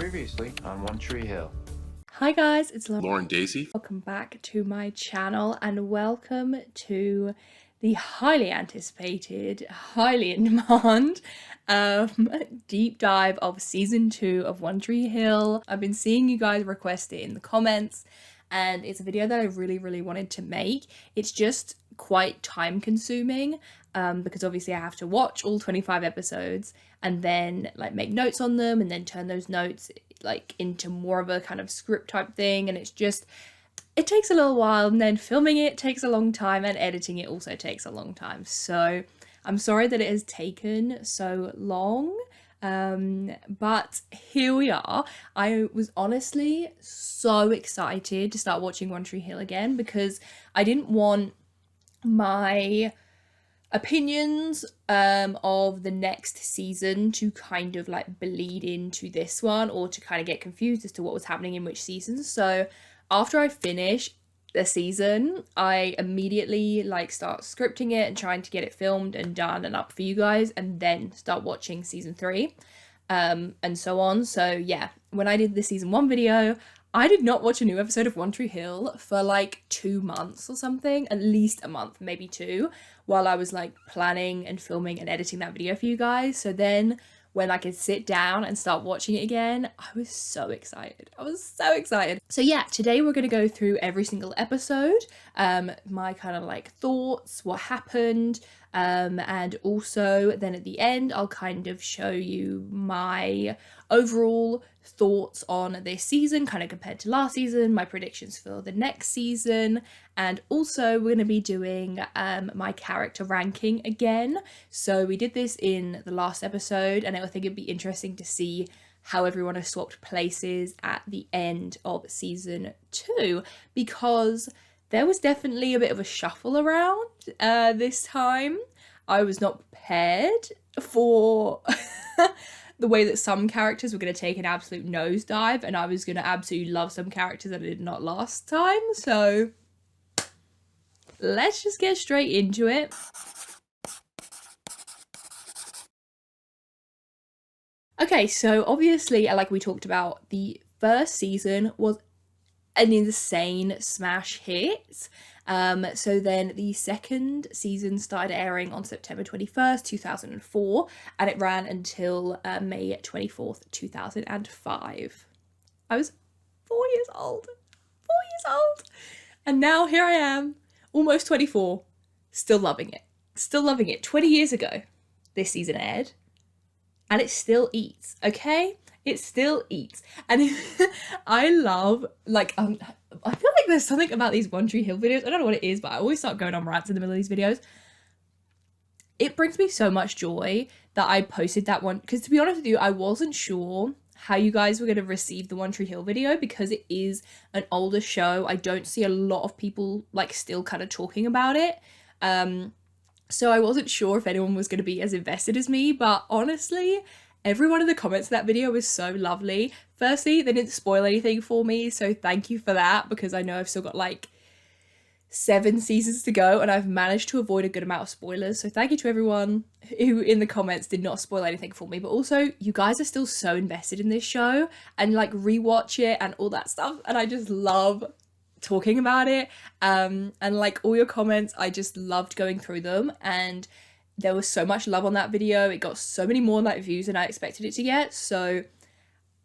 Previously on One Tree Hill. Hi guys, it's Lauren Daisy. Welcome back to my channel and welcome to the highly anticipated, highly in demand deep dive of season 2 of One Tree Hill. I've been seeing you guys request it in the comments and it's a video that I really wanted to make. It's just quite time consuming because obviously I have to watch all 25 episodes and then like make notes on them and then turn those notes like into more of a kind of script type thing, and it takes a little while, and then filming it takes a long time and editing it also takes a long time. So I'm sorry that it has taken so long, but here we are. I was honestly so excited to start watching One Tree Hill again because I didn't want my opinions of the next season to kind of like bleed into this one or to kind of get confused as to what was happening in which season. So after I finish the season, I immediately like start scripting it and trying to get it filmed and done and up for you guys, and then start watching season 3 and so on. So yeah, when I did the season 1 video, I did not watch a new episode of One Tree Hill for like 2 months or something, at least a month, maybe 2, while I was like planning and filming and editing that video for you guys. So then when I could sit down and start watching it again, I was so excited. So yeah, today we're going to go through every single episode, my kind of like thoughts, what happened, and also then at the end I'll kind of show you my overall thoughts on this season kind of compared to last season, my predictions for the next season, and also we're going to be doing my character ranking again. So we did this in the last episode and I think it'd be interesting to see how everyone has swapped places at the end of season 2, because there was definitely a bit of a shuffle around this time. I was not prepared for the way that some characters were going to take an absolute nosedive, and I was going to absolutely love some characters that I did not last time. So let's just get straight into it. Okay, so obviously, like we talked about, the first season was an insane smash hit. So then the second season started airing on September 21st, 2004, and it ran until May 24th, 2005. I was 4 years old. And now here I am, almost 24, still loving it. 20 years ago, this season aired, and it still eats, okay? It still eats. And I love, like, I feel like there's something about these One Tree Hill videos. I don't know what it is, but I always start going on rants in the middle of these videos. It brings me so much joy that I posted that one, because to be honest with you, I wasn't sure how you guys were going to receive the One Tree Hill video because it is an older show. I don't see a lot of people like still kind of talking about it. So I wasn't sure if anyone was going to be as invested as me, but honestly, everyone in the comments of that video was so lovely. Firstly, they didn't spoil anything for me, so thank you for that, because I know I've still got like 7 seasons to go and I've managed to avoid a good amount of spoilers. So thank you to everyone who in the comments did not spoil anything for me, but also you guys are still so invested in this show and like rewatch it and all that stuff, and I just love talking about it. And like all your comments, I just loved going through them, and there was so much love on that video. It got so many more like views than I expected it to get, so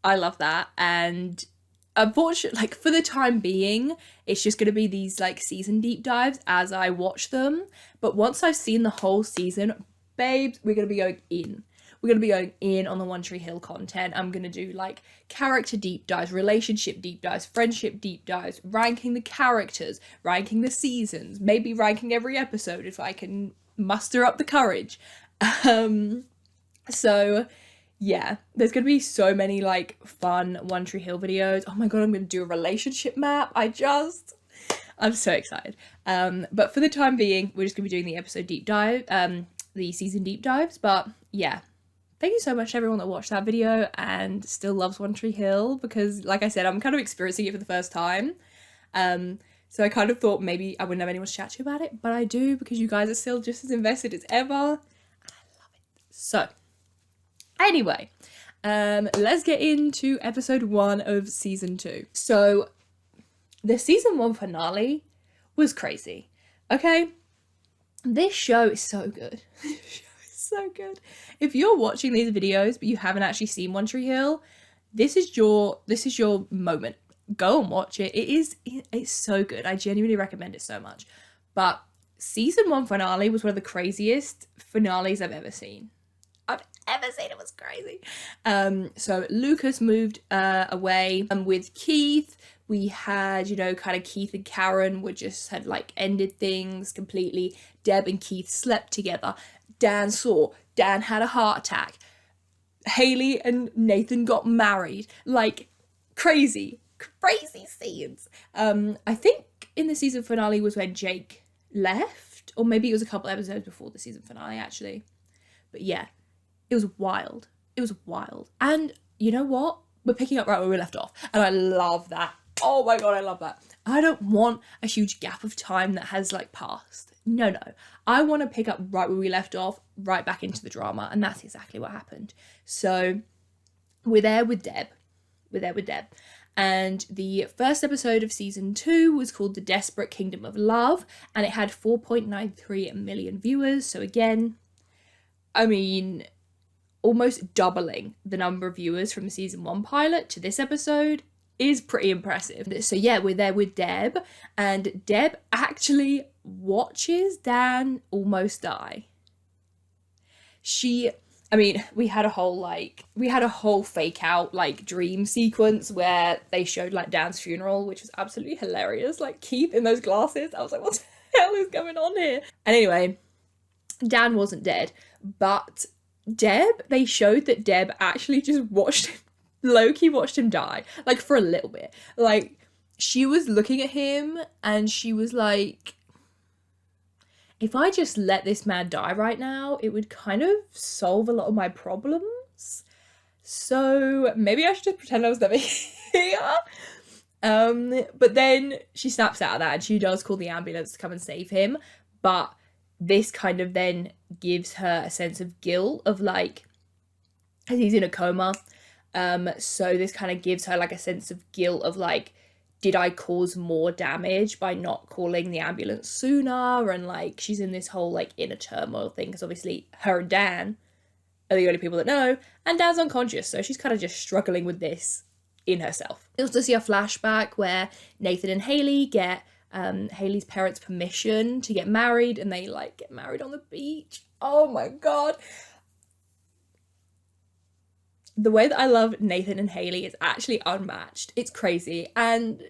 I love that. And unfortunately, like for the time being, it's just going to be these like season deep dives as I watch them. But once I've seen the whole season, babes, we're going to be going in. We're going to be going in on the One Tree Hill content. I'm going to do like character deep dives, relationship deep dives, friendship deep dives, ranking the characters, ranking the seasons, maybe ranking every episode if I can muster up the courage. So yeah, there's gonna be so many like fun One Tree Hill videos. Oh my god, I'm gonna do a relationship map. I'm so excited. But for the time being, we're just gonna be doing the episode deep dive, the season deep dives. But yeah, thank you so much to everyone that watched that video and still loves One Tree Hill, because like I said, I'm kind of experiencing it for the first time. So I kind of thought maybe I wouldn't have anyone to chat to about it, but I do, because you guys are still just as invested as ever. And I love it. So anyway, let's get into episode 1 of season 2. So the season 1 finale was crazy. Okay, this show is so good. So good. If you're watching these videos but you haven't actually seen One Tree Hill, this is your moment. Go and watch it. It's so good. I genuinely recommend it so much. But season 1 finale was one of the craziest finales I've ever seen. It was crazy. So Lucas moved away with Keith. We had, kind of Keith and Karen had like ended things completely. Deb and Keith slept together. Dan had a heart attack. Haley and Nathan got married. Like, crazy scenes. I think in the season finale was when Jake left, or maybe it was a couple episodes before the season finale, actually. But yeah, it was wild. And you know what? We're picking up right where we left off, and I love that. Oh my god, I love that. I don't want a huge gap of time that has like passed. No. I want to pick up right where we left off, right back into the drama, and that's exactly what happened. So we're there with Deb. And the first episode of season 2 was called The Desperate Kingdom of Love, and it had 4.93 million viewers. So again, I mean, almost doubling the number of viewers from the season 1 pilot to this episode is pretty impressive. So yeah, we're there with Deb, and Deb actually watches Dan almost die. We had a whole fake out like dream sequence where they showed like Dan's funeral, which was absolutely hilarious. Like Keith in those glasses. I was like, what the hell is going on here? And anyway, Dan wasn't dead, but they showed that Deb actually just watched him die, like for a little bit. Like she was looking at him and she was like, if I just let this man die right now, it would kind of solve a lot of my problems. So maybe I should just pretend I was never here. But then she snaps out of that and she does call the ambulance to come and save him. But this kind of then gives her a sense of guilt of like, he's in a coma. So this kind of gives her like a sense of guilt of like, did I cause more damage by not calling the ambulance sooner? And like, she's in this whole like inner turmoil thing, because obviously her and Dan are the only people that know, and Dan's unconscious, so she's kind of just struggling with this in herself. You also see a flashback where Nathan and Haley get Haley's parents' permission to get married, and they like get married on the beach. Oh my god. The way that I love Nathan and Haley is actually unmatched. It's crazy. And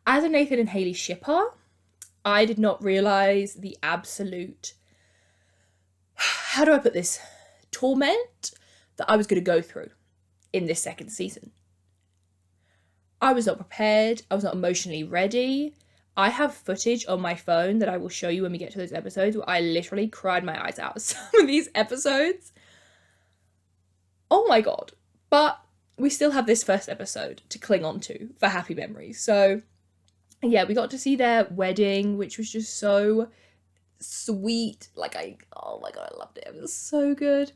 as a Nathan and Haley shipper, I did not realise the absolute, how do I put this, torment that I was going to go through in this second season. I was not prepared. I was not emotionally ready. I have footage on my phone that I will show you when we get to those episodes where I literally cried my eyes out. Some of these episodes, oh my god. But we still have this first episode to cling on to for happy memories. So yeah, we got to see their wedding, which was just so sweet. Oh my god, I loved it. It was so good.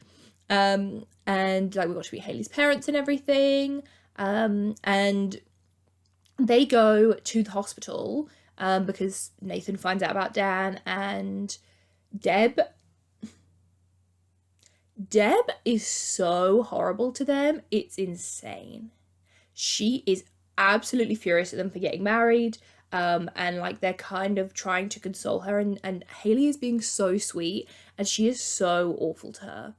And like we got to meet Haley's parents and everything. And they go to the hospital because Nathan finds out about Dan, and Deb is so horrible to them. It's insane. She is absolutely furious at them for getting married. And like they're kind of trying to console her, and Haley is being so sweet, and she is so awful to her.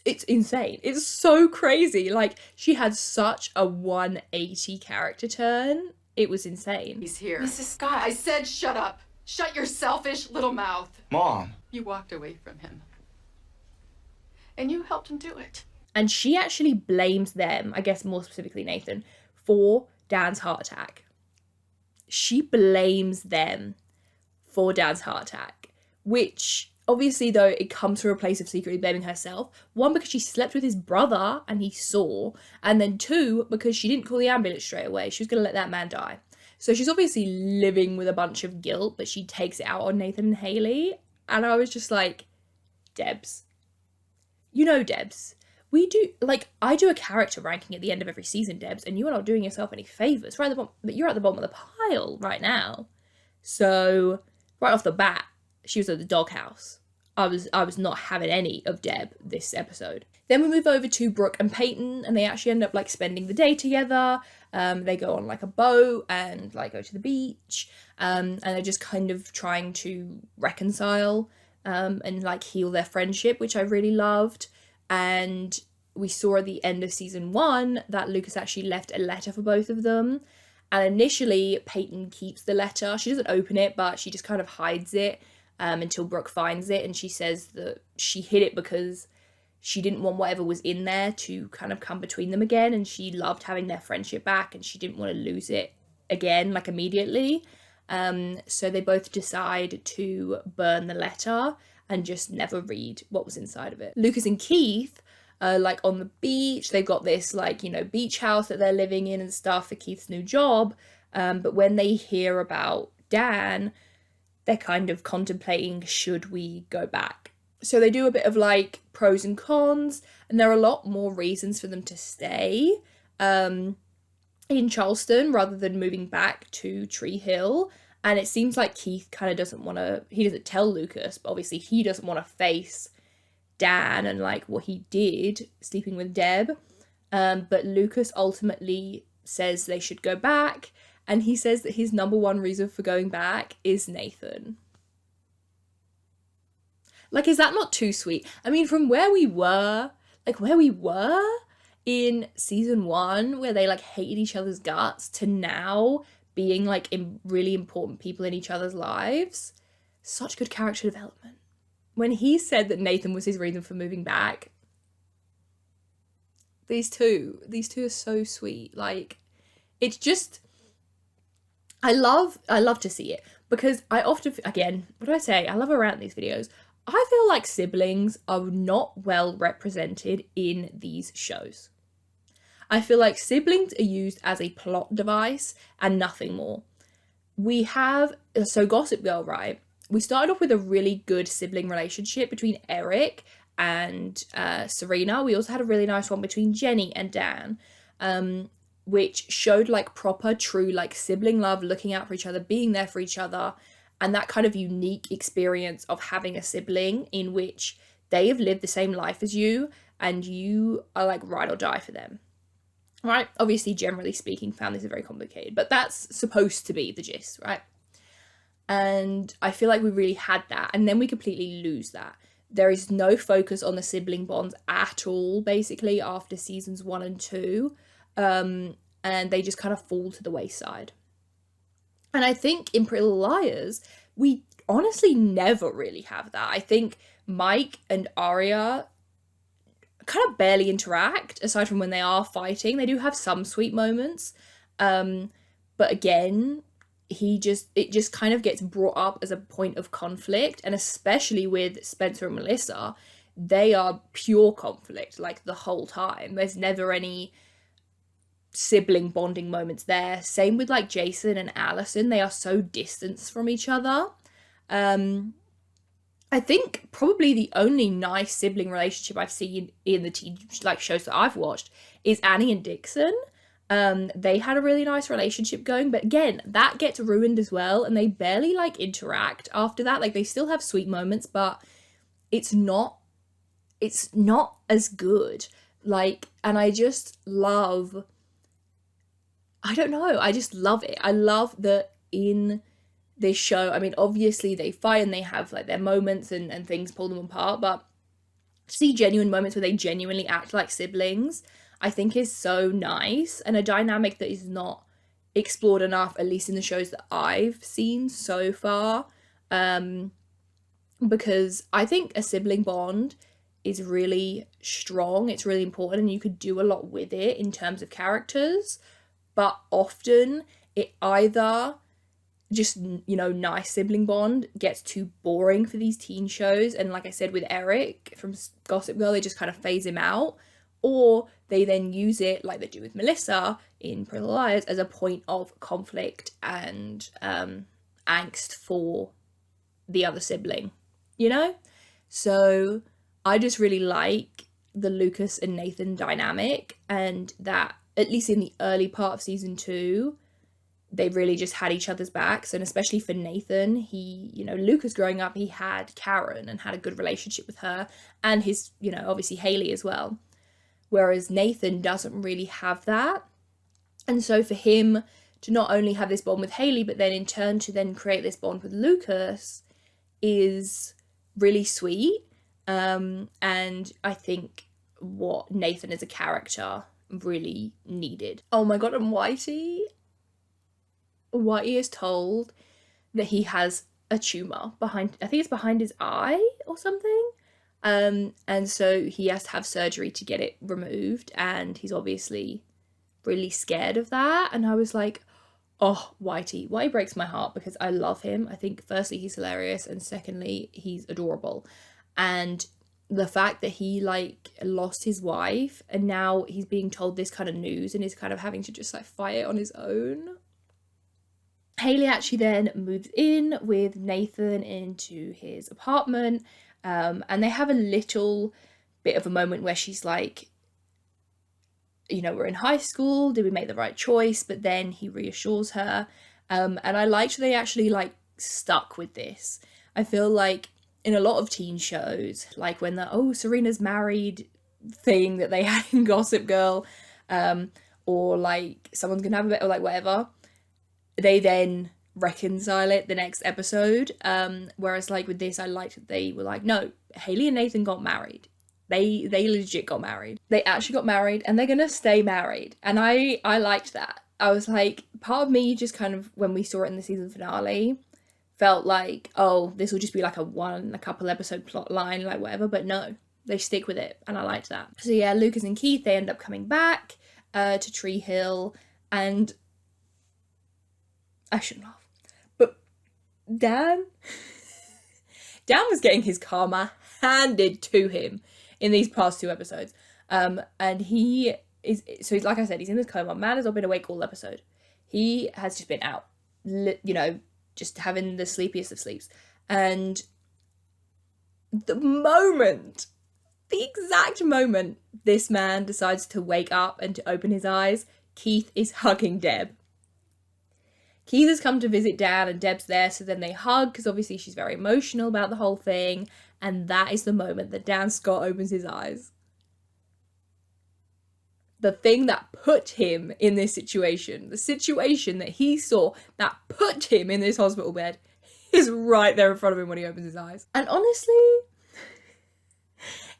It's insane. It's so crazy. Like, she had such a 180 character turn. It was insane. He's here. Mrs. Scott, I said shut up. Shut your selfish little mouth. Mom. You walked away from him. And you helped him do it. And she actually blames them, I guess more specifically Nathan, for Dan's heart attack. She blames them for Dan's heart attack, which obviously, though, it comes from a place of secretly blaming herself. One, because she slept with his brother and he saw, and then two, because she didn't call the ambulance straight away. She was going to let that man die. So she's obviously living with a bunch of guilt, but she takes it out on Nathan and Haley. And I was just like, Debs. You know, Debs. we do, like, I do a character ranking at the end of every season, Debs, and you are not doing yourself any favours. Right at the bottom, but you're at the bottom of the pile right now. So, right off the bat, she was at the doghouse. I was not having any of Deb this episode. Then we move over to Brooke and Peyton, and they actually end up like spending the day together. They go on like a boat and like go to the beach, and they're just kind of trying to reconcile and like heal their friendship, which I really loved. And we saw at the end of season 1 that Lucas actually left a letter for both of them. And initially, Peyton keeps the letter. She doesn't open it, but she just kind of hides it until Brooke finds it. And she says that she hid it because she didn't want whatever was in there to kind of come between them again. And she loved having their friendship back and she didn't want to lose it again, like immediately. So they both decide to burn the letter and just never read what was inside of it. Lucas and Keith like on the beach. They've got this like, you know, beach house that they're living in and stuff for Keith's new job. But when they hear about Dan, they're kind of contemplating, should we go back? So they do a bit of like pros and cons, and there are a lot more reasons for them to stay in Charleston rather than moving back to Tree Hill. And it seems like Keith kind of doesn't want to, he doesn't tell Lucas, but obviously he doesn't want to face Dan and like what he did sleeping with Deb. But Lucas ultimately says they should go back, and he says that his number one reason for going back is Nathan. Like, is that not too sweet? I mean, from where we were in season 1, where they like hated each other's guts, to now being like really important people in each other's lives. Such good character development. When he said that Nathan was his reason for moving back, these two are so sweet. Like, it's just, I love to see it, because I often, again, what do I say? I love around these videos. I feel like siblings are not well represented in these shows. I feel like siblings are used as a plot device and nothing more. We have, so Gossip Girl, right? We started off with a really good sibling relationship between Eric and Serena. We also had a really nice one between Jenny and Dan, which showed like proper, true, like sibling love, looking out for each other, being there for each other, and that kind of unique experience of having a sibling in which they have lived the same life as you and you are like ride or die for them. Right? Obviously, generally speaking, families are very complicated, but that's supposed to be the gist, right? And I feel like we really had that, and then we completely lose that. There is no focus on the sibling bonds at all, basically, after seasons 1 and 2, and they just kind of fall to the wayside. And I think in Pretty Little Liars, we honestly never really have that. I think Mike and Aria kind of barely interact, aside from when they are fighting. They do have some sweet moments, but again, it just kind of gets brought up as a point of conflict, and especially with Spencer and Melissa, they are pure conflict like the whole time. There's never any sibling bonding moments there. Same with like Jason and Allison, they are so distanced from each other. I think probably the only nice sibling relationship I've seen in the teen like shows that I've watched is Annie and Dixon. They had a really nice relationship going, but again, that gets ruined as well, and they barely like interact after that. Like, they still have sweet moments, but it's not as good. Like, and I just love, I don't know, I just love it. I love that in this show, I mean, obviously they fight and they have like their moments and things pull them apart, but to see genuine moments where they genuinely act like siblings, I think is so nice, and a dynamic that is not explored enough, at least in the shows that I've seen so far, because I think a sibling bond is really strong, it's really important, and you could do a lot with it in terms of characters, but often it either just, you know, nice sibling bond gets too boring for these teen shows, and like I said with Eric from Gossip Girl, they just kind of phase him out, or they then use it like they do with Melissa in Pretty Little Liars as a point of conflict and angst for the other sibling, you know? So I just really like the Lucas and Nathan dynamic, and that at least in the early part of season 2, they really just had each other's backs. And especially for Nathan, he, you know, Lucas growing up, he had Karen and had a good relationship with her, and his, you know, obviously Haley as well. Whereas Nathan doesn't really have that. And so for him to not only have this bond with Haley, but then in turn to then create this bond with Lucas is really sweet. And I think what Nathan as a character really needed. Oh my god, and Whitey is told that he has a tumour behind, I think it's behind his eye or something. And so he has to have surgery to get it removed, and he's obviously really scared of that. And I was like, oh, Whitey breaks my heart, because I love him. I think firstly he's hilarious, and secondly he's adorable. And the fact that he like lost his wife and now he's being told this kind of news and is kind of having to just like fight it on his own. Haley actually then moves in with Nathan into his apartment, and they have a little bit of a moment where she's like, you know, we're in high school, did we make the right choice? But then he reassures her, and I liked they actually like stuck with this. I feel like in a lot of teen shows, like when the Serena's married thing that they had in Gossip Girl, or like someone's gonna have a bit, or like whatever, they then reconcile it the next episode. Whereas like with this, I liked that they were like, no, Haley and Nathan got married. They legit got married. They actually got married, and they're gonna stay married. And I liked that. I was like, part of me just kind of, when we saw it in the season finale, felt like, oh, this will just be like a couple episode plot line, like whatever. But no, they stick with it, and I liked that. So yeah, Lucas and Keith, they end up coming back to Tree Hill, and I shouldn't laugh, but Dan was getting his karma handed to him in these past 2 episodes. And he is, so he's, like I said, he's in this coma. Man has not been awake all episode. He has just been out, you know, just having the sleepiest of sleeps. And the exact moment this man decides to wake up and to open his eyes, Keith is hugging Deb. Keith has come to visit Dan, and Deb's there, so then they hug, because obviously she's very emotional about the whole thing. And that is the moment that Dan Scott opens his eyes. The thing that put him in this situation, the situation that he saw that put him in this hospital bed, is right there in front of him when he opens his eyes. And honestly,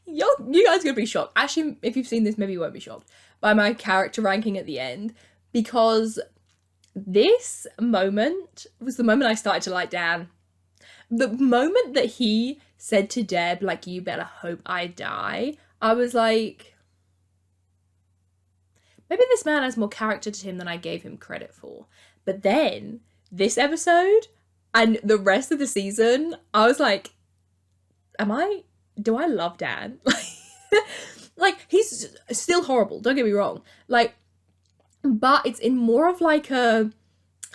you guys are going to be shocked. Actually, if you've seen this, maybe you won't be shocked by my character ranking at the end, because this moment was the moment I started to like Dan. The moment that he said to Deb, like, you better hope I die, I was like, maybe this man has more character to him than I gave him credit for. But then, this episode, and the rest of the season, I was like, do I love Dan? Like, he's still horrible, don't get me wrong. Like, but it's in more of like a,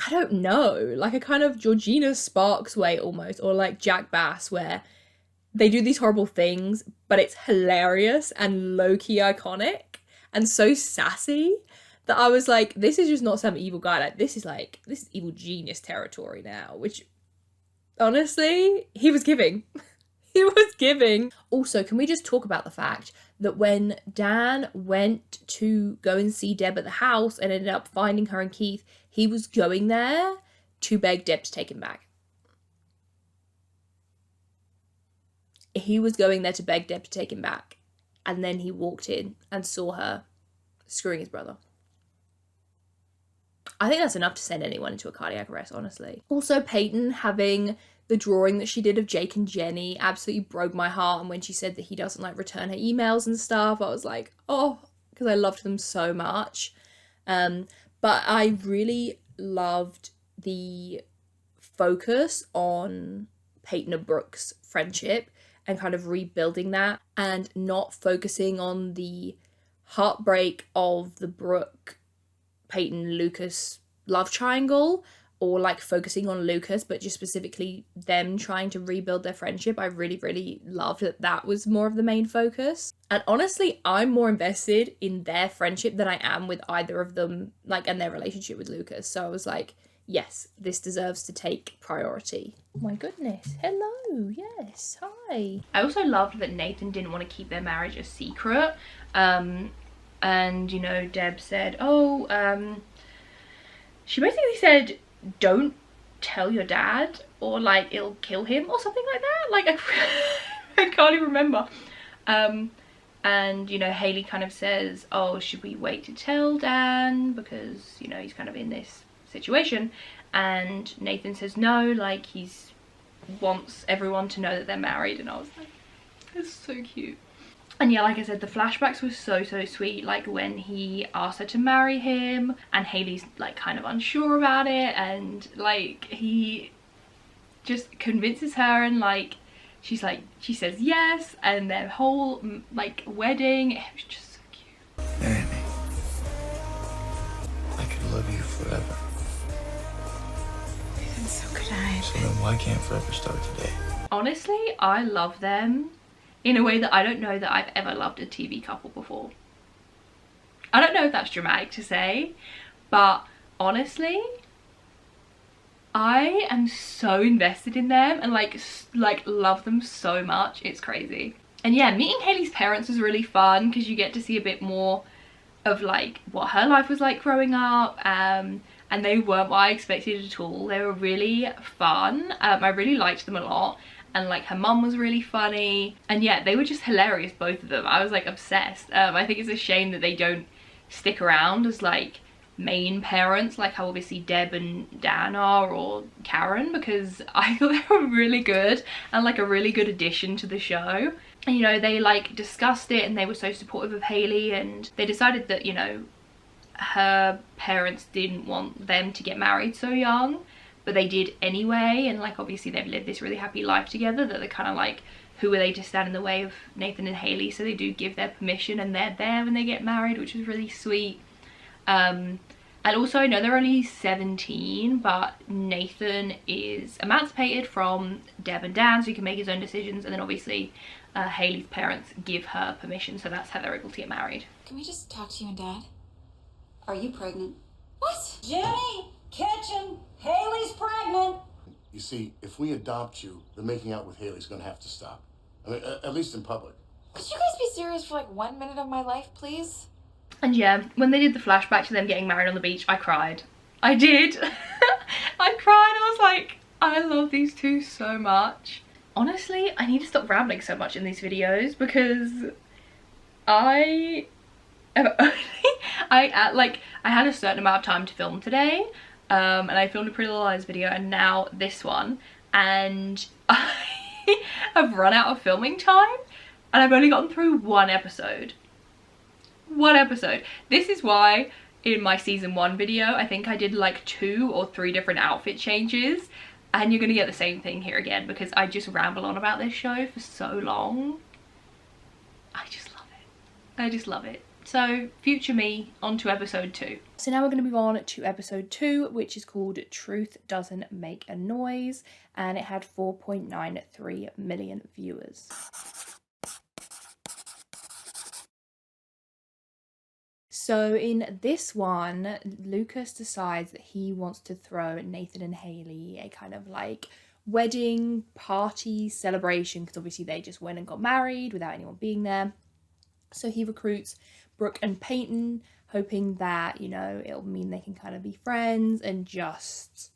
I don't know, like a kind of Georgina Sparks way almost, or like Jack Bass, where they do these horrible things, but it's hilarious and low-key iconic and so sassy that I was like, this is just not some evil guy. Like, this is evil genius territory now, which honestly, he was giving. He was giving. Also, can we just talk about the fact that when Dan went to go and see Deb at the house and ended up finding her and Keith, he was going there to beg Deb to take him back. He was going there to beg Deb to take him back. And then he walked in and saw her screwing his brother. I think that's enough to send anyone into a cardiac arrest, honestly. Also, Peyton having the drawing that she did of Jake and Jenny absolutely broke my heart. And when she said that he doesn't like return her emails and stuff, I was like, oh, because I loved them so much. But I really loved the focus on Peyton and Brooke's friendship and kind of rebuilding that, and not focusing on the heartbreak of the Brooke, Peyton, Lucas love triangle, or like focusing on Lucas, but just specifically them trying to rebuild their friendship. I really, really loved that that was more of the main focus. And honestly, I'm more invested in their friendship than I am with either of them, like, and their relationship with Lucas. So I was like, yes, this deserves to take priority. Oh my goodness. Hello. Yes. Hi. I also loved that Nathan didn't want to keep their marriage a secret. And, you know, Deb said, she basically said, don't tell your dad or like it'll kill him or something like that. Like, I can't even remember. And, you know, Hayley kind of says, oh, should we wait to tell Dan because, you know, he's kind of in this situation. And Nathan says no, like he's wants everyone to know that they're married. And I was like, it's so cute. And yeah, like I said, the flashbacks were so sweet, like when he asked her to marry him and Hayley's like kind of unsure about it, and like he just convinces her, and like she says yes, and their whole like wedding, it was just so cute. Marry me. I could love you forever. I'm so good. So then why can't forever start today? Honestly, I love them in a way that I don't know that I've ever loved a TV couple before. I don't know if that's dramatic to say, but honestly, I am so invested in them and like love them so much. It's crazy. And yeah, meeting Hayley's parents was really fun because you get to see a bit more of like what her life was like growing up, and they weren't what I expected at all. They were really fun. I really liked them a lot. And like her mum was really funny, and yeah, they were just hilarious, both of them. I was like obsessed. I think it's a shame that they don't stick around as like main parents, like how obviously Deb and Dan are, or Karen, because I thought they were really good and like a really good addition to the show. And you know, they like discussed it and they were so supportive of Hayley, and they decided that, you know, her parents didn't want them to get married so young, but they did anyway. And like obviously they've lived this really happy life together that they're kind of like, who are they to stand in the way of Nathan and Hayley? So they do give their permission and they're there when they get married, which was really sweet. And also I know they're only 17, but Nathan is emancipated from Deb and Dan, so he can make his own decisions. And then obviously Hayley's parents give her permission, so that's how they're able to get married. Can we just talk to you and Dad? Are you pregnant? What? Jimmy, kitchen, Hayley's pregnant. You see, if we adopt you, the making out with Hayley's gonna have to stop. I mean, at least in public. Could you guys be serious for like 1 minute of my life, please? And yeah, when they did the flashback to them getting married on the beach, I cried. I did. I cried. I was like, I love these two so much. Honestly, I need to stop rambling so much in these videos because I have only, I had a certain amount of time to film today, and I filmed a Pretty Little Liars video and now this one, and I have run out of filming time and I've only gotten through one episode. This is why in my season 1 video I think I did like 2 or 3 different outfit changes, and you're gonna get the same thing here again because I just ramble on about this show for so long. I just love it. So future me, on to episode 2. So now we're going to move on to episode 2, which is called Truth Doesn't Make a Noise, and it had 4.93 million viewers. So in this one, Lucas decides that he wants to throw Nathan and Hayley a kind of like wedding party celebration, because obviously they just went and got married without anyone being there. So he recruits Brooke and Peyton, hoping that, you know, it'll mean they can kind of be friends and just,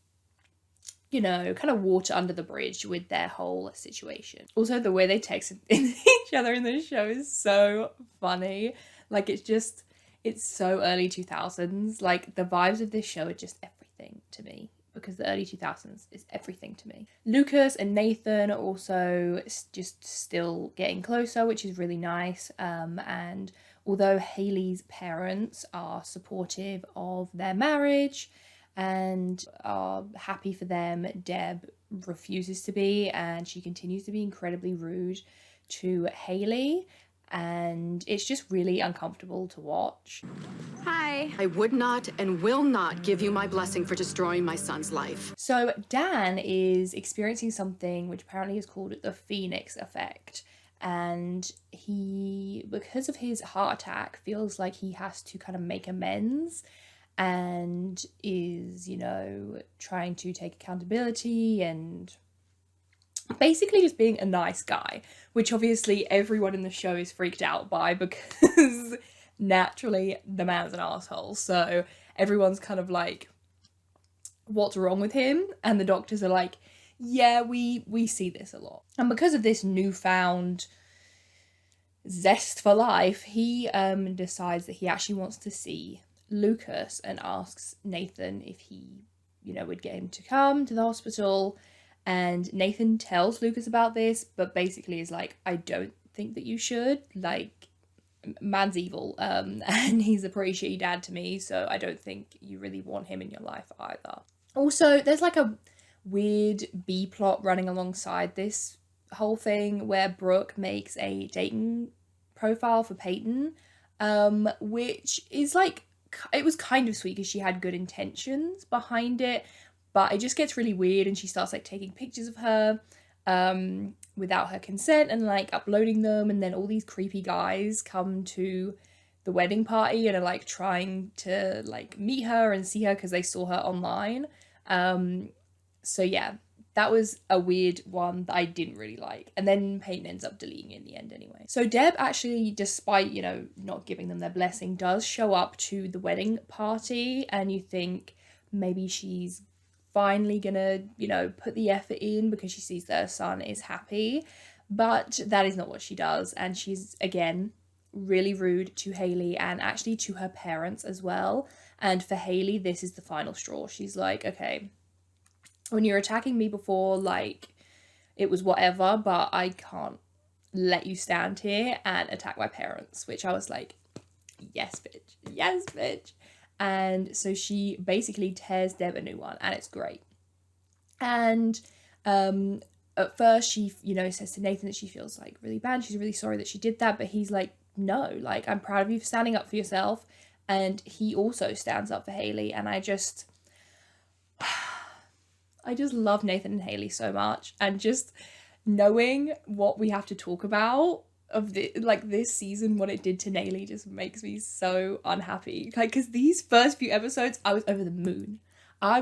you know, kind of water under the bridge with their whole situation. Also, the way they text each other in this show is so funny. Like, it's so early 2000s. Like, the vibes of this show are just everything to me, because the early 2000s is everything to me. Lucas and Nathan are also just still getting closer, which is really nice. And although Hayley's parents are supportive of their marriage and are happy for them, Deb refuses to be, and she continues to be incredibly rude to Hayley. and it's just really uncomfortable to watch. Hi. I would not and will not give you my blessing for destroying my son's life. So Dan is experiencing something which apparently is called the Phoenix effect, and he, because of his heart attack, feels like he has to kind of make amends and is, you know, trying to take accountability and basically just being a nice guy, which obviously everyone in the show is freaked out by because naturally the man's an asshole. So everyone's kind of like, what's wrong with him? And the doctors are like, yeah, we see this a lot. And because of this newfound zest for life, he decides that he actually wants to see Lucas and asks Nathan if he, you know, would get him to come to the hospital. And Nathan tells Lucas about this, but basically is like, I don't think that you should. Like, man's evil, and he's a pretty shitty dad to me, so I don't think you really want him in your life either. Also, there's like a weird B plot running alongside this whole thing where Brooke makes a dating profile for Peyton, which is like, it was kind of sweet because she had good intentions behind it, but it just gets really weird and she starts like taking pictures of her without her consent and like uploading them, and then all these creepy guys come to the wedding party and are like trying to like meet her and see her because they saw her online. So yeah, that was a weird one that I didn't really like, and then Peyton ends up deleting it in the end anyway. So Deb actually, despite, you know, not giving them their blessing, does show up to the wedding party, and you think maybe she's finally gonna, you know, put the effort in because she sees that her son is happy, but that is not what she does, and she's again really rude to Haley and actually to her parents as well. And for Haley, this is the final straw. She's like, okay, when you're attacking me before, like, it was whatever, but I can't let you stand here and attack my parents, which I was like, yes bitch, yes bitch. And so she basically tears Deb a new one, and it's great. And at first she, you know, says to Nathan that she feels like really bad. She's really sorry that she did that, but he's like, no, like, I'm proud of you for standing up for yourself. And he also stands up for Haley, and I just love Nathan and Haley so much. And just knowing what we have to talk about of the, like, this season, what it did to Haley just makes me so unhappy. Like, because these first few episodes, I was over the moon. I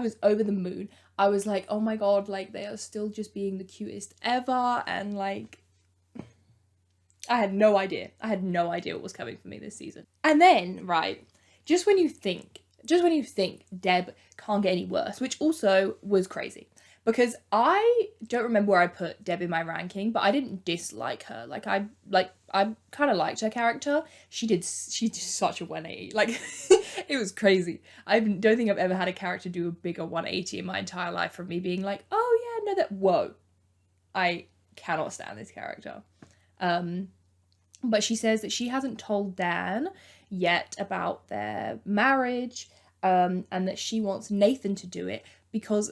was like, oh my god, like, they are still just being the cutest ever, and like, I had no idea what was coming for me this season. And then, right, just when you think Deb can't get any worse, which also was crazy, because I don't remember where I put Deb in my ranking, but I didn't dislike her. I kind of liked her character. She did such a 180. Like, it was crazy. I don't think I've ever had a character do a bigger 180 in my entire life, from me being like, oh yeah, no, whoa, I cannot stand this character. But she says that she hasn't told Dan yet about their marriage, and that she wants Nathan to do it because,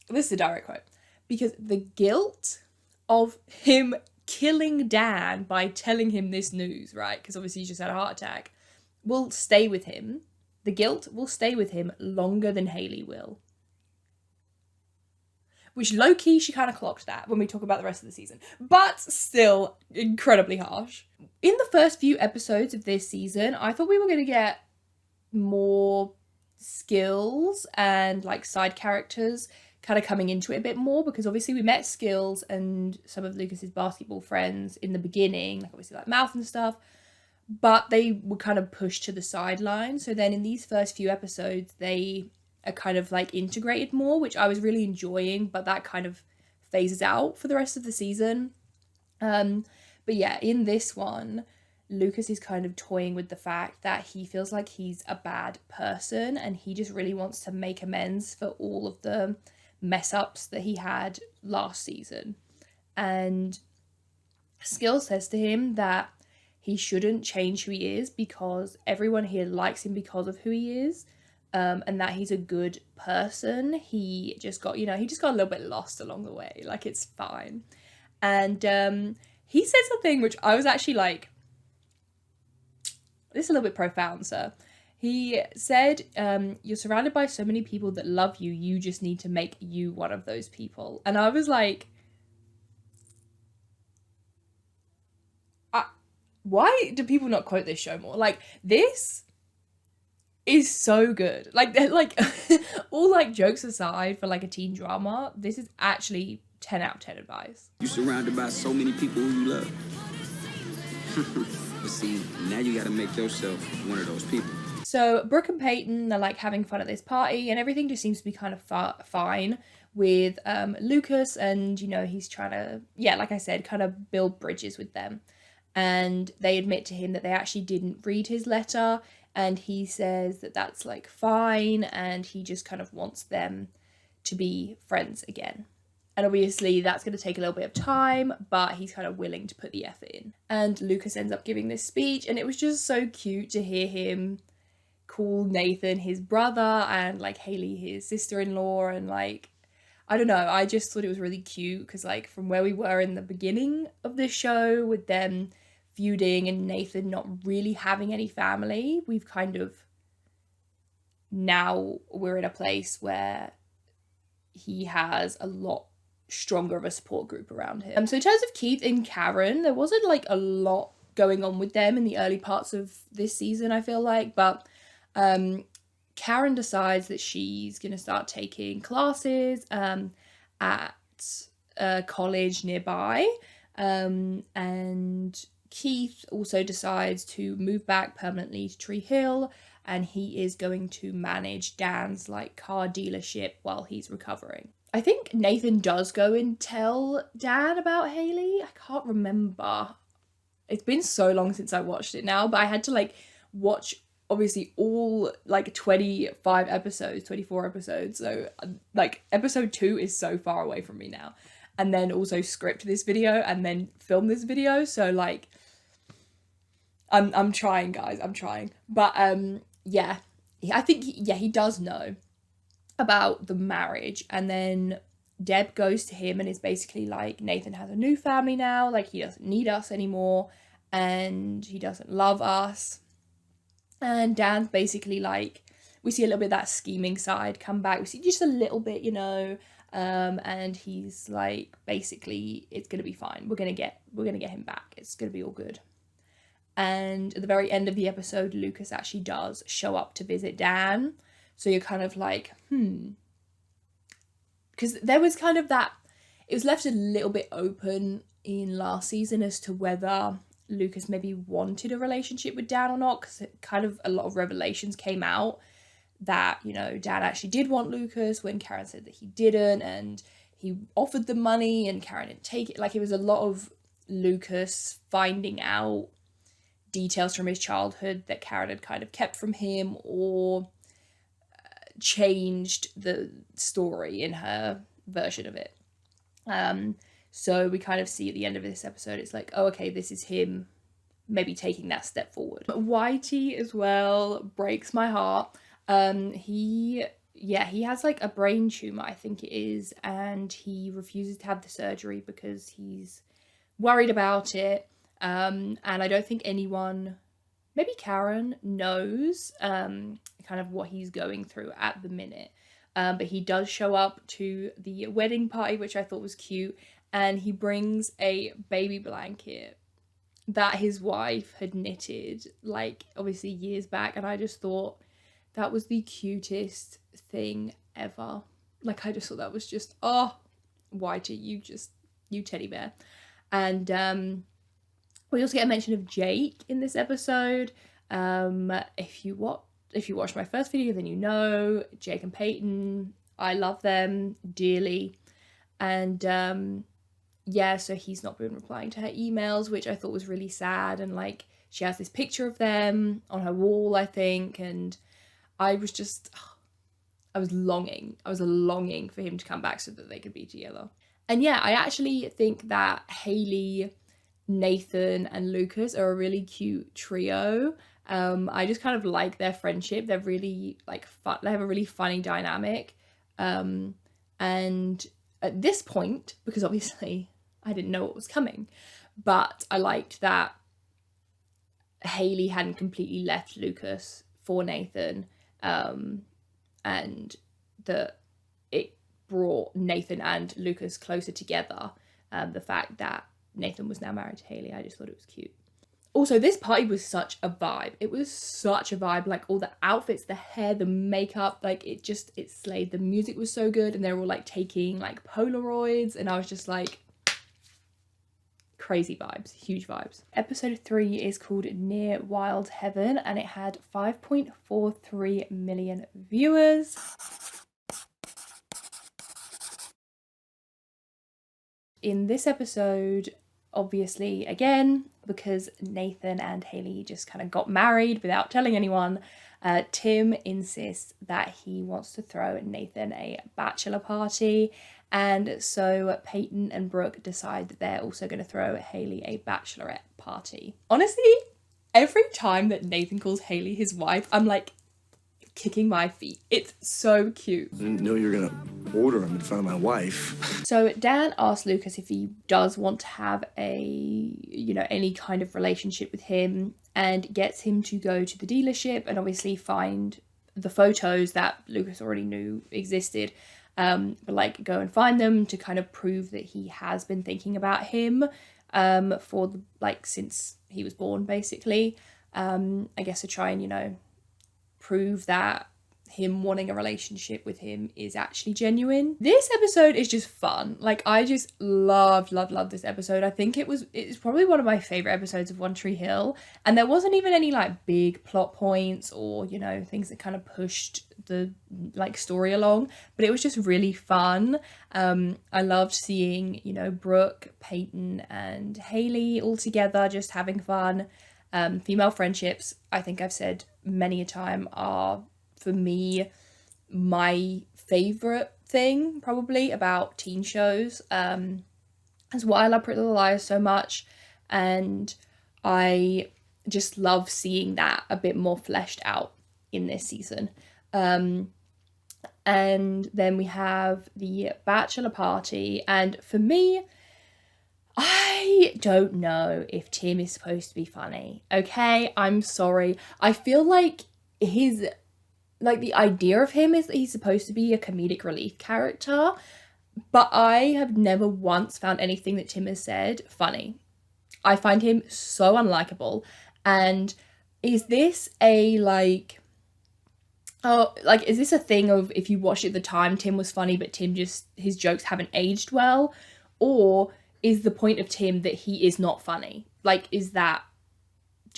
this is a direct quote, because the guilt of him killing Dan by telling him this news, right, because obviously he just had a heart attack, will stay with him. The guilt will stay with him longer than Haley will. Which, low-key, she kind of clocked that when we talk about the rest of the season. But still, incredibly harsh. In the first few episodes of this season, I thought we were going to get more skills and, like, side characters kind of coming into it a bit more, because obviously we met Skills and some of Lucas's basketball friends in the beginning, like obviously like Mouth and stuff, but they were kind of pushed to the sideline. So then in these first few episodes, they are kind of like integrated more, which I was really enjoying, but that kind of phases out for the rest of the season. But yeah, in this one, Lucas is kind of toying with the fact that he feels like he's a bad person, and he just really wants to make amends for all of the mess ups that he had last season. And Skills says to him that he shouldn't change who he is because everyone here likes him because of who he is. And that he's a good person. He just got a little bit lost along the way. Like, it's fine. And he said something which I was actually like, this is a little bit profound, sir. He said, you're surrounded by so many people that love you, you just need to make you one of those people. And I was like, why do people not quote this show more? Like, this is so good. Like all like jokes aside, for like a teen drama, this is actually 10 out of 10 advice. You're surrounded by so many people who you love. But see, now you gotta make yourself one of those people. So Brooke and Peyton, they're like having fun at this party, and everything just seems to be kind of fine with Lucas, and you know, he's trying to, yeah, like I said, kind of build bridges with them. And they admit to him that they actually didn't read his letter, and he says that that's like fine, and he just kind of wants them to be friends again. And obviously that's going to take a little bit of time, but he's kind of willing to put the effort in. And Lucas ends up giving this speech, and it was just so cute to hear him call Nathan his brother and like Haley his sister-in-law, and like, I don't know, I just thought it was really cute because like from where we were in the beginning of this show with them feuding and Nathan not really having any family, we've kind of, now we're in a place where he has a lot stronger of a support group around him. So in terms of Keith and Karen, there wasn't like a lot going on with them in the early parts of this season, I feel like, but Karen decides that she's going to start taking classes at a college nearby, and Keith also decides to move back permanently to Tree Hill, and he is going to manage Dan's like car dealership while he's recovering. I think Nathan does go and tell Dan about Haley. I can't remember. It's been so long since I watched it now, but I had to like watch obviously all like 24 episodes. So like episode 2 is so far away from me now. And then also script this video and then film this video. So like, I'm trying, guys, I'm trying. But yeah, I think, he does know about the marriage. And then Deb goes to him and is basically like, Nathan has a new family now, like he doesn't need us anymore and he doesn't love us. And Dan's basically like, we see a little bit of that scheming side come back, we see just a little bit, you know, and he's like, basically it's gonna be fine, we're gonna get him back, it's gonna be all good. And at the very end of the episode, Lucas actually does show up to visit Dan. So you're kind of like, because there was kind of that, it was left a little bit open in last season as to whether Lucas maybe wanted a relationship with Dan or not, because kind of a lot of revelations came out that, you know, Dan actually did want Lucas when Karen said that he didn't, and he offered the money and Karen didn't take it. Like, it was a lot of Lucas finding out details from his childhood that Karen had kind of kept from him, or changed the story in her version of it. So we kind of see at the end of this episode, it's like, oh, okay, this is him maybe taking that step forward. Whitey as well breaks my heart. He has like a brain tumor, I think it is, and he refuses to have the surgery because he's worried about it. And I don't think anyone, maybe Karen, knows kind of what he's going through at the minute. But he does show up to the wedding party, which I thought was cute. And he brings a baby blanket that his wife had knitted, like, obviously years back. And I just thought that was the cutest thing ever. Like, I just thought that was just, oh, Whitey, you teddy bear. And we also get a mention of Jake in this episode. If you watched my first video, then you know Jake and Peyton, I love them dearly. And so he's not been replying to her emails, which I thought was really sad. And like, she has this picture of them on her wall, I think, and I was longing for him to come back so that they could be together. And yeah, I actually think that Haley, Nathan and Lucas are a really cute trio. I just kind of like their friendship. They're really like fun. They have a really funny dynamic. And at this point, because obviously I didn't know what was coming, But I liked that Haley hadn't completely left Lucas for Nathan, and that it brought Nathan and Lucas closer together. The fact that Nathan was now married to Haley, I just thought it was cute. Also, this party was such a vibe. It was such a vibe. Like, all the outfits, the hair, the makeup, like, it slayed. The music was so good, and they were all like taking like Polaroids, and I was just like, crazy vibes, huge vibes. Episode 3 is called Near Wild Heaven, and it had 5.43 million viewers. In this episode, obviously, again, because Nathan and Haley just kind of got married without telling anyone, Tim insists that he wants to throw Nathan a bachelor party, and so Peyton and Brooke decide that they're also going to throw Haley a bachelorette party. Honestly, every time that Nathan calls Haley his wife, I'm like kicking my feet. It's so cute. I didn't know you were gonna order him in front of my wife. So Dan asks Lucas if he does want to have any kind of relationship with him, and gets him to go to the dealership and obviously find the photos that Lucas already knew existed, but like go and find them to kind of prove that he has been thinking about him since he was born, basically. I guess to try and prove that him wanting a relationship with him is actually genuine. This episode is just fun. Like, I just love this episode. I think it's probably one of my favorite episodes of One Tree Hill, and there wasn't even any like big plot points or things that kind of pushed the like story along, but it was just really fun. I loved seeing Brooke, Peyton and Haley all together just having fun. Female friendships, I think I've said many a time, are for me my favorite thing probably about teen shows. That's why I love Pretty Little Liars so much, and I just love seeing that a bit more fleshed out in this season. And then we have the bachelor party, and for me, I don't know if Tim is supposed to be funny. Okay, I'm sorry. I feel like the idea of him is that he's supposed to be a comedic relief character, but I have never once found anything that Tim has said funny. I find him so unlikable. And is this is this a thing of if you watched it at the time, Tim was funny, but his jokes haven't aged well? Or is the point of Tim that he is not funny? Like, do you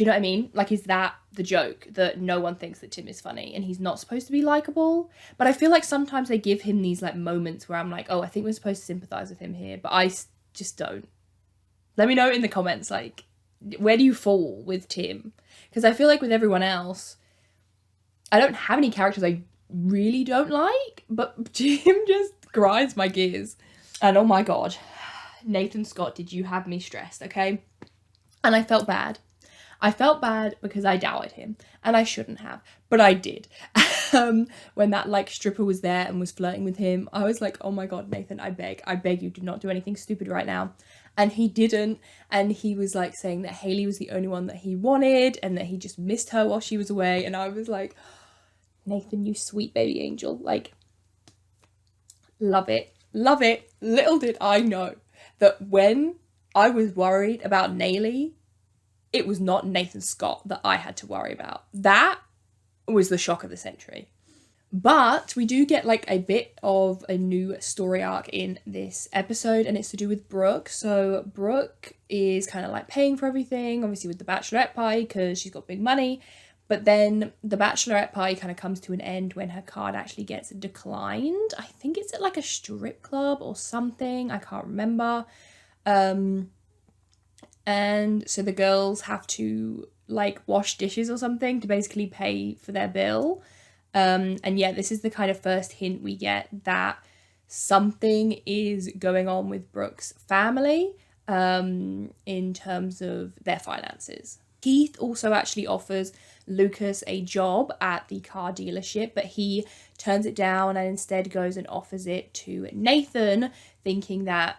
know what I mean? Like, is that the joke, that no one thinks that Tim is funny and he's not supposed to be likable? But I feel like sometimes they give him these like moments where I'm like, oh, I think we're supposed to sympathize with him here, but I just don't. Let me know in the comments, like, where do you fall with Tim? Because I feel like with everyone else, I don't have any characters I really don't like, but Tim just grinds my gears. And oh my god, Nathan Scott, did you have me stressed, okay? And I felt bad. I felt bad because I doubted him, and I shouldn't have, but I did. When that like stripper was there and was flirting with him, I was like, oh my god, Nathan, I beg you, do not do anything stupid right now. And he didn't, and he was like saying that Haley was the only one that he wanted and that he just missed her while she was away, and I was like, Nathan, you sweet baby angel, like, love it. Little did I know that when I was worried about Naylee, it was not Nathan Scott that I had to worry about. That was the shock of the century. But we do get like a bit of a new story arc in this episode, and it's to do with Brooke. So Brooke is kind of like paying for everything, obviously with the bachelorette party because she's got big money. But then the bachelorette party kind of comes to an end when her card actually gets declined. I think it's at like a strip club or something. I can't remember. And so the girls have to like wash dishes or something to basically pay for their bill. And yeah, this is the kind of first hint we get that something is going on with Brooke's family in terms of their finances. Keith also actually offers Lucas a job at the car dealership, but he turns it down and instead goes and offers it to Nathan, thinking that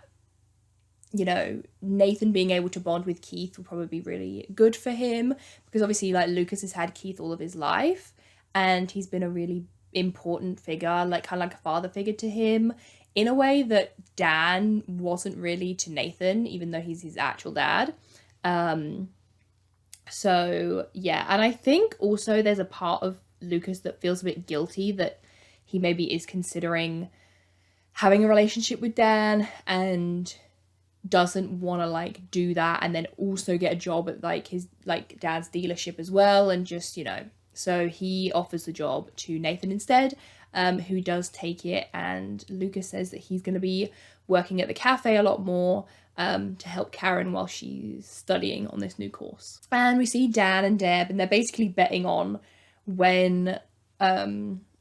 you know, Nathan being able to bond with Keith will probably be really good for him, because obviously like Lucas has had Keith all of his life and he's been a really important figure, like kind of like a father figure to him, in a way that Dan wasn't really to Nathan, even though he's his actual dad. So yeah, and I think also there's a part of Lucas that feels a bit guilty that he maybe is considering having a relationship with Dan and doesn't want to like do that and then also get a job at like his like dad's dealership as well, and just, you know, so he offers the job to Nathan instead, who does take it, and Lucas says that he's going to be working at the cafe a lot more to help Karen while she's studying on this new course. And we see Dan and Deb, and they're basically betting on when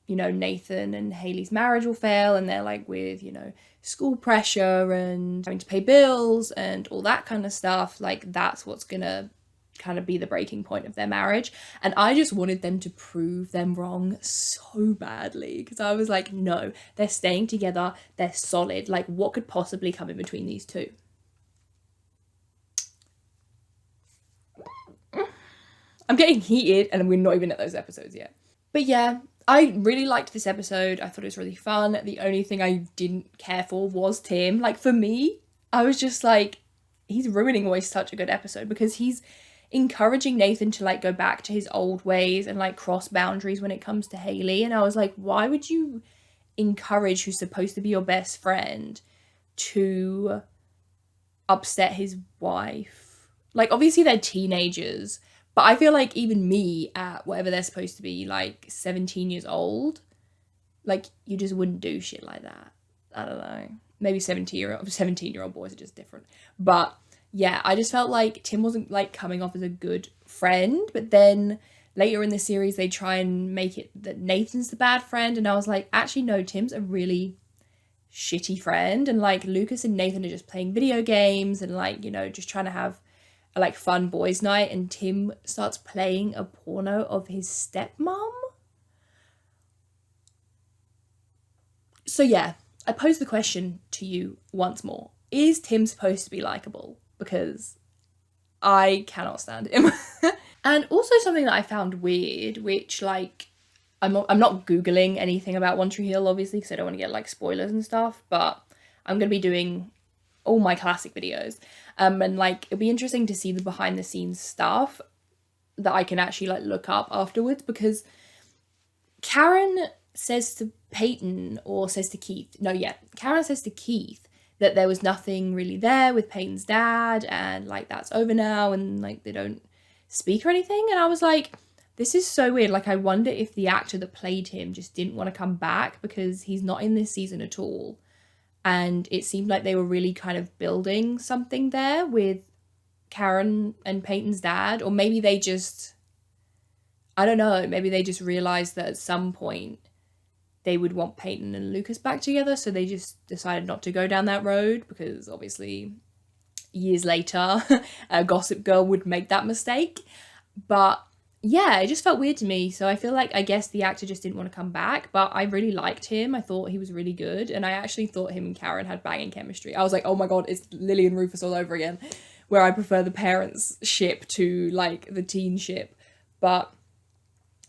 you know, Nathan and Haley's marriage will fail, and they're like with, you know, school pressure and having to pay bills and all that kind of stuff, like that's what's gonna kind of be the breaking point of their marriage. And I just wanted them to prove them wrong so badly, because I was like, no, they're staying together, they're solid, like what could possibly come in between these two? I'm getting heated and we're not even at those episodes yet. But yeah, I really liked this episode. I thought it was really fun. The only thing I didn't care for was Tim. Like for me, I was just like, he's ruining always such a good episode, because he's encouraging Nathan to like go back to his old ways and like cross boundaries when it comes to Haley. And I was like, why would you encourage who's supposed to be your best friend to upset his wife? Like obviously they're teenagers, but I feel like even me at whatever they're supposed to be, like 17 years old, like you just wouldn't do shit like that. I don't know. Maybe 17-year-old boys are just different. But yeah, I just felt like Tim wasn't like coming off as a good friend. But then later in the series, they try and make it that Nathan's the bad friend. And I was like, actually, no, Tim's a really shitty friend. And like Lucas and Nathan are just playing video games and like, you know, just trying to have like fun boys night, and Tim starts playing a porno of his stepmom. So yeah, I pose the question to you once more. Is Tim supposed to be likable? Because I cannot stand him. And also something that I found weird, which like, I'm not Googling anything about One Tree Hill, obviously, because I don't want to get like spoilers and stuff, but I'm going to be doing all my classic videos. And like, it'll be interesting to see the behind the scenes stuff that I can actually like look up afterwards, because Karen says to Peyton, or says to Keith, Karen says to Keith that there was nothing really there with Peyton's dad, and like that's over now, and like they don't speak or anything. And I was like, this is so weird. Like I wonder if the actor that played him just didn't want to come back, because he's not in this season at all. And it seemed like they were really kind of building something there with Karen and Peyton's dad. Or maybe they just, I don't know, maybe they just realized that at some point they would want Peyton and Lucas back together. So they just decided not to go down that road, because obviously years later, a Gossip Girl would make that mistake. But yeah, it just felt weird to me. So I feel like, I guess the actor just didn't want to come back, but I really liked him. I thought he was really good. And I actually thought him and Karen had banging chemistry. I was like, oh my God, it's Lily and Rufus all over again, where I prefer the parents ship to like the teen ship. But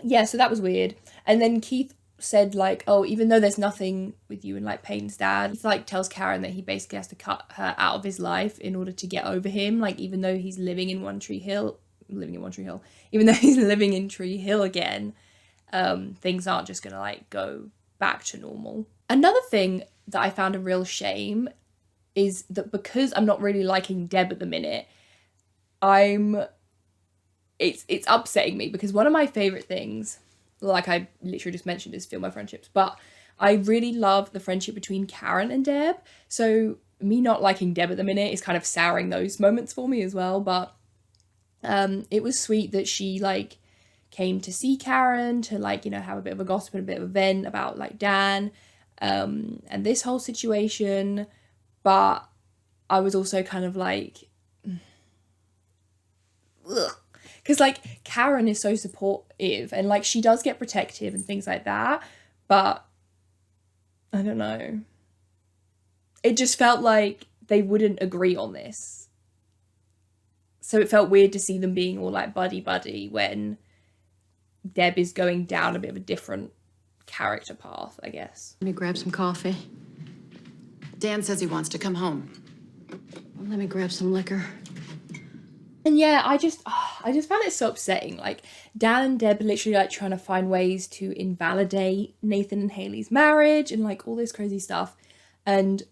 yeah, so that was weird. And then Keith said like, oh, even though there's nothing with you and like Peyton's dad, he like tells Karen that he basically has to cut her out of his life in order to get over him. Like even though he's living in Tree Hill, even though he's living in Tree Hill again, things aren't just gonna like go back to normal. Another thing that I found a real shame is that because I'm not really liking Deb at the minute, it's upsetting me, because one of my favorite things, like I literally just mentioned, is Feel My Friendships, but I really love the friendship between Karen and Deb. So me not liking Deb at the minute is kind of souring those moments for me as well. But it was sweet that she like came to see Karen to like, you know, have a bit of a gossip and a bit of a vent about like Dan and this whole situation. But I was also kind of like, ugh. Because like Karen is so supportive and like she does get protective and things like that, but I don't know. It just felt like they wouldn't agree on this. So it felt weird to see them being all like buddy when Deb is going down a bit of a different character path, I guess. Let me grab some coffee. Dan says he wants to come home. Let me grab some liquor. And yeah, I just found it so upsetting. Like, Dan and Deb are literally like trying to find ways to invalidate Nathan and Haley's marriage and like all this crazy stuff. And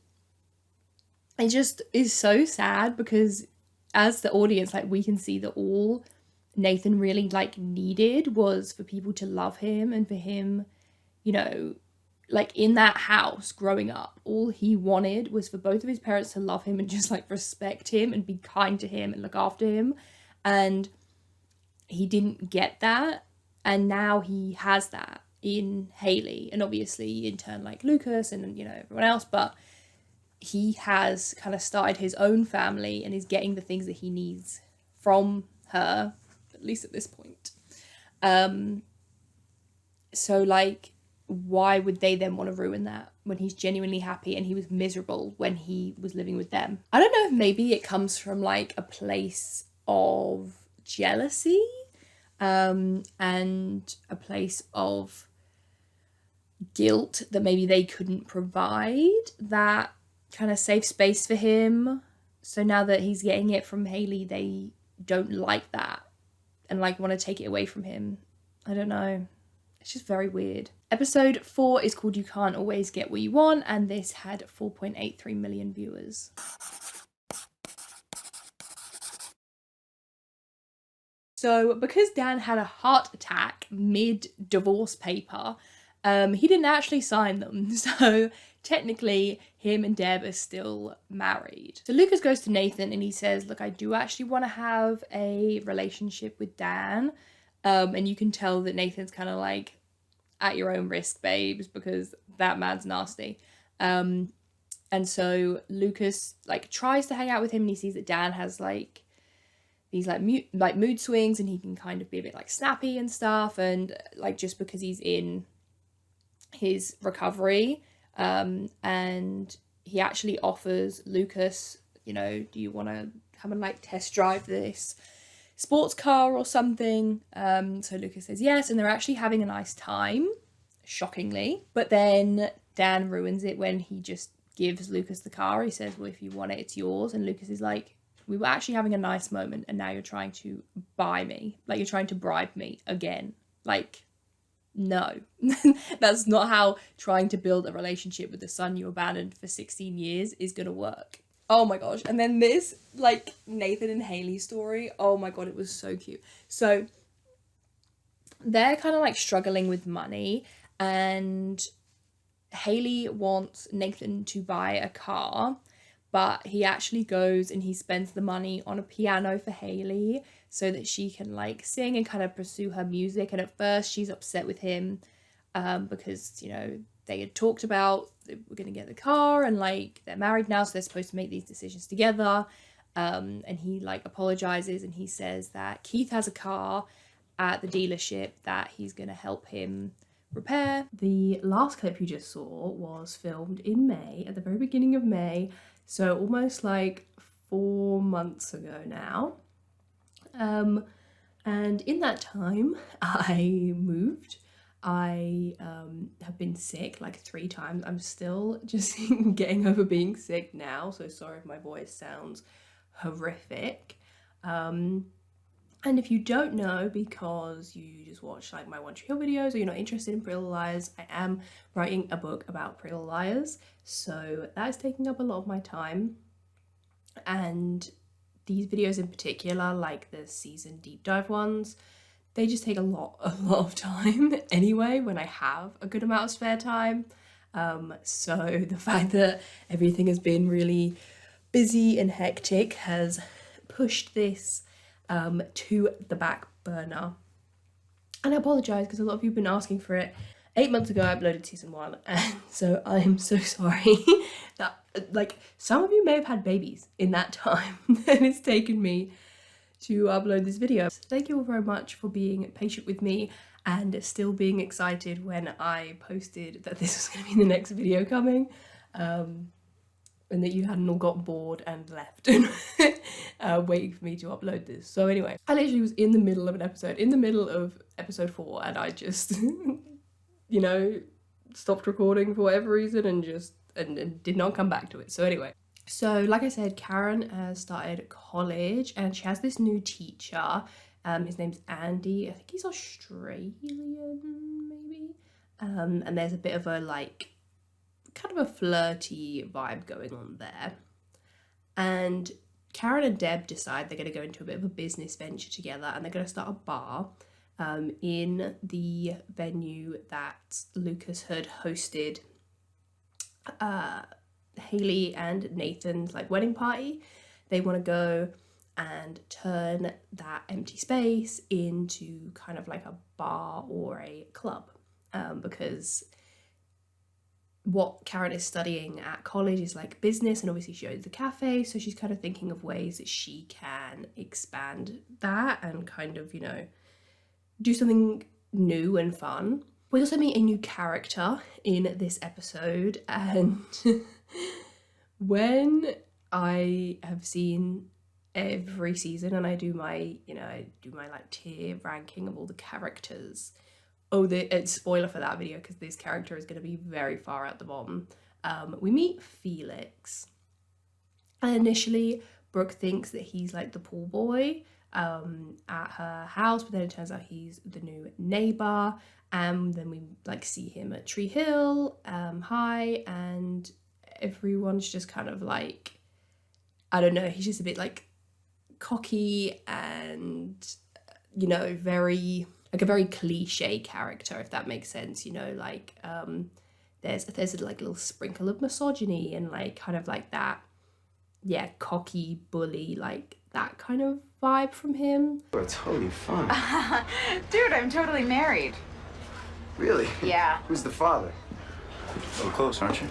it just is so sad because as the audience, like, we can see that all Nathan really like needed was for people to love him and for him, you know, like in that house growing up, all he wanted was for both of his parents to love him and just like respect him and be kind to him and look after him. And he didn't get that. And now he has that in Haley and obviously in turn like Lucas and, you know, everyone else. But he has kind of started his own family and is getting the things that he needs from her, at least at this point. So like, why would they then want to ruin that when he's genuinely happy and he was miserable when he was living with them? I don't know if maybe it comes from like a place of jealousy and a place of guilt that maybe they couldn't provide that kind of safe space for him. So now that he's getting it from Haley, they don't like that and like want to take it away from him. I don't know. It's just very weird. Episode 4 is called You Can't Always Get What You Want, and this had 4.83 million viewers. So because Dan had a heart attack mid-divorce paper, he didn't actually sign them. So technically him and Deb are still married. So Lucas goes to Nathan and he says, look, I do actually want to have a relationship with Dan. And you can tell that Nathan's kind of like, at your own risk, babes, because that man's nasty. And so Lucas like tries to hang out with him and he sees that Dan has like these like mood swings and he can kind of be a bit like snappy and stuff, and like just because he's in his recovery, and he actually offers Lucas, you know, do you want to come and like test drive this sports car or something? So Lucas says yes, and they're actually having a nice time, shockingly. But then Dan ruins it when he just gives Lucas the car. He says, well, if you want it, it's yours. And Lucas is like, we were actually having a nice moment and now you're trying to buy me, like you're trying to bribe me again. Like, no. That's not how trying to build a relationship with the son you abandoned for 16 years is gonna work. Oh my gosh. And then this, like, Nathan and Haley story, oh my god, it was so cute. So they're kind of like struggling with money, and Haley wants Nathan to buy a car, but he actually goes and he spends the money on a piano for Haley so that she can like sing and kind of pursue her music. And at first she's upset with him because, you know, they had talked about we're going to get the car and like they're married now, so they're supposed to make these decisions together. And he like apologizes and he says that Keith has a car at the dealership that he's going to help him repair. The last clip you just saw was filmed in May, at the very beginning of May, so almost like 4 months ago now. And in that time I moved. I have been sick like 3 times. I'm still just getting over being sick now, so sorry if my voice sounds horrific. And if you don't know, because you just watch like my One Tree Hill videos or you're not interested in Pretty Little Liars, I am writing a book about Pretty Little Liars, so that is taking up a lot of my time. And these videos in particular, like the season deep dive ones, they just take a lot of time anyway when I have a good amount of spare time. So the fact that everything has been really busy and hectic has pushed this to the back burner. And I apologise because a lot of you have been asking for it. 8 months ago I uploaded season 1, and so I'm so sorry that like some of you may have had babies in that time and it's taken me to upload this video. So thank you all very much for being patient with me and still being excited when I posted that this was going to be the next video coming. and that you hadn't all got bored and left waiting for me to upload this. So anyway, I literally was in the middle of an episode, in the middle of episode 4, and I just, you know, stopped recording for whatever reason and just and did not come back to it. So anyway, so like I said, Karen has started college and she has this new teacher. His name's Andy. I think he's Australian, maybe. And there's a bit of a like kind of a flirty vibe going on there. And Karen and Deb decide they're going to go into a bit of a business venture together, and they're going to start a bar in the venue that Lucas had hosted Haley and Nathan's like wedding party. They want to go and turn that empty space into kind of like a bar or a club, because what Karen is studying at college is like business, and obviously she owns the cafe, so she's kind of thinking of ways that she can expand that and kind of, you know, do something new and fun. We also meet a new character in this episode, and when I have seen every season and I do my like tier ranking of all the characters, it's spoiler for that video because this character is going to be very far at the bottom. We meet Felix, and initially Brooke thinks that he's like the pool boy at her house, but then it turns out he's the new neighbor. Then we like see him at Tree Hill High, and everyone's just kind of like, I don't know, he's just a bit like cocky and, you know, very like a very cliche character, if that makes sense, you know, like there's like a little sprinkle of misogyny and like kind of like that, yeah, cocky bully, like that kind of vibe from him. We're totally fun. Dude, I'm totally married. Really? Yeah. Who's the father? So close, aren't you?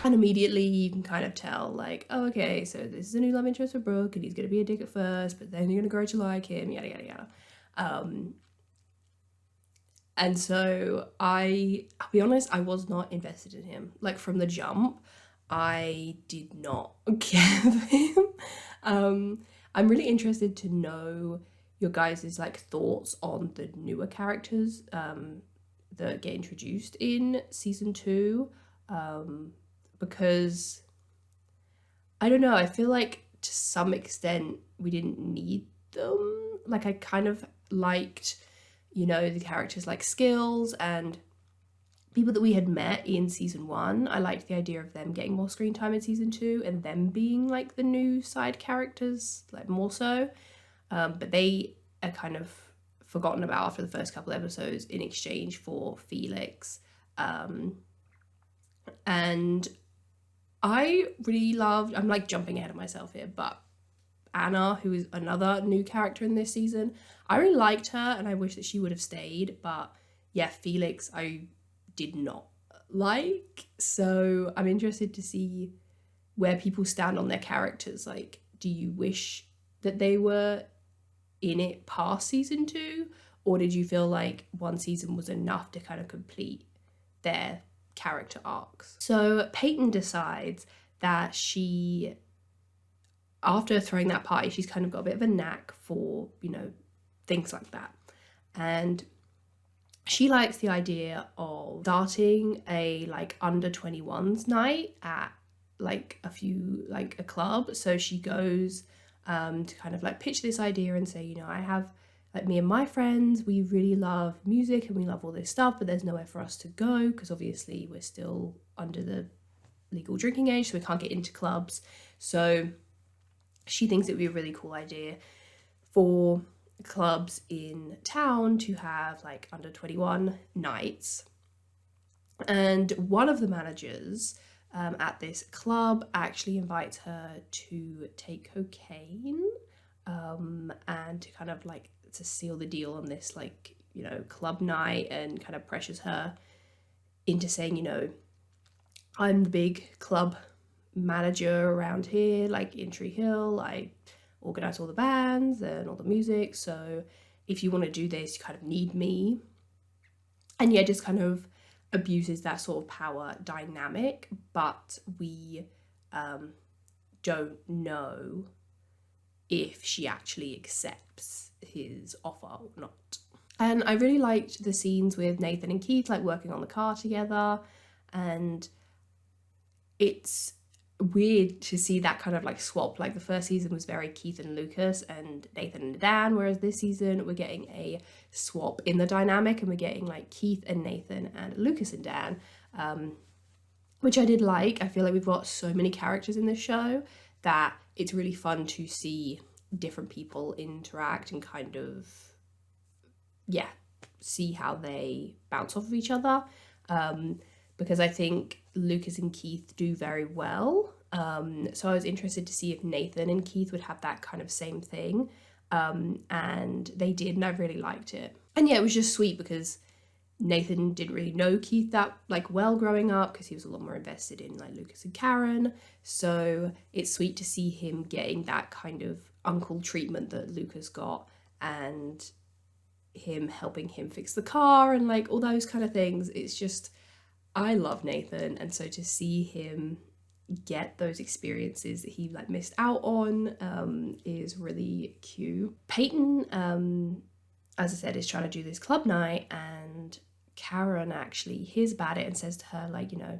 And immediately you can kind of tell, like, oh, okay, so this is a new love interest for Brooke, and he's going to be a dick at first, but then you're going to grow to like him, yada, yada, yada. And so I'll be honest, I was not invested in him. Like, from the jump, I did not care for him. I'm really interested to know your guys' like thoughts on the newer characters that get introduced in season 2. Because I don't know, I feel like to some extent we didn't need them. Like, I kind of liked, you know, the characters like Skills and people that we had met in season 1. I liked the idea of them getting more screen time in season 2 and them being like the new side characters, like more so. But they are kind of forgotten about after the first couple episodes in exchange for Felix. And I really loved, I'm like jumping ahead of myself here, but Anna, who is another new character in this season, I really liked her and I wish that she would have stayed, but yeah, Felix I did not like. So I'm interested to see where people stand on their characters. Like, do you wish that they were in it past season 2, or did you feel like one season was enough to kind of complete their character arcs? So Peyton decides that she, after throwing that party, she's kind of got a bit of a knack for, you know, things like that, and she likes the idea of starting a like under 21s night at like a club. So she goes to kind of like pitch this idea and say, you know, I have like me and my friends, we really love music and we love all this stuff, but there's nowhere for us to go because obviously we're still under the legal drinking age, so we can't get into clubs. So she thinks it would be a really cool idea for clubs in town to have like under 21 nights. And one of the managers at this club actually invites her to take cocaine and to kind of like to seal the deal on this, like, you know, club night, and kind of pressures her into saying, you know, I'm the big club manager around here, like in Tree Hill, I organize all the bands and all the music, so if you want to do this, you kind of need me. And yeah, just kind of abuses that sort of power dynamic, but we don't know if she actually accepts his offer or not. And I really liked the scenes with Nathan and Keith, like working on the car together, and it's weird to see that kind of like swap. Like the first season was very Keith and Lucas and Nathan and Dan, whereas this season we're getting a swap in the dynamic, and we're getting like Keith and Nathan and Lucas and Dan, which I did like. I feel like we've got so many characters in this show that it's really fun to see different people interact and kind of, yeah, see how they bounce off of each other. Because I think Lucas and Keith do very well. So I was interested to see if Nathan and Keith would have that kind of same thing. And they did, and I really liked it. And yeah, it was just sweet because Nathan didn't really know Keith that like well growing up, because he was a lot more invested in like Lucas and Karen. So it's sweet to see him getting that kind of uncle treatment that Lucas got, and him helping him fix the car and like all those kind of things. It's just, I love Nathan, and so to see him get those experiences that he like missed out on is really cute. Peyton, as I said, is trying to do this club night, and Karen actually hears about it and says to her, like, you know,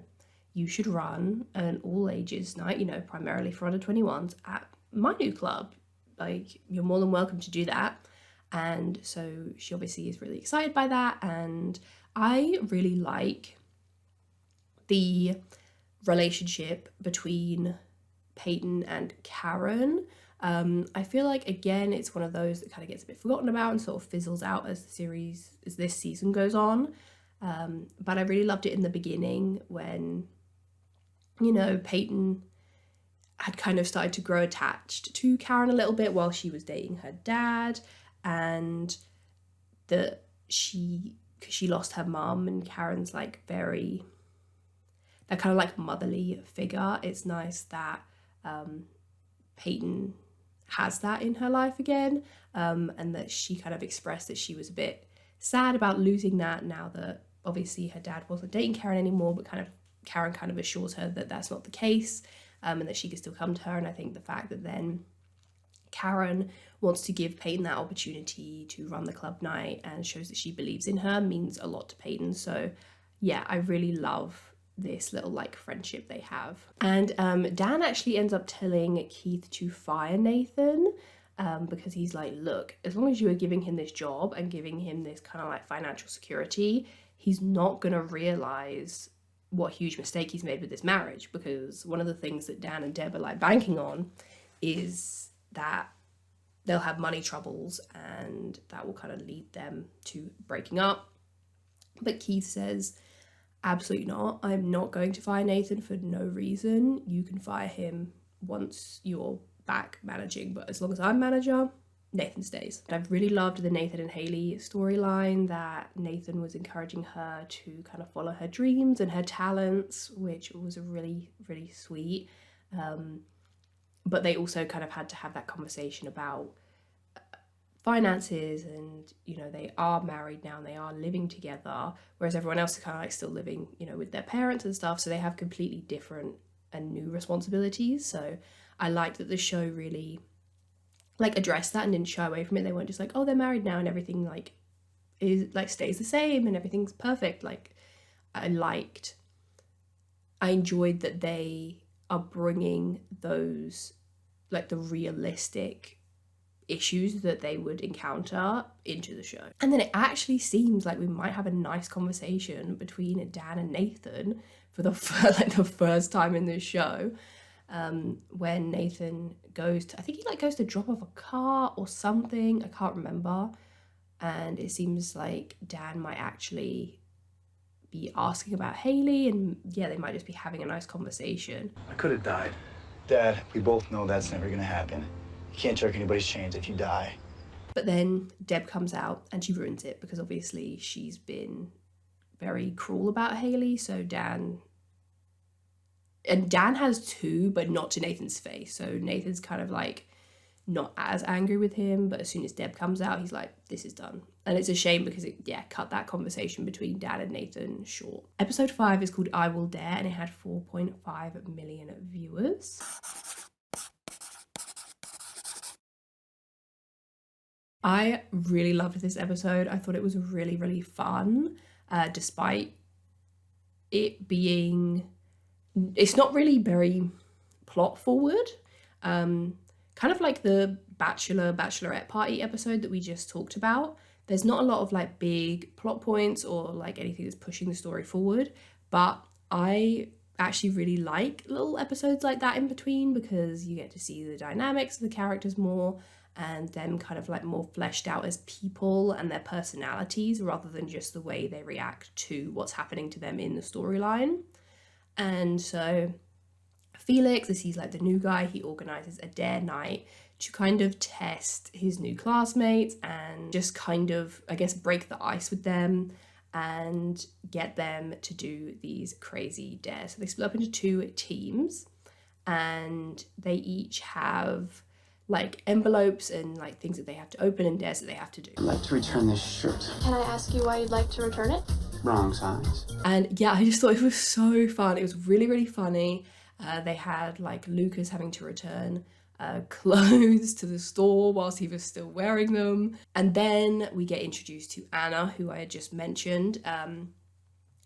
you should run an all ages night, you know, primarily for under 21s at my new club. Like, you're more than welcome to do that. And so she obviously is really excited by that, and I really like the relationship between Peyton and Karen. I feel like, again, it's one of those that kind of gets a bit forgotten about and sort of fizzles out as this season goes on. But I really loved it in the beginning when, you know, Peyton had kind of started to grow attached to Karen a little bit while she was dating her dad, and that because she lost her mum, and Karen's like very, that kind of like motherly figure. It's nice that Peyton has that in her life again, and that she kind of expressed that she was a bit sad about losing that now that obviously her dad wasn't dating Karen anymore, but Karen kind of assures her that that's not the case, and that she can still come to her. And I think the fact that then Karen wants to give Peyton that opportunity to run the club night and shows that she believes in her means a lot to Peyton. So yeah, I really love this little like friendship they have. And Dan actually ends up telling Keith to fire Nathan, because he's like, look, as long as you are giving him this job and giving him this kind of like financial security, he's not gonna realize what huge mistake he's made with this marriage. Because one of the things that Dan and Deb are like banking on is that they'll have money troubles, and that will kind of lead them to breaking up. But Keith says, absolutely not. I'm not going to fire Nathan for no reason. You can fire him once you're back managing, but as long as I'm manager, Nathan stays. I've really loved the Nathan and Hayley storyline, that Nathan was encouraging her to kind of follow her dreams and her talents, which was really, really sweet. But they also kind of had to have that conversation about finances, and, you know, they are married now and they are living together, whereas everyone else is kind of like still living, you know, with their parents and stuff. So they have completely different and new responsibilities. So I liked that the show really like addressed that and didn't shy away from it. They weren't just like, oh, they're married now and everything like is like stays the same and everything's perfect. Like I enjoyed that they are bringing those like the realistic issues that they would encounter into the show. And then it actually seems like we might have a nice conversation between Dan and Nathan for the first time in this show, when Nathan goes to, I think he like goes to drop off a car or something, I can't remember, and it seems like Dan might actually be asking about Hayley, and yeah, they might just be having a nice conversation. I could have died. Dad, we both know that's never gonna happen. You can't jerk anybody's chains if you die. But then Deb comes out and she ruins it, because obviously she's been very cruel about Hayley. So Dan has too, but not to Nathan's face. So Nathan's kind of like not as angry with him, but as soon as Deb comes out, he's like, this is done. And it's a shame because it, cut that conversation between Dad and Nathan short. Episode 5 is called I Will Dare, and it had 4.5 million viewers. I really loved this episode. I thought it was really, really fun, despite it being, it's not really very plot forward. Kind of like the Bachelorette party episode that we just talked about. There's not a lot of like big plot points or like anything that's pushing the story forward, but I actually really like little episodes like that in between because you get to see the dynamics of the characters more and them kind of like more fleshed out as people and their personalities rather than just the way they react to what's happening to them in the storyline. And so Felix, as he's like the new guy, he organizes a dare night to kind of test his new classmates and just kind of, I guess, break the ice with them and get them to do these crazy dares. So they split up into 2 teams and they each have like envelopes and like things that they have to open and dares that they have to do. I'd like to return this shirt. Can I ask you why you'd like to return it? Wrong size. And yeah, I just thought it was so fun. It was really, really funny. They had like Lucas having to return clothes to the store whilst he was still wearing them. And then we get introduced to Anna, who I had just mentioned,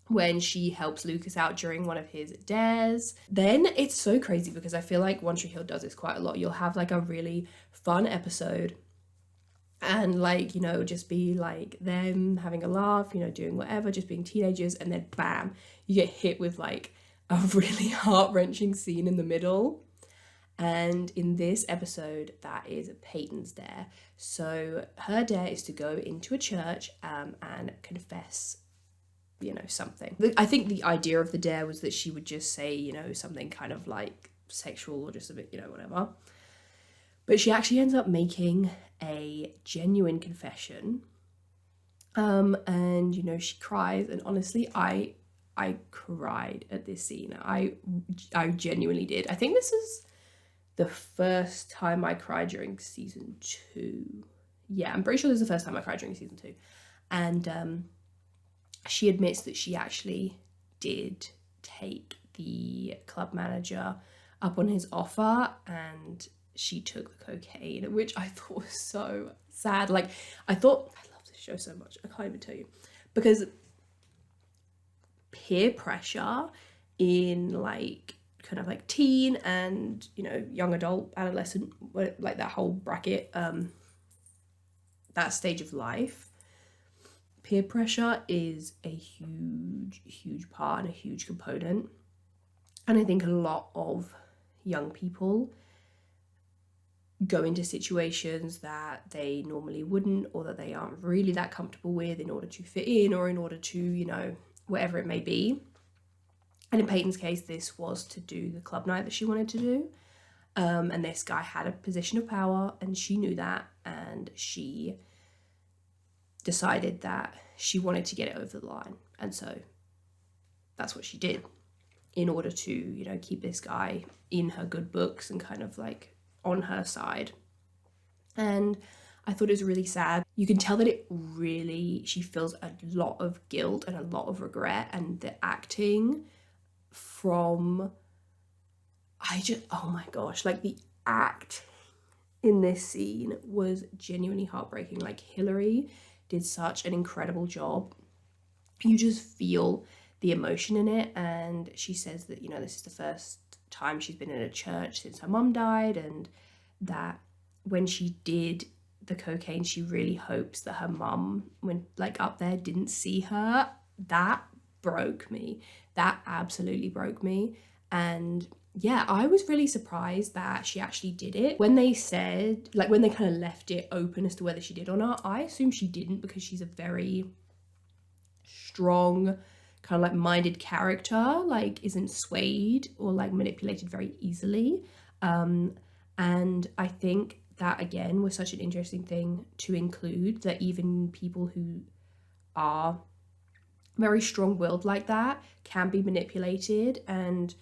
when she helps Lucas out during one of his dares. Then it's so crazy because I feel like One Tree Hill does this quite a lot. You'll have like a really fun episode and like, you know, just be like them having a laugh, you know, doing whatever, just being teenagers, and then bam, you get hit with like a really heart-wrenching scene in the middle. And in this episode, that is Peyton's dare. So her dare is to go into a church and confess, you know, something. I think the idea of the dare was that she would just say, you know, something kind of like sexual or just a bit, you know, whatever. But she actually ends up making a genuine confession. And, you know, she cries. And honestly, I cried at this scene. I genuinely did. I think this is the first time I cried during season 2. Yeah, I'm pretty sure this is the first time I cried during season 2. And she admits that she actually did take the club manager up on his offer and she took the cocaine, which I thought was so sad. Like, I love this show so much. I can't even tell you. Because peer pressure in like kind of like teen and, you know, young adult, adolescent, like that whole bracket, that stage of life, peer pressure is a huge part and a huge component. And I think a lot of young people go into situations that they normally wouldn't, or that they aren't really that comfortable with in order to fit in, or in order to, you know, whatever it may be. And in Peyton's case, this was to do the club night that she wanted to do. And this guy had a position of power and she knew that, and she decided that she wanted to get it over the line. And so that's what she did in order to, you know, keep this guy in her good books and kind of like on her side. And I thought it was really sad. You can tell that she feels a lot of guilt and a lot of regret, and the acting from, oh my gosh, like the act in this scene was genuinely heartbreaking. Like Hillary did such an incredible job. You just feel the emotion in it. And she says that, you know, this is the first time she's been in a church since her mum died, and that when she did the cocaine, she really hopes that her mum, when like up there, didn't see her. That broke me. That absolutely broke me. And yeah, I was really surprised that she actually did it. When they said, like when they kind of left it open as to whether she did or not, I assume she didn't, because she's a very strong, kind of like minded character, like isn't swayed or like manipulated very easily. And I think that again was such an interesting thing to include, that even people who are very strong-willed like that can be manipulated. And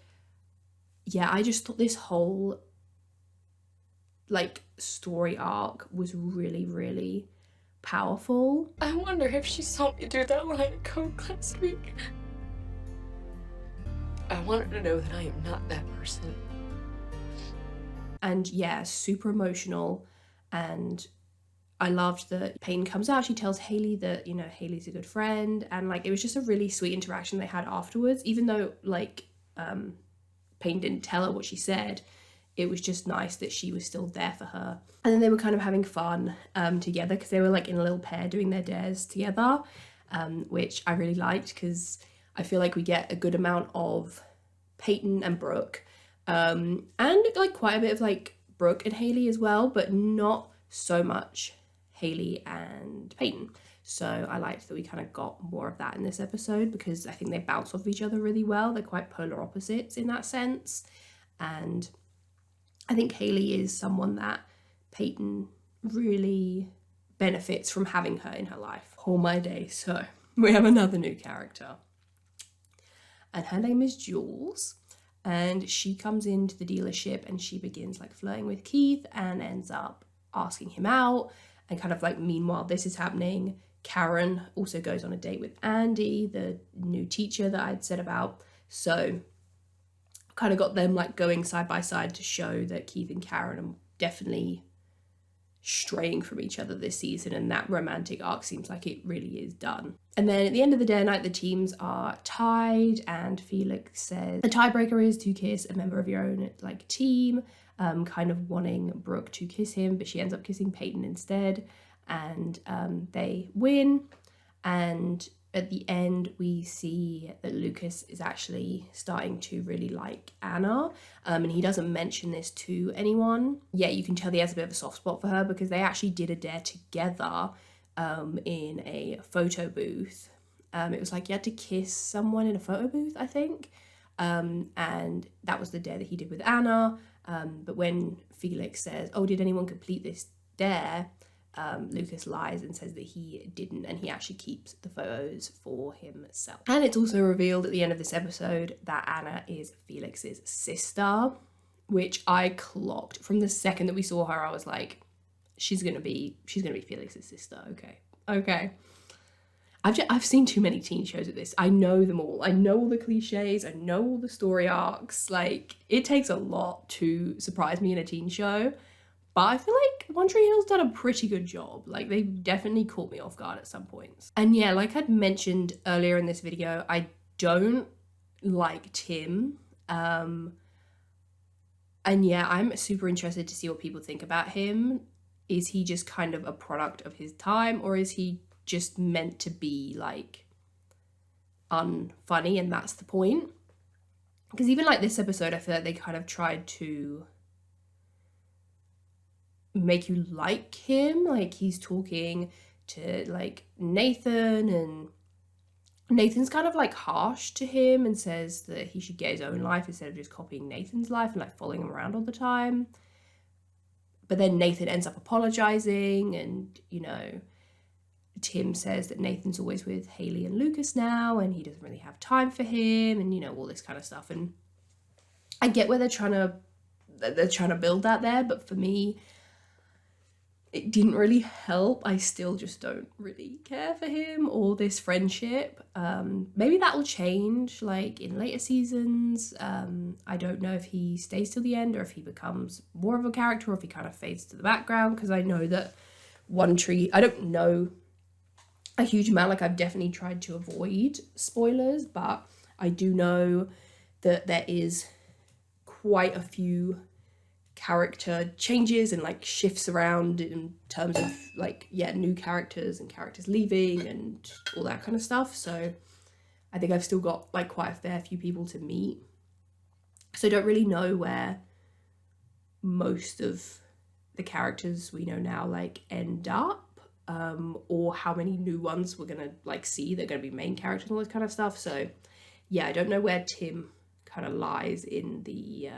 yeah, I just thought this whole like story arc was really, really powerful. I wonder if she saw me do that line of coke last week. I want her to know that I am not that person. And yeah, super emotional. And I loved that Peyton comes out, she tells Haley that, you know, Haley's a good friend, and like it was just a really sweet interaction they had afterwards, even though like Peyton didn't tell her what she said. It was just nice that she was still there for her. And then they were kind of having fun together, because they were like in a little pair doing their dares together, which I really liked, because I feel like we get a good amount of Peyton and Brooke, and like quite a bit of like Brooke and Haley as well, but not so much Haley and Peyton. So I liked that we kind of got more of that in this episode, because I think they bounce off each other really well. They're quite polar opposites in that sense. And I think Haley is someone that Peyton really benefits from having her in her life. Oh my day. So we have another new character, and her name is Jules, and she comes into the dealership and she begins like flirting with Keith and ends up asking him out. And kind of like meanwhile this is happening, Karen also goes on a date with Andy, the new teacher that I'd said about. So kind of got them like going side by side to show that Keith and Karen are definitely straying from each other this season, and that romantic arc seems like it really is done. And then at the end of the dare night, the teams are tied, and Felix says the tiebreaker is to kiss a member of your own like team, kind of wanting Brooke to kiss him, but she ends up kissing Peyton instead, and they win. And at the end, we see that Lucas is actually starting to really like Anna, and he doesn't mention this to anyone. Yeah, you can tell he has a bit of a soft spot for her, because they actually did a dare together in a photo booth. It was like you had to kiss someone in a photo booth, I think, and that was the dare that he did with Anna. But when Felix says, oh, did anyone complete this dare? Lucas lies and says that he didn't, and he actually keeps the photos for himself. And it's also revealed at the end of this episode that Anna is Felix's sister, which I clocked from the second that we saw her. I was like, she's gonna be Felix's sister. Okay. I've seen too many teen shows at this. I know them all. I know all the cliches. I know all the story arcs. Like, it takes a lot to surprise me in a teen show. But I feel like One Tree Hill's done a pretty good job. Like, they definitely caught me off guard at some points. And yeah, like I'd mentioned earlier in this video, I don't like Tim. And yeah, I'm super interested to see what people think about him. Is he just kind of a product of his time, or is he just meant to be like unfunny and that's the point? Because even like this episode, I feel like they kind of tried to make you like him. Like, he's talking to like Nathan, and Nathan's kind of like harsh to him and says that he should get his own life instead of just copying Nathan's life and like following him around all the time. But then Nathan ends up apologizing, and you know, Tim says that Nathan's always with Haley and Lucas now, and he doesn't really have time for him, and you know, all this kind of stuff. And I get where they're trying to build that there, but for me, it didn't really help. I still just don't really care for him or this friendship. Maybe that will change like in later seasons. I don't know if he stays till the end or if he becomes more of a character or if he kind of fades to the background, because I know that One Tree, I don't know a huge amount. Like, I've definitely tried to avoid spoilers, but I do know that there is quite a few character changes and like shifts around in terms of like, yeah, new characters and characters leaving and all that kind of stuff. So I think I've still got like quite a fair few people to meet, so I don't really know where most of the characters we know now like end up, or how many new ones we're gonna like see that are gonna be main characters and all this kind of stuff. So yeah, I don't know where Tim kind of lies in the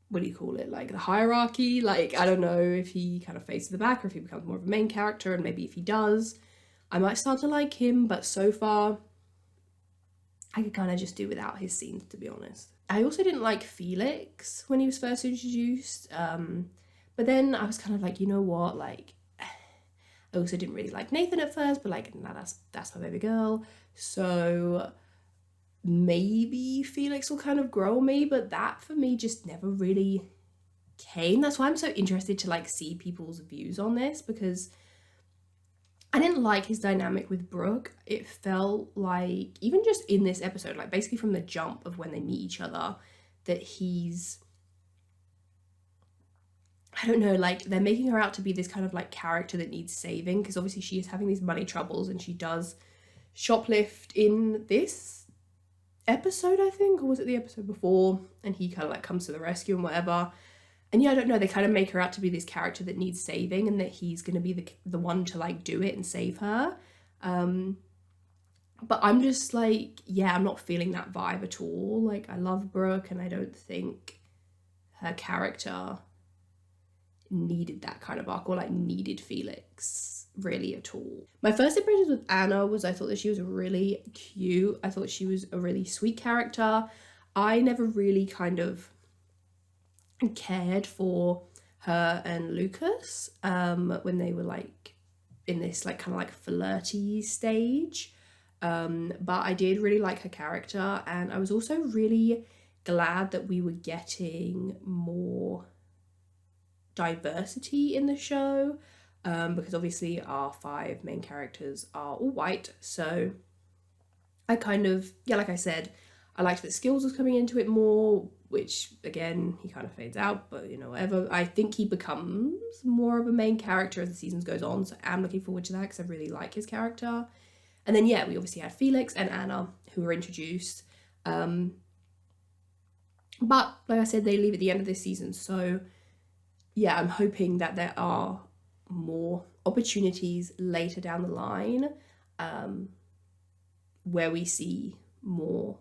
what do you call it, like the hierarchy. Like, I don't know if he kind of fades to the back or if he becomes more of a main character, and maybe if he does, I might start to like him. But so far, I could kind of just do without his scenes, to be honest. I also didn't like Felix when he was first introduced, but then I was kind of like, you know what, like, I also didn't really like Nathan at first, but like, nah, that's my baby girl, so maybe Felix will kind of grow on me, but that for me just never really came. That's why I'm so interested to like see people's views on this, because I didn't like his dynamic with Brooke. It felt like, even just in this episode, like basically from the jump of when they meet each other, that he's, I don't know, like they're making her out to be this kind of like character that needs saving, because obviously she is having these money troubles and she does shoplift in this episode, I think, or was it the episode before, and he kind of like comes to the rescue and whatever. And yeah, I don't know, they kind of make her out to be this character that needs saving and that he's going to be the one to like do it and save her. But I'm just like, yeah, I'm not feeling that vibe at all. Like, I love Brooke and I don't think her character needed that kind of arc, or like needed Felix really at all. My first impressions with Anna was I thought that she was really cute. I thought she was a really sweet character. I never really kind of cared for her and Lucas when they were like in this like kind of like flirty stage, but I did really like her character, and I was also really glad that we were getting more diversity in the show, because obviously our 5 main characters are all white, so I kind of, yeah, like I said, I liked that Skills was coming into it more, which again, he kind of fades out, but you know, whatever. I think he becomes more of a main character as the seasons goes on, so I'm looking forward to that because I really like his character. And then yeah, we obviously had Felix and Anna who were introduced, but like I said, they leave at the end of this season, so yeah, I'm hoping that there are more opportunities later down the line, where we see more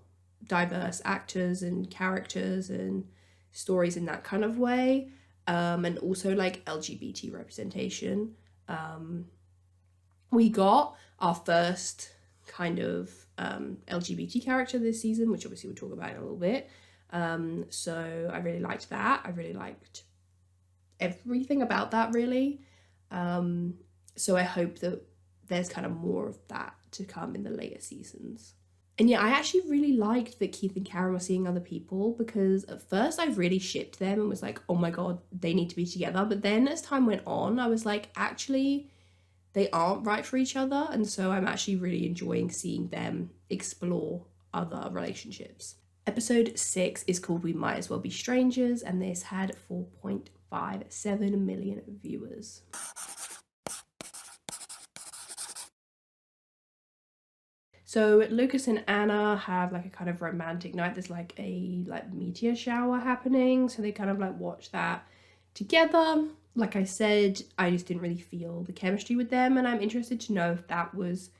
diverse actors and characters and stories in that kind of way, and also like LGBT representation. We got our first kind of LGBT character this season, which obviously we'll talk about in a little bit, so I really liked that. I really liked everything about that, really, so I hope that there's kind of more of that to come in the later seasons. And yeah, I actually really liked that Keith and Karen were seeing other people, because at first I really shipped them and was like, oh my god, they need to be together. But then as time went on, I was like, actually, they aren't right for each other. And so I'm actually really enjoying seeing them explore other relationships. Episode 6 is called We Might As Well Be Strangers, and this had 4.57 million viewers. So Lucas and Anna have like a kind of romantic night. There's like a meteor shower happening, so they kind of like watch that together. Like I said, I just didn't really feel the chemistry with them, and I'm interested to know if that was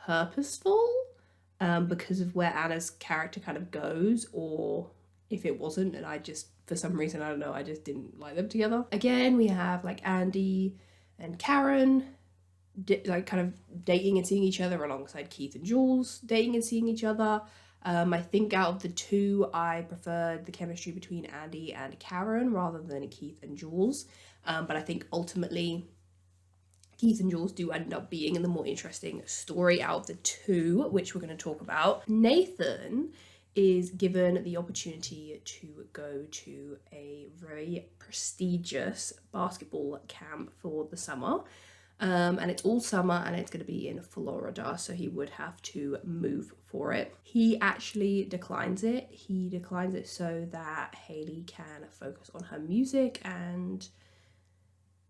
purposeful, because of where Anna's character kind of goes, or if it wasn't and I just, for some reason, I don't know, I just didn't like them together. Again, we have like Andy and Karen like kind of dating and seeing each other alongside Keith and Jules dating and seeing each other. I think out of the two, I preferred the chemistry between Andy and Karen rather than Keith and Jules. But I think ultimately Keith and Jules do end up being in the more interesting story out of the two, which we're going to talk about. Nathan is given the opportunity to go to a very prestigious basketball camp for the summer. And it's all summer and it's going to be in Florida, so he would have to move for it. He actually declines it. He declines it so that Hailey can focus on her music and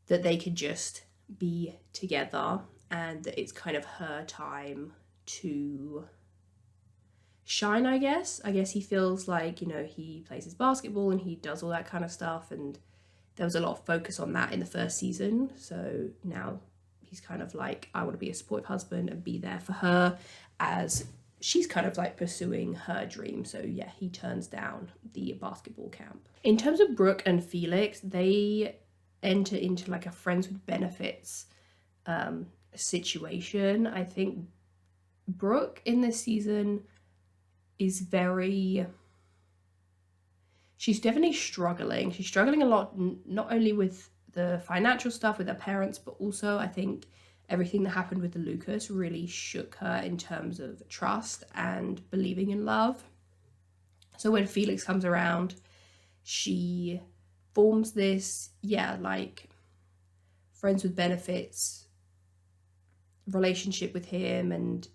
that they could just be together, and that it's kind of her time to shine, I guess. I guess he feels like, you know, he plays his basketball and he does all that kind of stuff, and there was a lot of focus on that in the first season, so now he's kind of like, I want to be a supportive husband and be there for her as she's kind of like pursuing her dream. So yeah, he turns down the basketball camp. In terms of Brooke and Felix, they enter into like a friends with benefits situation. I think Brooke in this season is very... She's definitely struggling. She's struggling a lot, not only with the financial stuff with her parents, but also I think everything that happened with the Lucas really shook her in terms of trust and believing in love. So when Felix comes around, she forms this, like friends with benefits relationship with him, and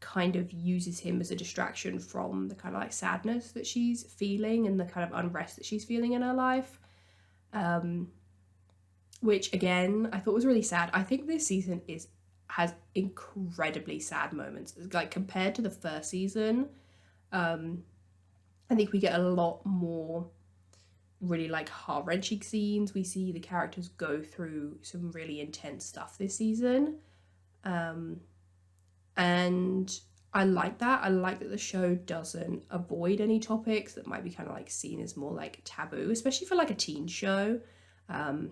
kind of uses him as a distraction from the kind of like sadness that she's feeling and the kind of unrest that she's feeling in her life. Which again, I thought was really sad. I think this season has incredibly sad moments. Like compared to the first season, I think we get a lot more really like heart-wrenching scenes. We see the characters go through some really intense stuff this season. And I like that. I like that the show doesn't avoid any topics that might be kind of like seen as more like taboo, especially for like a teen show. And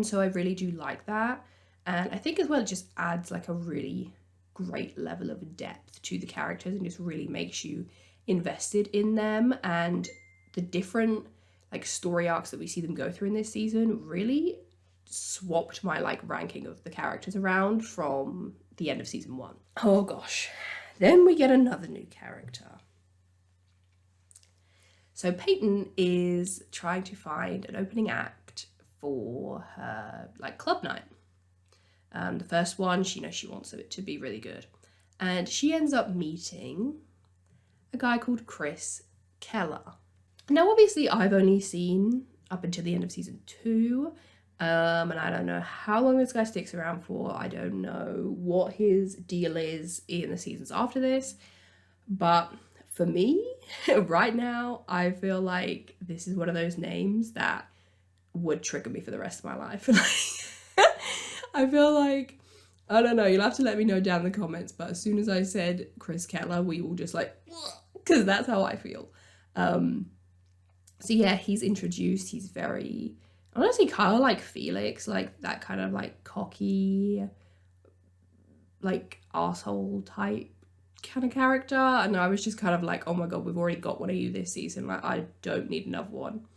so I really do like that. And I think as well, it just adds like a really great level of depth to the characters and just really makes you invested in them. And the different like story arcs that we see them go through in this season really swapped my like ranking of the characters around from the end of season 1. Oh gosh. Then we get another new character. So Peyton is trying to find an opening act for her like club night. The first one, she wants it to be really good. And she ends up meeting a guy called Chris Keller. Now, obviously, I've only seen up until the end of season 2. And I don't know how long this guy sticks around for. I don't know what his deal is in the seasons after this. But for me, right now, I feel like this is one of those names that would trigger me for the rest of my life. I feel like, I don't know, you'll have to let me know down in the comments, but as soon as I said Chris Keller, we all just like, because that's how I feel. So yeah, he's introduced, he's very, honestly, kind of like Felix, like that kind of like cocky, like asshole type kind of character. And I was just kind of like, oh my god, we've already got one of you this season, like I don't need another one.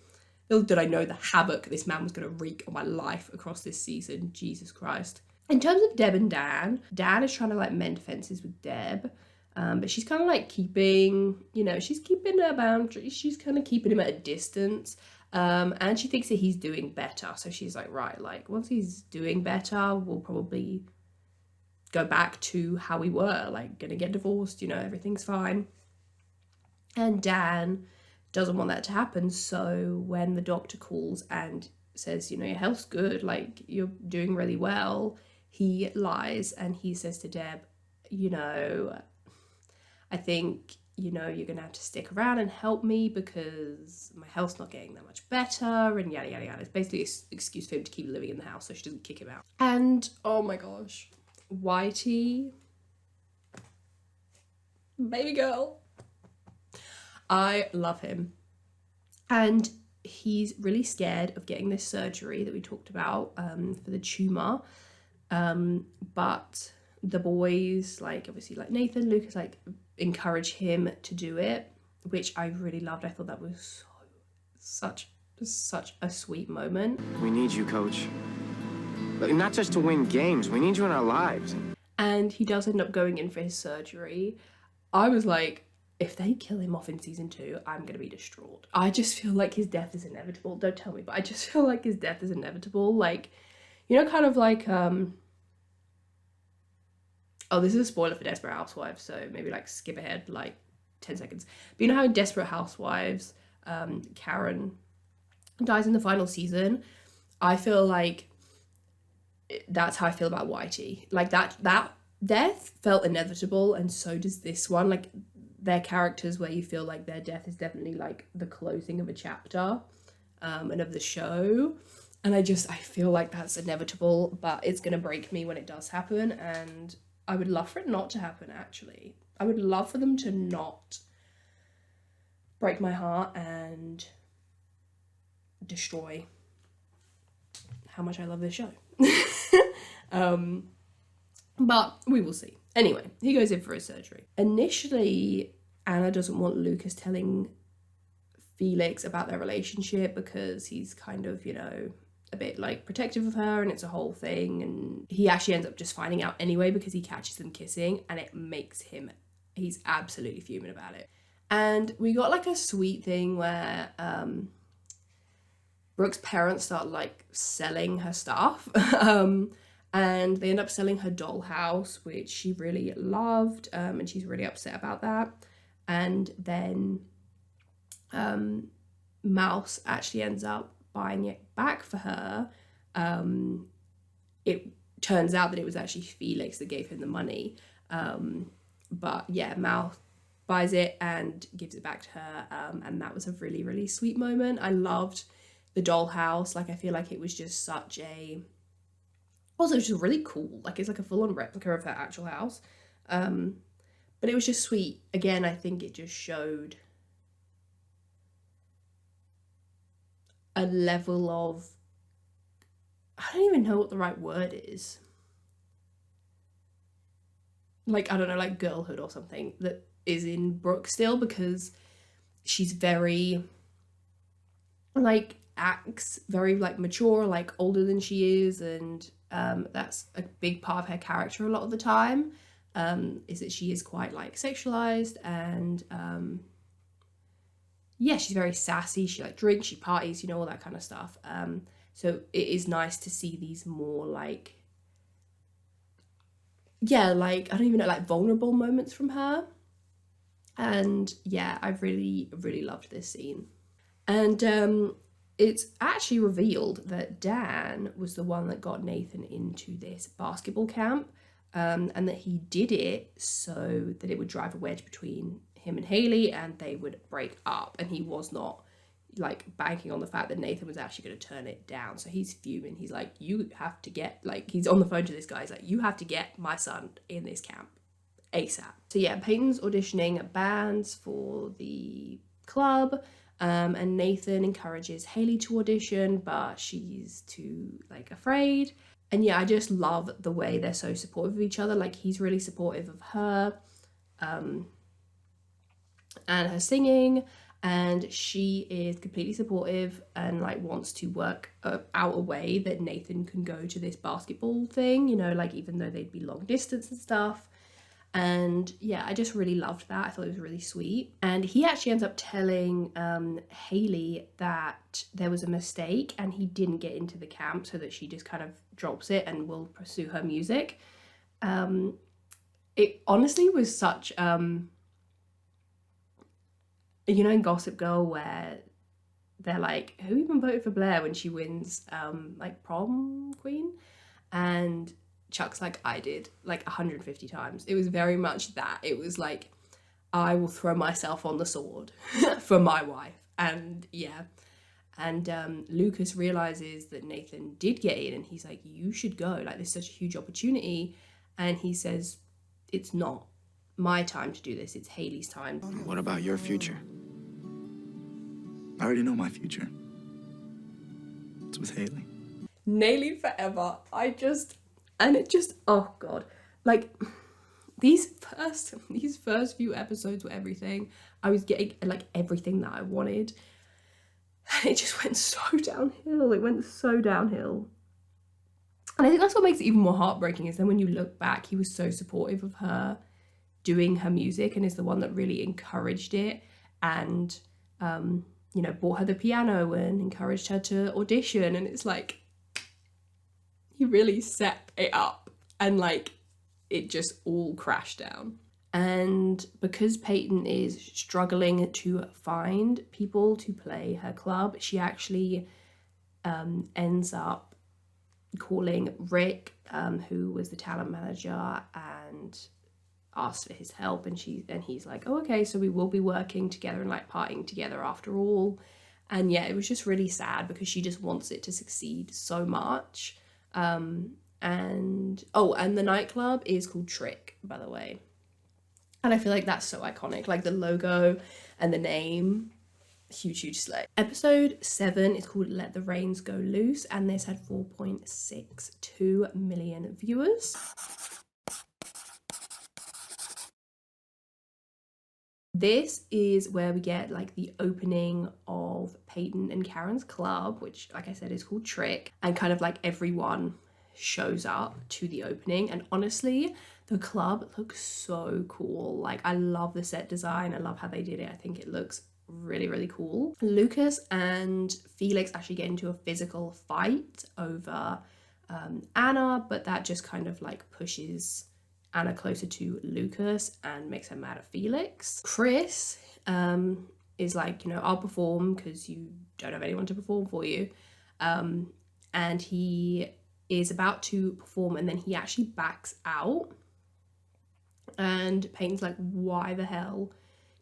Little did I know the havoc this man was going to wreak on my life across this season. Jesus Christ. In terms of Deb and Dan, Dan is trying to like mend fences with Deb. But she's kind of like keeping, she's keeping her boundaries. She's kind of keeping him at a distance. And she thinks that he's doing better. So she's like, right, like once he's doing better, we'll probably go back to how we were, like gonna get divorced, everything's fine. And Dan doesn't want that to happen. So when the doctor calls and says, your health's good, like you're doing really well, he lies and he says to Deb, I think, you're going to have to stick around and help me because my health's not getting that much better and yada, yada, yada. It's basically an excuse for him to keep living in the house so she doesn't kick him out. And, oh my gosh, Whitey, baby girl. I love him. And he's really scared of getting this surgery that we talked about for the tumour. But the boys, like obviously like Nathan, Lucas, like encourage him to do it, which I really loved. I thought that was such a sweet moment. We need you, coach. Not just to win games, we need you in our lives. And he does end up going in for his surgery. I was like, if they kill him off in season 2, I'm going to be distraught. I just feel like his death is inevitable. Don't tell me, but I just feel like his death is inevitable. Like, kind of like, oh, this is a spoiler for Desperate Housewives, so maybe like skip ahead like 10 seconds. But how in Desperate Housewives, Karen dies in the final season? I feel like that's how I feel about Whitey. Like that death felt inevitable, and so does this one. Like, they're characters where you feel like their death is definitely like the closing of a chapter and of the show. And I feel like that's inevitable, but it's going to break me when it does happen. And I would love for it not to happen, actually. I would love for them to not break my heart and destroy how much I love this show. But we will see. Anyway, he goes in for his surgery. Initially, Anna doesn't want Lucas telling Felix about their relationship because he's kind of, you know, a bit like protective of her, and it's a whole thing. And he actually ends up just finding out anyway because he catches them kissing, and it makes him, he's absolutely fuming about it. And we got like a sweet thing where Brooke's parents start like selling her stuff. And they end up selling her dollhouse, which she really loved, and she's really upset about that. And then Mouse actually ends up buying it back for her. It turns out that it was actually Felix that gave him the money. But yeah, Mouse buys it and gives it back to her. And that was a really, really sweet moment. I loved the dollhouse. Like, I feel like it was just such a... Also, just really cool. Like, it's like a full-on replica of her actual house. But it was just sweet. Again, I think it just showed a level of... I don't even know what the right word is. Like, I don't know, like girlhood or something that is in Brooke still, because she's very, like, acts very, like, mature, like, older than she is, and that's a big part of her character a lot of the time, is that she is quite, like, sexualized, and yeah, she's very sassy. She, like, drinks, she parties, you know, all that kind of stuff. So it is nice to see these more, like, yeah, like, I don't even know, like, vulnerable moments from her. And yeah, I really, really loved this scene. And it's actually revealed that Dan was the one that got Nathan into this basketball camp, and that he did it so that it would drive a wedge between him and Haley and they would break up. And he was not, like, banking on the fact that Nathan was actually going to turn it down. So he's fuming. He's like, you have to get, like, he's on the phone to this guy. He's like, you have to get my son in this camp ASAP. So yeah, Peyton's auditioning bands for the club, and Nathan encourages Haley to audition, but she's too, like, afraid. And yeah, I just love the way they're so supportive of each other. Like, he's really supportive of her and her singing, and she is completely supportive and, like, wants to work out a way that Nathan can go to this basketball thing, you know, like, even though they'd be long distance and stuff. And yeah, I just really loved that. I thought it was really sweet. And he actually ends up telling Haley that there was a mistake and he didn't get into the camp, so that she just kind of drops it and will pursue her music. It honestly was such, you know, in Gossip Girl where they're like, who even voted for Blair when she wins, like, prom queen? And Chuck's like, I did, like, 150 times. It was very much that. It was like, I will throw myself on the sword for my wife. And yeah. And Lucas realizes that Nathan did get in, and he's like, you should go. Like, this is such a huge opportunity. And he says, it's not my time to do this. It's Haley's time. What about your future? I already know my future. It's with Haley. Nailing forever. And it just, oh god, like, these first few episodes were everything. I was getting, like, everything that I wanted. And it just went so downhill. It went so downhill. And I think that's what makes it even more heartbreaking, is then when you look back, he was so supportive of her doing her music and is the one that really encouraged it, and, you know, bought her the piano and encouraged her to audition. And it's like, he really set it up, and, like, it just all crashed down. And because Peyton is struggling to find people to play her club, she actually ends up calling Rick, who was the talent manager, and asks for his help. And he's like, oh, okay, so we will be working together and, like, partying together after all. And yeah, it was just really sad because she just wants it to succeed so much. And the nightclub is called Trick, by the way. And I feel like that's so iconic, like the logo and the name, huge slay. Episode 7 is called Let the Reins Go Loose, and this had 4.62 million viewers. This is where we get like the opening of Peyton and Karen's club, which like I said is called Trick, and kind of like everyone shows up to the opening. And honestly, the club looks so cool. Like I love the set design. I love how they did it. I think it looks really, really cool. Lucas and Felix actually get into a physical fight over Anna, but that just kind of like pushes Anna closer to Lucas and makes her mad at Felix. Chris is like, you know, I'll perform because you don't have anyone to perform for you. And he is about to perform and then he actually backs out. And Peyton's like, why the hell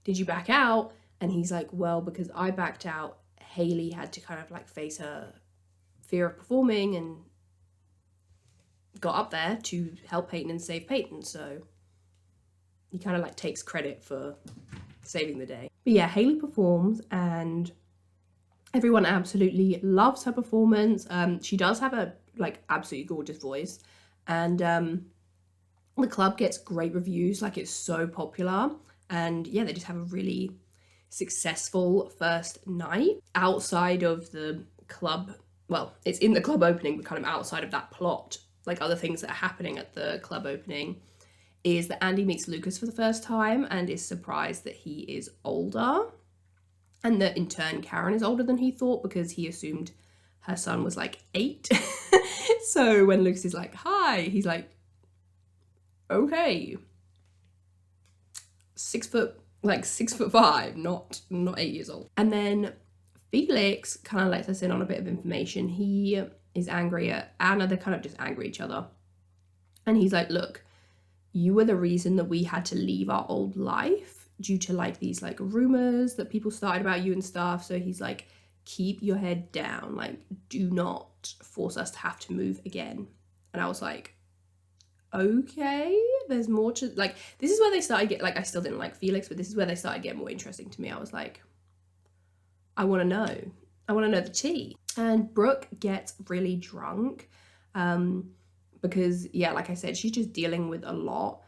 did you back out? And he's like, well, because I backed out, Haley had to kind of like face her fear of performing and got up there to help Peyton and save Peyton. So he kind of like takes credit for saving the day. But yeah, Haley performs and everyone absolutely loves her performance. She does have a like absolutely gorgeous voice, and the club gets great reviews. Like it's so popular, and yeah, they just have a really successful first night outside of the club. Well, it's in the club opening, but kind of outside of that plot, like other things that are happening at the club opening, is that Andy meets Lucas for the first time and is surprised that he is older, and that in turn Karen is older than he thought because he assumed her son was like 8. So when Lucas is like, hi, he's like, okay, 6'5", not 8 years old. And then Felix kind of lets us in on a bit of information. He is angry at Anna. They're kind of just angry at each other. And he's like, look, you were the reason that we had to leave our old life due to like these like rumors that people started about you and stuff. So he's like, keep your head down. Like, do not force us to have to move again. And I was like, okay, there's more to, like, this is where they started get, like, I still didn't like Felix, but this is where they started getting more interesting to me. I was like, I want to know the tea. And Brooke gets really drunk because, yeah, like I said, she's just dealing with a lot.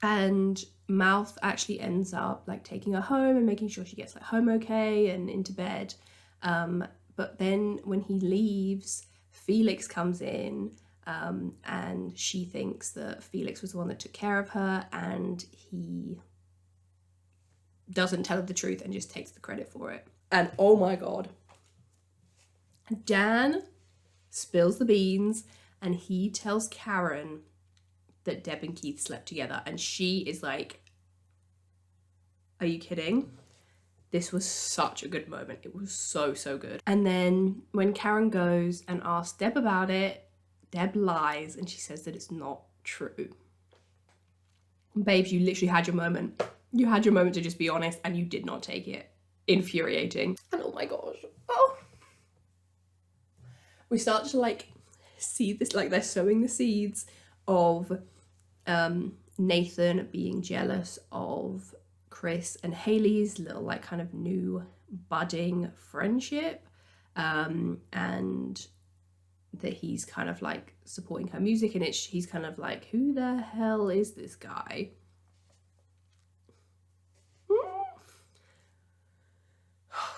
And Mouth actually ends up like taking her home and making sure she gets like home okay and into bed. But then when he leaves, Felix comes in and she thinks that Felix was the one that took care of her, and he doesn't tell her the truth and just takes the credit for it. And oh my God, Dan spills the beans and he tells Karen that Deb and Keith slept together, and she is like, are you kidding? This was such a good moment. It was so good. And then when Karen goes and asks Deb about it, Deb lies and she says that it's not true. Babes, you literally had your moment. You had your moment to just be honest and you did not take it. Infuriating. And oh my gosh. Oh. We start to like see this, like they're sowing the seeds of Nathan being jealous of Chris and Haley's little like kind of new budding friendship, and that he's kind of like supporting her music, and he's kind of like, who the hell is this guy? Oh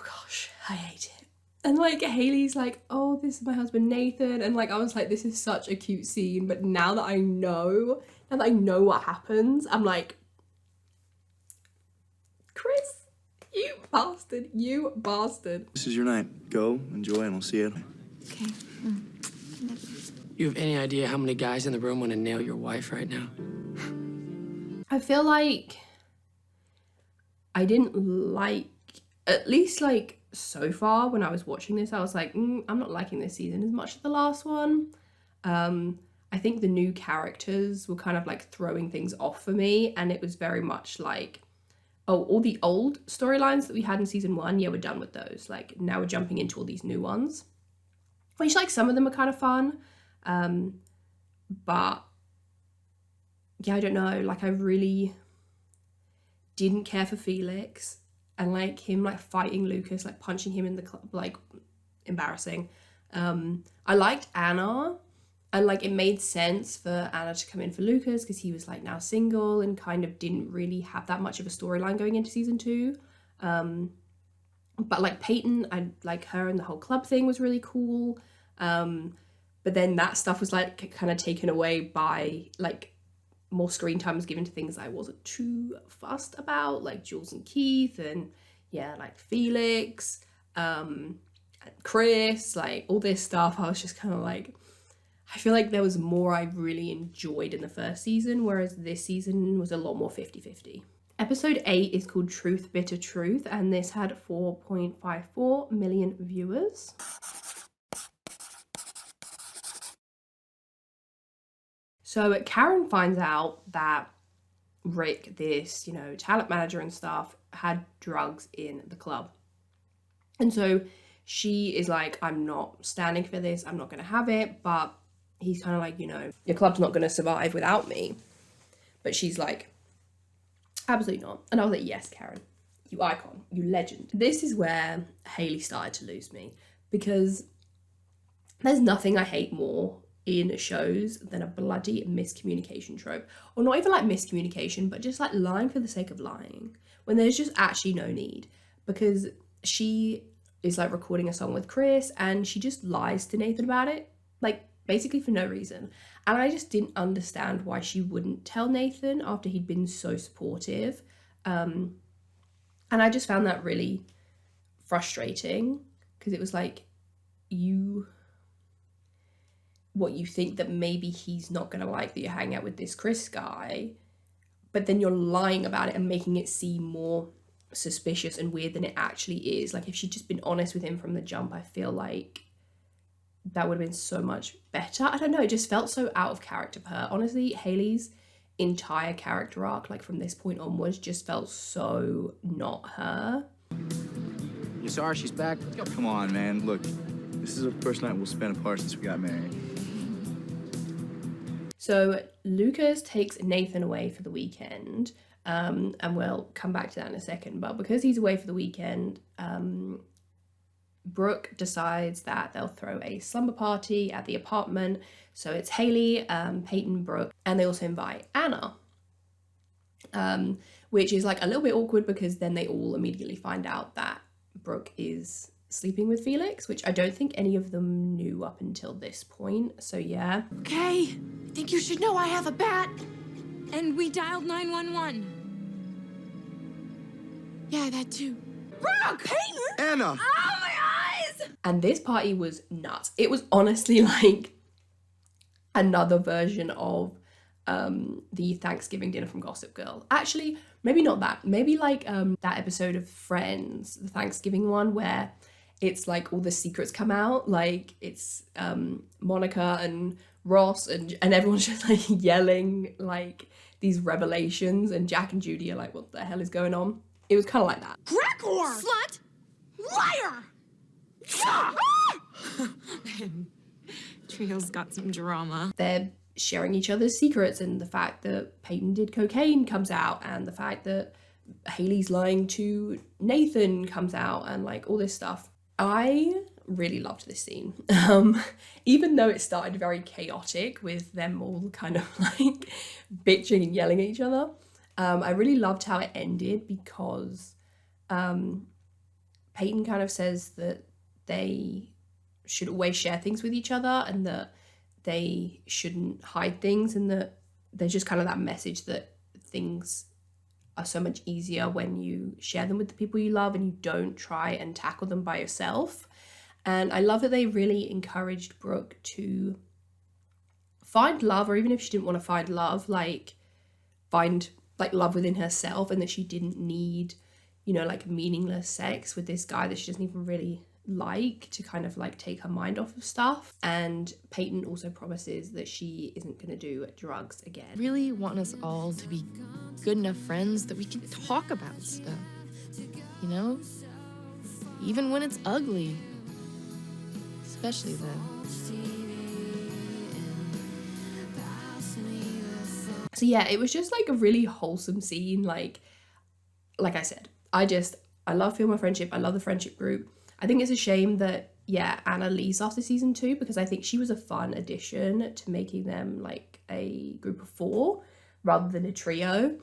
gosh, I hate it. And like Haley's like, oh, this is my husband Nathan, and like I was like, this is such a cute scene, but now that I know what happens, I'm like, Chris, you bastard. This is your night. Go, enjoy, and we'll see you. Okay. You have any idea how many guys in the room want to nail your wife right now? I feel like I didn't like, at least like so far when I was watching this, I was like, I'm not liking this season as much as the last one. I think the new characters were kind of like throwing things off for me, and it was very much like, oh, all the old storylines that we had in season 1, yeah, we're done with those. Like now we're jumping into all these new ones, which like some of them are kind of fun. But yeah, I don't know, like I really didn't care for Felix, and like him like fighting Lucas, like punching him in the club, like embarrassing. I liked Anna, And like it made sense for Anna to come in for Lucas because he was like now single and kind of didn't really have that much of a storyline going into season 2. But like Peyton, I like her, and the whole club thing was really cool. But then that stuff was like kind of taken away by like more screen time was given to things I wasn't too fussed about, like Jules and Keith, and yeah, like Felix, and Chris, like all this stuff. I was just kind of like, I feel like there was more I really enjoyed in the first season, whereas this season was a lot more 50-50. Episode 8 is called Truth Bitter Truth, and this had 4.54 million viewers. So Karen finds out that Rick, this, you know, talent manager and stuff, had drugs in the club. And so she is like, I'm not standing for this, I'm not going to have it. But he's kind of like, you know, your club's not going to survive without me. But she's like, absolutely not. And I was like, yes, Karen, you icon, you legend. This is where Hayley started to lose me, because there's nothing I hate more in shows than a bloody miscommunication trope. Or not even like miscommunication, but just like lying for the sake of lying when there's just actually no need. Because she is like recording a song with Chris and she just lies to Nathan about it, like basically for no reason. And I just didn't understand why she wouldn't tell Nathan after he'd been so supportive. And I just found that really frustrating, because it was like, you think that maybe he's not going to like that you're hanging out with this Chris guy, but then you're lying about it and making it seem more suspicious and weird than it actually is. Like if she'd just been honest with him from the jump, I feel like that would have been so much better. I don't know, it just felt so out of character for her. Honestly, Hayley's entire character arc, like from this point onwards, just felt so not her. You saw her, she's back. Come on, man. Look, this is the first night we'll spend apart since we got married. So Lucas takes Nathan away for the weekend, and we'll come back to that in a second. But because he's away for the weekend, Brooke decides that they'll throw a slumber party at the apartment. So it's Hayley, Peyton, Brooke, and they also invite Anna, which is like a little bit awkward because then they all immediately find out that Brooke is sleeping with Felix, which I don't think any of them knew up until this point. So yeah. Okay, I think you should know I have a bat. And we dialed 911. Yeah, that too. Brooke! Peyton! Anna! Oh, my eyes! And this party was nuts. It was honestly like another version of the Thanksgiving dinner from Gossip Girl. Actually, maybe not that. Maybe like that episode of Friends, the Thanksgiving one, where it's like all the secrets come out. Like it's Monica and Ross and everyone's just like yelling like these revelations, and Jack and Judy are like, what the hell is going on? It was kind of like that. Crackor! Slut! Liar! Trio's got some drama. They're sharing each other's secrets, and the fact that Peyton did cocaine comes out, and the fact that Hayley's lying to Nathan comes out, and like all this stuff. I really loved this scene. Even though it started very chaotic with them all kind of like bitching and yelling at each other, I really loved how it ended, because Peyton kind of says that they should always share things with each other and that they shouldn't hide things, and that there's just kind of that message that things are so much easier when you share them with the people you love and you don't try and tackle them by yourself. And I love that they really encouraged Brooke to find love, or even if she didn't want to find love, like find like love within herself, and that she didn't need, you know, like meaningless sex with this guy that she doesn't even really like to kind of like take her mind off of stuff. And Peyton also promises that she isn't going to do drugs again. Really want us all to be good enough friends that we can talk about stuff, you know? Even when it's ugly. Especially then. So yeah, it was just like a really wholesome scene. Like I said, I love Feel My Friendship. I love the friendship group. I think it's a shame that, yeah, Anna leaves after season 2, because I think she was a fun addition to making them like a group of 4 rather than a trio.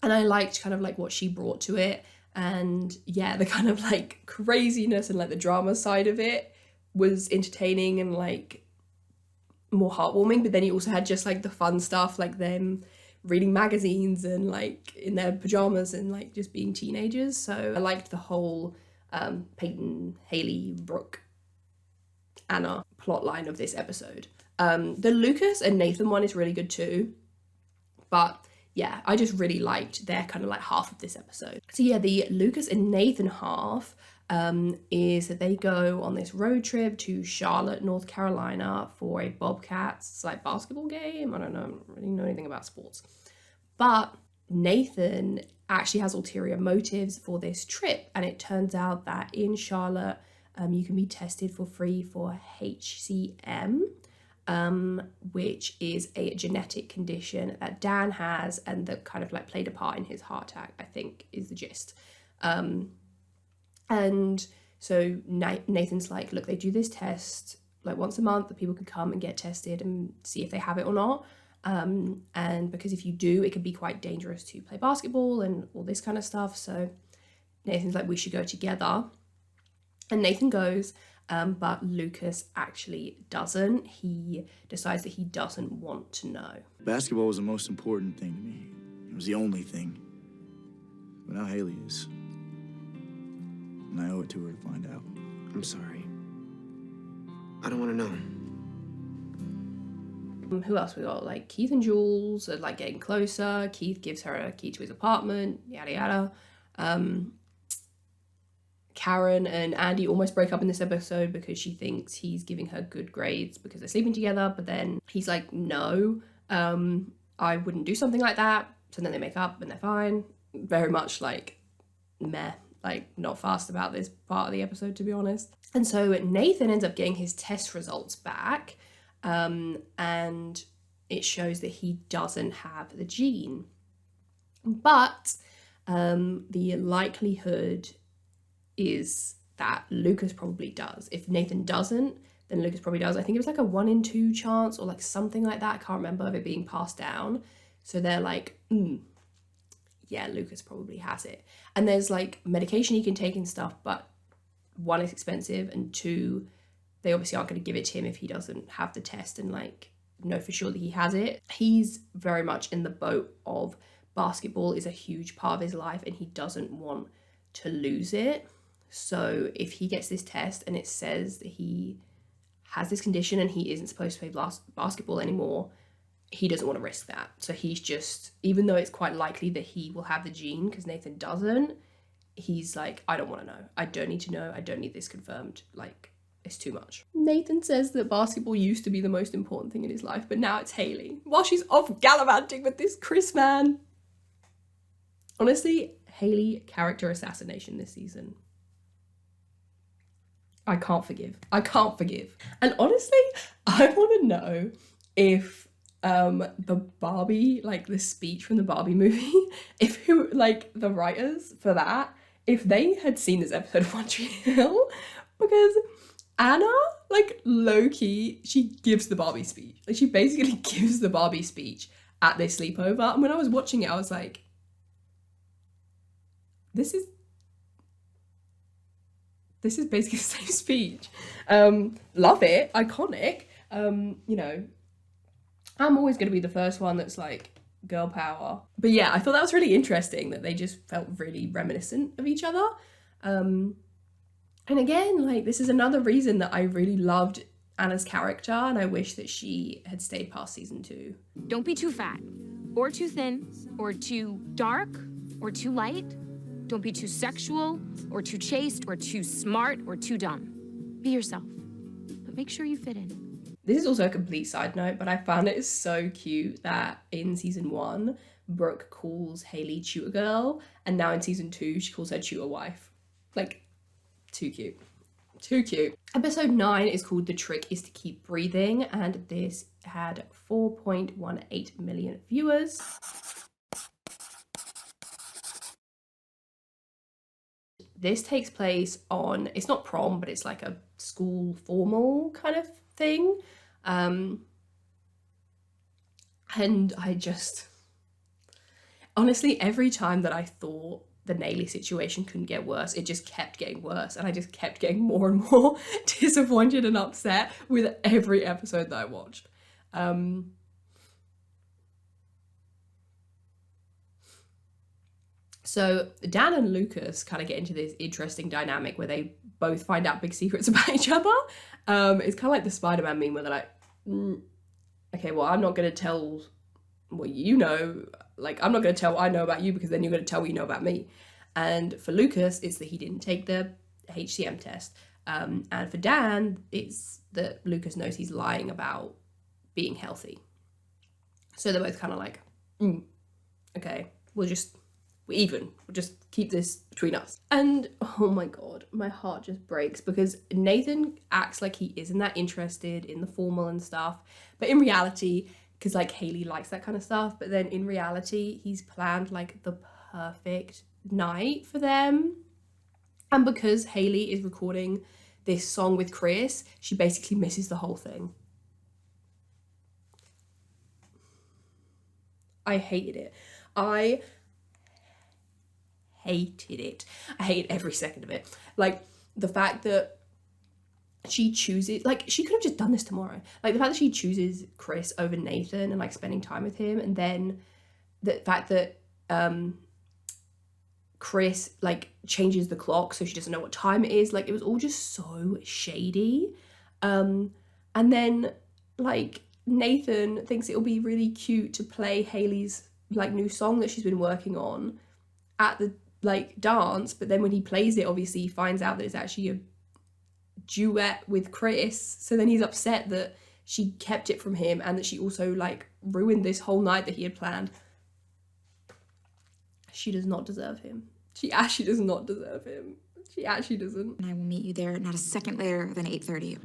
And I liked kind of like what she brought to it. And yeah, the kind of like craziness and like the drama side of it was entertaining and like more heartwarming. But then you also had just like the fun stuff, like them reading magazines and like in their pajamas and like just being teenagers. So I liked the whole Peyton, Haley, Brooke, Anna plotline of this episode. The Lucas and Nathan one is really good too. But yeah, I just really liked their kind of like half of this episode. So yeah, the Lucas and Nathan half is that they go on this road trip to Charlotte, North Carolina for a Bobcats like basketball game. I don't really know anything about sports. But Nathan actually has ulterior motives for this trip. And it turns out that in Charlotte, you can be tested for free for HCM. Which is a genetic condition that Dan has and that kind of like played a part in his heart attack, I think is the gist. And so Nathan's like, look, they do this test like once a month that people can come and get tested and see if they have it or not. And because if you do, it can be quite dangerous to play basketball and all this kind of stuff. So Nathan's like, we should go together. And Nathan goes. But Lucas actually doesn't. He decides that he doesn't want to know. Basketball was the most important thing to me. It was the only thing. But now Haley is. And I owe it to her to find out. I'm sorry. I don't want to know. Who else we got? Like Keith and Jules are like getting closer. Keith gives her a key to his apartment, yada yada. Karen and Andy almost break up in this episode because she thinks he's giving her good grades because they're sleeping together, but then he's like, no, I wouldn't do something like that. So then they make up and they're fine. Very much like meh, like not fast about this part of the episode, to be honest. And so Nathan ends up getting his test results back, and it shows that he doesn't have the gene. But the likelihood is that Lucas probably does. If Nathan doesn't, then Lucas probably does. I think it was like a 1 in 2 chance or like something like that. I can't remember of it being passed down. So they're like, yeah, Lucas probably has it. And there's like medication he can take and stuff, but 1, it's expensive, and 2, they obviously aren't going to give it to him if he doesn't have the test and like know for sure that he has it. He's very much in the boat of basketball is a huge part of his life and he doesn't want to lose it. So if he gets this test and it says that he has this condition and he isn't supposed to play basketball anymore, he doesn't want to risk that. So he's just, even though it's quite likely that he will have the gene because Nathan doesn't, he's like, I don't want to know. I don't need to know. I don't need this confirmed. Like, it's too much. Nathan says that basketball used to be the most important thing in his life, but now it's Haley, while she's off gallivanting with this Chris man. Honestly, Haley character assassination this season. I can't forgive. And honestly, I want to know if the Barbie, like the speech from the Barbie movie, if who, like the writers for that, if they had seen this episode of One Tree Hill, because Anna, like low-key, she gives the Barbie speech. Like she basically gives the Barbie speech at this sleepover. And when I was watching it, I was like, this is basically the same speech. Love it, iconic. You know, I'm always going to be the first one that's like, girl power. But yeah, I thought that was really interesting that they just felt really reminiscent of each other. And again, like this is another reason that I really loved Anna's character and I wish that she had stayed past season 2. Don't be too fat, or too thin, or too dark, or too light. Don't be too sexual, or too chaste, or too smart, or too dumb. Be yourself, but make sure you fit in. This is also a complete side note, but I found it so cute that in season 1, Brooke calls Haley tutor girl, and now in season 2, she calls her tutor wife. Like, too cute. Too cute. Episode 9 is called The Trick is to Keep Breathing, and this had 4.18 million viewers. this takes place on, it's not prom, but it's like a school formal kind of thing. And I just, honestly, every time that I thought the Naley situation couldn't get worse, it just kept getting worse, and I just kept getting more and more disappointed and upset with every episode that I watched. So Dan and Lucas kind of get into this interesting dynamic where they both find out big secrets about each other. It's kind of like the Spider-Man meme where they're like, okay, well, I'm not going to tell what you know. Like, I'm not going to tell what I know about you because then you're going to tell what you know about me. And for Lucas, it's that he didn't take the HCM test. And for Dan, it's that Lucas knows he's lying about being healthy. So they're both kind of like, okay, we're even. We'll just keep this between us. And oh my God, my heart just breaks because Nathan acts like he isn't that interested in the formal and stuff. But in reality, because like Haley likes that kind of stuff, but then in reality, he's planned like the perfect night for them. And because Haley is recording this song with Chris, she basically misses the whole thing. I hated it. I hate every second of it. Like the fact that she chooses, like she could have just done this tomorrow. Like the fact that she chooses Chris over Nathan and like spending time with him, and then the fact that Chris like changes the clock so she doesn't know what time it is. Like it was all just so shady. And then like Nathan thinks it'll be really cute to play Haley's like new song that she's been working on at the like dance, but then when he plays it, obviously he finds out that it's actually a duet with Chris. So then he's upset that she kept it from him and that she also like ruined this whole night that he had planned. She does not deserve him. She actually does not deserve him. She actually doesn't. And I will meet you there not a second later than 8:30.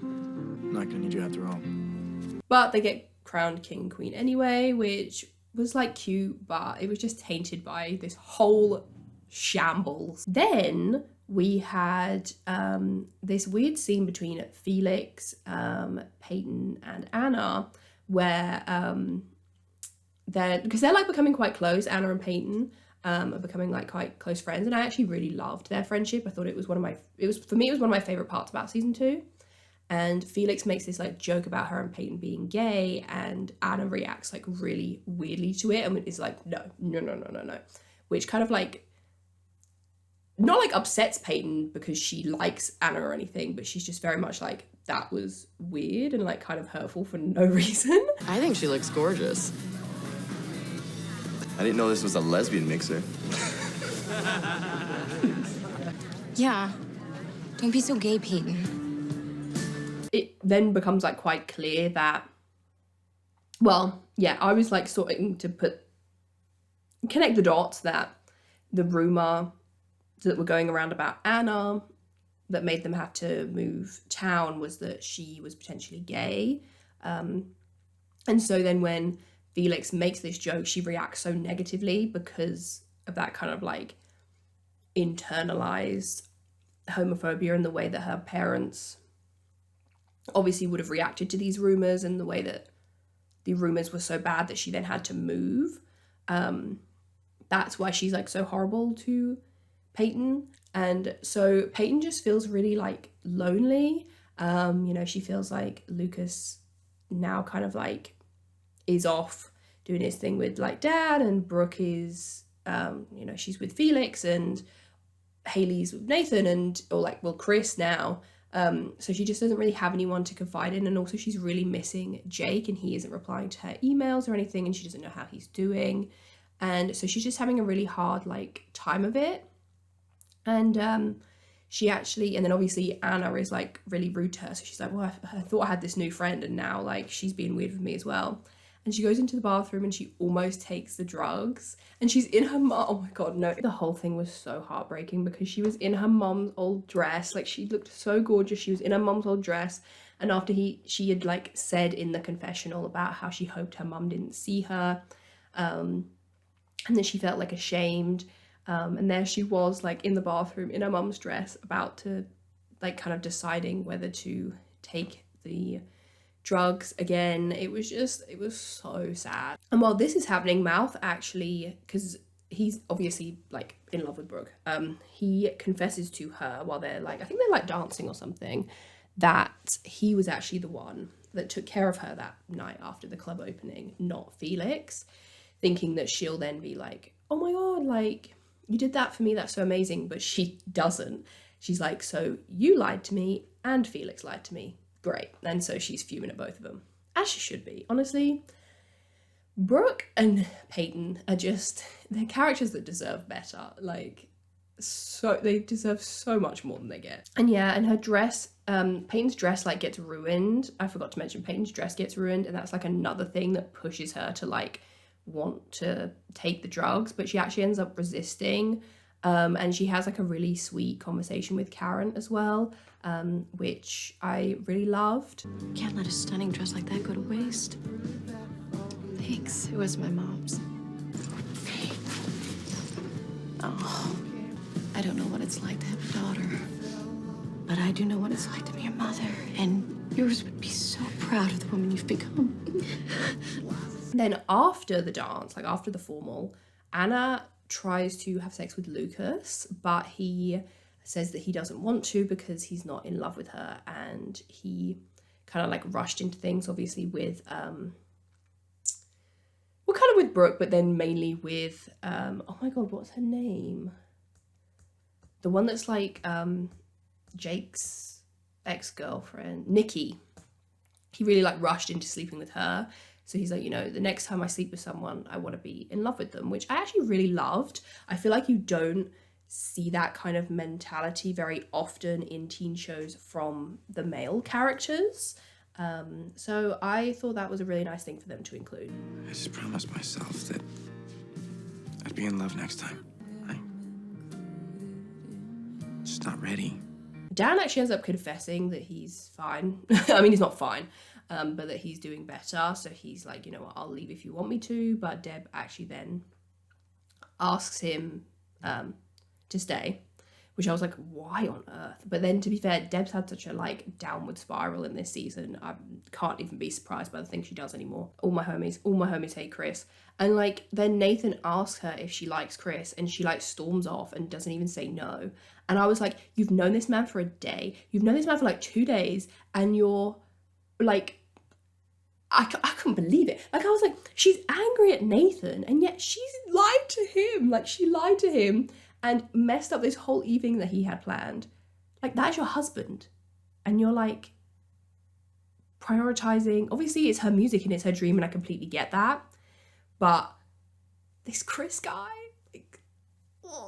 I'm not gonna need you after all. But they get crowned king and queen anyway, which was like cute, but it was just tainted by this whole shambles. Then we had this weird scene between Felix, Peyton, and Anna, where they're like becoming quite close. Anna and Peyton are becoming like quite close friends, and I actually really loved their friendship. I thought it was one of my favorite parts about season 2. And Felix makes this like joke about her and Peyton being gay, and Anna reacts like really weirdly to it and is like, no, which kind of like not like upsets Peyton because she likes Anna or anything, but she's just very much like, that was weird and like kind of hurtful for no reason. I think she looks gorgeous. I didn't know this was a lesbian mixer. Yeah. Don't be so gay, Peyton. It then becomes like quite clear that, well, yeah, I was like starting to connect the dots that the rumor that were going around about Anna that made them have to move town was that she was potentially gay. And so then when Felix makes this joke, she reacts so negatively because of that kind of like internalized homophobia and the way that her parents obviously would have reacted to these rumors, and the way that the rumors were so bad that she then had to move. That's why she's like so horrible to Peyton. And so Peyton just feels really like lonely. She feels like Lucas now kind of like is off doing his thing with like Dad, and Brooke is she's with Felix, and Haley's with Nathan, Chris now. So she just doesn't really have anyone to confide in, and also she's really missing Jake, and he isn't replying to her emails or anything, and she doesn't know how he's doing, and so she's just having a really hard like time of it. And and then obviously Anna is like really rude to her, so she's like, well, I thought I had this new friend and now like she's being weird with me as well. And she goes into the bathroom and she almost takes the drugs, and she's in her oh my God, no. The whole thing was so heartbreaking because she was in her mom's old dress. Like she looked so gorgeous. She was in her mom's old dress. And after she had like said in the confessional about how she hoped her mom didn't see her. And then she felt like ashamed. And there she was, like in the bathroom in her mum's dress, about to like kind of deciding whether to take the drugs again. It was so sad. And while this is happening, Mouth actually, because he's obviously like in love with Brooke, he confesses to her while they're like, I think they're like dancing or something, that he was actually the one that took care of her that night after the club opening, not Felix, thinking that she'll then be like, oh my god, like, you did that for me, that's so amazing. But she doesn't. She's like, so you lied to me and Felix lied to me. Great. And so she's fuming at both of them, as she should be. Honestly, Brooke and Peyton are just, they're characters that deserve better. Like, so they deserve so much more than they get. And yeah, and her dress, Peyton's dress like gets ruined. I forgot to mention Peyton's dress gets ruined, and that's like another thing that pushes her to like want to take the drugs, but she actually ends up resisting. And she has like a really sweet conversation with Karen as well, which I really loved. Can't let a stunning dress like that go to waste. Thanks. It was my mom's. Oh, I don't know what it's like to have a daughter, but I do know what it's like to be your mother, and yours would be so proud of the woman you've become. Then after the dance, like after the formal, Anna tries to have sex with Lucas, but he says that he doesn't want to because he's not in love with her, and he kind of like rushed into things, obviously with well, kind of with Brooke, but then mainly with oh my god, what's her name, the one that's like Jake's ex-girlfriend, Nikki. He really like rushed into sleeping with her. So he's like, you know, the next time I sleep with someone, I want to be in love with them, which I actually really loved. I feel like you don't see that kind of mentality very often in teen shows from the male characters. So I thought that was a really nice thing for them to include. I just promised myself that I'd be in love next time. I'm just not ready. Dan actually ends up confessing that he's fine. I mean, he's not fine. But that he's doing better. So he's like, you know what, I'll leave if you want me to. But Deb actually then asks him to stay, which I was like, why on earth? But then to be fair, Deb's had such a like downward spiral in this season. I can't even be surprised by the things she does anymore. All my homies hate Chris. And like then Nathan asks her if she likes Chris, and she like storms off and doesn't even say no. And I was like, you've known this man for a day. You've known this man for like 2 days, and you're like, I couldn't believe it. Like, I was like, she's angry at Nathan, and yet she's lied to him. Like, she lied to him and messed up this whole evening that he had planned. Like, that's your husband. And you're, like, prioritizing. Obviously, it's her music and it's her dream, and I completely get that. But this Chris guy. Like,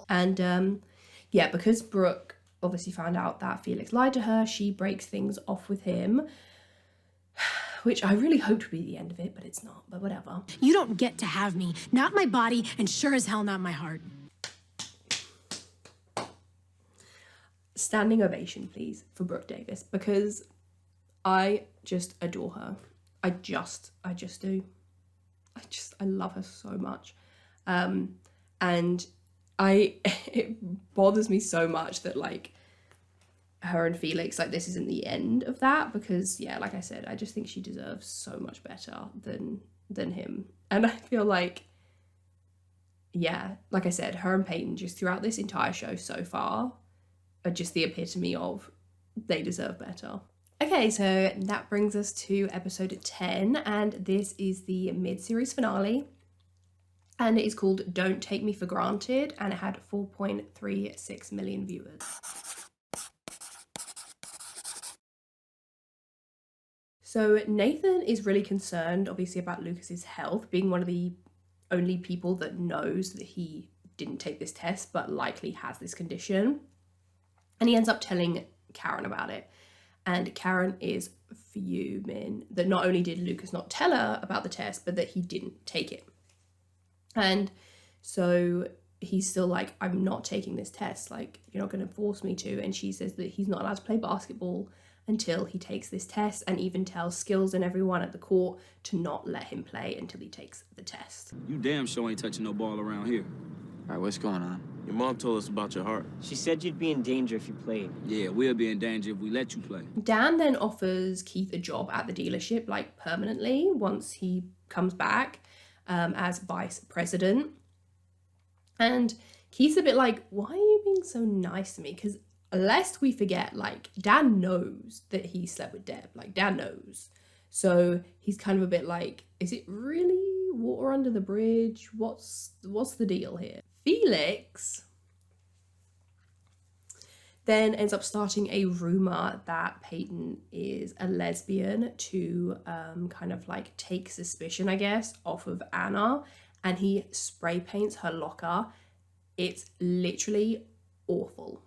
and, yeah, because Brooke obviously found out that Felix lied to her, she breaks things off with him, which I really hoped would be the end of it, but it's not, but whatever. You don't get to have me. Not my body, and sure as hell not my heart. Standing ovation, please, for Brooke Davis, because I just adore her. I just do. I love her so much. And it bothers me so much that, like, her and Felix, like, this isn't the end of that, because yeah, like I said, I just think she deserves so much better than him. And I feel like, yeah, like I said, her and Peyton just throughout this entire show so far are just the epitome of they deserve better. Okay, so that brings us to episode 10, and this is the mid-series finale, and it is called Don't Take Me for Granted, and it had 4.36 million viewers. So Nathan is really concerned, obviously, about Lucas's health, being one of the only people that knows that he didn't take this test, but likely has this condition. And he ends up telling Karen about it. And Karen is fuming that not only did Lucas not tell her about the test, but that he didn't take it. And so he's still like, I'm not taking this test. Like, you're not going to force me to. And she says that he's not allowed to play basketball until he takes this test, and even tells Skills and everyone at the court to not let him play until he takes the test. You damn sure ain't touching no ball around here. All right, what's going on? Your mom told us about your heart. She said you'd be in danger if you played. Yeah, we'll be in danger if we let you play. Dan then offers Keith a job at the dealership, like permanently, once he comes back as vice president. And Keith's a bit like, why are you being so nice to me? Because lest we forget, like, Dan knows that he slept with Deb. Like, Dan knows. So he's kind of a bit like, is it really water under the bridge? What's the deal here? Felix then ends up starting a rumor that Peyton is a lesbian to kind of like take suspicion, I guess, off of Anna, and he spray paints her locker. It's literally awful.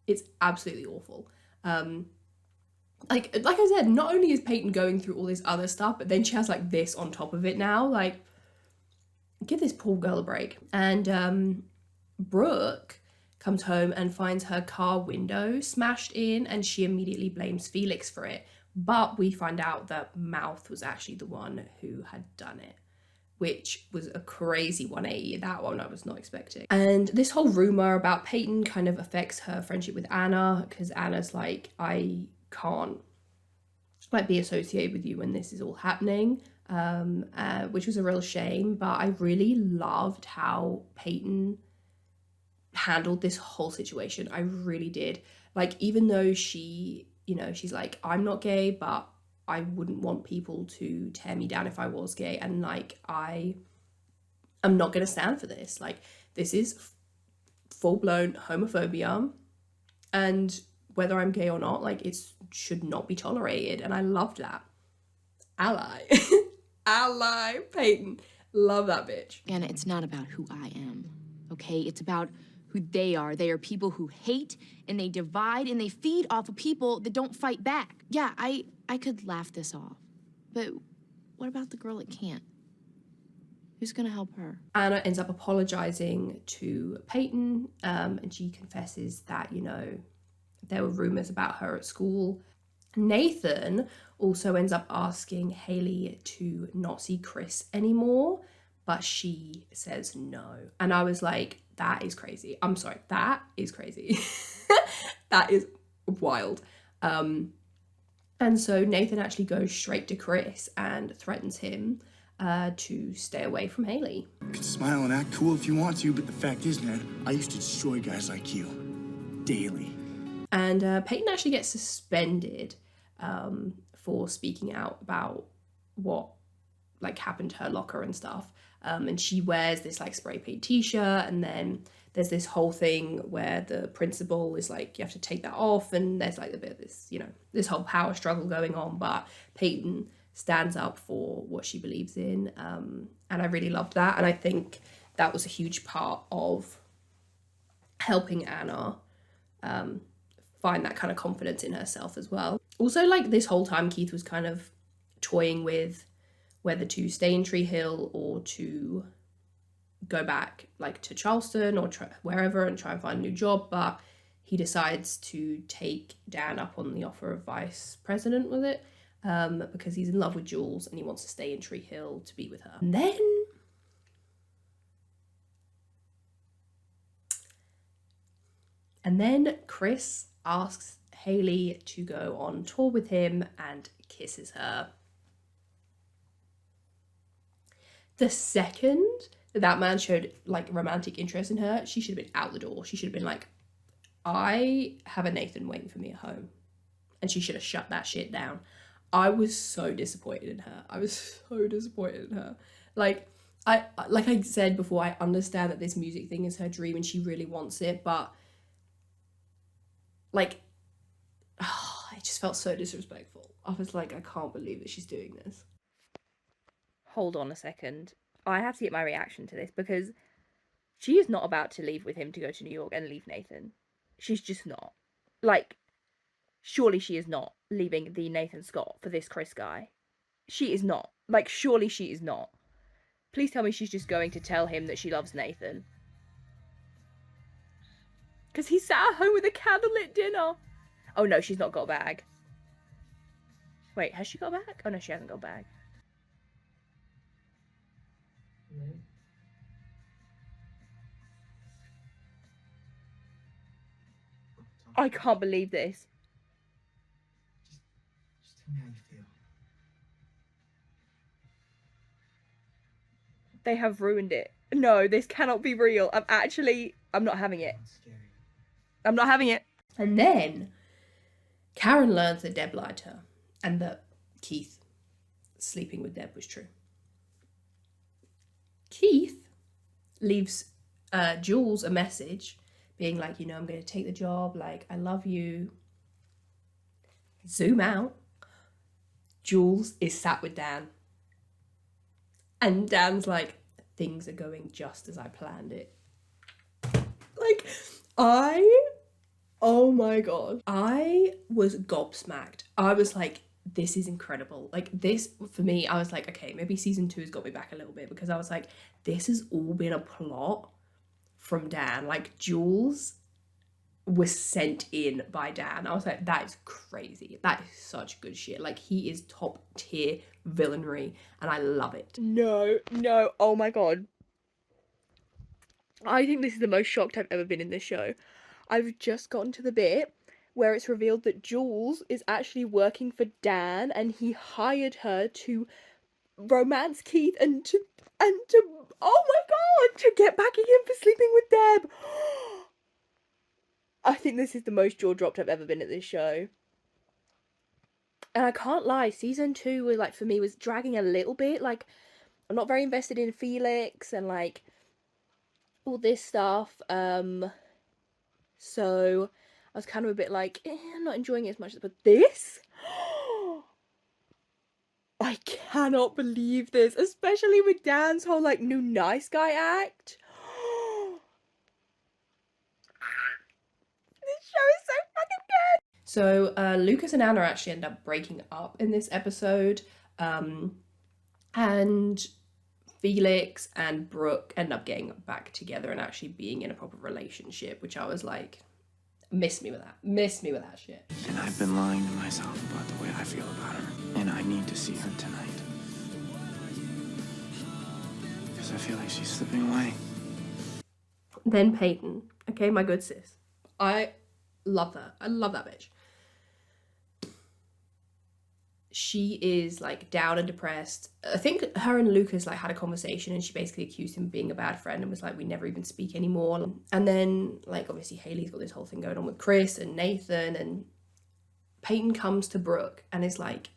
It's absolutely awful. Like I said, not only is Peyton going through all this other stuff, but then she has like this on top of it now. Like, give this poor girl a break. And Brooke comes home and finds her car window smashed in, and she immediately blames Felix for it. But we find out that Mouth was actually the one who had done it, which was a crazy 180. That one I was not expecting. And this whole rumor about Peyton kind of affects her friendship with Anna, because Anna's like, I can't like be associated with you when this is all happening, which was a real shame. But I really loved how Peyton handled this whole situation. I really did. Like, even though she, you know, she's like, I'm not gay, but I wouldn't want people to tear me down if I was gay, and like, I'm not gonna stand for this. Like, this is full-blown homophobia, and whether I'm gay or not, like, it should not be tolerated. And I loved that. Ally. Ally Peyton. Love that bitch. Anna, it's not about who I am, okay? It's about who they are. They are people who hate, and they divide, and they feed off of people that don't fight back. Yeah, I could laugh this off, but what about the girl that can't? Who's gonna help her? Anna ends up apologizing to Peyton, and she confesses that, you know, there were rumors about her at school. Nathan also ends up asking Haley to not see Chris anymore, but she says no. And I was like, that is crazy. I'm sorry, that is crazy. That is wild. And so Nathan actually goes straight to Chris and threatens him to stay away from Haley. You can smile and act cool if you want to, but the fact is, man, I used to destroy guys like you daily. And Peyton actually gets suspended for speaking out about what like happened to her locker and stuff. And she wears this like spray paint t-shirt, and then there's this whole thing where the principal is like, you have to take that off, and there's like a bit of this, you know, this whole power struggle going on, but Peyton stands up for what she believes in, and I really loved that. And I think that was a huge part of helping Anna find that kind of confidence in herself as well. Also, like, this whole time Keith was kind of toying with whether to stay in Tree Hill or to go back like to Charleston or wherever and try and find a new job, but he decides to take Dan up on the offer of vice president, was it? Because he's in love with Jules and he wants to stay in Tree Hill to be with her. And then Chris asks Haley to go on tour with him and kisses her. The second that man showed like romantic interest in her, she should have been out the door. She should have been like, I have a Nathan waiting for me at home. And she should have shut that shit down. I was so disappointed in her. Like I said before, I understand that this music thing is her dream and she really wants it, but like, it just felt so disrespectful. I was like, I can't believe that she's doing this. Hold on a second. I have to get my reaction to this, because she is not about to leave with him to go to New York and leave Nathan. She's just not. Like, surely she is not leaving the Nathan Scott for this Chris guy. She is not. Like, surely she is not. Please tell me she's just going to tell him that she loves Nathan. Because he sat at home with a candlelit dinner. Oh no, she's not got a bag. Wait, has she got a bag? Oh no, she hasn't got a bag. I can't believe this. Just tell me how you feel. They have ruined it. No, this cannot be real. I'm not having it. I'm not having it. And then Karen learns that Deb lied to her and that Keith sleeping with Deb was true. Keith leaves Jules a message being like, you know, I'm going to take the job, like, I love you. Zoom out. Jules is sat with Dan. And Dan's like, things are going just as I planned it. Like, oh my God. I was gobsmacked. I was like, this is incredible. Like, this, for me, I was like, okay, maybe season 2 has got me back a little bit, because I was like, this has all been a plot from Dan. Like, Jules was sent in by Dan. I was like, that is crazy. That is such good shit. Like, he is top tier villainry and I love it. No, oh my God. I think this is the most shocked I've ever been in this show. I've just gotten to the bit where it's revealed that Jules is actually working for Dan and he hired her to romance Keith and to oh my God, to get back at him for sleeping with Deb. I think this is the most jaw-dropped I've ever been at this show. And I can't lie, season 2 was like, for me, was dragging a little bit. Like, I'm not very invested in Felix and like all this stuff. So I was kind of a bit like, I'm not enjoying it as much. But this, I cannot believe this, especially with Dan's whole like new nice guy act. This show is so fucking good. So Lucas and Anna actually end up breaking up in this episode, and Felix and Brooke end up getting back together and actually being in a proper relationship, which I was like, miss me with that shit. And I've been lying to myself about the way I feel about her, and I need to see her tonight. Because I feel like she's slipping away. Then Peyton, okay, my good sis. I love her. I love that bitch. She is like down and depressed. I think her and Lucas like had a conversation and she basically accused him of being a bad friend and was like, we never even speak anymore. And then like obviously Haley's got this whole thing going on with Chris and Nathan, and Peyton comes to Brooke and is like,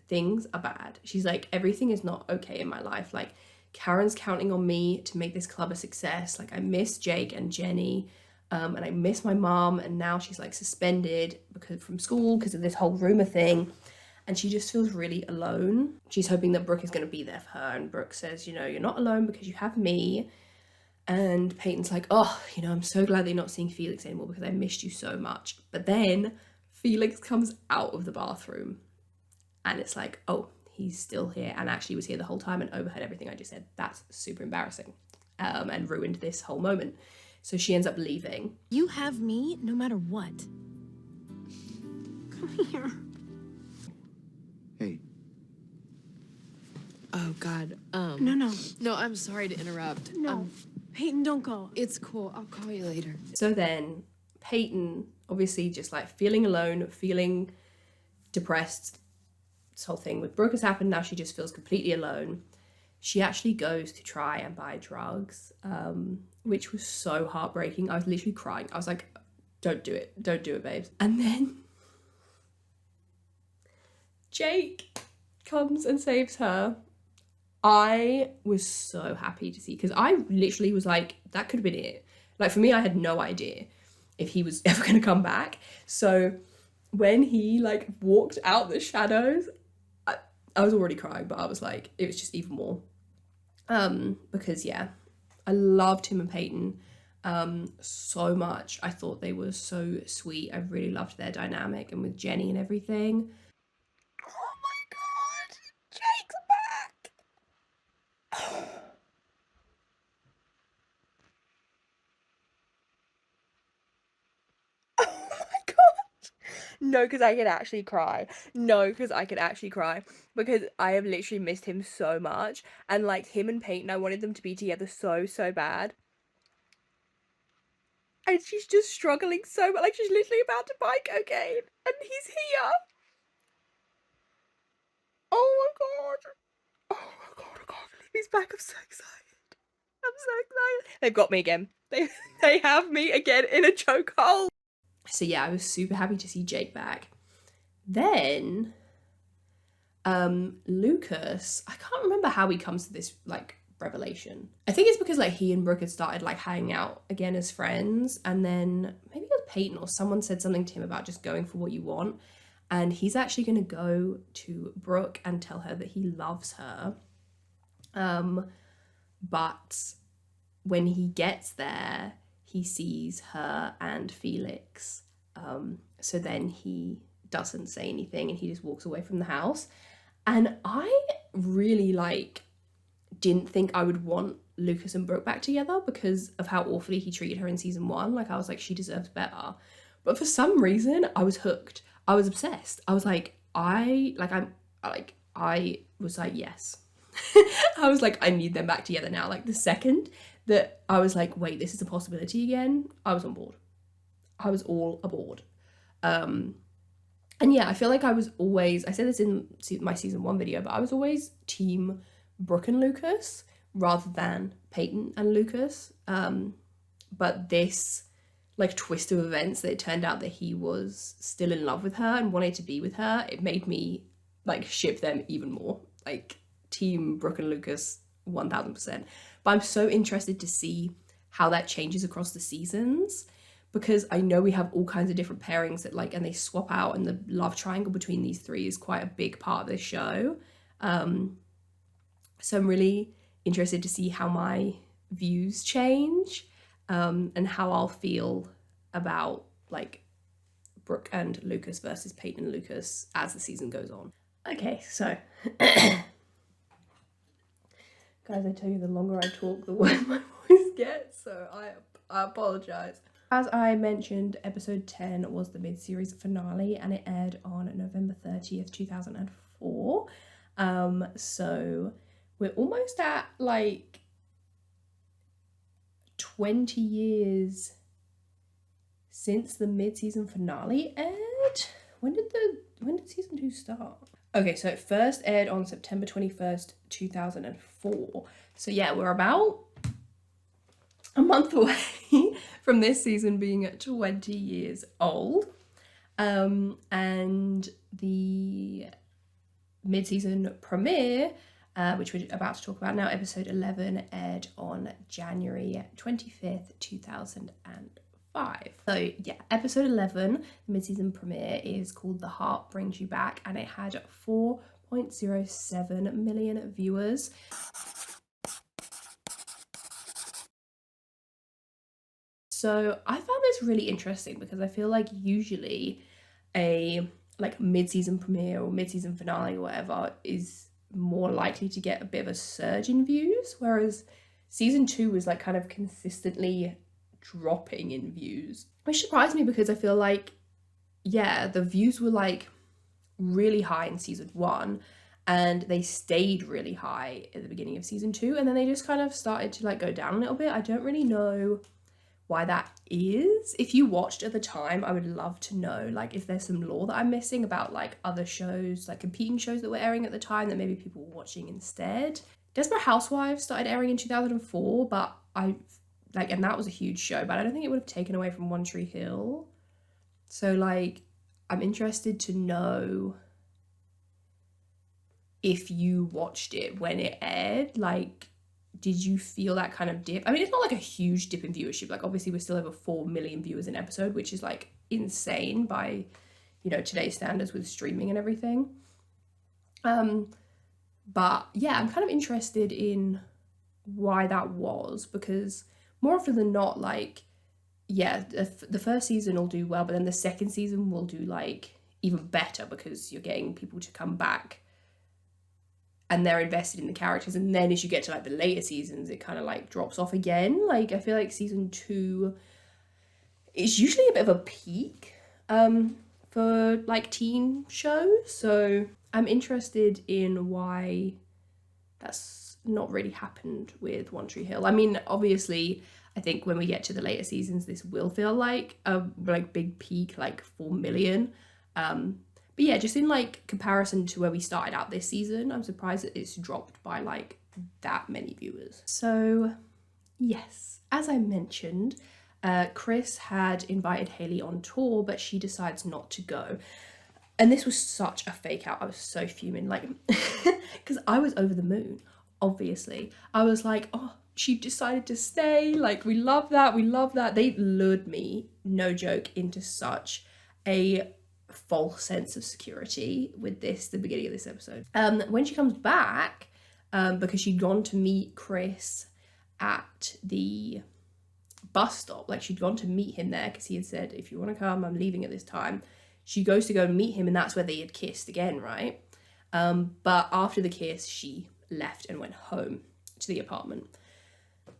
things are bad. She's like, everything is not okay in my life. Like, Karen's counting on me to make this club a success. Like, I miss Jake and Jenny. And I miss my mom, and now she's like suspended from school because of this whole rumor thing. And she just feels really alone. She's hoping that Brooke is going to be there for her. And Brooke says, you know, you're not alone because you have me. And Peyton's like, oh, you know, I'm so glad that you're not seeing Felix anymore because I missed you so much. But then Felix comes out of the bathroom and it's like, oh, he's still here and actually was here the whole time and overheard everything I just said. That's super embarrassing, and ruined this whole moment. So she ends up leaving. You have me no matter what. Come here. Hey. Oh, God. No, I'm sorry to interrupt. No. Peyton, don't go. It's cool. I'll call you later. So then Peyton, obviously just like feeling alone, feeling depressed. This whole thing with Brooke has happened. Now she just feels completely alone. She actually goes to try and buy drugs, which was so heartbreaking. I was literally crying. I was like, don't do it. Don't do it, babes. And then Jake comes and saves her. I was so happy to see, because I literally was like, that could have been it. Like, for me, I had no idea if he was ever going to come back. So when he like walked out the shadows, I was already crying, but I was like, it was just even more. Because yeah, I loved him and Peyton so much. I thought they were so sweet. I really loved their dynamic, and with Jenny and everything. Oh my God, Jake's back. Oh my God, No, because I could actually cry. No, because I could actually cry. Because I have literally missed him so much. And like him and Peyton, I wanted them to be together so, so bad. And she's just struggling so much. Like she's literally about to buy cocaine. And he's here. Oh my god. Oh my god, I can't believe he's back. I'm so excited. I'm so excited. They've got me again. They have me again in a chokehold. So yeah, I was super happy to see Jake back. Then Lucas, I can't remember how he comes to this like revelation. I think it's because like he and Brooke had started like hanging out again as friends, and then maybe it was Peyton or someone said something to him about just going for what you want, and he's actually going to go to Brooke and tell her that he loves her. But when he gets there, he sees her and Felix. So then he doesn't say anything and he just walks away from the house. And I really like didn't think I would want Lucas and Brooke back together because of how awfully he treated her in season 1. Like I was like, she deserves better. But for some reason I was hooked. I was obsessed. I was like, I was like, yes. I was like, I need them back together now. Like the second that I was like, wait, this is a possibility again, I was on board. I was all aboard. And yeah, I feel like I was always, I said this in my season 1 video, but I was always team Brooke and Lucas rather than Peyton and Lucas. But this like twist of events that it turned out that he was still in love with her and wanted to be with her, it made me like ship them even more. Like team Brooke and Lucas 1000%. But I'm so interested to see how that changes across the seasons, because I know we have all kinds of different pairings that like, and they swap out, and the love triangle between these three is quite a big part of this show. So I'm really interested to see how my views change, and how I'll feel about like Brooke and Lucas versus Peyton and Lucas as the season goes on. Okay, so guys, I tell you, the longer I talk, the worse my voice gets, so I apologize. As I mentioned, episode 10 was the mid-series finale, and it aired on November 30th, 2004. So we're almost at like 20 years since the mid-season finale aired. When did season 2 start? Okay, so it first aired on September 21st, 2004. So yeah, we're about a month away from this season being 20 years old. And the mid-season premiere, which we're about to talk about now, episode 11, aired on January 25th, 2005. So yeah, episode 11, the mid-season premiere, is called The Heart Brings You Back, and it had 4.07 million viewers. So I found this really interesting because I feel like usually a like mid-season premiere or mid-season finale or whatever is more likely to get a bit of a surge in views, whereas season 2 was like kind of consistently dropping in views, which surprised me because I feel like, yeah, the views were like really high in season 1 and they stayed really high at the beginning of season 2, and then they just kind of started to like go down a little bit. I don't really know why that is. If you watched at the time, I would love to know like if there's some lore that I'm missing about like other shows, like competing shows that were airing at the time that maybe people were watching instead. Desperate Housewives started airing in 2004, but and that was a huge show, but I don't think it would have taken away from One Tree Hill. So like I'm interested to know if you watched it when it aired. Like, did you feel that kind of dip? I mean, it's not like a huge dip in viewership. Like, obviously, we're still over 4 million viewers an episode, which is like insane by, you know, today's standards with streaming and everything. But yeah, I'm kind of interested in why that was, because more often than not, like, yeah, the first season will do well, but then the second season will do like even better because you're getting people to come back and they're invested in the characters. And then as you get to like the later seasons, it kind of like drops off again. Like I feel like season 2 is usually a bit of a peak for like teen shows, so I'm interested in why that's not really happened with One Tree Hill. I mean, obviously, I think when we get to the later seasons, this will feel like a like big peak, like 4 million. But yeah, just in like comparison to where we started out this season, I'm surprised that it's dropped by like that many viewers. So yes, as I mentioned, Chris had invited Hailey on tour, but she decides not to go. And this was such a fake out. I was so fuming, like, because I was over the moon, obviously. I was like, oh, she decided to stay. Like, we love that. We love that. They lured me, no joke, into such a false sense of security with this, the beginning of this episode. When she comes back, because she'd gone to meet Chris at the bus stop, like she'd gone to meet him there because he had said, if you want to come, I'm leaving at this time. She goes to go and meet him, and that's where they had kissed again, right? But after the kiss, she left and went home to the apartment. Oh,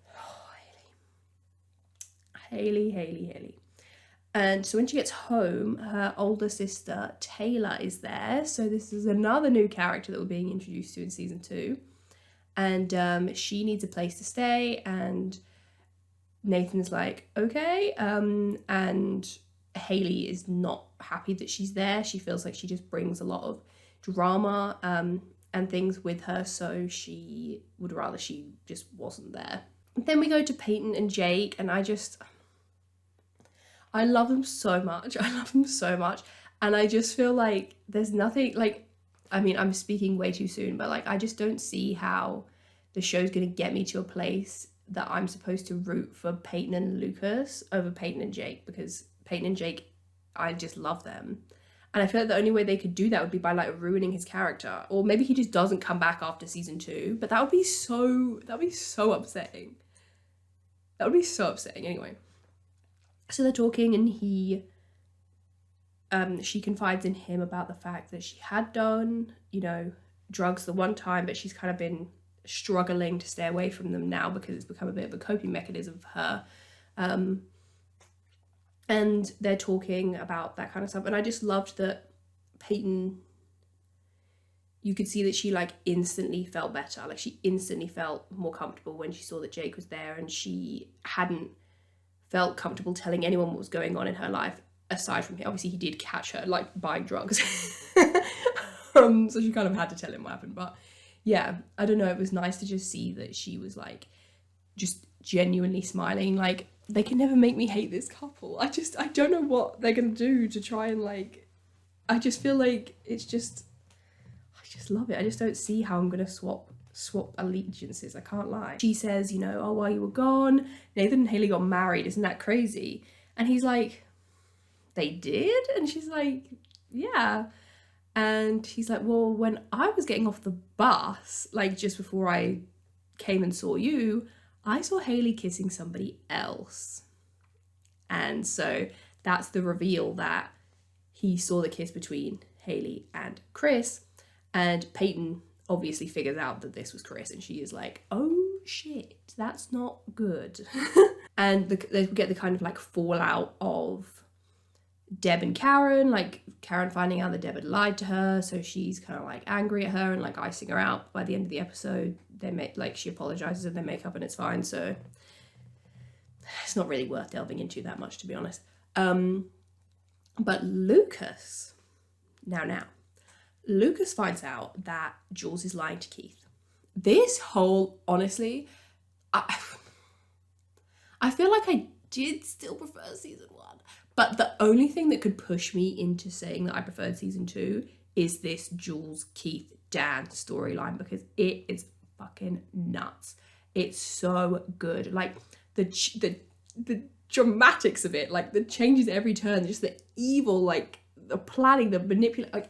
Hailey. And so when she gets home, her older sister, Taylor, is there. So this is another new character that we're being introduced to in season 2. And she needs a place to stay, and Nathan's like, okay. And Hailey is not happy that she's there. She feels like she just brings a lot of drama and things with her, so she would rather she just wasn't there. Then we go to Peyton and Jake, and I love them so much. And I just feel like there's nothing, like, I mean, I'm speaking way too soon, but like, I just don't see how the show's gonna get me to a place that I'm supposed to root for Peyton and Lucas over Peyton and Jake, because Peyton and Jake, I just love them. And I feel like the only way they could do that would be by like ruining his character, or maybe he just doesn't come back after season 2, but that'd be so upsetting. That would be so upsetting. Anyway, so they're talking, and she confides in him about the fact that she had done, you know, drugs the one time, but she's kind of been struggling to stay away from them now because it's become a bit of a coping mechanism for her. And they're talking about that kind of stuff. And I just loved that Peyton, you could see that she like instantly felt better. Like she instantly felt more comfortable when she saw that Jake was there, and she hadn't felt comfortable telling anyone what was going on in her life aside from him. Obviously he did catch her like buying drugs. So she kind of had to tell him what happened. But yeah, I don't know, it was nice to just see that she was like just genuinely smiling. Like, they can never make me hate this couple. I don't know what they're gonna do to try and like, I just feel like it's just, I just love it. I just don't see how I'm gonna swap allegiances, I can't lie. She says, you know, oh, while you were gone, Nathan and Hailey got married, isn't that crazy? And he's like, they did? And she's like, yeah. And he's like, well, when I was getting off the bus, like just before I came and saw you, I saw Hailey kissing somebody else. And so that's the reveal, that he saw the kiss between Hailey and Chris. And Peyton obviously figures out that this was Chris, and she is like, oh shit, that's not good. And they get the kind of like fallout of Deb and Karen, like Karen finding out that Deb had lied to her, so she's kind of like angry at her and like icing her out. By the end of the episode, they make, like, she apologizes and they make up and it's fine, so it's not really worth delving into that much, to be honest. But Lucas, Lucas finds out that Jules is lying to Keith. This whole, honestly, I feel like I did still prefer season 1. But the only thing that could push me into saying that I preferred season 2 is this Jules, Keith, Dan storyline, because it is fucking nuts. It's so good. Like the dramatics of it, like the changes at every turn, just the evil, like the planning, the manipulation, like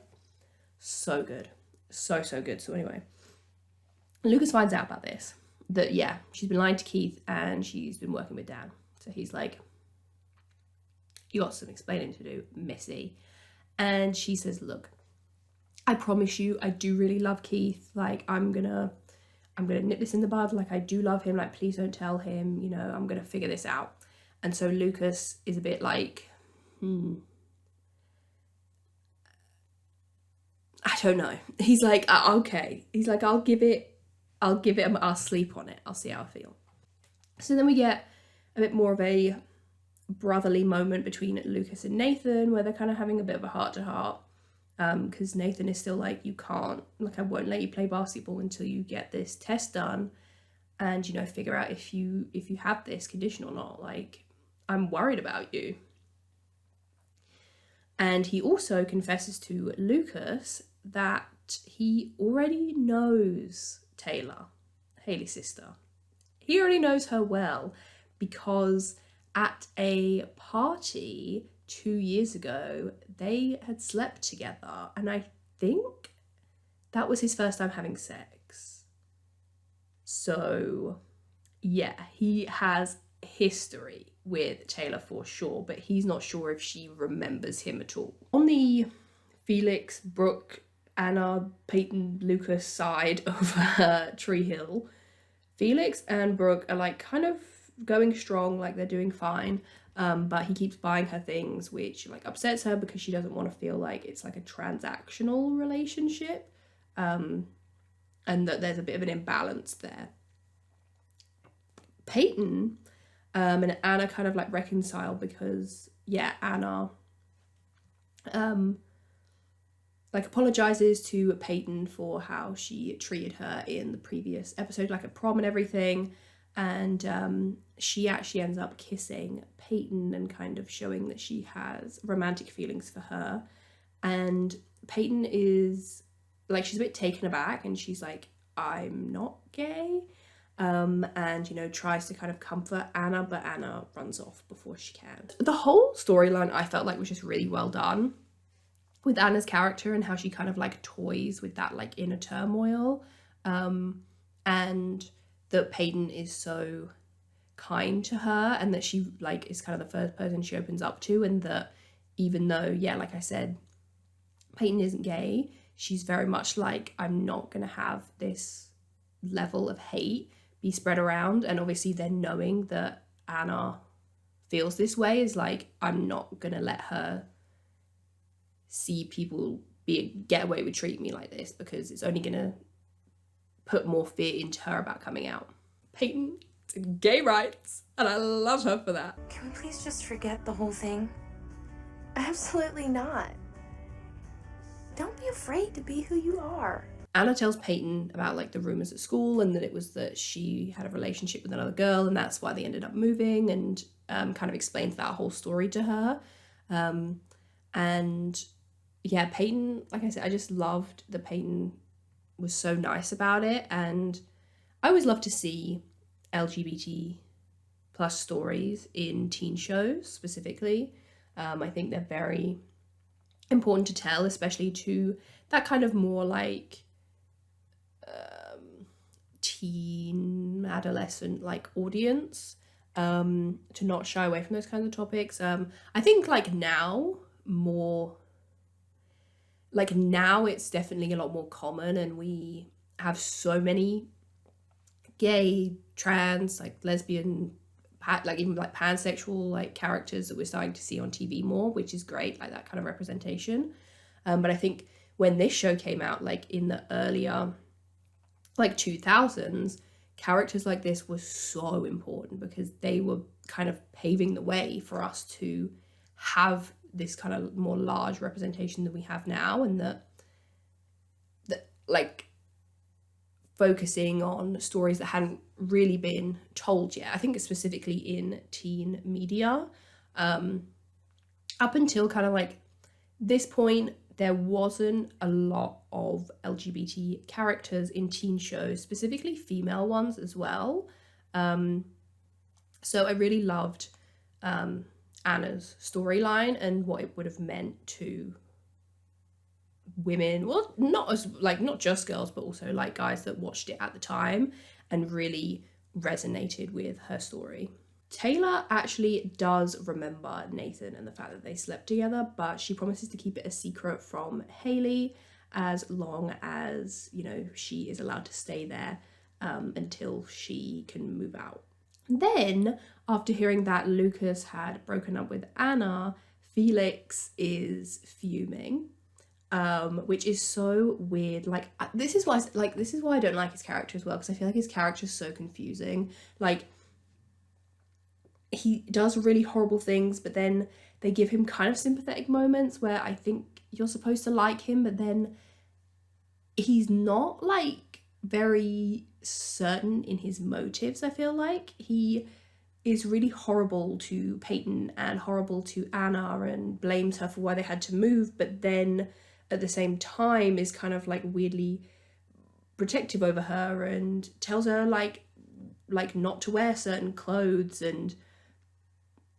so good. So good. So anyway, Lucas finds out about this, that yeah, she's been lying to Keith and she's been working with Dan. So he's like, you got some explaining to do, Missy. And she says, look, I promise you, I do really love Keith. Like, I'm gonna nip this in the bud. Like, I do love him. Like, please don't tell him, you know, I'm gonna figure this out. And so Lucas is a bit like, I don't know. He's like, okay. He's like, I'll sleep on it. I'll see how I feel. So then we get a bit more of a brotherly moment between Lucas and Nathan, where they're kind of having a bit of a heart-to-heart. Because Nathan is still like, you can't, like, I won't let you play basketball until you get this test done and, you know, figure out if you have this condition or not. Like, I'm worried about you. And he also confesses to Lucas that he already knows Taylor, Haley's sister. He already knows her well because at a party 2 years ago, they had slept together, and I think that was his first time having sex. So, yeah, he has history with Taylor for sure, but he's not sure if she remembers him at all. On the Felix, Brooke, Anna, Peyton, Lucas side of Tree Hill, Felix and Brooke are like kind of going strong, like they're doing fine. But he keeps buying her things, which like upsets her because she doesn't want to feel like it's like a transactional relationship, and that there's a bit of an imbalance there. Peyton and Anna kind of like reconcile because, yeah, Anna like apologizes to Peyton for how she treated her in the previous episode, like at prom and everything. And she actually ends up kissing Peyton and kind of showing that she has romantic feelings for her. And Peyton is like, she's a bit taken aback and she's like, I'm not gay. And, you know, tries to kind of comfort Anna, but Anna runs off before she can. The whole storyline I felt like was just really well done with Anna's character and how she kind of like toys with that like inner turmoil. And that Peyton is so kind to her and that she like is kind of the first person she opens up to, and that even though, yeah, like I said, Peyton isn't gay, she's very much like, I'm not gonna have this level of hate be spread around. And obviously then knowing that Anna feels this way is like, I'm not gonna let her see people get away with treating me like this, because it's only gonna put more fear into her about coming out. Peyton, gay rights, and I love her for that. Can we please just forget the whole thing? Absolutely not. Don't be afraid to be who you are. Anna tells Peyton about like the rumors at school and that it was that she had a relationship with another girl and that's why they ended up moving, and kind of explains that whole story to her. And yeah, Peyton, like I said, I just loved that Peyton was so nice about it. And I always love to see LGBT plus stories in teen shows specifically. I think they're very important to tell, especially to that kind of more like teen, adolescent like audience, to not shy away from those kinds of topics. I think like now it's definitely a lot more common, and we have so many gay, trans, like lesbian, like even like pansexual like characters that we're starting to see on TV more, which is great, like that kind of representation. But I think when this show came out, like in the earlier like 2000s, characters like this were so important because they were kind of paving the way for us to have this kind of more large representation than we have now, and that like focusing on stories that hadn't really been told yet. I think specifically in teen media, up until kind of like this point, there wasn't a lot of LGBT characters in teen shows, specifically female ones as well. So I really loved Anna's storyline and what it would have meant to women, well, not just girls, but also like guys that watched it at the time and really resonated with her story. Taylor actually does remember Nathan and the fact that they slept together, but she promises to keep it a secret from Haley as long as, you know, she is allowed to stay there until she can move out. Then, after hearing that Lucas had broken up with Anna, Felix is fuming. which is so weird. Like, this is why I don't like his character as well, because I feel like his character is so confusing. Like, he does really horrible things, but then they give him kind of sympathetic moments where I think you're supposed to like him, but then he's not like very certain in his motives. I feel like he is really horrible to Peyton and horrible to Anna and blames her for why they had to move, but then at the same time is kind of like weirdly protective over her and tells her like not to wear certain clothes, and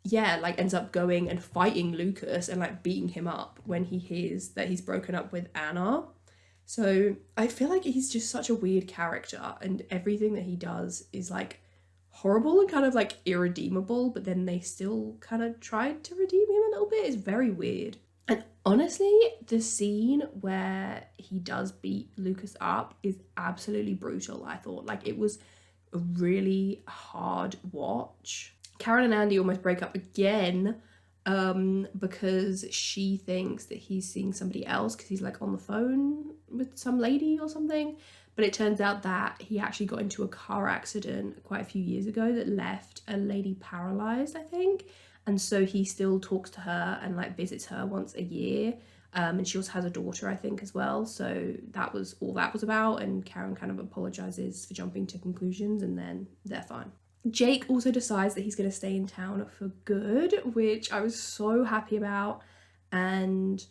yeah, like ends up going and fighting Lucas and like beating him up when he hears that he's broken up with Anna. So I feel like he's just such a weird character, and everything that he does is like horrible and kind of like irredeemable, but then they still kind of tried to redeem him a little bit. It's very weird. And honestly, the scene where he does beat Lucas up is absolutely brutal, I thought. Like, it was a really hard watch. Karen and Andy almost break up again because she thinks that he's seeing somebody else because he's like on the phone with some lady or something. But it turns out that he actually got into a car accident quite a few years ago that left a lady paralyzed, I think. And so he still talks to her and like visits her once a year. And she also has a daughter, I think, as well. So that was all that was about. And Karen kind of apologizes for jumping to conclusions, and then they're fine. Jake also decides that he's going to stay in town for good, which I was so happy about. And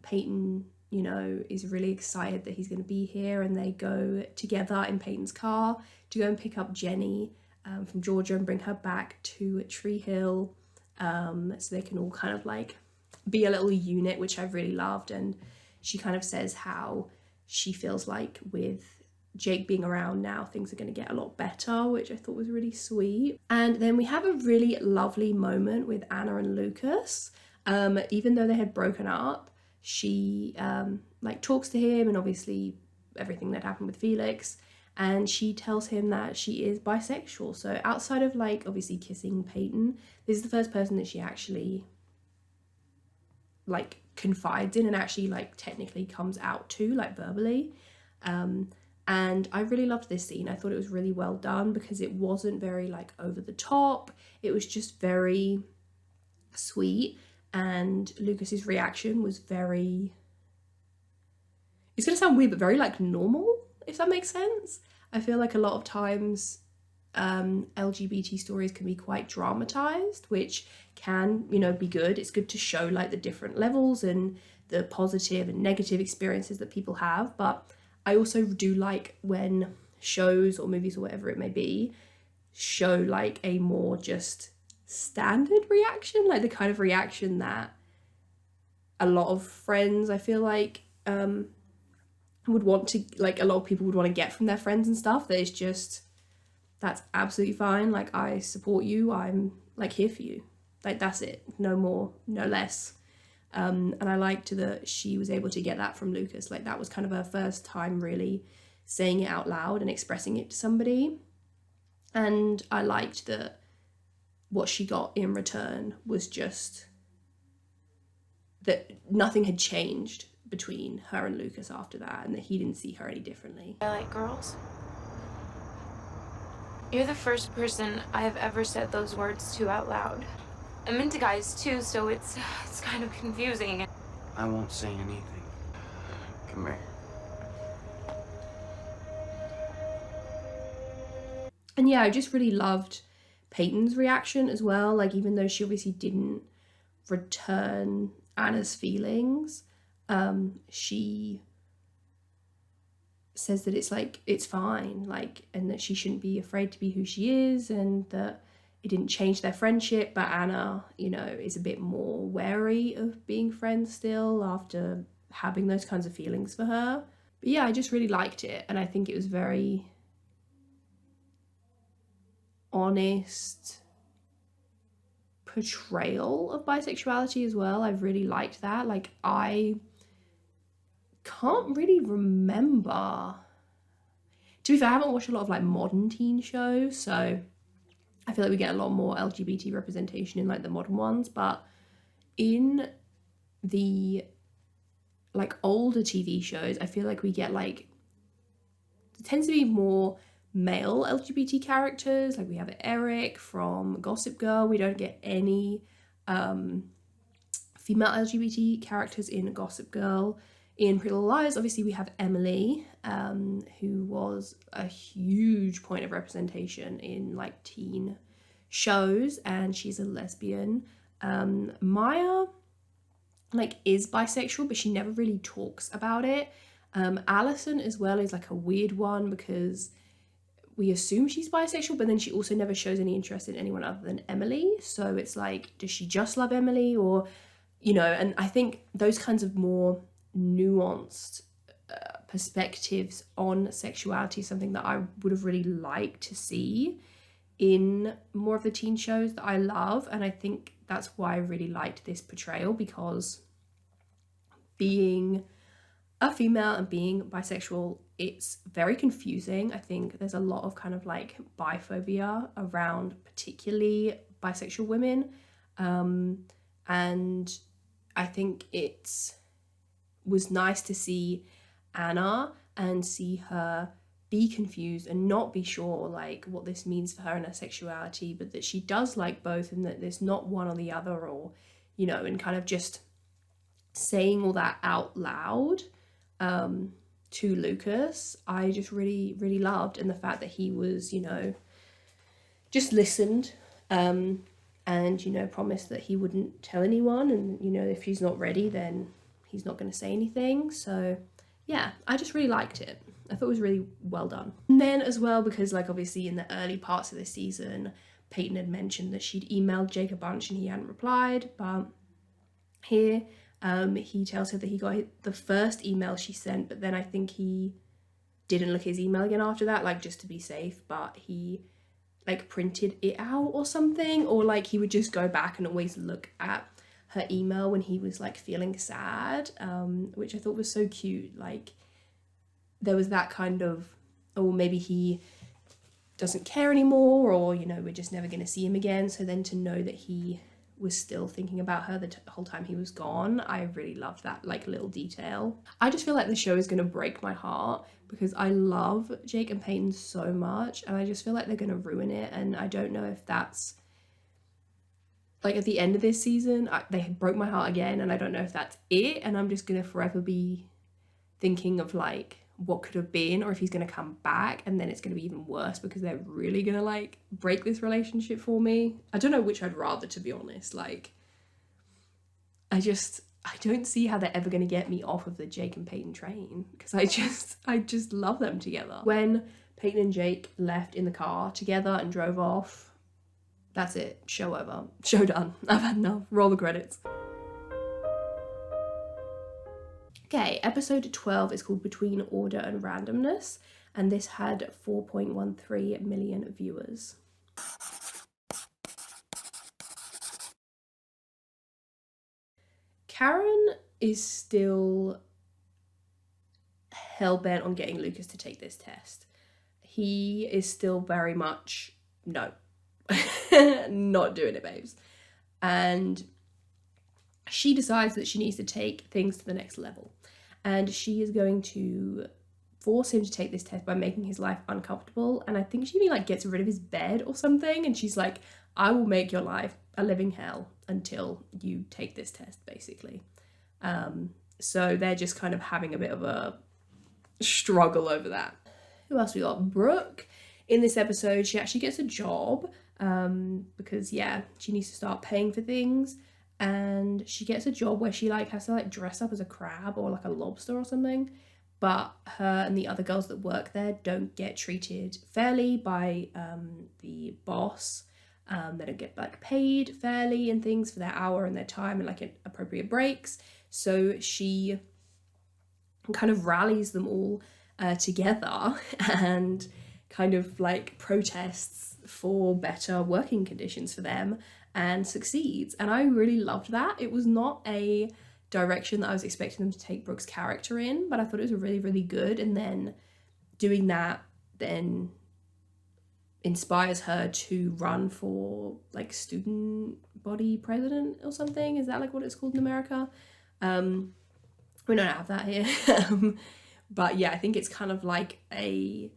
Peyton, you know, is really excited that he's going to be here, and they go together in Peyton's car to go and pick up Jenny from Georgia and bring her back to Tree Hill, so they can all kind of like be a little unit, which I've really loved. And she kind of says how she feels like with Jake being around now, things are going to get a lot better, which I thought was really sweet. And then we have a really lovely moment with Anna and Lucas. Even though they had broken up, she like talks to him, and obviously everything that happened with Felix, and she tells him that she is bisexual. So outside of like obviously kissing Peyton, this is the first person that she actually like confides in and actually like technically comes out to, like verbally. And I really loved this scene. I thought it was really well done because it wasn't very like over the top. It was just very sweet, and Lucas's reaction was very, it's gonna sound weird, but very like normal, if that makes sense. I feel like a lot of times LGBT stories can be quite dramatized, which can, you know, be good. It's good to show like the different levels and the positive and negative experiences that people have, but I also do like when shows or movies or whatever it may be show like a more just standard reaction, like the kind of reaction that a lot of friends, I feel like, would want to, like a lot of people would want to get from their friends and stuff. That is just, that's absolutely fine. Like, I support you. I'm like here for you. Like, that's it. No more, no less. And I liked that she was able to get that from Lucas. Like, that was kind of her first time really saying it out loud and expressing it to somebody. And I liked that what she got in return was just that nothing had changed between her and Lucas after that, and that he didn't see her any differently. I like girls. You're the first person I have ever said those words to out loud. I'm into guys too, so it's kind of confusing. I won't say anything. Come here. And yeah, I just really loved Peyton's reaction as well. Like, even though she obviously didn't return Anna's feelings, she says that it's like, it's fine, like, and that she shouldn't be afraid to be who she is, and that it didn't change their friendship. But Anna, you know, is a bit more wary of being friends still after having those kinds of feelings for her. But yeah, I just really liked it, and I think it was very honest portrayal of bisexuality as well. I've really liked that. Like, I can't really remember, to be fair, I haven't watched a lot of like modern teen shows, so I feel like we get a lot more LGBT representation in like the modern ones, but in the like older TV shows, I feel like we get like, it tends to be more male LGBT characters. Like we have Eric from Gossip Girl. We don't get any female LGBT characters in Gossip Girl. In Pretty Little Liars, obviously we have Emily, who was a huge point of representation in like teen shows, and she's a lesbian. Maya like is bisexual, but she never really talks about it. Allison as well is like a weird one because we assume she's bisexual, but then she also never shows any interest in anyone other than Emily. So it's like, does she just love Emily, or, you know? And I think those kinds of more nuanced perspectives on sexuality is something that I would have really liked to see in more of the teen shows that I love. And I think that's why I really liked this portrayal, because being a female and being bisexual, it's very confusing. I think there's a lot of kind of like biphobia around particularly bisexual women. And I think it was nice to see Anna and see her be confused and not be sure like what this means for her and her sexuality, but that she does like both and that there's not one or the other, or, you know, and kind of just saying all that out loud to Lucas, I just really, really loved. And the fact that he was, you know, just listened and, you know, promised that he wouldn't tell anyone, and, you know, if he's not ready, then he's not going to say anything. So yeah, I just really liked it. I thought it was really well done. And then as well, because like obviously in the early parts of this season, Peyton had mentioned that she'd emailed Jake a bunch and he hadn't replied, but here he tells her that he got the first email she sent, but then I think he didn't look at his email again after that, like just to be safe, but he like printed it out or something, or like he would just go back and always look at her email when he was like feeling sad, which I thought was so cute. Like there was that kind of, or maybe he doesn't care anymore, or, you know, we're just never going to see him again. So then to know that he was still thinking about her the whole time he was gone, I really loved that like little detail. I just feel like the show is going to break my heart because I love Jake and Peyton so much, and I just feel like they're going to ruin it. And I don't know if that's like at the end of this season, they broke my heart again, and I don't know if that's it, and I'm just going to forever be thinking of like what could have been, or if he's going to come back and then it's going to be even worse because they're really going to like break this relationship for me. I don't know which I'd rather, to be honest. Like I don't see how they're ever going to get me off of the Jake and Peyton train, because I just love them together. When Peyton and Jake left in the car together and drove off, that's it. Show over. Show done. I've had enough. Roll the credits. Okay, episode 12 is called Between Order and Randomness, and this had 4.13 million viewers. Karen is still hell-bent on getting Lucas to take this test. He is still very much, no, not doing it, babes. And she decides that she needs to take things to the next level. And she is going to force him to take this test by making his life uncomfortable. And I think she like gets rid of his bed or something. And she's like, I will make your life a living hell until you take this test, basically. So they're just kind of having a bit of a struggle over that. Who else we got? Brooke. In this episode, she actually gets a job because, yeah, she needs to start paying for things. And she gets a job where she like has to like dress up as a crab or like a lobster or something, but her and the other girls that work there don't get treated fairly by the boss. They don't get like paid fairly and things for their hour and their time and like appropriate breaks. So she kind of rallies them all together and kind of like protests for better working conditions for them, and succeeds. And I really loved that. It was not a direction that I was expecting them to take Brooke's character in, but I thought it was really, really good. And then doing that then inspires her to run for like student body president or something. Is that like what it's called in America? We don't have that here. But yeah, I think it's kind of like a,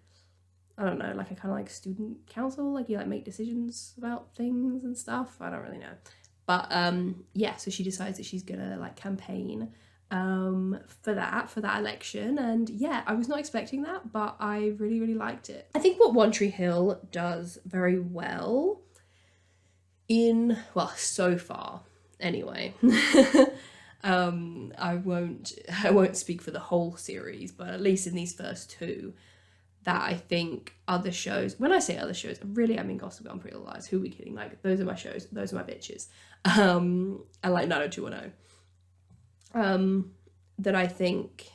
I don't know, like a kind of like student council, like you like make decisions about things and stuff. I don't really know. But yeah, so she decides that she's gonna like campaign for that election. And yeah, I was not expecting that, but I really, really liked it. I think what One Tree Hill does very well well, so far anyway, I won't speak for the whole series, but at least in these first two, that I think other shows, when I say other shows, really I mean Gossip Girl and Pretty Little Liars, who are we kidding, like those are my shows, those are my bitches, and like 90210, that I think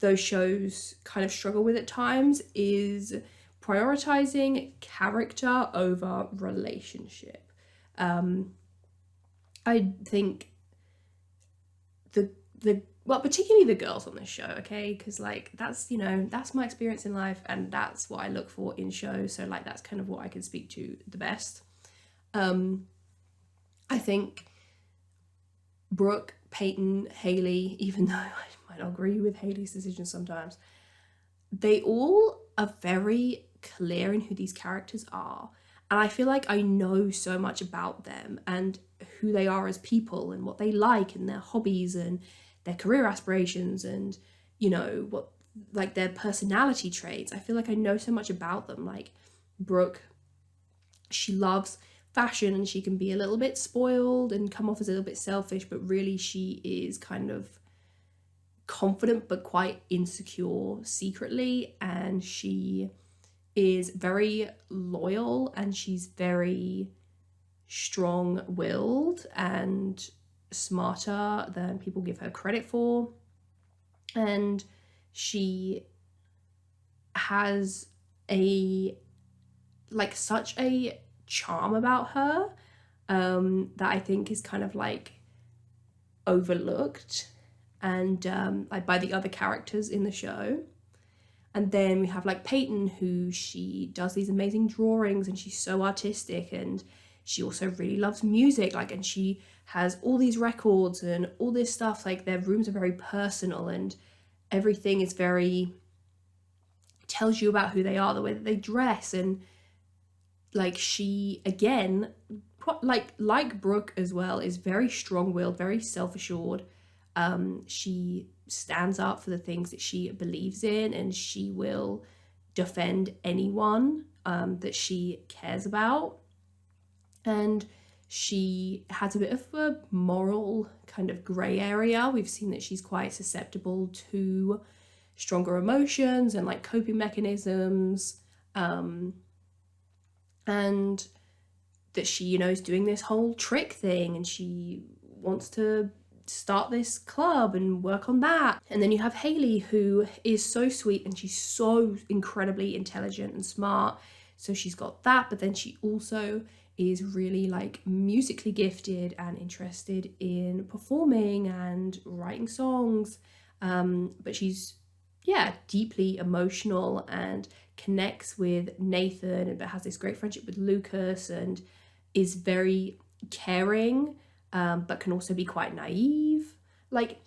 those shows kind of struggle with at times is prioritizing character over relationship. I think well, particularly the girls on this show, okay, because like that's, you know, that's my experience in life and that's what I look for in shows, so like that's kind of what I can speak to the best. I think Brooke, Peyton, Haley, even though I might not agree with Haley's decisions sometimes, they all are very clear in who these characters are, and I feel like I know so much about them and who they are as people and what they like and their hobbies and their career aspirations and, you know, what, like their personality traits. I feel like I know so much about them. Like Brooke, she loves fashion and she can be a little bit spoiled and come off as a little bit selfish, but really she is kind of confident but quite insecure secretly, and she is very loyal and she's very strong-willed and smarter than people give her credit for, and she has such a charm about her that I think is kind of like overlooked and like by the other characters in the show. And then we have like Peyton, who she does these amazing drawings and she's so artistic, and she also really loves music, like, and she has all these records and all this stuff. Like their rooms are very personal and everything is very, tells you about who they are, the way that they dress. And like she, again, like Brooke as well, is very strong-willed, very self-assured. She stands up for the things that she believes in, and she will defend anyone that she cares about. And she has a bit of a moral kind of grey area. We've seen that she's quite susceptible to stronger emotions and like coping mechanisms, and that she, you know, is doing this whole trick thing and she wants to start this club and work on that. And then you have Haley, who is so sweet and she's so incredibly intelligent and smart, so she's got that, but then she also is really like musically gifted and interested in performing and writing songs, but she's, yeah, deeply emotional and connects with Nathan, but has this great friendship with Lucas and is very caring, but can also be quite naive. Like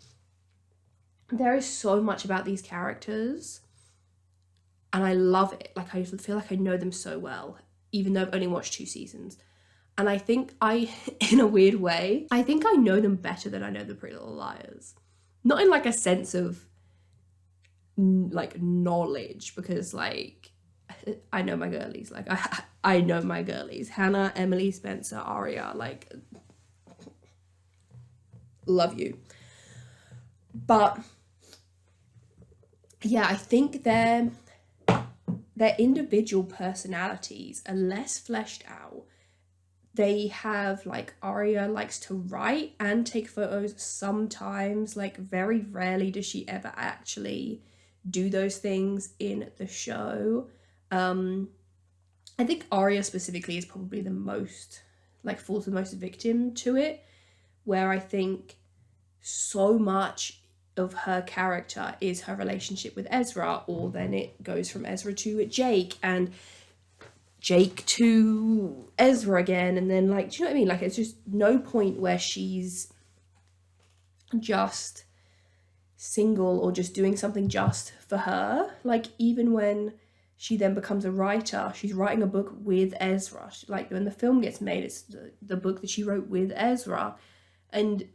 there is so much about these characters and I love it. Like I feel like I know them so well, even though I've only watched 2 seasons. And I think in a weird way, I think I know them better than I know the Pretty Little Liars. Not in like a sense of like knowledge, because like I know my girlies. Like I know my girlies. Hannah, Emily, Spencer, Aria, like love you. But yeah, I think their individual personalities are less fleshed out. They have, like, Aria likes to write and take photos sometimes. Like very rarely does she ever actually do those things in the show. I think Aria specifically is probably the most, like, falls the most victim to it, where I think so much of her character is her relationship with Ezra, or then it goes from Ezra to Jake and Jake to Ezra again, and then, like, do you know what I mean? Like, it's just no point where she's just single or just doing something just for her. Like, even when she then becomes a writer, she's writing a book with Ezra. Like, when the film gets made, it's the book that she wrote with Ezra. And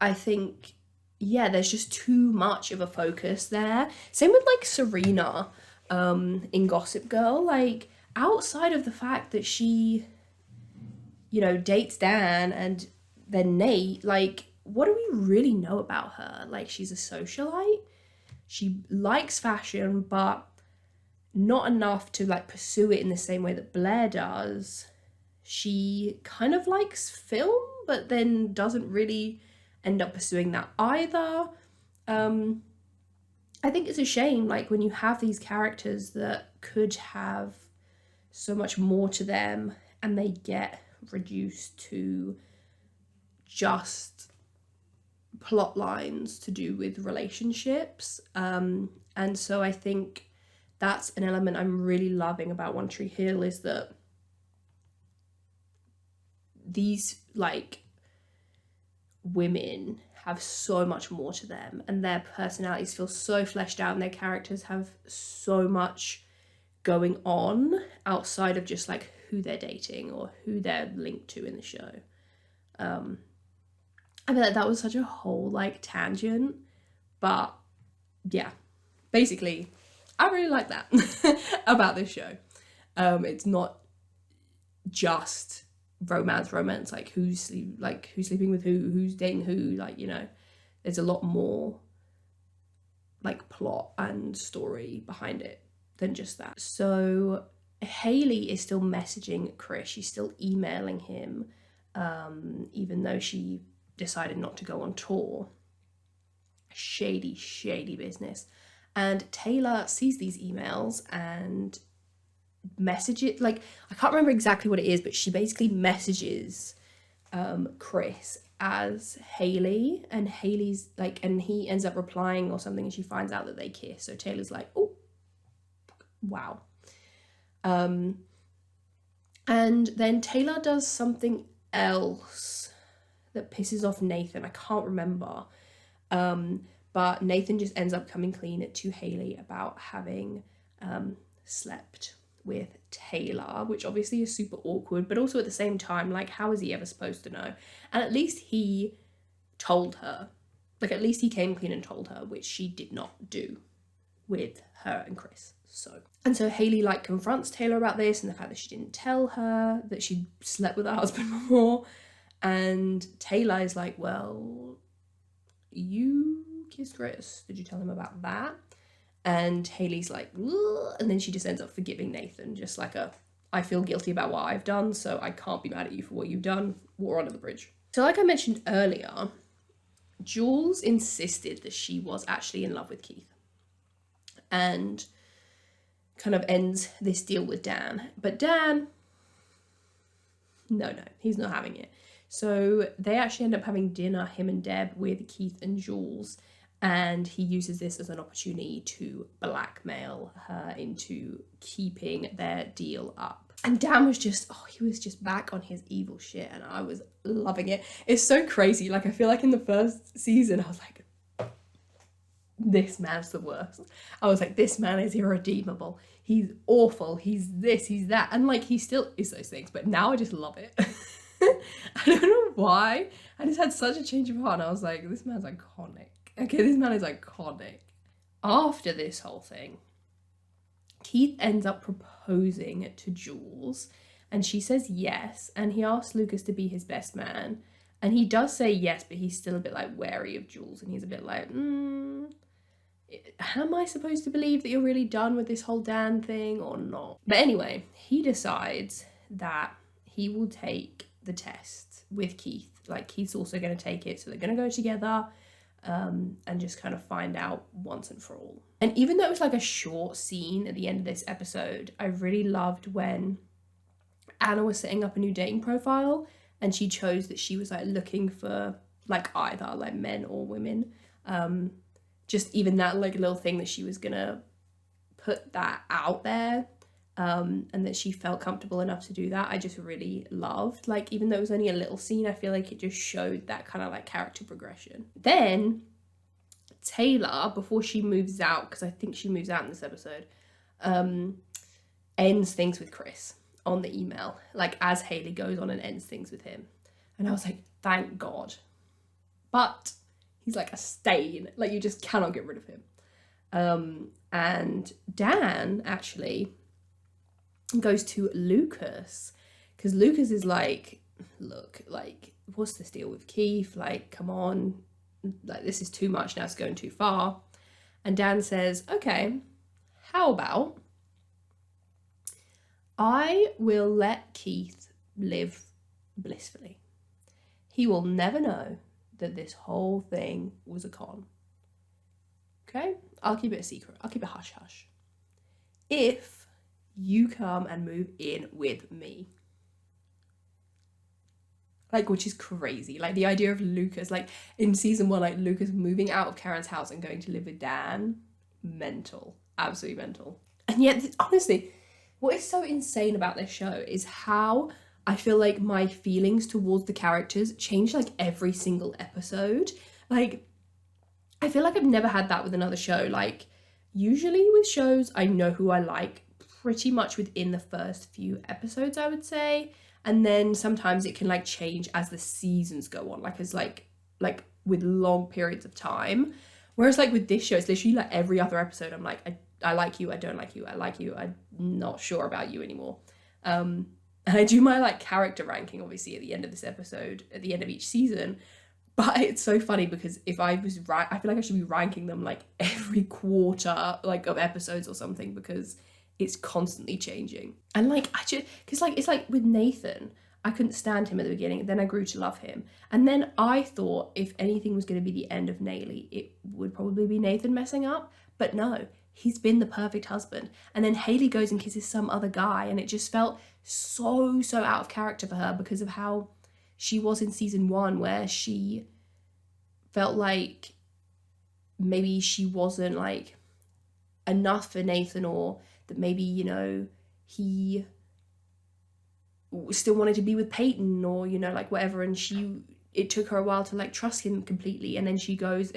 I think, yeah, there's just too much of a focus there. Same with like Serena in Gossip Girl. Like, outside of the fact that she, you know, dates Dan and then Nate, like, what do we really know about her? Like, she's a socialite. She likes fashion, but not enough to like pursue it in the same way that Blair does. She kind of likes film, but then doesn't really end up pursuing that either. I think it's a shame, like, when you have these characters that could have so much more to them and they get reduced to just plot lines to do with relationships. And so I think that's an element I'm really loving about One Tree Hill, is that these like women have so much more to them and their personalities feel so fleshed out and their characters have so much going on outside of just like who they're dating or who they're linked to in the show. I feel like that was such a whole like tangent, but yeah, basically I really like that about this show. It's not just romance, like who's sleeping with who's dating who, like, you know, there's a lot more like plot and story behind it than just that. So Haley is still messaging Chris, she's still emailing him, even though she decided not to go on tour. Shady business. And Taylor sees these emails and messages, like, I can't remember exactly what it is, but she basically messages Chris as Haley, and Haley's like, and he ends up replying or something, and she finds out that they kiss. So Taylor's like, oh wow. And then Taylor does something else that pisses off Nathan. I can't remember, but Nathan just ends up coming clean to Haley about having slept with Taylor, which obviously is super awkward, but also at the same time, like, how is he ever supposed to know? And at least he told her, like, at least he came clean and told her, which she did not do with her and Chris. So Haley like confronts Taylor about this and the fact that she didn't tell her that she'd slept with her husband before, and Taylor is like, well, you kissed Chris, did you tell him about that? And Haley's like, ugh, and then she just ends up forgiving Nathan, just like I feel guilty about what I've done, so I can't be mad at you for what you've done. Water under the bridge. So like I mentioned earlier, Jules insisted that she was actually in love with Keith and kind of ends this deal with Dan. But Dan, no, he's not having it. So they actually end up having dinner, him and Deb, with Keith and Jules. And he uses this as an opportunity to blackmail her into keeping their deal up. And Dan was just, he was just back on his evil shit, and I was loving it. It's so crazy. Like, I feel like in the first season, I was like, this man's the worst. I was like, this man is irredeemable. He's awful. He's this, he's that. And like, he still is those things, but now I just love it. I don't know why. I just had such a change of heart, and I was like, this man's iconic. Okay, this man is iconic. After this whole thing, Keith ends up proposing to Jules, and she says yes, and he asks Lucas to be his best man, and he does say yes, but he's still a bit like wary of Jules, and he's a bit like, am I supposed to believe that you're really done with this whole Dan thing or not? But anyway, he decides that he will take the test with Keith. Like, Keith's also going to take it, so they're going to go together. And just kind of find out once and for all. And even though it was like a short scene at the end of this episode, I really loved when Anna was setting up a new dating profile and she chose that she was like looking for like either like men or women. Just even that like little thing that she was gonna put that out there and that she felt comfortable enough to do that, I just really loved. Like, even though it was only a little scene, I feel like it just showed that kind of like character progression. Then Taylor, before she moves out, because I think she moves out in this episode, ends things with Chris on the email, like as Hayley goes on and ends things with him. And I was like, thank God. But he's like a stain, like you just cannot get rid of him. And Dan actually goes to Lucas, because Lucas is like, look, like, what's this deal with Keith? Like, come on, like, this is too much now, it's going too far. And Dan says, okay, how about I will let Keith live blissfully. He will never know that this whole thing was a con. Okay? I'll keep it a secret. I'll keep it hush hush. If you come and move in with me. Like, which is crazy. Like, the idea of Lucas, like, in season 1, like, Lucas moving out of Karen's house and going to live with Dan. Mental. Absolutely mental. And yet, honestly, what is so insane about this show is how I feel like my feelings towards the characters change, like, every single episode. Like, I feel like I've never had that with another show. Like, usually with shows, I know who I like pretty much within the first few episodes, I would say. And then sometimes it can like change as the seasons go on, like as like with long periods of time. Whereas like with this show, it's literally like every other episode, I'm like, I like you, I don't like you, I like you, I'm not sure about you anymore. And I do my like character ranking, obviously, at the end of this episode, at the end of each season. But it's so funny because if I was right, I feel like I should be ranking them like every quarter like of episodes or something, because it's constantly changing. And like, I just, because like, it's like with Nathan, I couldn't stand him at the beginning, then I grew to love him. And then I thought if anything was going to be the end of Nayli, it would probably be Nathan messing up. But no, he's been the perfect husband. And then Hayley goes and kisses some other guy, and it just felt so out of character for her because of how she was in season 1, where she felt like maybe she wasn't like enough for Nathan, or that maybe, you know, he still wanted to be with Peyton, or, you know, like whatever. And it took her a while to like trust him completely. And then she goes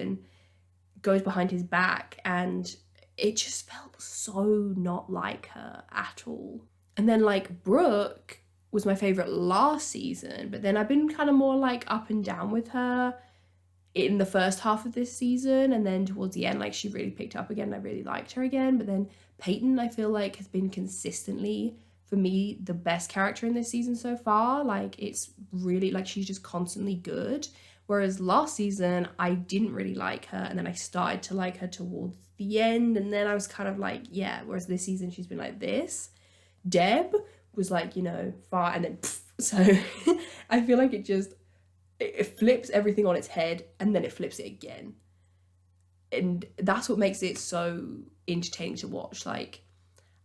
behind his back, and it just felt so not like her at all. And then like Brooke was my favorite last season, but then I've been kind of more like up and down with her in the first half of this season, and then towards the end, like, she really picked up again. I really liked her again. But then Peyton, I feel like, has been consistently, for me, the best character in this season so far. Like, it's really, like, she's just constantly good. Whereas last season, I didn't really like her, and then I started to like her towards the end, and then I was kind of like, yeah. Whereas this season, she's been like this. Deb was like, you know, far, and then pff. So I feel like it flips everything on its head, and then it flips it again. And that's what makes it so entertaining to watch. Like,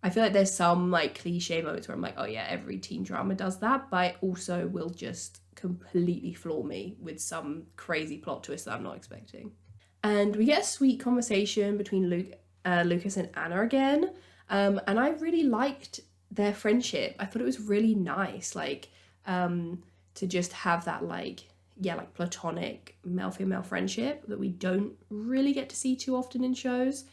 I feel like there's some like cliche moments where I'm like, oh yeah, every teen drama does that, but it also will just completely floor me with some crazy plot twist that I'm not expecting. And we get a sweet conversation between Lucas and Anna again. And I really liked their friendship. I thought it was really nice, like, to just have that like platonic male-female friendship that we don't really get to see too often in shows.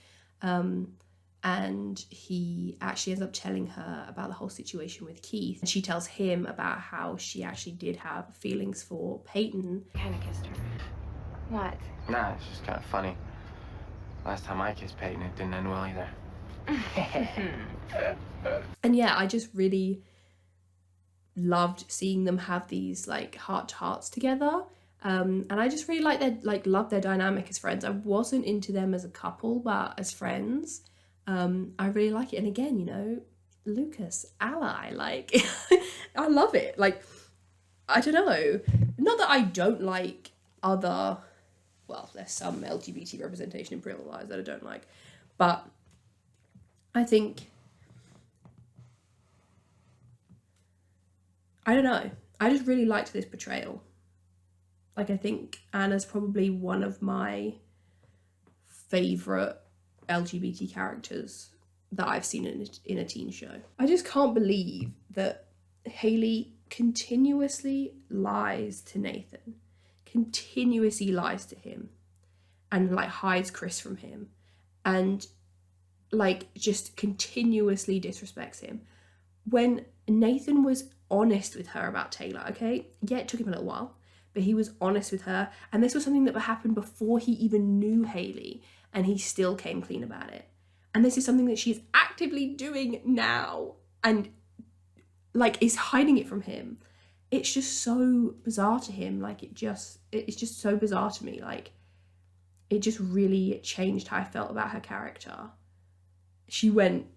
And he actually ends up telling her about the whole situation with Keith. And she tells him about how she actually did have feelings for Peyton. Kind of kissed her. What? Nah, it's just kind of funny. Last time I kissed Peyton, it didn't end well either. And yeah, I just really loved seeing them have these like heart-to-hearts together. And I just really loved their dynamic as friends. I wasn't into them as a couple, but as friends, I really like it. And again, you know, Lucas, ally, like, I love it. Like, I don't know. Not that I don't like other, well, there's some LGBT representation in Pretty Little Liars that I don't like. But I think, I don't know. I just really liked this portrayal. Like, I think Anna's probably one of my favourite LGBT characters that I've seen in a teen show. I just can't believe that Haley continuously lies to Nathan, continuously lies to him, and like hides Chris from him, and like just continuously disrespects him. When Nathan was honest with her about Taylor, okay? Yeah, it took him a little while, but he was honest with her, and this was something that happened before he even knew Haley, and he still came clean about it. And this is something that she's actively doing now, and like is hiding it from him. It's just so bizarre to him. Like it's just so bizarre to me. Like it just really changed how I felt about her character. She went,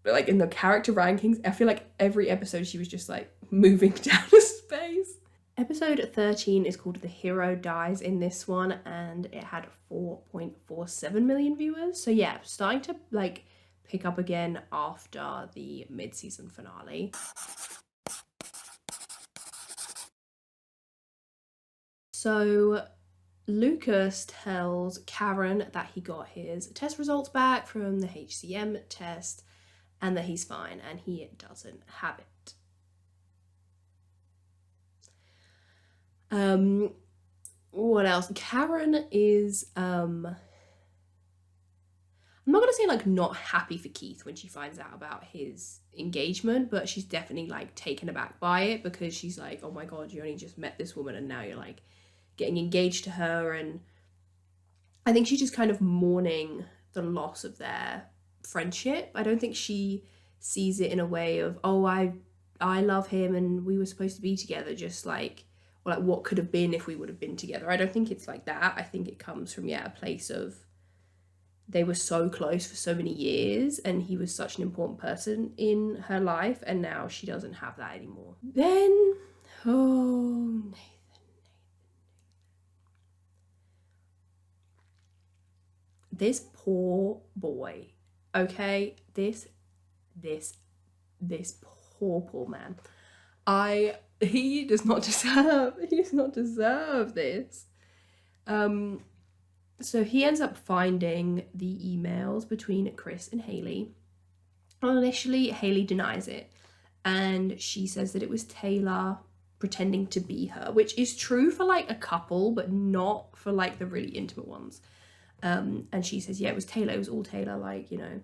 like in the character rankings, I feel like every episode she was just like moving down a space. Episode 13 is called The Hero Dies in this one, and it had 4.47 million viewers. So yeah, starting to like pick up again after the mid-season finale. So Lucas tells Karen that he got his test results back from the HCM test and that he's fine, and he doesn't have it. What else? Karen is I'm not gonna say like not happy for Keith when she finds out about his engagement, but she's definitely like taken aback by it, because she's like, oh my god, you only just met this woman and now you're like getting engaged to her. And I think she's just kind of mourning the loss of their friendship. I don't think she sees it in a way of, oh, I love him and we were supposed to be together, just like, or like what could have been if we would have been together. I don't think it's like that. I think it comes from, yeah, a place of they were so close for so many years and he was such an important person in her life, and now she doesn't have that anymore. Then, oh, Nathan. This poor boy, okay? This poor man. He does not deserve this. So he ends up finding the emails between Chris and Haley. Well, initially, Haley denies it, and she says that it was Taylor pretending to be her, which is true for like a couple, but not for like the really intimate ones. And she says, yeah, it was Taylor, it was all Taylor, like, you know.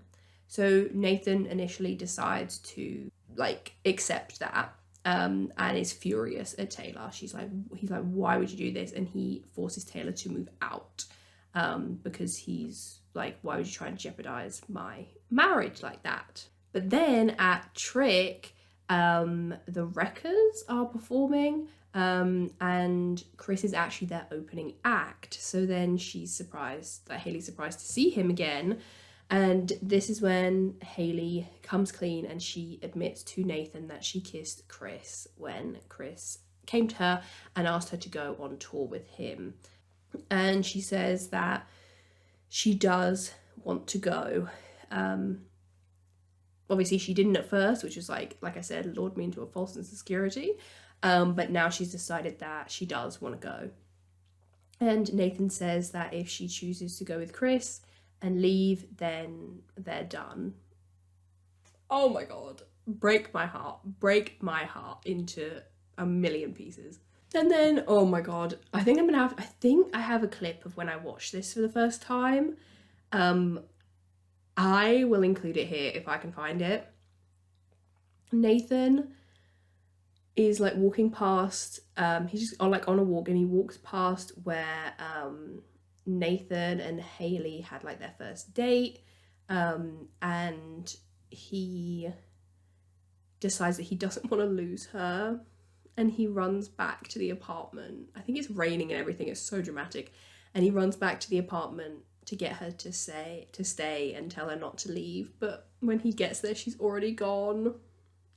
So Nathan initially decides to like accept that, and is furious at Taylor. He's like, why would you do this? And he forces Taylor to move out, because he's like, why would you try and jeopardize my marriage like that? But then at Trick, the Wreckers are performing, and Chris is actually their opening act. So then Haley's surprised to see him again. And this is when Haley comes clean and she admits to Nathan that she kissed Chris when Chris came to her and asked her to go on tour with him. And she says that she does want to go. Obviously she didn't at first, which was like I said, lured me into a false sense of security. But now she's decided that she does want to go. And Nathan says that if she chooses to go with Chris and leave, then they're done. Oh my god. Break my heart into a million pieces. And then, oh my god, I think I have a clip of when I watched this for the first time. I will include it here if I can find it. Nathan is like walking past, he's just on a walk, and he walks past where Nathan and Haley had like their first date, and he decides that he doesn't want to lose her, and he runs back to the apartment. I think it's raining and everything, it's so dramatic, and he runs back to the apartment to get her to stay and tell her not to leave. But when he gets there, she's already gone.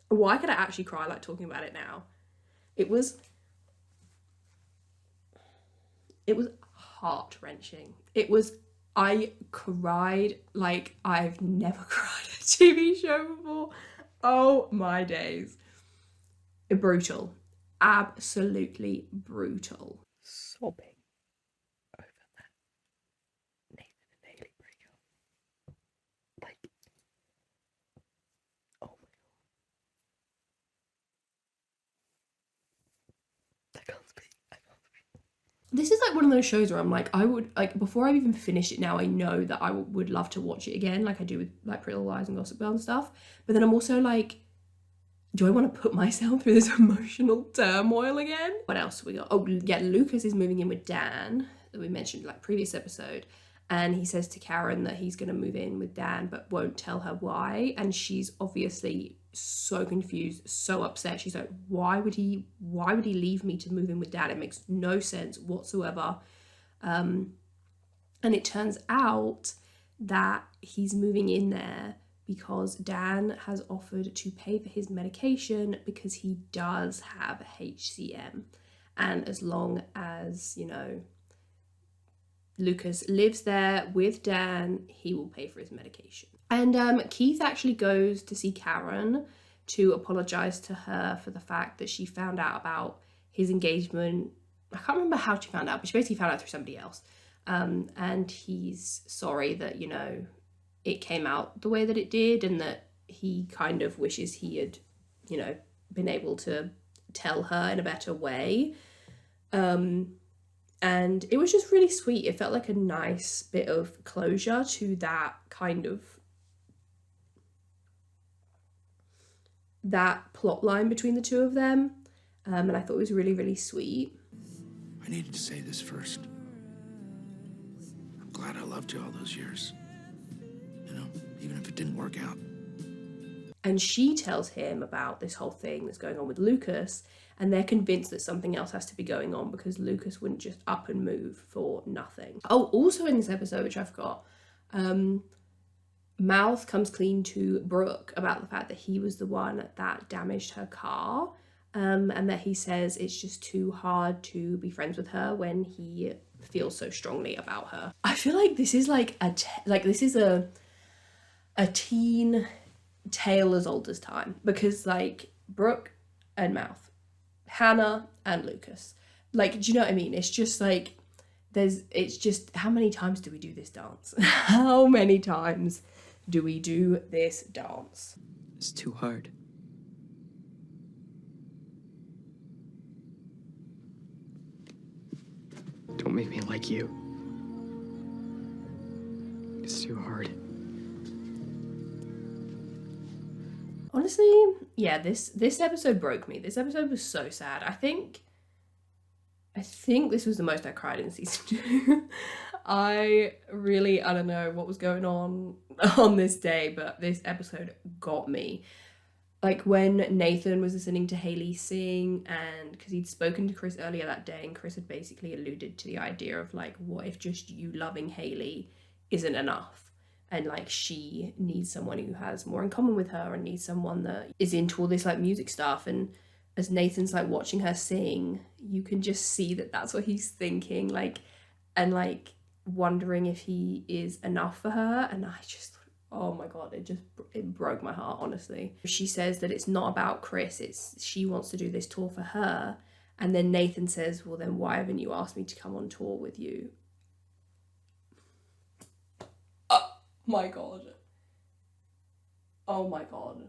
Why could I actually cry like talking about it now? It was heart-wrenching. I cried like I've never cried at a TV show before. Oh my days. Brutal. Absolutely brutal. Sobbing over that Nathan and Haley breakup. Like, This is like one of those shows where I'm like, I would, like, before I've even finished it now, I know that I would love to watch it again, like I do with like Pretty Little Lies and Gossip Girl and stuff. But then I'm also like, do I want to put myself through this emotional turmoil again? What else have we got? Oh yeah, Lucas is moving in with Dan, that we mentioned like previous episode. And he says to Karen that he's going to move in with Dan, but won't tell her why. And she's obviously so confused, so upset. She's like, why would he leave me to move in with Dan? It makes no sense whatsoever. And it turns out that he's moving in there because Dan has offered to pay for his medication because he does have HCM. And as long as, you know, Lucas lives there with Dan, he will pay for his medication. And Keith actually goes to see Karen to apologize to her for the fact that she found out about his engagement. I can't remember how she found out, but she basically found out through somebody else. And he's sorry that, you know, it came out the way that it did, and that he kind of wishes he had, you know, been able to tell her in a better way. And it was just really sweet. It felt like a nice bit of closure to that kind of, that plot line between the two of them. And I thought it was really, really sweet. I needed to say this first. I'm glad I loved you all those years. You know, even if it didn't work out. And she tells him about this whole thing that's going on with Lucas, and they're convinced that something else has to be going on because Lucas wouldn't just up and move for nothing. Oh, also in this episode, which I forgot, Mouth comes clean to Brooke about the fact that he was the one that damaged her car, and that he says it's just too hard to be friends with her when he feels so strongly about her. I feel like this is like this is a teen tale as old as time, because like Brooke and Mouth, Hannah and Lucas, like, do you know what I mean? It's just like it's just, how many times do we do this dance? How many times do we do this dance? It's too hard. Don't make me like you. It's too hard. Honestly, yeah, this episode broke me. This episode was so sad. I think this was the most I cried in season 2. I don't know what was going on this day, but this episode got me. Like when Nathan was listening to Haley sing, and because he'd spoken to Chris earlier that day, and Chris had basically alluded to the idea of like, what if just you loving Haley isn't enough? And like she needs someone who has more in common with her, and needs someone that is into all this like music stuff. And as Nathan's like watching her sing, you can just see that that's what he's thinking, like, and like wondering if he is enough for her. And I just, oh my god, it broke my heart, honestly. She says that it's not about Chris, she wants to do this tour for her. And then Nathan says, well then why haven't you asked me to come on tour with you? My god. Oh my god.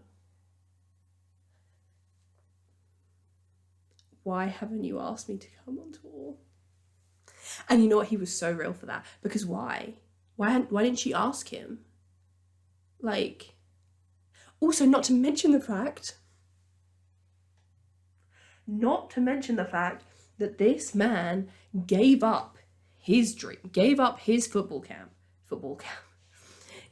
Why haven't you asked me to come on tour? And you know what? He was so real for that. Because why? Why didn't she ask him? Like, also not to mention the fact that this man gave up his dream, gave up his football camp,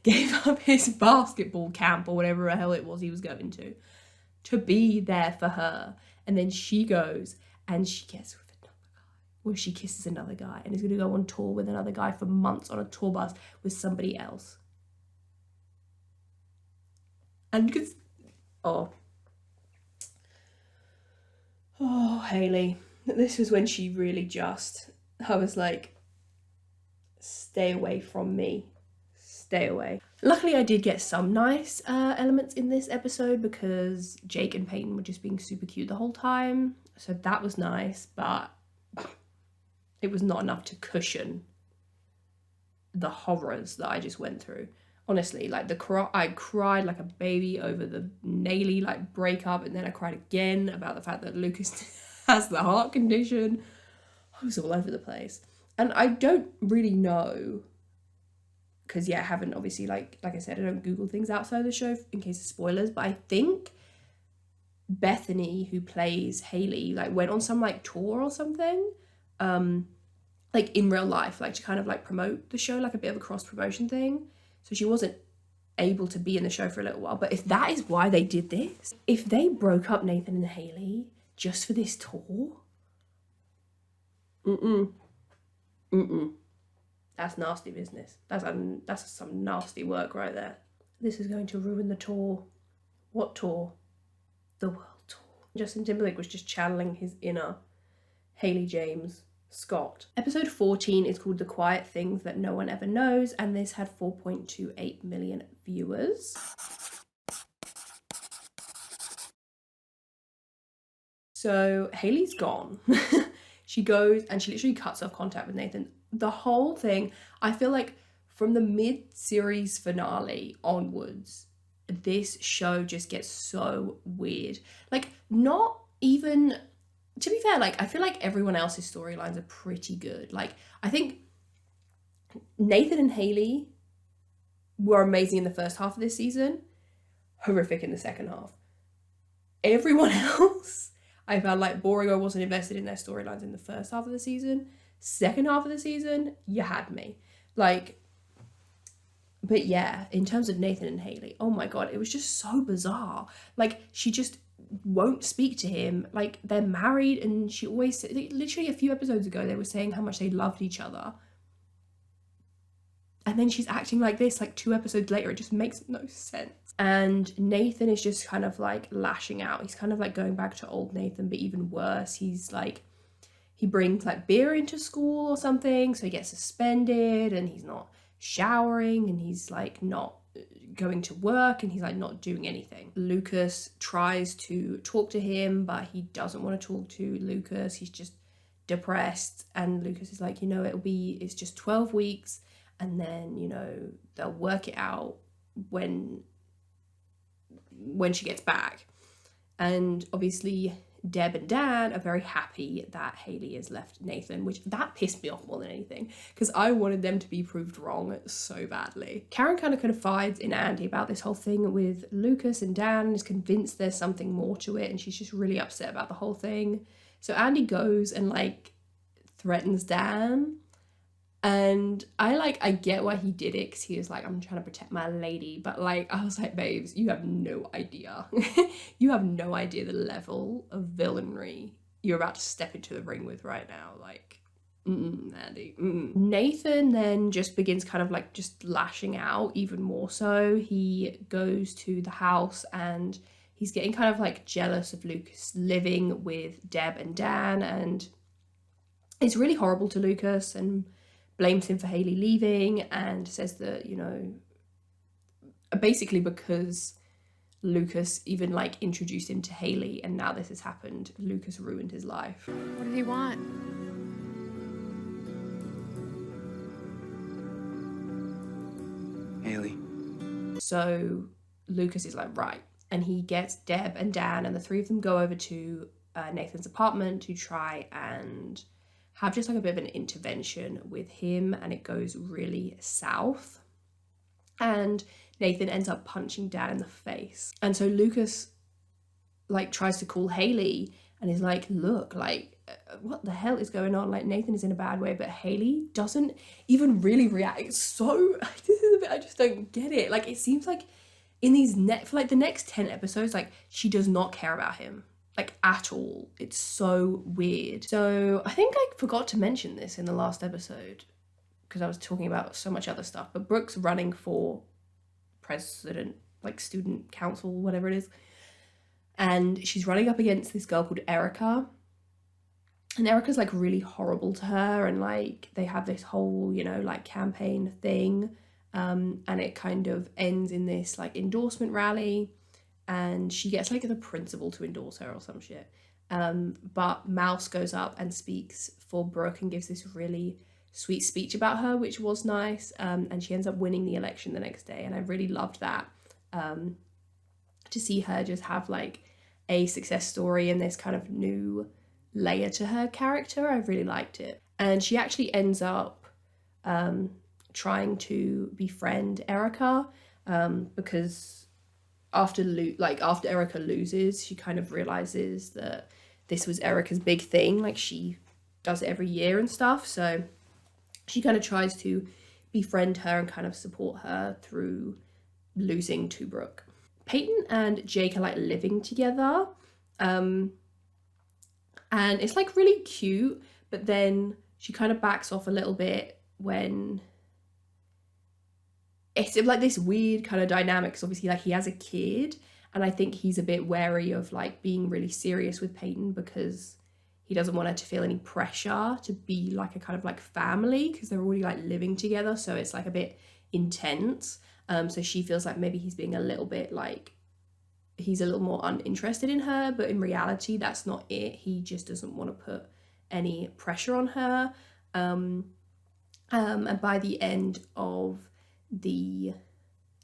gave up his basketball camp or whatever the hell it was he was going to be there for her. And then she goes and she gets with another guy, or she kisses another guy, and is going to go on tour with another guy for months on a tour bus with somebody else. And because, oh, Haley, this was when she really just, I was like, stay away from me. Stay away. Luckily, I did get some nice elements in this episode, because Jake and Peyton were just being super cute the whole time. So that was nice, but it was not enough to cushion the horrors that I just went through. Honestly, like I cried like a baby over the Naley like breakup, and then I cried again about the fact that Lucas has the heart condition. goes all over the place. And I don't really know, because I haven't obviously, like I said, I don't Google things outside of the show in case of spoilers, but I think Bethany, who plays Haley, like went on some like tour or something, like in real life, like to kind of like promote the show, like a bit of a cross promotion thing. So she wasn't able to be in the show for a little while. But if that is why they did this, if they broke up Nathan and Haley just for this tour, that's nasty business. That's some nasty work right there. This is going to ruin the tour. What tour? The world tour. Justin Timberlake was just channeling his inner Haley James Scott. Episode 14 is called The Quiet Things That No One Ever Knows, and this had 4.28 million viewers. So Haley's gone. She goes and she literally cuts off contact with Nathan. The whole thing, I feel like from the mid-series finale onwards, this show just gets so weird. Like, not even, to be fair, like, I feel like everyone else's storylines are pretty good. Like, I think Nathan and Haley were amazing in the first half of this season, horrific in the second half. Everyone else, I felt like boring or wasn't invested in their storylines in the first half of the season. Second half of the season, you had me. Like, but yeah, in terms of Nathan and Haley, oh my God, it was just so bizarre. Like, she just won't speak to him. Like, they're married and she always, literally a few episodes ago, they were saying how much they loved each other. And then she's acting like this, like 2 episodes later. It just makes no sense. And Nathan is just kind of like lashing out. He's kind of like going back to old Nathan, but even worse. He's like, he brings like beer into school or something, so he gets suspended, and he's not showering, and he's like not going to work, and he's like not doing anything. Lucas tries to talk to him, but he doesn't want to talk to Lucas. He's just depressed, and Lucas is like, you know, it's just 12 weeks, and then, you know, they'll work it out when she gets back. And obviously Deb and Dan are very happy that Haley has left Nathan, which that pissed me off more than anything, because I wanted them to be proved wrong so badly. Karen kind of confides in Andy about this whole thing with Lucas and Dan, and is convinced there's something more to it, and she's just really upset about the whole thing. So Andy goes and like threatens Dan, and I get why he did it, because he was like, I'm trying to protect my lady, but like, I was like, babes, you have no idea. You have no idea the level of villainy you're about to step into the ring with right now. Like, Andy. Nathan then just begins kind of like just lashing out even more so. He goes to the house and he's getting kind of like jealous of Lucas living with Deb and Dan, and it's really horrible to Lucas and blames him for Haley leaving, and says that, you know, basically because Lucas even like introduced him to Haley, and now this has happened, Lucas ruined his life. What did he want? Haley. So Lucas is like, right. And he gets Deb and Dan, and the 3 of them go over to Nathan's apartment to try and have just like a bit of an intervention with him, and it goes really south. And Nathan ends up punching Dan in the face. And so Lucas like tries to call Haley and is like, look, like, what the hell is going on? Like, Nathan is in a bad way, but Haley doesn't even really react. It's so, this is a bit, I just don't get it. Like, it seems like in these for like the next 10 episodes, like, she does not care about him. Like, at all. It's so weird. So I think I forgot to mention this in the last episode because I was talking about so much other stuff, but Brooke's running for president, like student council, whatever it is, and she's running up against this girl called Erica, and Erica's like really horrible to her, and like they have this whole, you know, like campaign thing, and it kind of ends in this like endorsement rally, and she gets like the principal to endorse her or some shit. But Mouse goes up and speaks for Brooke and gives this really sweet speech about her, which was nice. And she ends up winning the election the next day. And I really loved that, to see her just have like a success story in this kind of new layer to her character. I really liked it. And she actually ends up trying to befriend Erica because after Erica loses, she kind of realizes that this was Erica's big thing. Like, she does it every year and stuff. So she kind of tries to befriend her and kind of support her through losing to Brooke. Peyton and Jake are like living together. And it's like really cute, but then she kind of backs off a little bit when it's like this weird kind of dynamic, because obviously like he has a kid, and I think he's a bit wary of like being really serious with Peyton because he doesn't want her to feel any pressure to be like a kind of like family, because they're already like living together, so it's like a bit intense. So she feels like maybe he's being a little bit like, he's a little more uninterested in her, but in reality that's not it. He just doesn't want to put any pressure on her. And by the end of the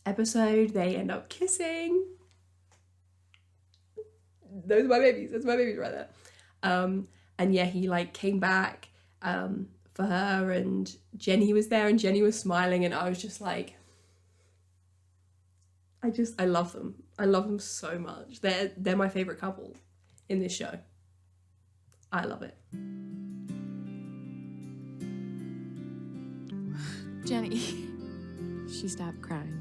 episode they end up kissing. Those are my babies. That's my babies right there. And yeah, he like came back for her, and Jenny was there, and Jenny was smiling, and I was just like, I love them. I love them so much. They're my favorite couple in this show. I love it. Jenny, she stopped crying.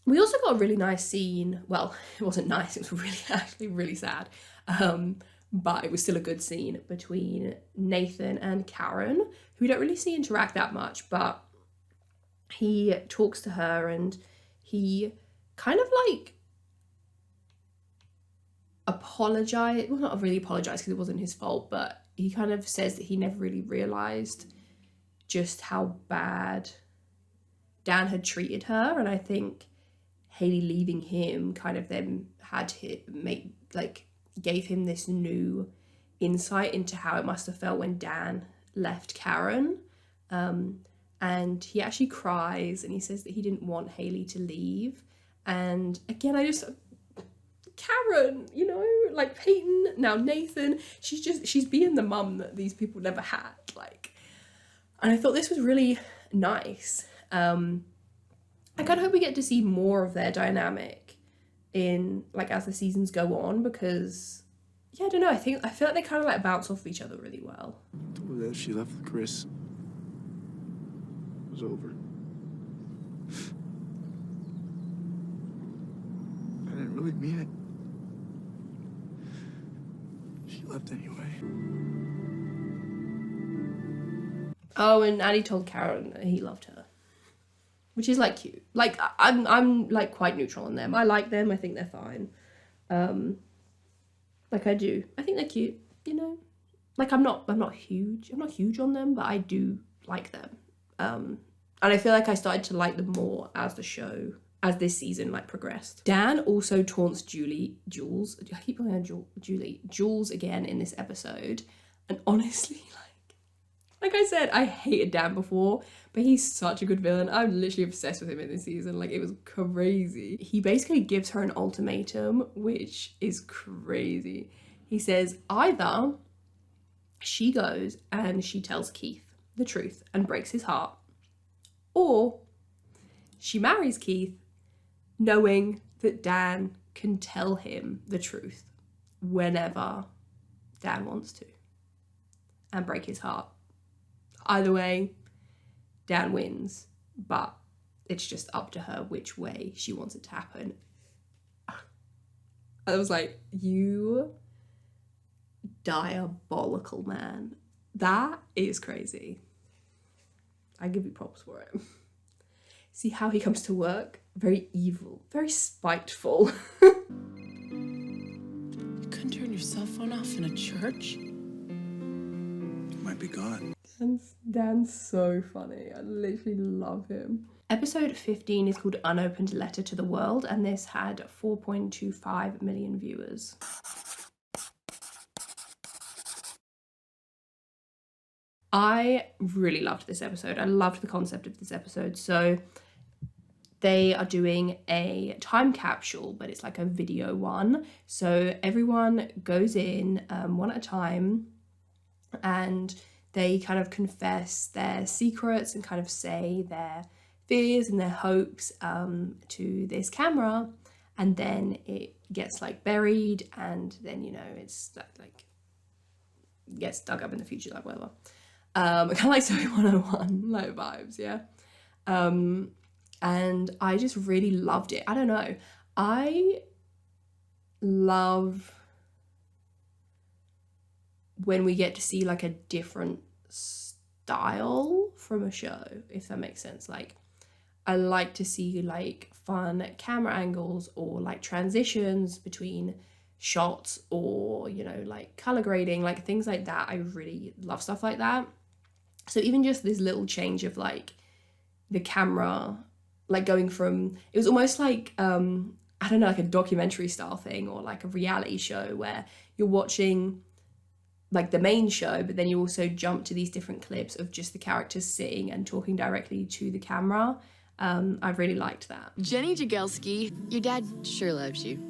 We also got a really nice scene. Well, it wasn't nice, it was actually really sad. But it was still a good scene between Nathan and Karen, who we don't really see interact that much, but he talks to her and he kind of like apologized. Well, not really apologized because it wasn't his fault, but he kind of says that he never really realized just how bad Dan had treated her. And I think Hayley leaving him kind of then had to gave him this new insight into how it must have felt when Dan left Karen. And he actually cries and he says that he didn't want Hayley to leave. And again, Karen, you know, like Peyton, now Nathan, she's being the mum that these people never had. Like, and I thought this was really nice. I kind of hope we get to see more of their dynamic in like as the seasons go on, because yeah, I don't know, I feel like they kind of like bounce off of each other really well. That she left with Chris, it was over. I didn't really mean it. She left anyway. Oh, and Addie told Karen that he loved her, which is like cute. Like I'm like quite neutral on them. I like them. I think they're fine. Like I do. I think they're cute. You know, like I'm not huge on them, but I do like them. And I feel like I started to like them more as this season like progressed. Dan also taunts Jules. I keep calling her Jules again in this episode, and honestly, like I said, I hated Dan before, but he's such a good villain. I'm literally obsessed with him in this season. Like, it was crazy. He basically gives her an ultimatum, which is crazy. He says either she goes and she tells Keith the truth and breaks his heart, or she marries Keith knowing that Dan can tell him the truth whenever Dan wants to and break his heart. Either way, Dan wins, but it's just up to her which way she wants it to happen. I was like, you diabolical man. That is crazy. I give you props for it. See how he comes to work? Very evil, very spiteful. You couldn't turn your cell phone off in a church? It might be God. Dan's so funny. I literally love him. Episode 15 is called Unopened Letter to the World, and this had 4.25 million viewers. I really loved this episode. I loved the concept of this episode. So they are doing a time capsule, but it's like a video one. So everyone goes in one at a time, and they kind of confess their secrets and kind of say their fears and their hopes to this camera, and then it gets like buried, and then, you know, it's like gets dug up in the future, like whatever. Kind of like Zoe 101 like vibes, yeah. And I just really loved it. I don't know, I love when we get to see like a different style from a show, if that makes sense. Like, I like to see like fun camera angles or like transitions between shots, or, you know, like color grading, like things like that. I really love stuff like that. So even just this little change of like the camera, like going from, it was almost like I don't know, like a documentary style thing, or like a reality show where you're watching like the main show, but then you also jump to these different clips of just the characters sitting and talking directly to the camera. I really liked that. Jenny Jagelski, your dad sure loves you.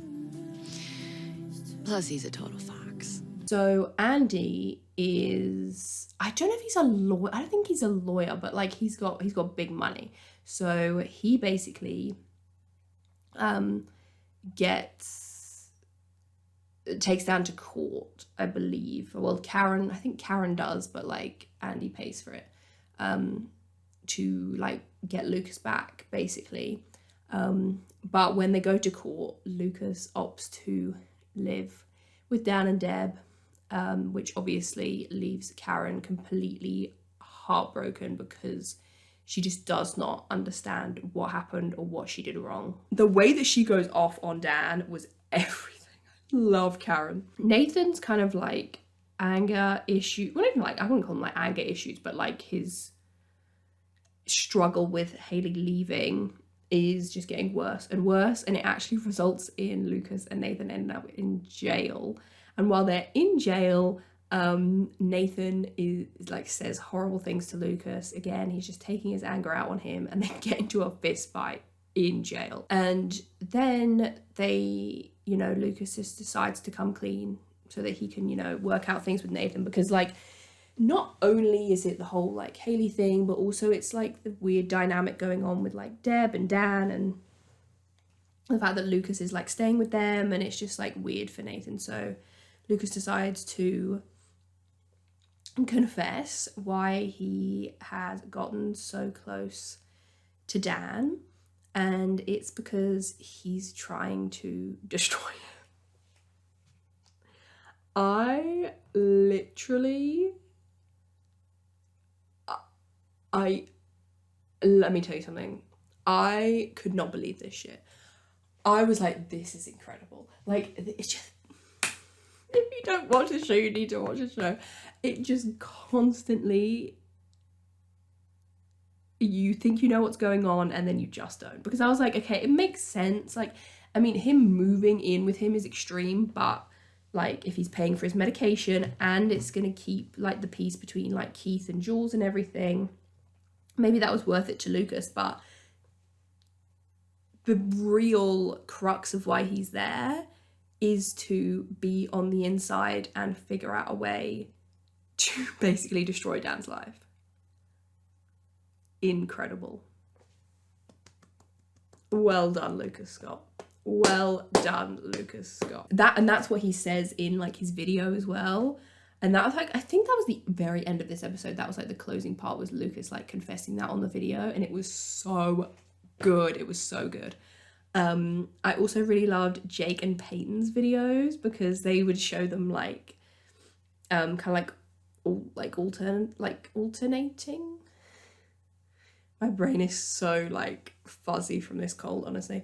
Plus, he's a total fox. So Andy is, I don't know if he's a lawyer. I don't think he's a lawyer, but like he's got big money. So he basically takes down to court, I believe. Well, I think Karen does, but like Andy pays for it, to like get Lucas back, basically. But when they go to court, Lucas opts to live with Dan and Deb, which obviously leaves Karen completely heartbroken, because she just does not understand what happened or what she did wrong. The way that she goes off on Dan was everything. Love Karen. Nathan's kind of like anger issue, well, even like, I wouldn't call them like anger issues, but like his struggle with Haley leaving is just getting worse and worse, and it actually results in Lucas and Nathan ending up in jail. And while they're in jail, Nathan is like says horrible things to Lucas. Again, he's just taking his anger out on him, and they get into a fist fight in jail. And then they, you know, Lucas just decides to come clean so that he can, you know, work out things with Nathan, because like not only is it the whole like Haley thing, but also it's like the weird dynamic going on with like Deb and Dan, and the fact that Lucas is like staying with them, and it's just like weird for Nathan. So Lucas decides to confess why he has gotten so close to Dan, and it's because he's trying to destroy him. I literally, let me tell you something. I could not believe this shit. I was like, this is incredible. Like, it's just, if you don't watch the show, you need to watch the show. It just constantly, you think you know what's going on, and then you just don't. Because I was like, okay, it makes sense. Like, I mean, him moving in with him is extreme, but like if he's paying for his medication and it's gonna keep like the peace between like Keith and Jules and everything, maybe that was worth it to Lucas. But the real crux of why he's there is to be on the inside and figure out a way to basically destroy Dan's life. Incredible. Well done, Lucas Scott. Well done, Lucas Scott. That's what he says in like his video as well. And that was like, I think that was the very end of this episode. That was like the closing part, was Lucas like confessing that on the video, and it was so good. It was so good. I also really loved Jake and Peyton's videos, because they would show them like kind of like alternating. My brain is so like fuzzy from this cold, honestly.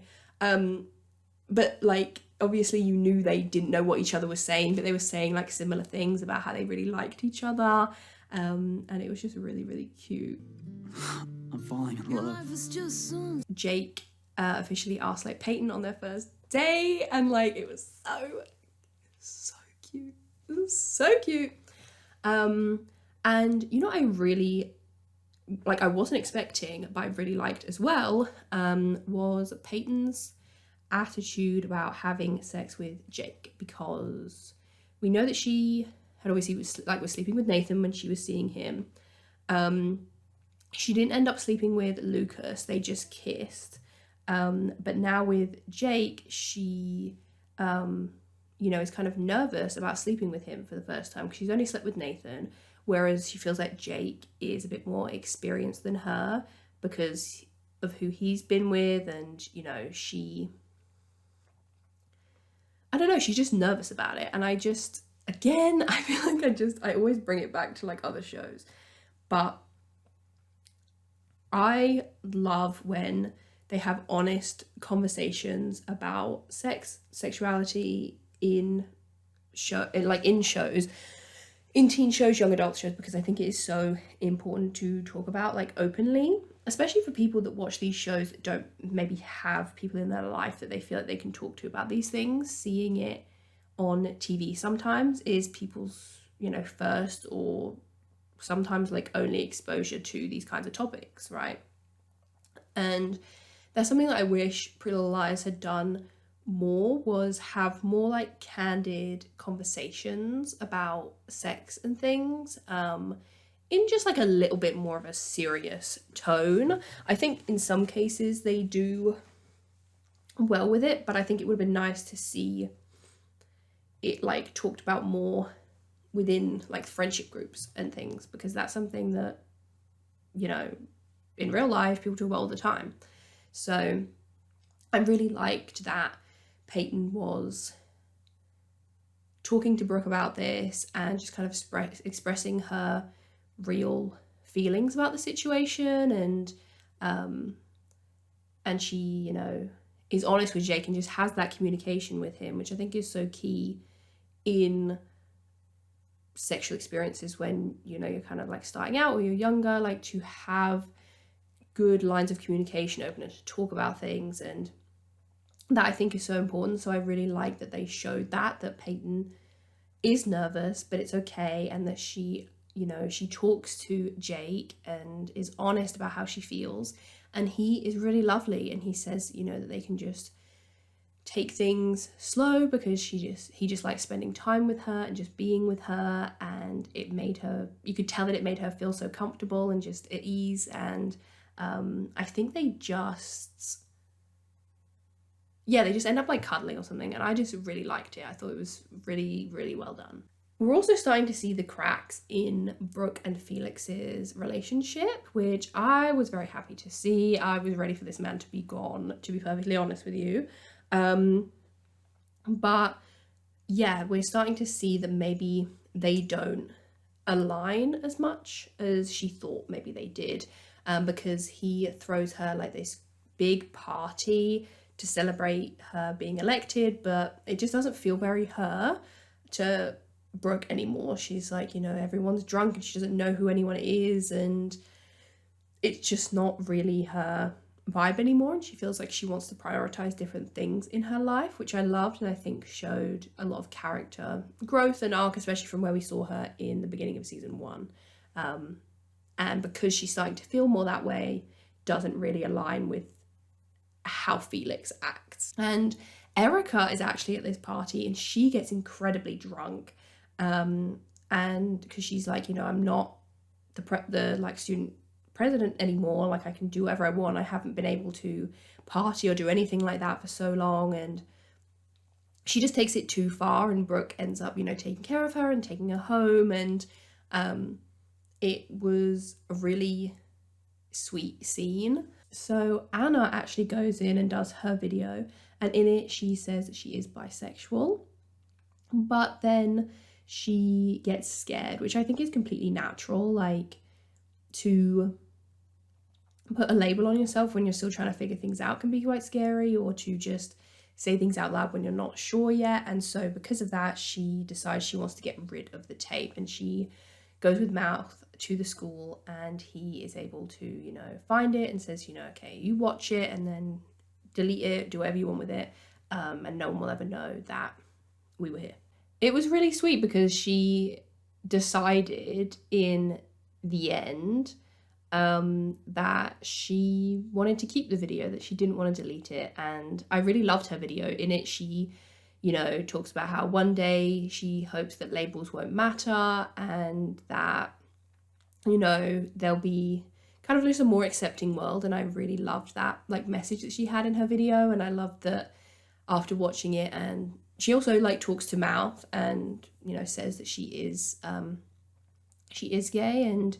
But like obviously you knew they didn't know what each other was saying, but they were saying like similar things about how they really liked each other, and it was just really, really cute. I'm falling in love. Jake officially asked like Peyton on their first day, and like it was so cute. It was so cute. And you know what I really like I wasn't expecting, but I really liked as well, was Peyton's attitude about having sex with Jake, because we know that she had obviously was sleeping with Nathan when she was seeing him. She didn't end up sleeping with Lucas, they just kissed. But now with Jake, she is kind of nervous about sleeping with him for the first time, because she's only slept with Nathan, whereas she feels like Jake is a bit more experienced than her because of who he's been with, and she's just nervous about it. And I just, again, I feel like I always bring it back to like other shows, but I love when they have honest conversations about sexuality in shows, in teen shows, young adult shows, because I think it is so important to talk about like openly, especially for people that watch these shows that don't maybe have people in their life that they feel like they can talk to about these things. Seeing it on TV sometimes is people's, first or sometimes like only exposure to these kinds of topics, right? And that's something that I wish Pretty Little Liars had done more, was have more like candid conversations about sex and things, in just like a little bit more of a serious tone. I think in some cases they do well with it, but I think it would have been nice to see it like talked about more within like friendship groups and things, because that's something that, in real life people talk about all the time. So I really liked that Peyton was talking to Brooke about this and just kind of expressing her real feelings about the situation, and she, is honest with Jake and just has that communication with him, which I think is so key in sexual experiences when, you're kind of like starting out or you're younger, like to have good lines of communication open and to talk about things, and that I think is so important. So I really like that they showed that Peyton is nervous, but it's okay, and that she, she talks to Jake and is honest about how she feels, and he is really lovely, and he says, that they can just take things slow because he just likes spending time with her and just being with her, and it made her, you could tell that it made her feel so comfortable and just at ease. And I think they just end up like cuddling or something, and I just really liked it. I thought it was really, really well done. We're also starting to see the cracks in Brooke and Felix's relationship, which I was very happy to see. I was ready for this man to be gone, to be perfectly honest with you. But yeah, we're starting to see that maybe they don't align as much as she thought maybe they did, because he throws her like this big party to celebrate her being elected, but it just doesn't feel very her to Brooke anymore. She's like, everyone's drunk and she doesn't know who anyone is, and it's just not really her vibe anymore, and she feels like she wants to prioritize different things in her life, which I loved, and I think showed a lot of character growth and arc, especially from where we saw her in the beginning of season 1. And because she's starting to feel more that way, doesn't really align with how Felix acts. And Erica is actually at this party, and she gets incredibly drunk, and because she's like, I'm not the like student president anymore, like I can do whatever I want, I haven't been able to party or do anything like that for so long, and she just takes it too far, and Brooke ends up taking care of her and taking her home, and it was a really sweet scene. So Anna actually goes in and does her video, and in it she says that she is bisexual, but then she gets scared, which I think is completely natural, like to put a label on yourself when you're still trying to figure things out can be quite scary, or to just say things out loud when you're not sure yet. And so because of that, she decides she wants to get rid of the tape, and she goes with Mouth to the school, and he is able to, find it and says, okay, you watch it and then delete it, do whatever you want with it, and no one will ever know that we were here. It was really sweet because she decided in the end that she wanted to keep the video, that she didn't want to delete it. And I really loved her video. In it, she, you know, talks about how one day she hopes that labels won't matter and that, you know, there'll be kind of just a more accepting world. And I really loved that like message that she had in her video. And I loved that after watching it, and she also like talks to Mouth and, you know, says that she is gay. And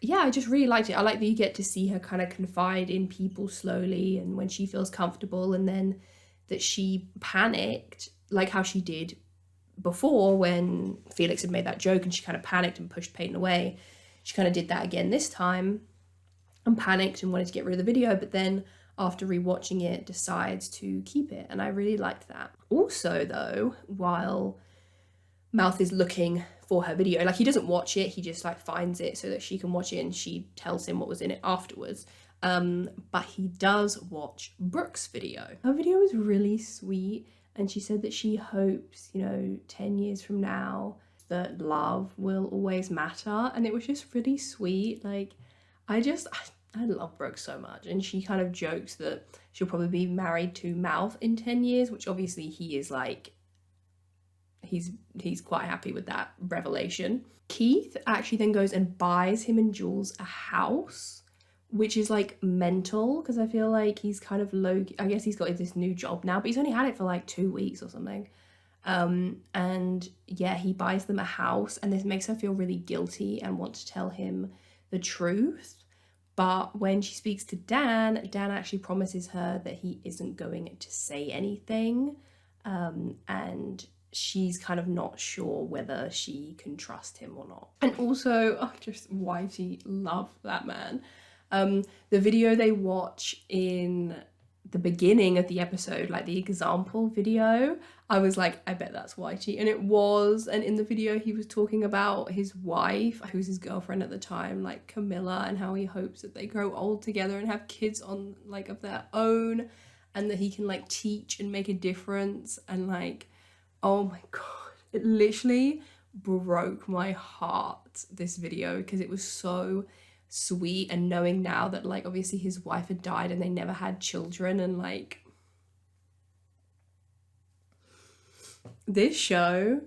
yeah, I just really liked it. I like that you get to see her kind of confide in people slowly and when she feels comfortable, and then that she panicked like how she did before when Felix had made that joke and she kind of panicked and pushed Peyton away. She kind of did that again this time and panicked and wanted to get rid of the video, but then after rewatching it decides to keep it, and I really liked that. Also though, while Mouth is looking for her video, like he doesn't watch it, he just like finds it so that she can watch it, and she tells him what was in it afterwards. But he does watch Brooke's video. Her video was really sweet, and she said that she hopes, you know, 10 years from now that love will always matter, and it was just really sweet. Like I love Brooke so much, and she kind of jokes that she'll probably be married to Mouth in 10 years, which obviously he is like, he's quite happy with that revelation. Keith actually then goes and buys him and Jules a house, which is like mental, because I feel like he's kind of low, I guess he's got this new job now, but he's only had it for like 2 weeks or something. And yeah, he buys them a house, and this makes her feel really guilty and want to tell him the truth. But when she speaks to Dan, Dan actually promises her that he isn't going to say anything. And she's kind of not sure whether she can trust him or not. And also, just Whitey, love that man. The video they watch in the beginning of the episode, like the example video, I was like, I bet that's Whitey. And it was. And in the video he was talking about his wife, who's his girlfriend at the time, like Camilla, and how he hopes that they grow old together and have kids on like of their own, and that he can like teach and make a difference. And like, oh my god, it literally broke my heart, this video, because it was so sweet. And knowing now that like obviously his wife had died and they never had children, and like this show,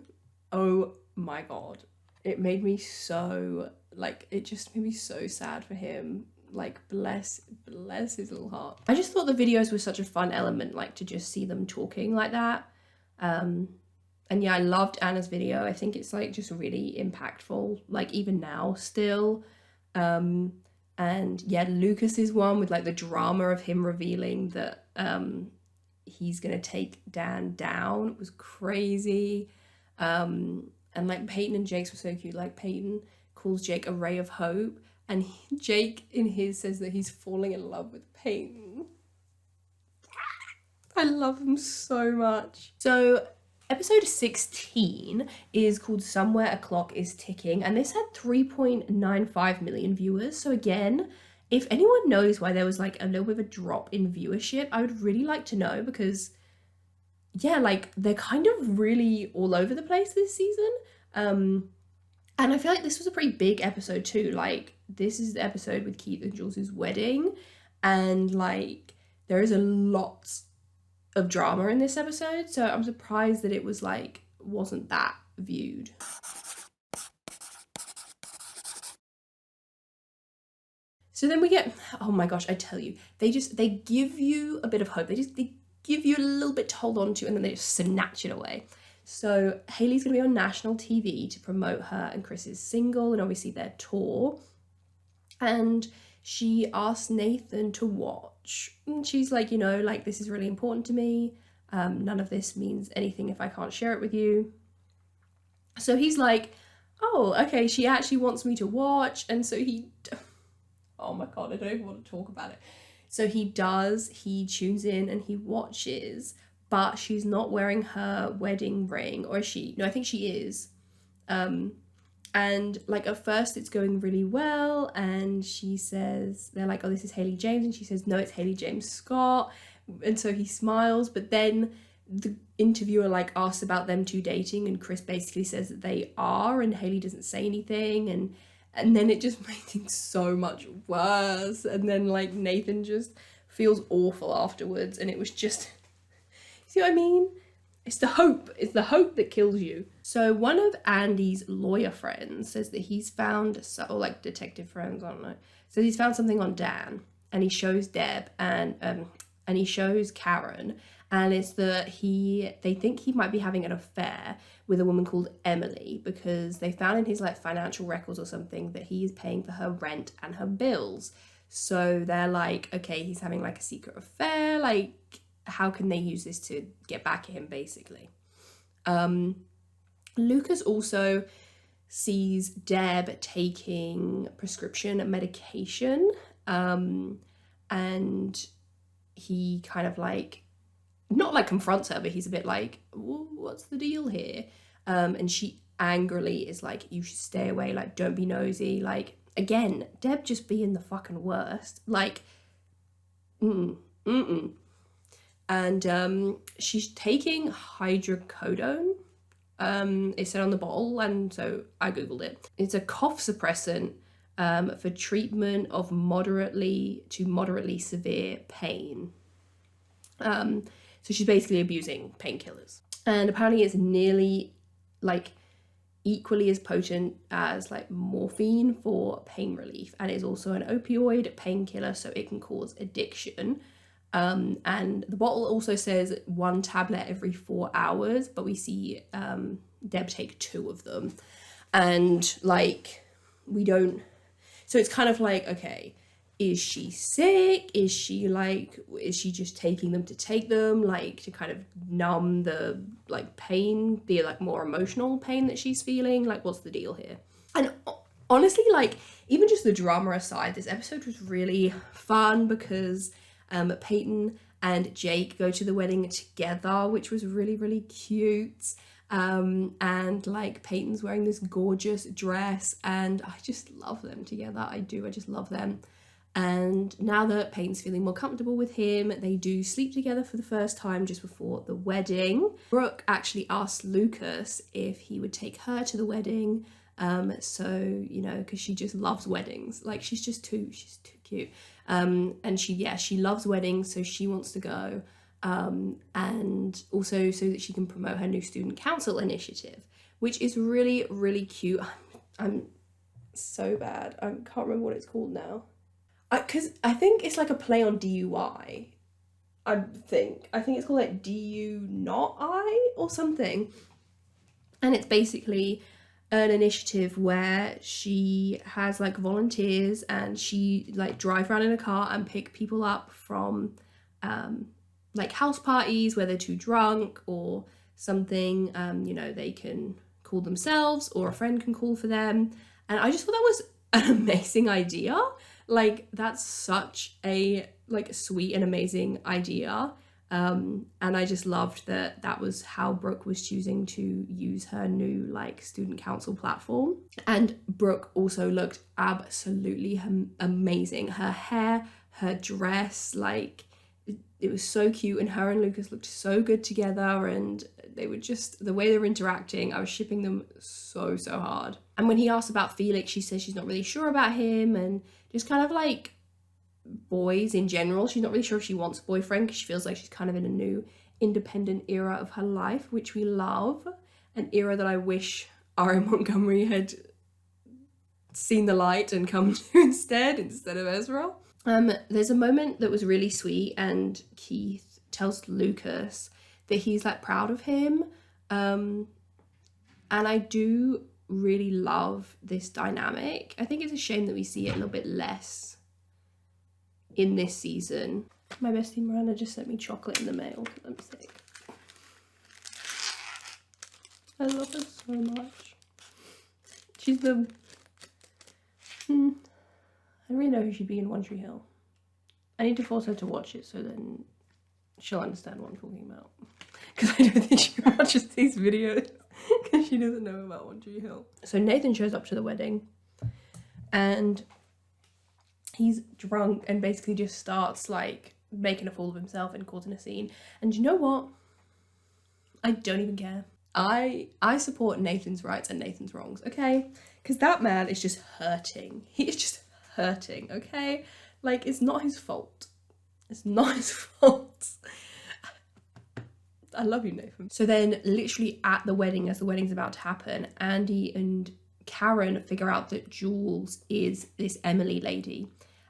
oh my god, it made me so like, it just made me so sad for him. Like bless his little heart. I just thought the videos were such a fun element, like to just see them talking like that. And yeah, I loved Anna's video. I think it's like just really impactful, like even now still. And yeah, Lucas's one with like the drama of him revealing that he's gonna take Dan down was crazy. And like Peyton and Jake's were so cute. Like Peyton calls Jake a ray of hope, and Jake in his says that he's falling in love with Peyton. I love him so much. So episode 16 is called Somewhere a Clock is Ticking, and this had 3.95 million viewers. So again, if anyone knows why there was like a little bit of a drop in viewership, I would really like to know, because yeah, like they're kind of really all over the place this season. And I feel like this was a pretty big episode too. Like this is the episode with Keith and Jules' wedding, and like there is a lot of drama in this episode, so I'm surprised that it was like wasn't that viewed. So then we get, oh my gosh, I tell you, they give you a bit of hope. They give you a little bit to hold on to, and then they just snatch it away. So Hailey's gonna be on national TV to promote her and Chris's single and obviously their tour. And she asked Nathan to watch. And she's like, you know, like this is really important to me. None of this means anything if I can't share it with you. So he's like, oh, okay, she actually wants me to watch. And so he, oh my God, I don't even want to talk about it. So he tunes in and he watches, but she's not wearing her wedding ring, or is she? No, I think she is. And like at first it's going really well, and she says, they're like, oh, this is Hailey James, and she says, no, it's Hailey James Scott. And so he smiles, but then the interviewer like asks about them two dating, and Chris basically says that they are, and Hailey doesn't say anything. And And then it just made things so much worse. And then like Nathan just feels awful afterwards. And it was just, see what I mean? It's the hope that kills you. So one of Andy's lawyer friends says that he's found, or like detective friends, I don't know. So he's found something on Dan, and he shows Deb and he shows Karen, and it's that they think he might be having an affair with a woman called Emily, because they found in his like financial records or something that he is paying for her rent and her bills. So they're like, okay, he's having like a secret affair, like how can they use this to get back at him, basically. Lucas also sees Deb taking prescription medication, and he kind of like, not like confronts her, but he's a bit like, what's the deal here? And she angrily is like, you should stay away, like don't be nosy. Like, again, Deb just being the fucking worst. Like, And she's taking hydrocodone. It said on the bottle, and so I googled it. It's a cough suppressant for treatment of moderately to moderately severe pain. So she's basically abusing painkillers. And apparently it's nearly like equally as potent as like morphine for pain relief. And it's also an opioid painkiller, so it can cause addiction. And the bottle also says 1 tablet every 4 hours, but we see Deb take 2 of them. And like, we don't, so it's kind of like, okay, is she sick? Is she just taking them to take them, like to kind of numb the like pain, the like more emotional pain that she's feeling? Like, what's the deal here? And honestly, like, even just the drama aside, this episode was really fun because Peyton and Jake go to the wedding together, which was really, really cute. And like Peyton's wearing this gorgeous dress, and I just love them together. I just love them. And now that Peyton's feeling more comfortable with him, they do sleep together for the first time just before the wedding. Brooke actually asked Lucas if he would take her to the wedding. So, you know, because she just loves weddings. Like, she's too cute. And she loves weddings, so she wants to go. And also so that she can promote her new student council initiative, which is really, really cute. I'm so bad. I can't remember what it's called now. Because I think it's like a play on DUI. I think it's called like DU not I or something. And it's basically an initiative where she has like volunteers, and she like drive around in a car and pick people up from like house parties where they're too drunk or something. You know, they can call themselves or a friend can call for them. And I just thought that was an amazing idea. Like, that's such a like sweet and amazing idea. And I just loved that was how Brooke was choosing to use her new like student council platform. And Brooke also looked absolutely amazing. Her hair, her dress, like it was so cute, and her and Lucas looked so good together, and they were just, the way they were interacting, I was shipping them so hard. And when he asked about Felix, she says she's not really sure about him, and just kind of like boys in general. She's not really sure if she wants a boyfriend because she feels like she's kind of in a new independent era of her life, which we love. An era that I wish Ari Montgomery had seen the light and come to instead of Ezra. There's a moment that was really sweet, and Keith tells Lucas that he's like proud of him. And I do really love this dynamic. I think it's a shame that we see it a little bit less in this season. My bestie Miranda just sent me chocolate in the mail because I'm sick. I love her so much. She's the... I don't really know who she'd be in One Tree Hill. I need to force her to watch it so then she'll understand what I'm talking about. Because I don't think she watches these videos because she doesn't know about One Tree Hill. So Nathan shows up to the wedding, and he's drunk and basically just starts like making a fool of himself and causing a scene. And you know what? I don't even care. I support Nathan's rights and Nathan's wrongs, okay? Because that man is just hurting. He is just hurting, okay? Like, it's not his fault. It's not his fault. I love you, Nathan. So then, literally at the wedding, as the wedding's about to happen, Andy and Karen figure out that Jules is this Emily lady.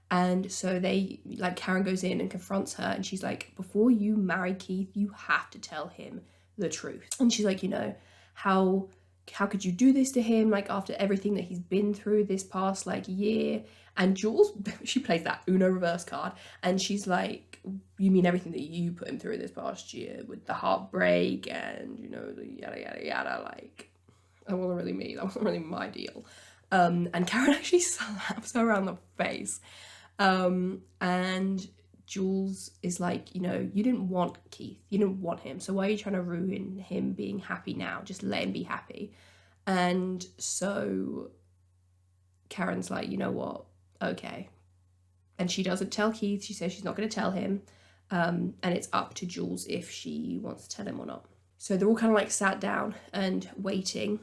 And so they, like, Karen goes in and confronts her, and she's like, before you marry Keith, you have to tell him the truth. And she's like, you know, how could you do this to him, like, after everything that he's been through this past, like, year? And Jules, she plays that Uno reverse card, and she's like, you mean everything that you put him through this past year with the heartbreak and, you know, the yada yada yada, like, that wasn't really me, that wasn't really my deal. And Karen actually slaps her around the face. And Jules is like, you know, you didn't want Keith, you didn't want him, so why are you trying to ruin him being happy now? Just let him be happy. And so Karen's like, you know what, okay. And she doesn't tell Keith, she says she's not going to tell him, and it's up to Jules if she wants to tell him or not. So they're all kind of like sat down and waiting,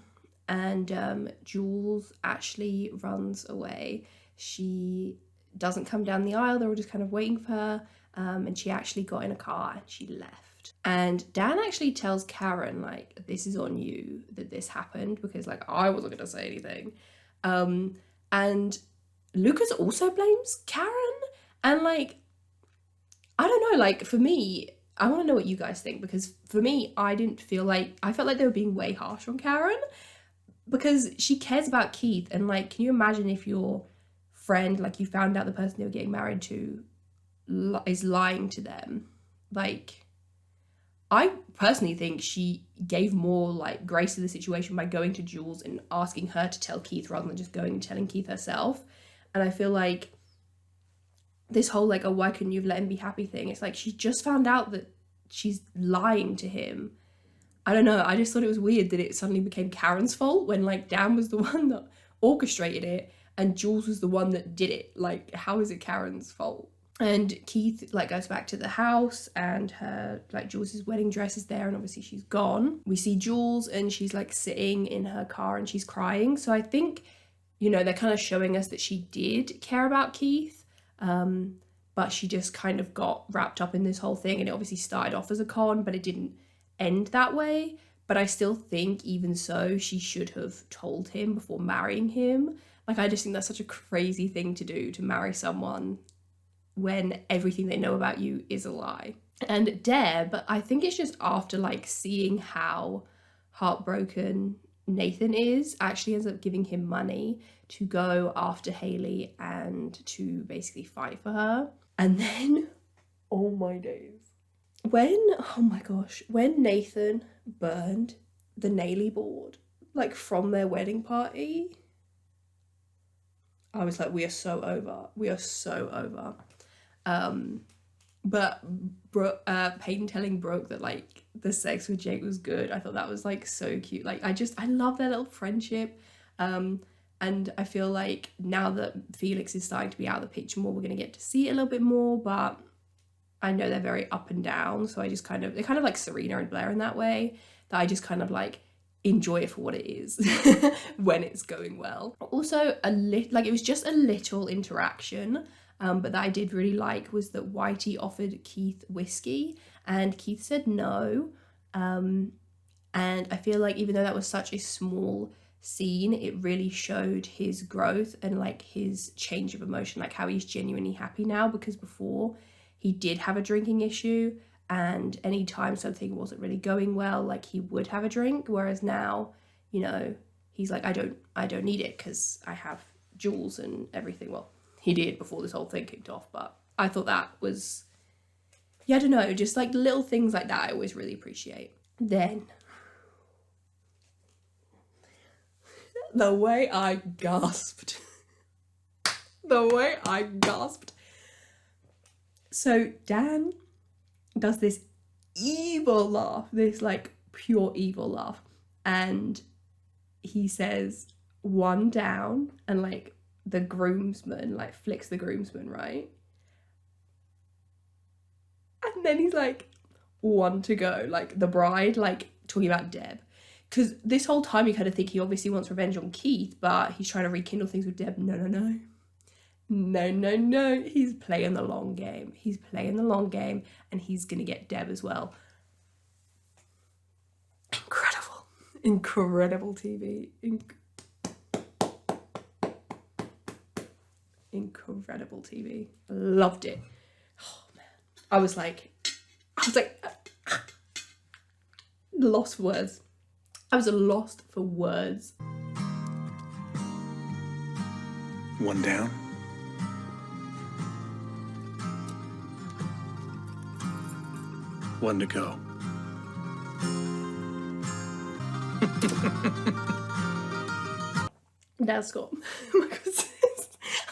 and Jules actually runs away. She doesn't come down the aisle, they're all just kind of waiting for her, and she actually got in a car and she left. And Dan actually tells Karen, like, this is on you that this happened, because, like, I wasn't going to say anything. And Lucas also blames Karen, and, like, I don't know, like, for me, I want to know what you guys think, because for me, I felt like they were being way harsh on Karen, because she cares about Keith, and, like, can you imagine if your friend, like, you found out the person they were getting married to is lying to them? Like, I personally think she gave more, like, grace to the situation by going to Jules and asking her to tell Keith rather than just going and telling Keith herself. And I feel like this whole, like, oh, why couldn't you have let him be happy thing, it's like she just found out that she's lying to him. I don't know, I just thought it was weird that it suddenly became Karen's fault when, like, Dan was the one that orchestrated it and Jules was the one that did it. Like, how is it Karen's fault? And Keith, like, goes back to the house, and her, like, Jules's wedding dress is there, and obviously she's gone. We see Jules, and she's, like, sitting in her car and she's crying. So I think, you know, they're kind of showing us that she did care about Keith, but she just kind of got wrapped up in this whole thing, and it obviously started off as a con, but it didn't end that way. But I still think, even so, she should have told him before marrying him. Like, I just think that's such a crazy thing to do, to marry someone when everything they know about you is a lie. And Deb, I think it's just after, like, seeing how heartbroken Nathan is, actually ends up giving him money to go after Hayley and to basically fight for her. And then, oh my days, when Nathan burned the Naily board, like, from their wedding party, I was like, we are so over. We are so over. But Peyton telling Brooke that, like, the sex with Jake was good, I thought that was, like, so cute. Like, I love their little friendship. And I feel like now that Felix is starting to be out of the picture more, we're going to get to see it a little bit more, but I know they're very up and down, so they're kind of like Serena and Blair in that way, that I just kind of, like, enjoy it for what it is when it's going well. Also, it was just a little interaction, but that I did really like was that Whitey offered Keith whiskey and Keith said no. And I feel like even though that was such a small scene, it really showed his growth and, like, his change of emotion, like how he's genuinely happy now, because before he did have a drinking issue, and anytime something wasn't really going well, like, he would have a drink, whereas now, you know, he's like, I don't need it because I have Jules and everything. Well, he did before this whole thing kicked off, but I thought that was, yeah, I don't know, just, like, little things like that I always really appreciate. Then the way I gasped. So Dan does this evil laugh, this, like, pure evil laugh, and he says one down, and, like, the groomsman, like, flicks the groomsman, right? And then he's like, one to go, like, the bride, like, talking about Deb. Because this whole time you kind of think he obviously wants revenge on Keith, but he's trying to rekindle things with Deb. No. He's playing the long game. He's playing the long game, and he's going to get Deb as well. Incredible TV. Incredible TV. Loved it. Oh man. I was like lost for words. I was lost for words. One down. One to go. That's Scott. Oh my goodness.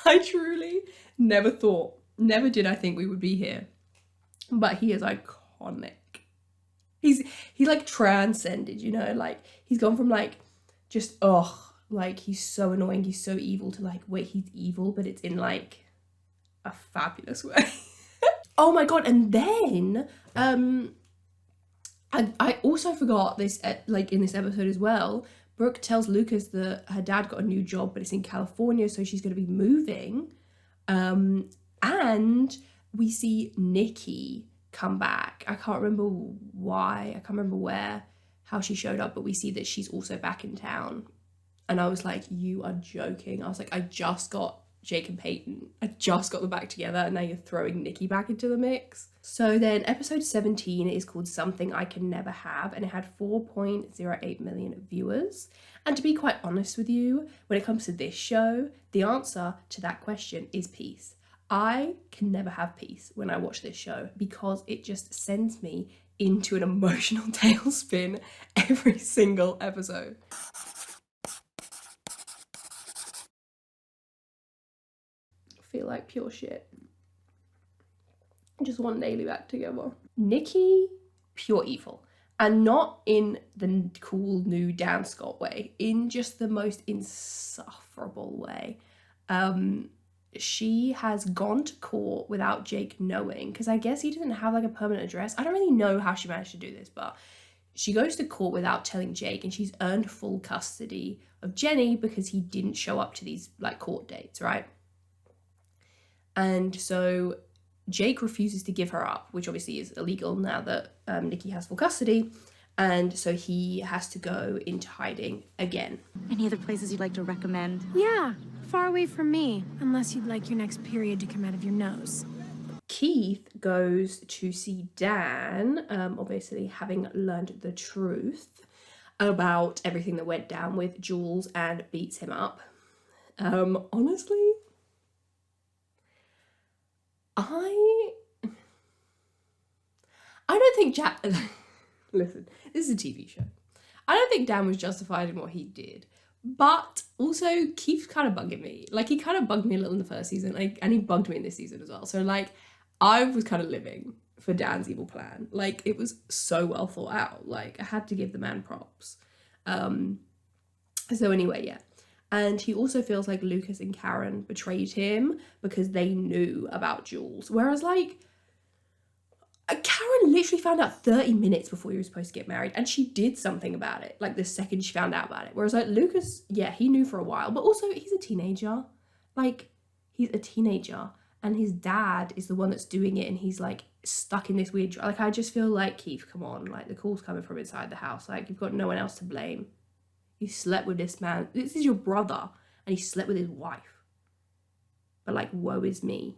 I truly never did I think we would be here. But he is iconic. He like transcended, you know, like he's gone from like just like he's so annoying, he's so evil, to like, wait, he's evil, but it's in like a fabulous way. Oh my god, and then I also forgot this like in this episode as well. Brooke tells Lucas that her dad got a new job, but it's in California, so she's going to be moving. And we see Nikki come back. I can't remember why. I can't remember how she showed up, but we see that she's also back in town. And I was like, you are joking. I was like, I just got Jake and Peyton. I just got them back together, and now you're throwing Nikki back into the mix. So then episode 17 is called Something I Can Never Have, and it had 4.08 million viewers. And to be quite honest with you, when it comes to this show, the answer to that question is peace. I can never have peace when I watch this show because it just sends me into an emotional tailspin every single episode. Feel like pure shit. Just want Daily back together. Nikki, pure evil. And not in the cool new Dan Scott way, in just the most insufferable way. She has gone to court without Jake knowing, because I guess he didn't have like a permanent address. I don't really know how she managed to do this, but she goes to court without telling Jake, and she's earned full custody of Jenny because he didn't show up to these like court dates, right? And so Jake refuses to give her up, which obviously is illegal now that Nikki has full custody. And so he has to go into hiding again. Any other places you'd like to recommend? Yeah, far away from me, unless you'd like your next period to come out of your nose. Keith goes to see Dan, obviously having learned the truth about everything that went down with Jules, and beats him up. Honestly, I don't think listen, this is a TV show. I don't think Dan was justified in what he did. But also, Keith's kind of bugging me. Like, he kind of bugged me a little in the first season, and he bugged me in this season as well. So, like, I was kind of living for Dan's evil plan. Like, it was so well thought out. Like, I had to give the man props. So anyway, yeah. And he also feels like Lucas and Karen betrayed him because they knew about Jules. Whereas, like, Karen literally found out 30 minutes before he was supposed to get married, and she did something about it, like, the second she found out about it. Whereas, like, Lucas, yeah, he knew for a while, but also he's a teenager. Like, he's a teenager, and his dad is the one that's doing it, and he's, like, stuck in this weird... Like, I just feel like, Keith, come on, like, the call's coming from inside the house. Like, you've got no one else to blame. You slept with this man. This is your brother, and he slept with his wife. But, like, woe is me.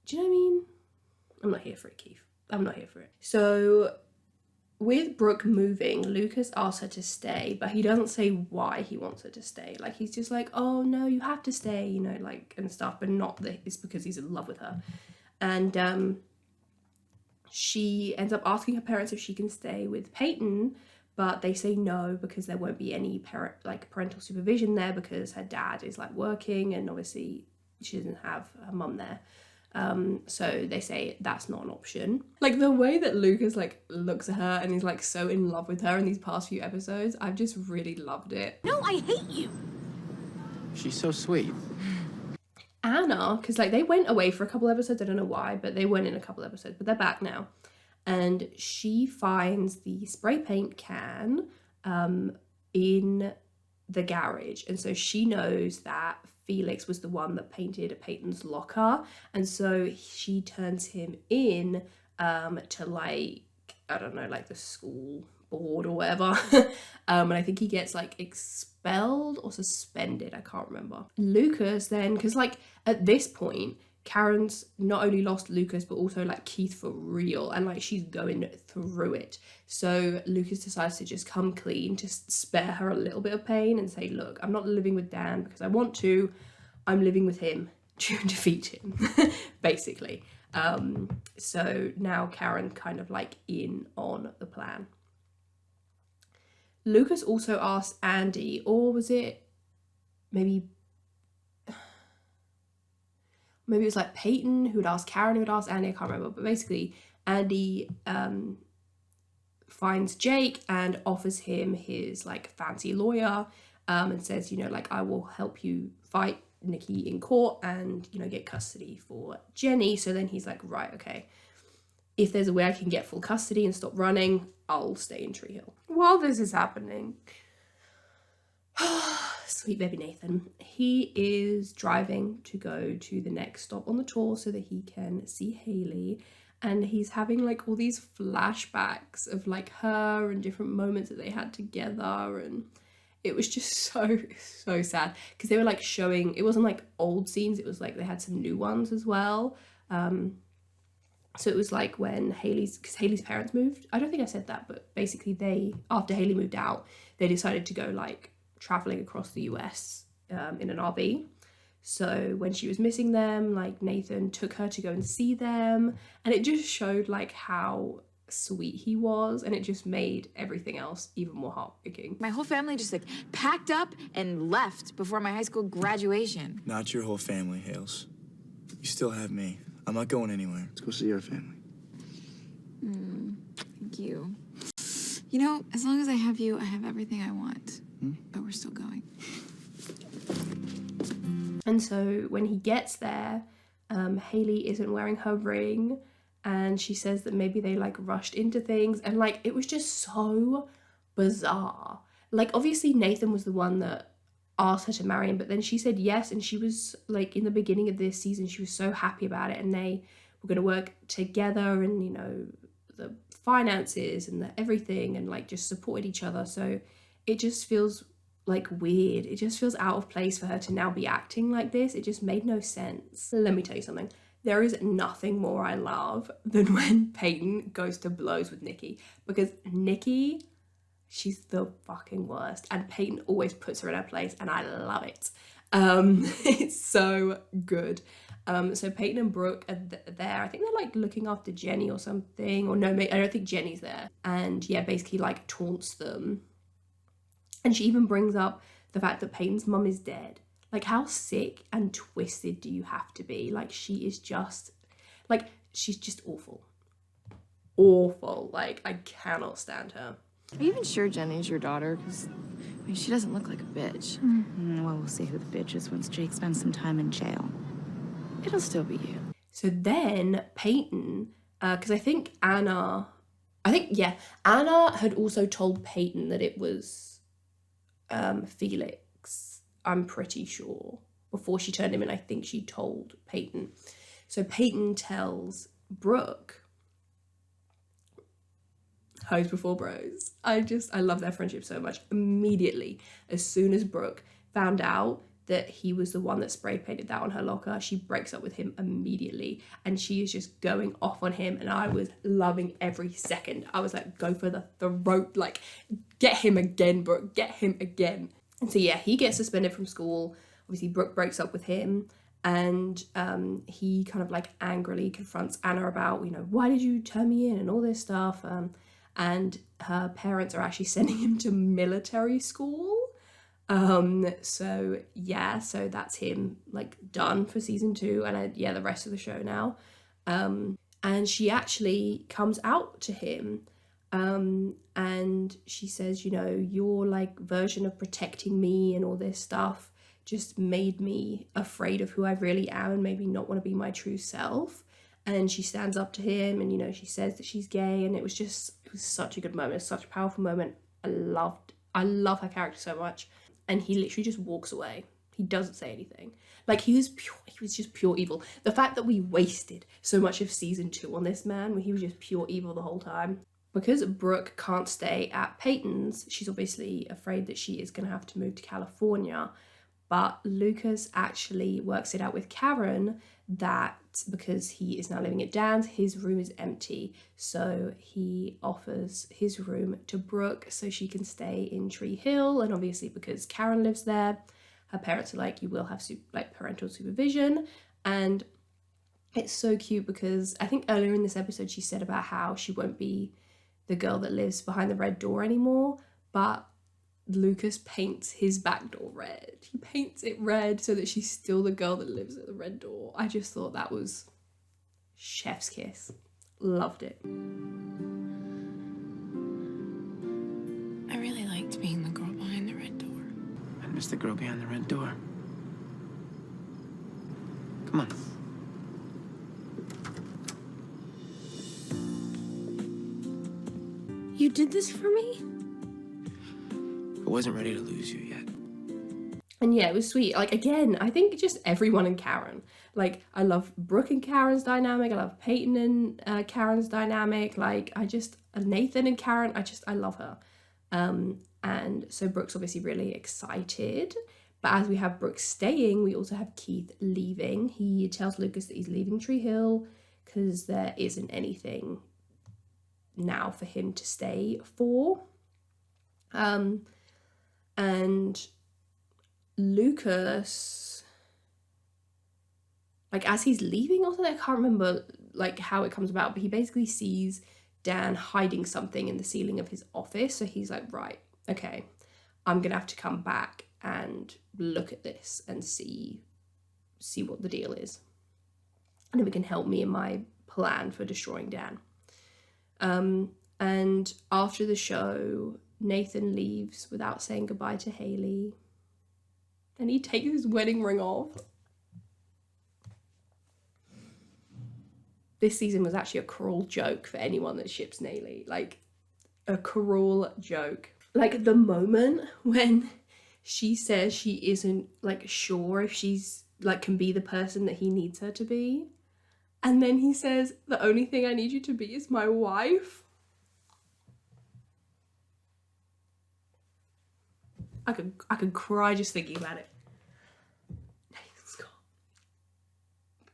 Do you know what I mean? I'm not here for it, Keith. I'm not here for it. So with Brooke moving, Lucas asks her to stay, but he doesn't say why he wants her to stay. Like, he's just like, oh no, you have to stay, you know, like, and stuff, but not that it's because he's in love with her. And she ends up asking her parents if she can stay with Peyton, but they say no because there won't be any parental supervision there because her dad is like working, and obviously she doesn't have her mum there. So they say that's not an option. Like, the way that Lucas like looks at her and is like so in love with her in these past few episodes, I've just really loved it. No, I hate you. She's so sweet. Anna, because like they went away for a couple episodes, I don't know why, but they went in a couple episodes, but they're back now. And she finds the spray paint can in the garage, and so she knows that Felix was the one that painted Peyton's locker, and so she turns him in to like, I don't know, like the school board or whatever. And I think he gets like expelled or suspended, I can't remember. Lucas then, because like at this point Karen's not only lost Lucas but also like Keith for real, and like she's going through it. So Lucas decides to just come clean to spare her a little bit of pain and say, look, I'm not living with Dan because I want to, I'm living with him to defeat him, basically. So now Karen kind of like in on the plan. Lucas also asked Andy, or was it maybe it was like Peyton who would ask Karen, who would ask Andy, I can't remember, but basically Andy finds Jake and offers him his like fancy lawyer, and says, you know, like, I will help you fight Nikki in court and, you know, get custody for Jenny. So then he's like, right, okay, if there's a way I can get full custody and stop running, I'll stay in Tree Hill. While this is happening, sweet baby Nathan, he is driving to go to the next stop on the tour so that he can see Haley, and he's having like all these flashbacks of like her and different moments that they had together, and it was just so sad because they were like showing, it wasn't like old scenes, it was like they had some new ones as well. So it was like when because Haley's parents moved. I don't think I said that, but basically after Haley moved out, they decided to go like traveling across the US in an RV. So when she was missing them, like Nathan took her to go and see them, and it just showed like how sweet he was, and it just made everything else even more heartbreaking. My whole family just like packed up and left before my high school graduation. Not your whole family, Hales. You still have me. I'm not going anywhere. Let's go see your family. Thank you. You know, as long as I have you, I have everything I want. But we're still going. And so when he gets there, Haley isn't wearing her ring, and she says that maybe they like rushed into things, and like it was just so bizarre. Like obviously Nathan was the one that asked her to marry him, but then she said yes, and she was like, in the beginning of this season, she was so happy about it, and they were going to work together, and you know, the finances and the everything, and like just supported each other. So it just feels like weird. It just feels out of place for her to now be acting like this. It just made no sense. Let me tell you something. There is nothing more I love than when Peyton goes to blows with Nikki, because Nikki, she's the fucking worst, and Peyton always puts her in her place, and I love it. It's so good. So Peyton and Brooke are there. I think they're like looking after Jenny or something, or no, I don't think Jenny's there. And yeah, basically like taunts them. And she even brings up the fact that Peyton's mum is dead. Like, how sick and twisted do you have to be? Like, she is just, like, she's just awful. Awful. Like, I cannot stand her. Are you even sure Jenny's your daughter? Because, I mean, she doesn't look like a bitch. Well, we'll see who the bitch is once Jake spends some time in jail. It'll still be you. So then Peyton, because I think Anna had also told Peyton that it was Felix, I'm pretty sure. Before she turned him in, I think she told Peyton. So Peyton tells Brooke, hoes before bros. I love their friendship so much. Immediately, as soon as Brooke found out that he was the one that spray painted that on her locker, she breaks up with him immediately, and she is just going off on him, and I was loving every second. I was like, go for the throat, like, get him again, Brooke, get him again. And so yeah, he gets suspended from school. Obviously Brooke breaks up with him, and he kind of like angrily confronts Anna about, you know, why did you turn me in and all this stuff, and her parents are actually sending him to military school. So yeah, so that's him like done for season 2, and the rest of the show now. And she actually comes out to him, and she says, you know, your like version of protecting me and all this stuff just made me afraid of who I really am and maybe not want to be my true self. And she stands up to him, and you know, she says that she's gay, and it was such a good moment, such a powerful moment. I loved I love her character so much. And he literally just walks away. He doesn't say anything. Like, he was just pure evil. The fact that we wasted so much of season 2 on this man, when he was just pure evil the whole time. Because Brooke can't stay at Peyton's, she's obviously afraid that she is going to have to move to California. But Lucas actually works it out with Karen that because he is now living at Dan's, his room is empty. So he offers his room to Brooke so she can stay in Tree Hill. And obviously because Karen lives there, her parents are like, you will have parental supervision. And it's so cute because I think earlier in this episode she said about how she won't be the girl that lives behind the red door anymore. But Lucas paints his back door red. He paints it red so that she's still the girl that lives at the red door. I just thought that was chef's kiss. Loved it. I really liked being the girl behind the red door. I miss the girl behind the red door. Come on. You did this for me? I wasn't ready to lose you yet. And yeah, it was sweet. Like, again, I think just everyone and Karen. Like, I love Brooke and Karen's dynamic. I love Peyton and Karen's dynamic. Like, Nathan and Karen, I love her. And so Brooke's obviously really excited. But as we have Brooke staying, we also have Keith leaving. He tells Lucas that he's leaving Tree Hill because there isn't anything now for him to stay for. And Lucas, like, as he's leaving or something, I can't remember like how it comes about, but he basically sees Dan hiding something in the ceiling of his office. So he's like, right, okay, I'm gonna have to come back and look at this and see what the deal is. And if it can help me in my plan for destroying Dan. And after the show, Nathan leaves without saying goodbye to Haley. And he takes his wedding ring off. This season was actually a cruel joke for anyone that ships Haley. Like, a cruel joke. Like, the moment when she says she isn't, like, sure if she's, like, can be the person that he needs her to be. And then he says, the only thing I need you to be is my wife. I could cry just thinking about it. Scott,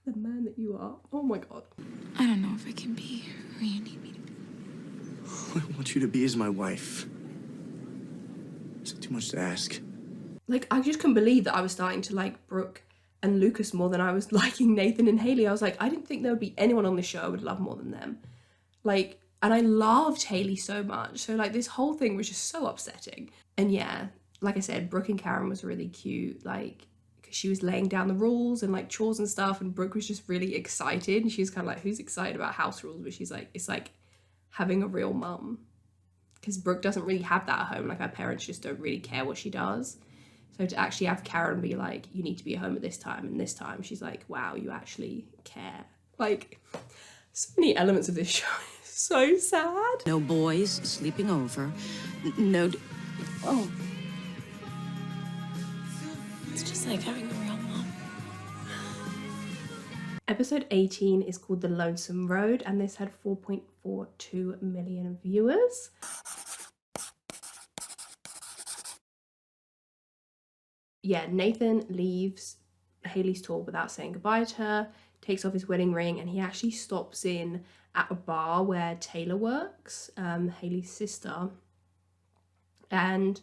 the man that you are. Oh my God. I don't know if I can be who you need me to be. All I want you to be is my wife. Is it too much to ask? Like, I just couldn't believe that I was starting to like Brooke and Lucas more than I was liking Nathan and Haley. I was like, I didn't think there would be anyone on the show I would love more than them. Like, and I loved Haley so much. So like this whole thing was just so upsetting. And yeah, like I said, Brooke and Karen was really cute. Like, because she was laying down the rules and like chores and stuff, and Brooke was just really excited. And she was kind of like, who's excited about house rules? But she's like, it's like having a real mum. Because Brooke doesn't really have that at home. Like, her parents just don't really care what she does. So to actually have Karen be like, you need to be at home at this time and this time, she's like, wow, you actually care. Like, so many elements of this show is so sad. No boys sleeping over. No. Oh. It's just like having a real mom. Episode 18 is called The Lonesome Road, and this had 4.42 million viewers. Yeah, Nathan leaves Haley's tour without saying goodbye to her, takes off his wedding ring, and he actually stops in at a bar where Taylor works, Haley's sister. And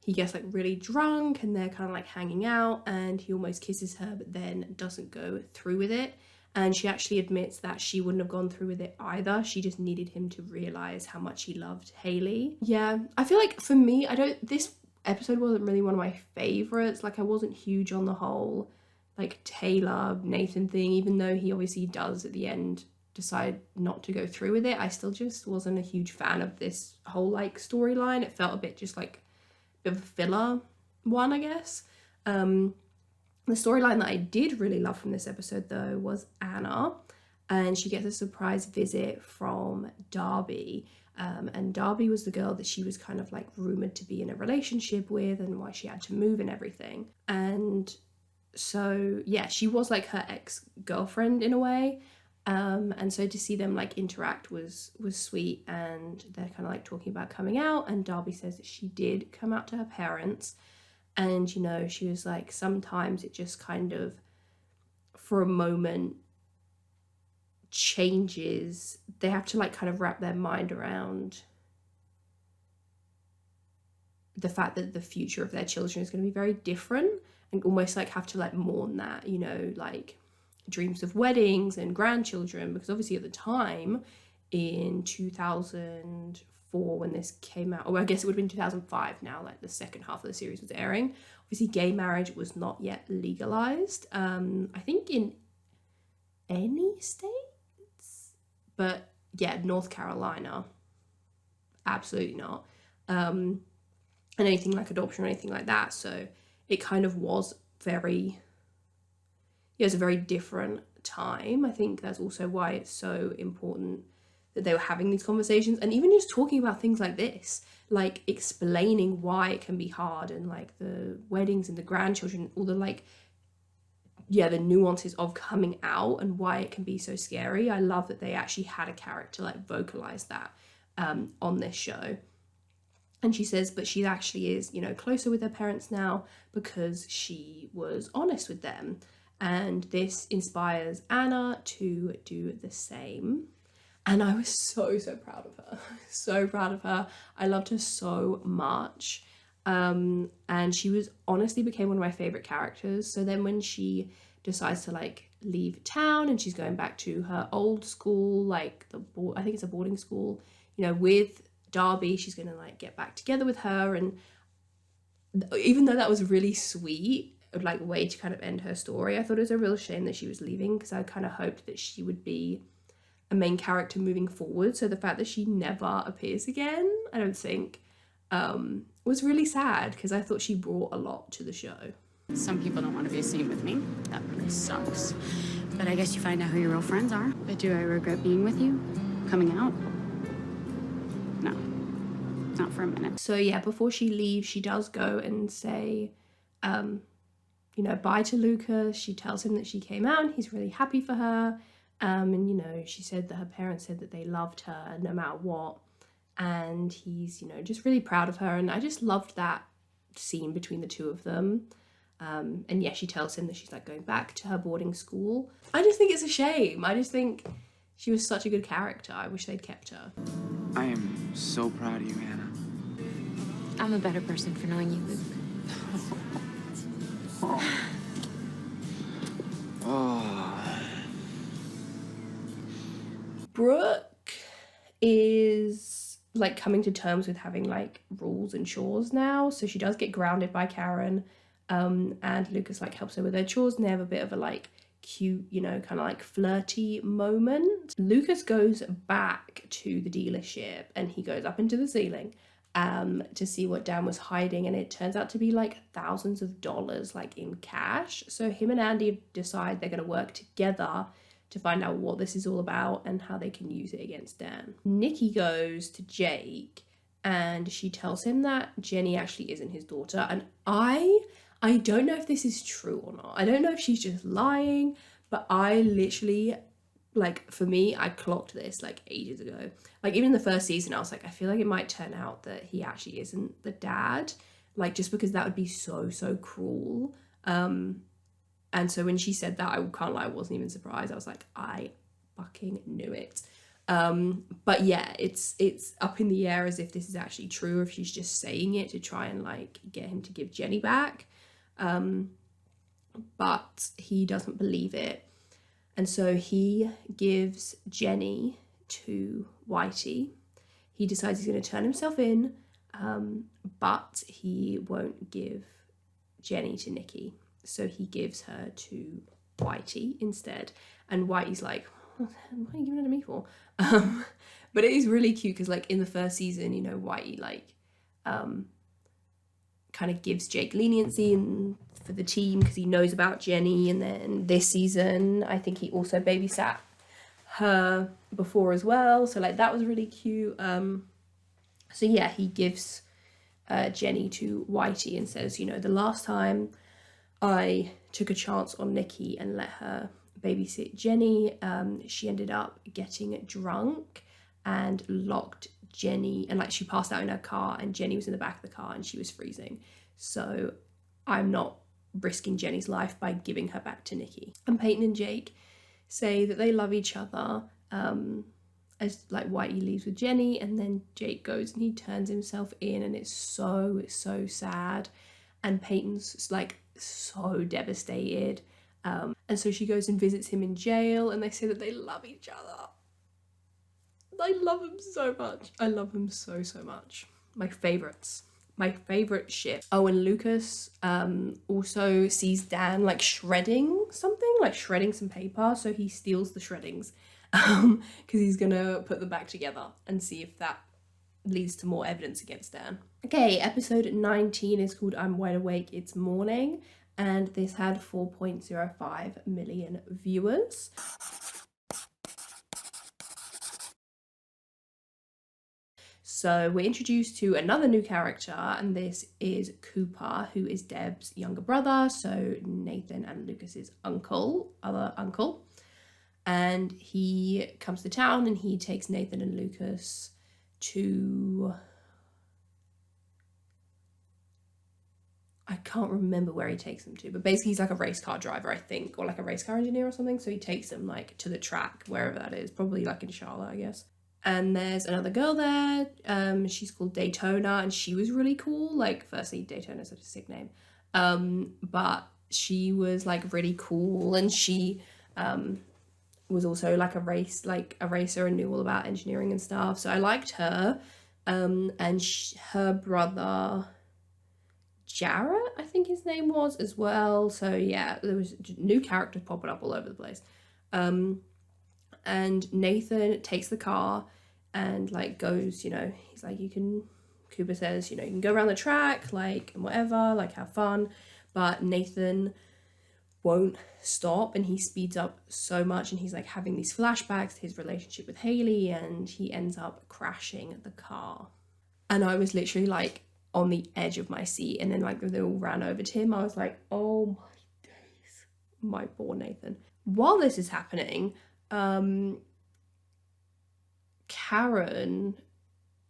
he gets like really drunk and they're kind of like hanging out, and he almost kisses her but then doesn't go through with it. And she actually admits that she wouldn't have gone through with it either. She just needed him to realize how much he loved Haley. Yeah, I feel like for me, this episode wasn't really one of my favorites. Like, I wasn't huge on the whole like Taylor Nathan thing, even though he obviously does at the end decide not to go through with it. I still just wasn't a huge fan of this whole like storyline. It felt a bit just like a bit of a filler one, I guess. The storyline that I did really love from this episode though was Anna, and she gets a surprise visit from Darby. and Darby was the girl that she was kind of like rumored to be in a relationship with, and why she had to move and everything. And so yeah, she was like her ex-girlfriend in a way. And so to see them like interact was sweet, and they're kind of like talking about coming out, and Darby says that she did come out to her parents, and you know, she was like, sometimes it just kind of for a moment changes. They have to like kind of wrap their mind around the fact that the future of their children is going to be very different, and almost like have to like mourn that, you know, like dreams of weddings and grandchildren, because obviously at the time in 2004 when this came out, or I guess it would have been 2005 now, like the second half of the series was airing, obviously gay marriage was not yet legalized, I think in any states, but yeah, North Carolina absolutely not, and anything like adoption or anything like that. So it kind of was very, it was a very different time. I think that's also why it's so important that they were having these conversations, and even just talking about things like this, like explaining why it can be hard, and like the weddings and the grandchildren, all the like, yeah, the nuances of coming out and why it can be so scary. I love that they actually had a character like vocalize that on this show. And she says, but she actually is, you know, closer with her parents now because she was honest with them. And this inspires Anna to do the same. And I was so proud of her. So proud of her. I loved her so much. And she was honestly became one of my favorite characters. So then when she decides to like leave town and she's going back to her old school, like I think it's a boarding school, you know, with Darby, she's gonna like get back together with her. And even though that was really sweet, like way to kind of end her story, I thought it was a real shame that she was leaving, because I kind of hoped that she would be a main character moving forward. So the fact that she never appears again, I don't think, was really sad, because I thought she brought a lot to the show. Some people don't want to be seen with me. That really sucks. But I guess you find out who your real friends are. But do I regret being with you? Coming out? No. Not for a minute. So yeah, before she leaves, she does go and say, you know, bye to Lucas. She tells him that she came out and he's really happy for her. And, you know, she said that her parents said that they loved her no matter what. And he's, you know, just really proud of her. And I just loved that scene between the two of them. And yeah, she tells him that she's like going back to her boarding school. I just think it's a shame. I just think she was such a good character. I wish they'd kept her. I am so proud of you, Anna. I'm a better person for knowing you, Luke. Brooke is like coming to terms with having like rules and chores now. So she does get grounded by Karen, and Lucas like helps her with her chores, and they have a bit of a like cute, you know, kind of like flirty moment. Lucas goes back to the dealership and he goes up into the ceiling to see what Dan was hiding, and it turns out to be like thousands of dollars like in cash. So him and Andy decide they're going to work together to find out what this is all about and how they can use it against Dan. Nikki goes to Jake and she tells him that Jenny actually isn't his daughter, and I don't know if this is true or not. I don't know if she's just lying, but I literally, like, for me, I clocked this like ages ago. Like even in the first season, I was like, I feel like it might turn out that he actually isn't the dad, like just because that would be so cruel. And so when she said that, I can't lie, I wasn't even surprised. I was like, I fucking knew it. But yeah, it's up in the air as if this is actually true, or if she's just saying it to try and like get him to give Jenny back. But he doesn't believe it. And so he gives Jenny to Whitey. He decides he's going to turn himself in, but he won't give Jenny to Nikki. So he gives her to Whitey instead. And Whitey's like, what are you giving it to me for? But it is really cute because like in the first season, you know, Whitey like kind of gives Jake leniency and for the team because he knows about Jenny. And then this season, I think he also babysat her before as well. So like that was really cute. So yeah, he gives Jenny to Whitey and says, you know, the last time I took a chance on Nikki and let her babysit Jenny, she ended up getting drunk and locked Jenny, and like she passed out in her car and Jenny was in the back of the car and she was freezing. So I'm not risking Jenny's life by giving her back to Nikki. And Peyton and Jake say that they love each other, as like Whitey leaves with Jenny, and then Jake goes and he turns himself in, and it's so sad, and Peyton's like so devastated, and so she goes and visits him in jail, and they say that they love each other. I love him so much. I love him so much. My favorites. My favorite ship. Oh, and Lucas also sees Dan like shredding something, like shredding some paper, so he steals the shreddings because he's gonna put them back together and see if that leads to more evidence against Dan. Okay, episode 19 is called I'm Wide Awake, It's Morning, and this had 4.05 million viewers. So we're introduced to another new character, and this is Cooper, who is Deb's younger brother, so Nathan and Lucas's other uncle. And he comes to town and he takes Nathan and Lucas to... I can't remember where he takes them to, but basically he's like a race car driver, I think, or like a race car engineer or something. So he takes them like to the track, wherever that is, probably like in Charlotte, I guess. And there's another girl there, she's called Daytona, and she was really cool. Like, firstly, Daytona's such a sick name, but she was like really cool, and she was also like a racer and knew all about engineering and stuff, so I liked her. And her brother Jarrett, I think his name was, as well. So yeah, there was new characters popping up all over the place. And Nathan takes the car and like goes, you know, he's like, Cooper says, you know, you can go around the track, like, and whatever, like, have fun. But Nathan won't stop, and he speeds up so much, and he's like having these flashbacks to his relationship with Haley, and he ends up crashing the car. And I was literally like on the edge of my seat, and then like they all ran over to him. I was like, oh my days, my poor Nathan. While this is happening, Karen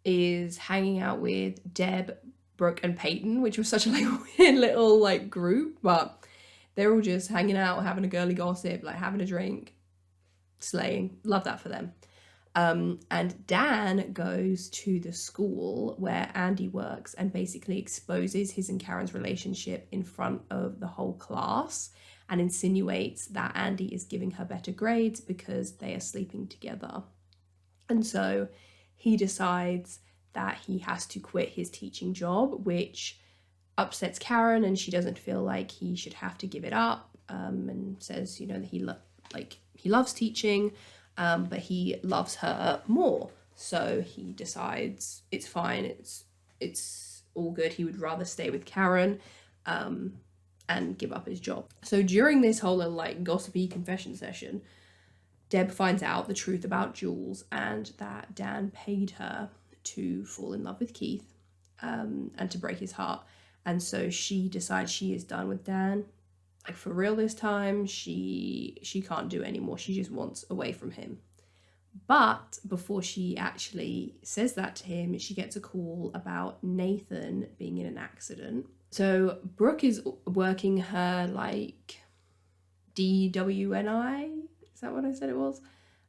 is hanging out with Deb, Brooke, and Peyton, which was such a like weird little like group, but they're all just hanging out, having a girly gossip, like having a drink, slaying. Love that for them. And Dan goes to the school where Andy works and basically exposes his and Karen's relationship in front of the whole class, and insinuates that Andy is giving her better grades because they are sleeping together. And so he decides that he has to quit his teaching job, which upsets Karen, and she doesn't feel like he should have to give it up, and says, you know, that he loves teaching, but he loves her more. So he decides it's fine, it's all good. He would rather stay with Karen, and give up his job. So during this whole like gossipy confession session, Deb finds out the truth about Jules, and that Dan paid her to fall in love with Keith, and to break his heart. And so she decides she is done with Dan, like for real this time. She can't do it anymore. She just wants away from him. But before she actually says that to him, she gets a call about Nathan being in an accident. So Brooke is working her like DWNI, is that what I said it was?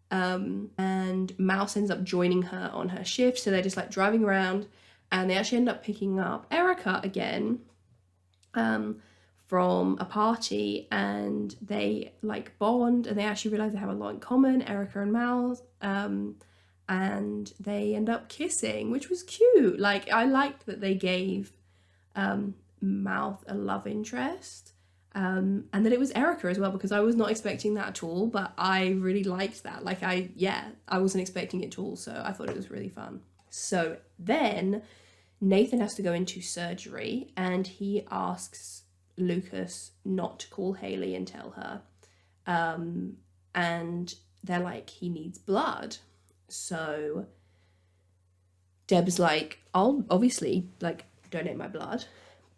And Mouse ends up joining her on her shift, so they're just like driving around, and they actually end up picking up Erica again from a party, and they like bond, and they actually realize they have a lot in common, Erica and Mouse, and they end up kissing, which was cute. Like, I liked that they gave Mouth a love interest, and that it was Erica as well, because I was not expecting that at all, but I really liked that. Like, I wasn't expecting it at all, so I thought it was really fun. So then Nathan has to go into surgery, and he asks Lucas not to call Haley and tell her, and they're like, he needs blood. So Deb's like, I'll obviously like donate my blood,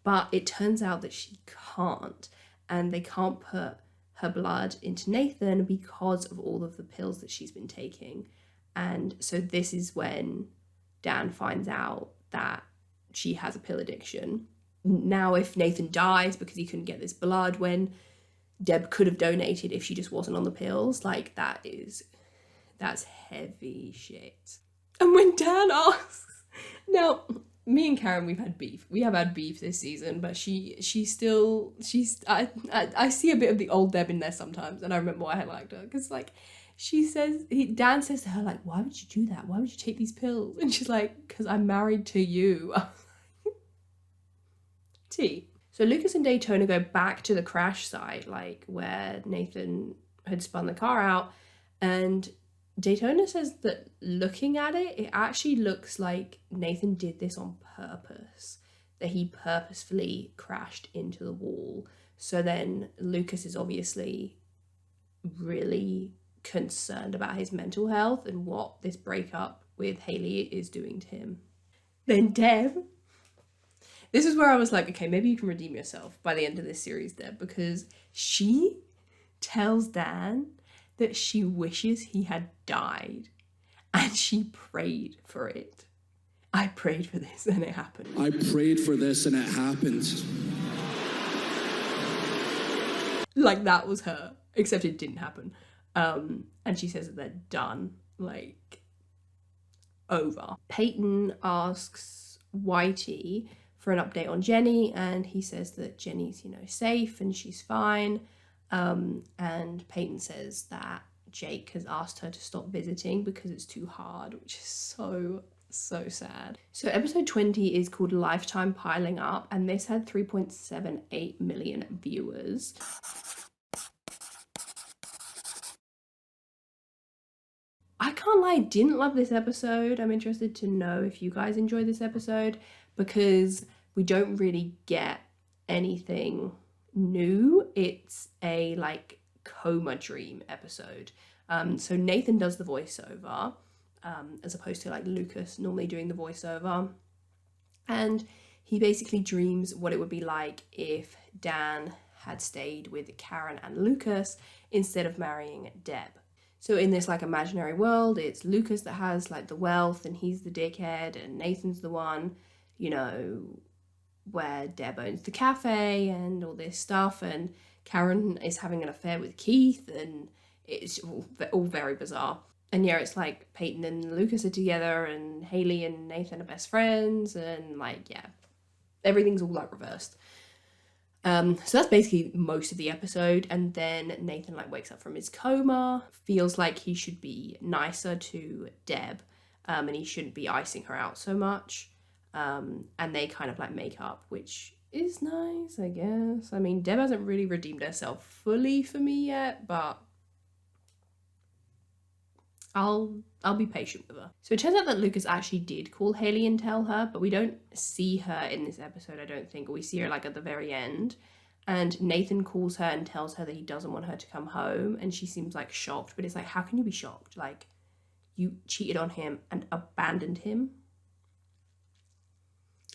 but it turns out that she can't, and they can't put her blood into Nathan because of all of the pills that she's been taking. And so this is when Dan finds out that she has a pill addiction. Now, if Nathan dies because he couldn't get this blood when Deb could have donated if she just wasn't on the pills, like that's heavy shit. And when Dan asks, now me and Karen, we've had beef. We have had beef this season, but I see a bit of the old Deb in there sometimes, and I remember why I liked her, because like Dan says to her, like, why would you do that? Why would you take these pills? And she's like, because I'm married to you. T. So Lucas and Daytona go back to the crash site, like where Nathan had spun the car out, and Daytona says that looking at it, it actually looks like Nathan did this on purpose, that he purposefully crashed into the wall. So then Lucas is obviously really concerned about his mental health and what this breakup with Haley is doing to him. Then Deb, this is where I was like, okay, maybe you can redeem yourself by the end of this series, Deb, because she tells Dan that she wishes he had died, and she prayed for it. I prayed for this and it happened. I prayed for this and it happened. Like that was her, except it didn't happen. And she says that they're done, like over. Peyton asks Whitey for an update on Jenny, and he says that Jenny's, safe and she's fine. And Peyton says that Jake has asked her to stop visiting because it's too hard, which is so sad. So episode 20 is called Lifetime Piling Up, and this had 3.78 million viewers. I can't lie, I didn't love this episode. I'm interested to know if you guys enjoy this episode, because we don't really get anything new. It's a like coma dream episode. So Nathan does the voiceover, as opposed to like Lucas normally doing the voiceover. And he basically dreams what it would be like if Dan had stayed with Karen and Lucas instead of marrying Deb. So in this like imaginary world, it's Lucas that has like the wealth and he's the dickhead, and Nathan's the one, where Deb owns the cafe and all this stuff, and Karen is having an affair with Keith, and it's all very bizarre. And yeah, it's like Peyton and Lucas are together, and Haley and Nathan are best friends, and like, yeah, everything's all like reversed. So that's basically most of the episode. And then Nathan like wakes up from his coma, feels like he should be nicer to Deb, and he shouldn't be icing her out so much. And they kind of like make up, which is nice, I guess. I mean, Deb hasn't really redeemed herself fully for me yet, but I'll be patient with her. So it turns out that Lucas actually did call Haley and tell her, but we don't see her in this episode, I don't think. We see her like at the very end. And Nathan calls her and tells her that he doesn't want her to come home, and she seems like shocked, but it's like, how can you be shocked? Like, you cheated on him and abandoned him.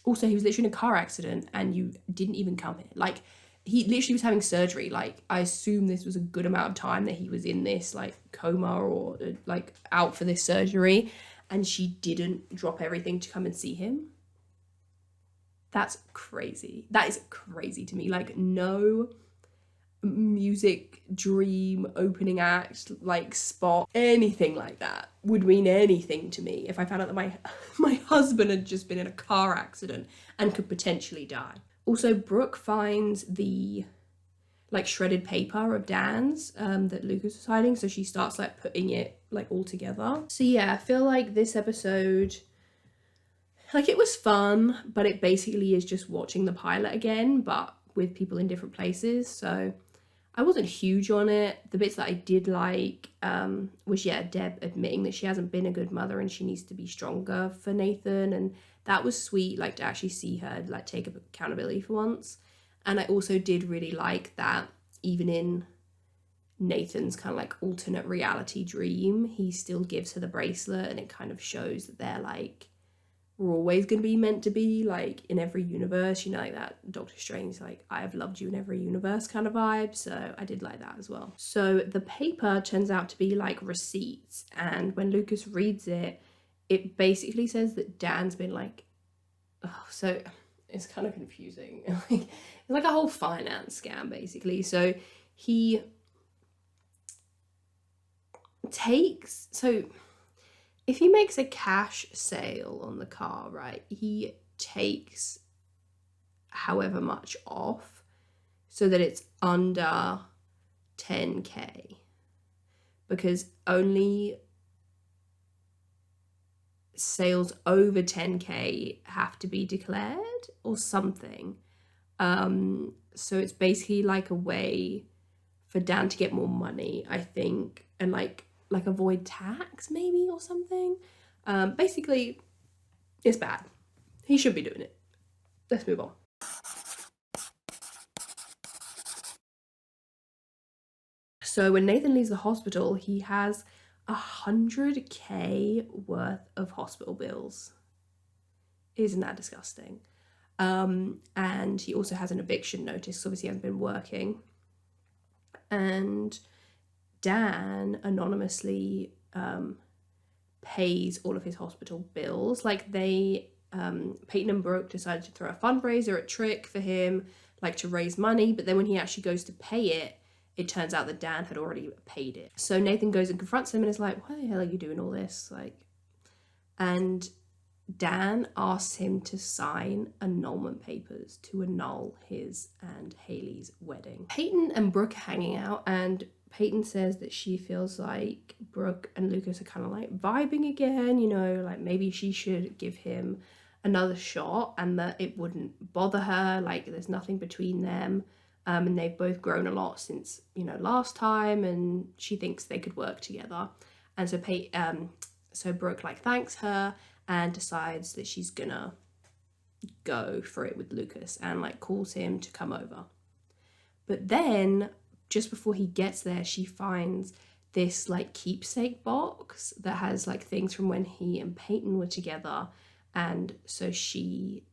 Also, he was literally in a car accident and you didn't even come here. Like, he literally was having surgery. Like, I assume this was a good amount of time that he was in this, like, coma or, like, out for this surgery. And she didn't drop everything to come and see him. That's crazy. That is crazy to me. Like, no music, dream, opening act, like, spot, anything like that would mean anything to me if I found out that my husband had just been in a car accident and could potentially die. Also, Brooke finds the like shredded paper of Dan's that Lucas was hiding, so she starts like putting it like all together. So yeah, I feel like this episode, like, it was fun, but it basically is just watching the pilot again, but with people in different places. So I wasn't huge on it. The bits that I did like was, yeah, Deb admitting that she hasn't been a good mother and she needs to be stronger for Nathan, and that was sweet, like, to actually see her like take accountability for once. And I also did really like that even in Nathan's kind of like alternate reality dream, he still gives her the bracelet, and it kind of shows that they're like were always going to be meant to be, like, in every universe, you know, like that Doctor Strange, like, I have loved you in every universe kind of vibe. So I did like that as well. So the paper turns out to be like receipts, and when Lucas reads it, it basically says that Dan's been like, oh, so it's kind of confusing. It's like a whole finance scam basically. So he takes, so if he makes a cash sale on the car, right, he takes however much off so that it's under 10K, because only sales over 10K have to be declared or something. So it's basically like a way for Dan to get more money, I think, and like avoid tax maybe or something. Basically, it's bad. He should be doing it. Let's move on. So when Nathan leaves the hospital, he has 100K worth of hospital bills. Isn't that disgusting? And he also has an eviction notice, so obviously he hasn't been working. And Dan anonymously pays all of his hospital bills. Like they, Peyton and Brooke decided to throw a fundraiser at Trick for him, like to raise money, but then when he actually goes to pay it, it turns out that Dan had already paid it. So Nathan goes and confronts him and is like, why the hell are you doing all this? Like, and Dan asks him to sign annulment papers to annul his and Haley's wedding. Peyton and Brooke are hanging out, and Peyton says that she feels like Brooke and Lucas are kind of like vibing again, you know, like maybe she should give him another shot and that it wouldn't bother her, like there's nothing between them. And they've both grown a lot since, you know, last time, and she thinks they could work together. And so so Brooke like thanks her and decides that she's gonna go for it with Lucas and like calls him to come over. But then just before he gets there, she finds this like keepsake box that has like things from when he and Peyton were together. And so she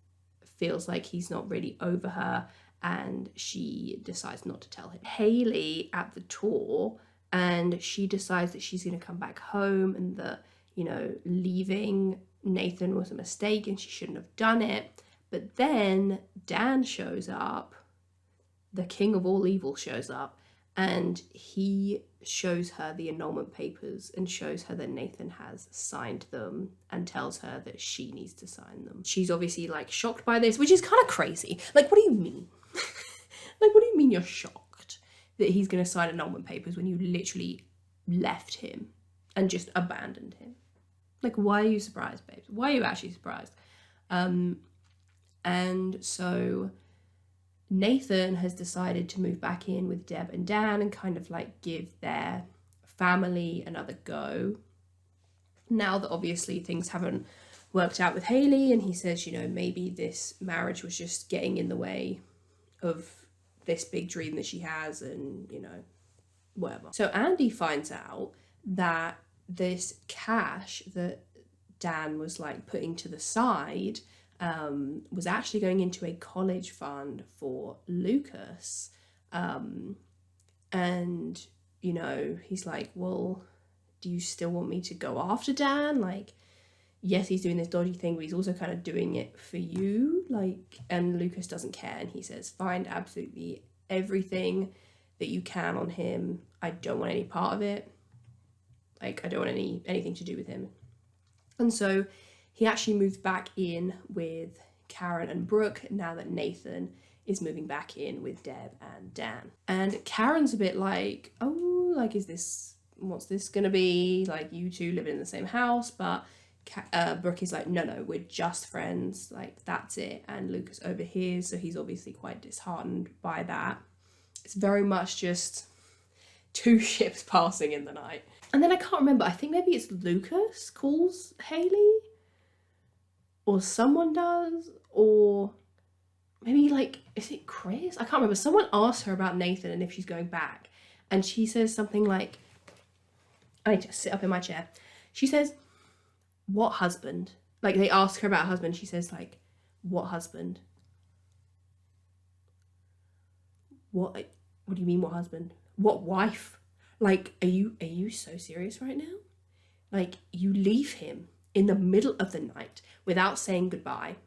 feels like he's not really over her, and she decides not to tell him. Haley at the tour, and she decides that she's going to come back home and that, you know, leaving Nathan was a mistake and she shouldn't have done it. But then Dan shows up, the king of all evil shows up, and he shows her the annulment papers and shows her that Nathan has signed them and tells her that she needs to sign them. She's obviously like shocked by this, which is kind of crazy. Like, what do you mean? Like, what do you mean you're shocked that he's going to sign annulment papers when you literally left him and just abandoned him? Like, why are you surprised, babes? Why are you actually surprised? And so Nathan has decided to move back in with Deb and Dan and kind of like give their family another go. Now that obviously things haven't worked out with Haley, and he says, you know, maybe this marriage was just getting in the way of this big dream that she has, and, you know, whatever. So Andy finds out that this cash that Dan was like putting to the side was actually going into a college fund for Lucas. And, you know, he's like, well, do you still want me to go after Dan? Like, yes, he's doing this dodgy thing, but he's also kind of doing it for you. Like, and Lucas doesn't care. And he says, find absolutely everything that you can on him. I don't want any part of it. Like, I don't want anything to do with him. And so he actually moved back in with Karen and Brooke now that Nathan is moving back in with Deb and Dan. And Karen's a bit like, oh, like, what's this gonna be? Like, you two living in the same house? But Brooke is like, no, we're just friends. Like, that's it. And Lucas overhears, so he's obviously quite disheartened by that. It's very much just two ships passing in the night. And then I can't remember, I think maybe it's Lucas calls Haley, or someone does, or maybe like, is it Chris? I can't remember. Someone asks her about Nathan and if she's going back, and she says something like, I need to sit up in my chair. She says, what husband? like, they ask her about her husband. She says, like, what husband? What do you mean, what husband? What wife? Like, are you so serious right now? Like, you leave him in the middle of the night without saying goodbye.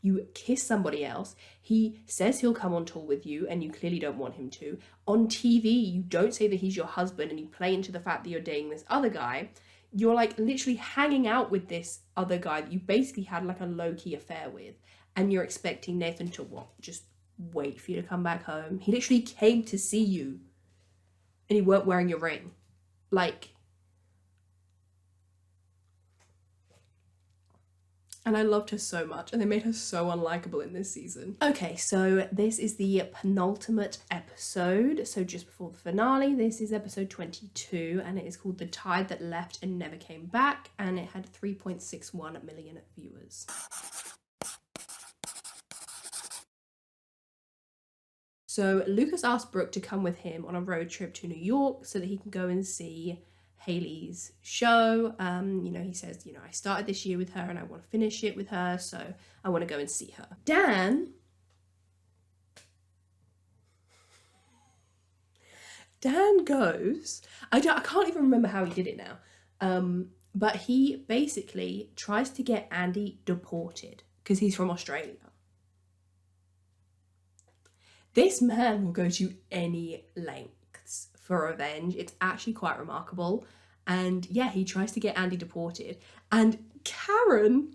You kiss somebody else. He says he'll come on tour with you and you clearly don't want him to. On TV, you don't say that he's your husband and you play into the fact that you're dating this other guy. You're like literally hanging out with this other guy that you basically had like a low-key affair with. And you're expecting Nathan to what? Just wait for you to come back home. He literally came to see you and you weren't wearing your ring. Like, and I loved her so much, and they made her so unlikable in this season. Okay, so this is the penultimate episode, so just before the finale. This is episode 22, and it is called The Tide That Left and Never Came Back, and it had 3.61 million viewers. So Lucas asked Brooke to come with him on a road trip to New York so that he can go and see Hailey's show. You know, he says, you know, I started this year with her and I want to finish it with her, so I want to go and see her. Dan goes, I can't even remember how he did it now, but he basically tries to get Andy deported because he's from Australia. This man will go to any lengths for revenge. It's actually quite remarkable. And yeah, he tries to get Andy deported. And Karen,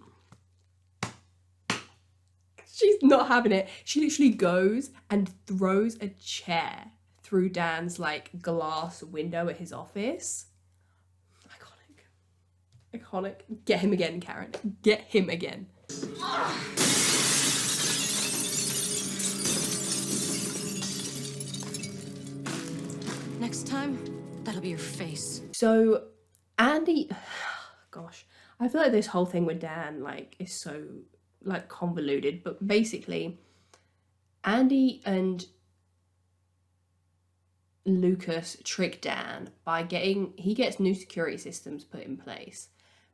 she's not having it. She literally goes and throws a chair through Dan's like glass window at his office. Iconic. Get him again, Karen. Get him again. Next time, that'll be your face. So Andy, gosh, I feel like this whole thing with Dan like is so like convoluted, but basically Andy and Lucas trick Dan by he gets new security systems put in place,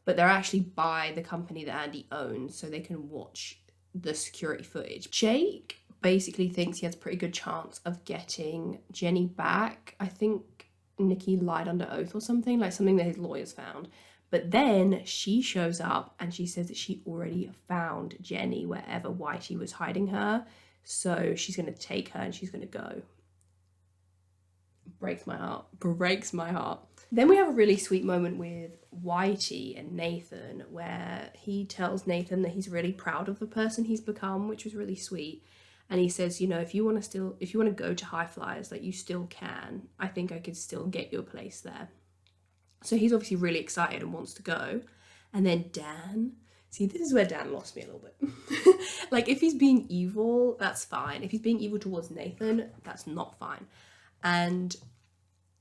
but they're actually by the company that Andy owns so they can watch the security footage. Jake basically thinks he has a pretty good chance of getting Jenny back. I think Nikki lied under oath or something, like something that his lawyers found. But then she shows up and she says that she already found Jenny wherever Whitey was hiding her. So she's going to take her and she's going to go. Breaks my heart. Breaks my heart. Then we have a really sweet moment with Whitey and Nathan where he tells Nathan that he's really proud of the person he's become, which was really sweet. And he says, you know, if you want to go to High Flyers, like you still can. I think I could still get you a place there. So he's obviously really excited and wants to go. And then Dan, see, this is where Dan lost me a little bit. Like if he's being evil, that's fine. If he's being evil towards Nathan, that's not fine. And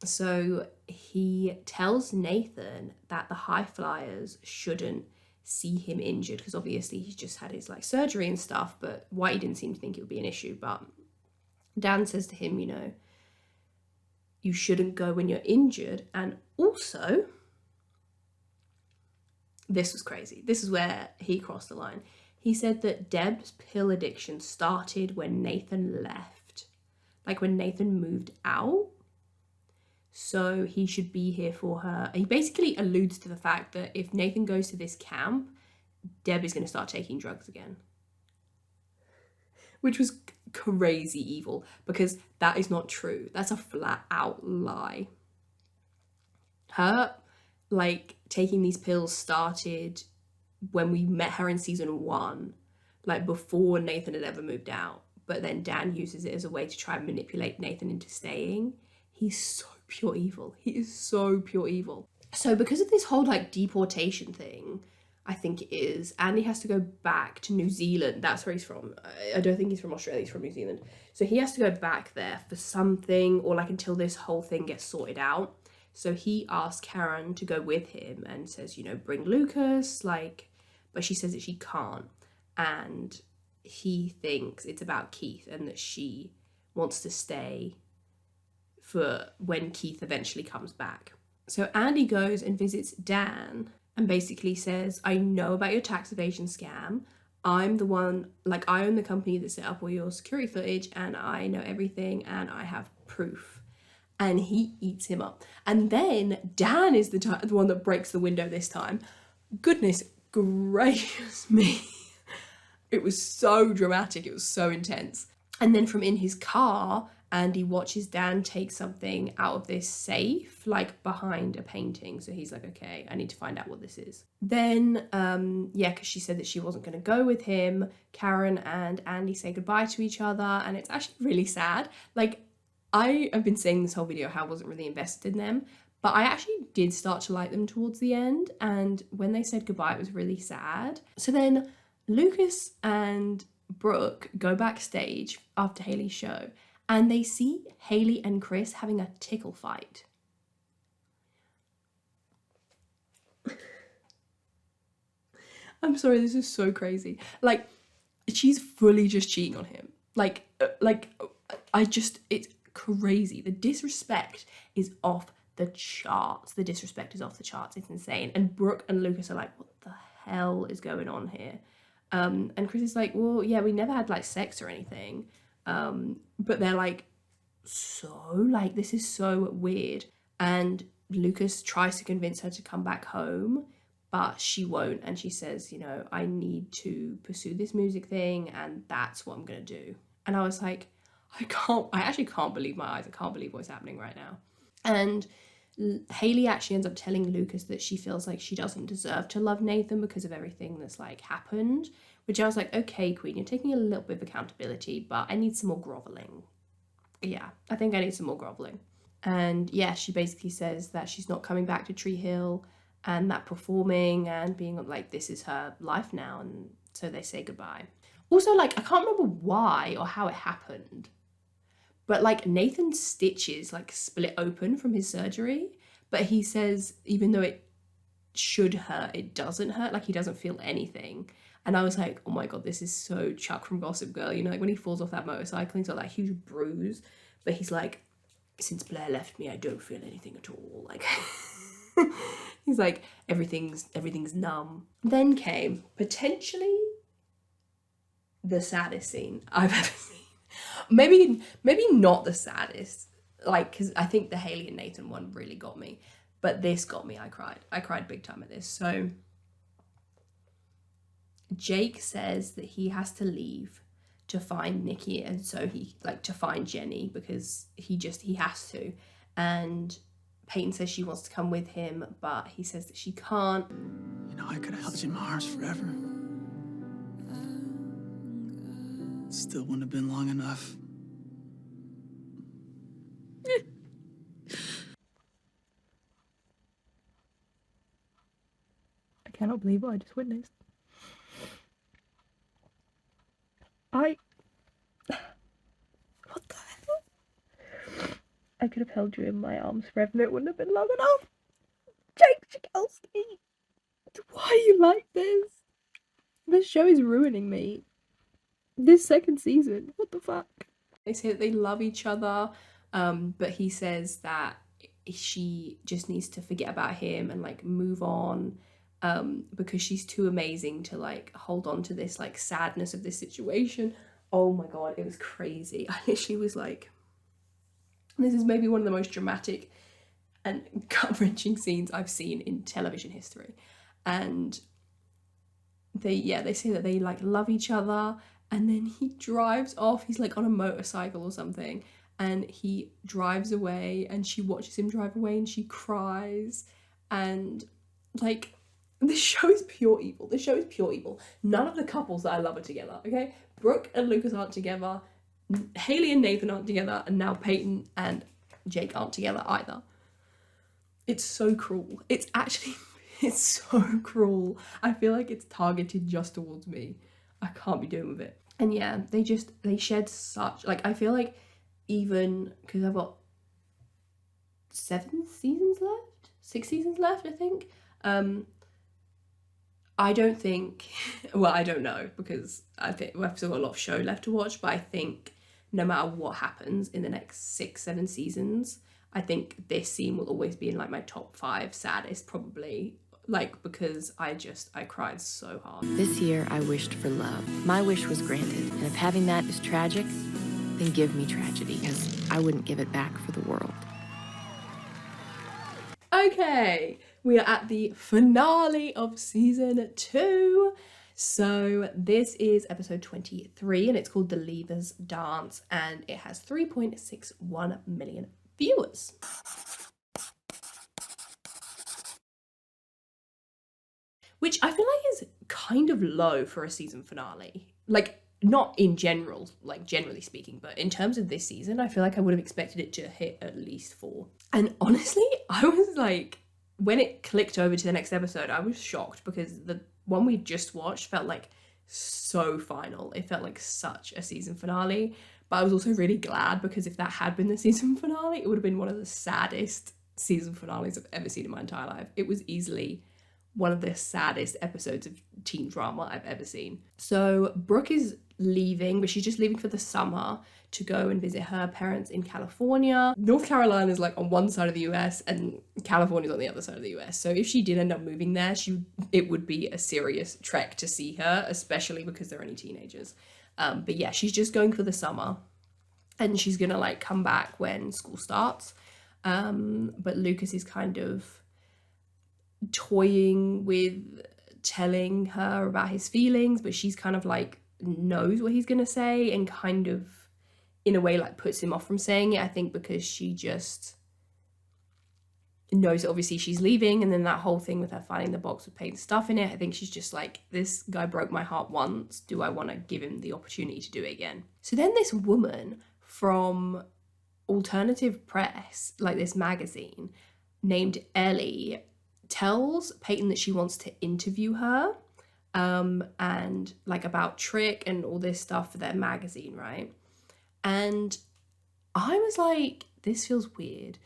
so he tells Nathan that the High Flyers shouldn't see him injured because obviously he's just had his like surgery and stuff, but Whitey didn't seem to think it would be an issue. But Dan says to him, you know, you shouldn't go when you're injured. And also, this was crazy. This is where he crossed the line. He said that Deb's pill addiction started when Nathan left, like when Nathan moved out. So he should be here for her. He basically alludes to the fact that if Nathan goes to this camp, Deb is going to start taking drugs again. Which was crazy evil because that is not true. That's a flat out lie. Her, like, taking these pills started when we met her in season 1, like before Nathan had ever moved out. But then Dan uses it as a way to try and manipulate Nathan into staying. He's so pure evil. He is so pure evil. So because of this whole like deportation thing, I think it is, Andy has to go back to New Zealand. That's where he's from. I don't think he's from Australia, he's from New Zealand. So he has to go back there for something or like until this whole thing gets sorted out. So he asks Karen to go with him and says, you know, bring Lucas, like, but she says that she can't. And he thinks it's about Keith and that she wants to stay for when Keith eventually comes back. So Andy goes and visits Dan and basically says, I know about your tax evasion scam. I'm the one, like, I own the company that set up all your security footage, and I know everything, and I have proof. And he eats him up. And then Dan is the one that breaks the window this time. Goodness gracious me. It was so dramatic. It was so intense. And then from in his car, Andy watches Dan take something out of this safe, like behind a painting. So he's like, okay, I need to find out what this is. Then, because she said that she wasn't going to go with him, Karen and Andy say goodbye to each other. And it's actually really sad. Like, I have been saying this whole video how I wasn't really invested in them, but I actually did start to like them towards the end. And when they said goodbye, it was really sad. So then Lucas and Brooke go backstage after Haley's show, and they see Haley and Chris having a tickle fight. I'm sorry, this is so crazy. Like, she's fully just cheating on him. It's crazy. The disrespect is off the charts. It's insane. And Brooke and Lucas are like, what the hell is going on here? And Chris is like, well, yeah, we never had like sex or anything. But they're like, this is so weird. And Lucas tries to convince her to come back home, but she won't. And she says, I need to pursue this music thing, and that's what I'm going to do. And I was like, I actually can't believe my eyes. I can't believe what's happening right now. And Haley actually ends up telling Lucas that she feels like she doesn't deserve to love Nathan because of everything that's like happened, which I was like, okay, Queen, you're taking a little bit of accountability, but I need some more groveling. Yeah, I think I need some more groveling. And yeah, she basically says that she's not coming back to Tree Hill, and that performing and being like, this is her life now. And so they say goodbye. Also, like, I can't remember why or how it happened, but like Nathan's stitches like split open from his surgery, but he says even though it should hurt, it doesn't hurt. Like, he doesn't feel anything. And I was like, oh my god, this is so Chuck from Gossip Girl. Like when he falls off that motorcycle, he's got that huge bruise, but he's like, since Blair left me, I don't feel anything at all. Like he's like, everything's numb. Then came potentially the saddest scene I've ever seen. Maybe not the saddest, like, because I think the Haley and Nathan one really got me, but this got me. I cried big time at this. So Jake says that he has to leave to find Nikki, and so he to find Jenny because he has to. And Peyton says she wants to come with him, but he says that she can't. I could have held you in my arms forever. Still wouldn't have been long enough. I cannot believe what I just witnessed. What the hell? I could have held you in my arms forever and it wouldn't have been long enough. Jake Chakelsky, why are you like this? This show is ruining me. This second season, what the fuck? They say that they love each other, but he says that she just needs to forget about him and like move on, because she's too amazing to like hold on to this like sadness of this situation. Oh my god, it was crazy. I literally was like, this is maybe one of the most dramatic and gut-wrenching scenes I've seen in television history. And they say that they like love each other, and then he drives off. He's like on a motorcycle or something, and he drives away, and she watches him drive away and she cries. And like, this show is pure evil. None of the couples that I love are together, okay? Brooke and Lucas aren't together, Haley and Nathan aren't together, and now Peyton and Jake aren't together either. It's so cruel. It's so cruel. I feel like it's targeted just towards me. I can't be doing with it. And yeah, they shed such, like, I feel like even, because I've got 6 seasons left, I think. I don't think, well, I don't know, because I think we've still got a lot of show left to watch, but I think no matter what happens in the next 6-7 seasons, I think this scene will always be in like my top 5 saddest probably like, because I cried so hard. This year, I wished for love. My wish was granted, and if having that is tragic, then give me tragedy, because I wouldn't give it back for the world. Okay, we are at the finale of season 2. So this is episode 23 and it's called The Leavers Dance and it has 3.61 million viewers. Which I feel like is kind of low for a season finale. Like, not in general, like generally speaking, but in terms of this season, I feel like I would have expected it to hit at least 4. And honestly, I was like, when it clicked over to the next episode, I was shocked because the one we just watched felt like so final. It felt like such a season finale. But I was also really glad because if that had been the season finale, it would have been one of the saddest season finales I've ever seen in my entire life. It was easily one of the saddest episodes of teen drama I've ever seen. So Brooke is leaving, but she's just leaving for the summer to go and visit her parents in California. North Carolina is like on one side of the US and California's on the other side of the US. So if she did end up moving there, it would be a serious trek to see her, especially because they're only teenagers. But yeah, she's just going for the summer and she's gonna like come back when school starts. But Lucas is kind of toying with telling her about his feelings, but she's kind of like knows what he's gonna say and kind of in a way like puts him off from saying it, I think because she just knows that obviously she's leaving, and then that whole thing with her finding the box with Peyton's stuff in it, I think she's just like, this guy broke my heart once, do I want to give him the opportunity to do it again? So then this woman from Alternative Press, like this magazine named Ellie, tells Peyton that she wants to interview her and like about Trick and all this stuff for their magazine, right? And I was like, this feels weird.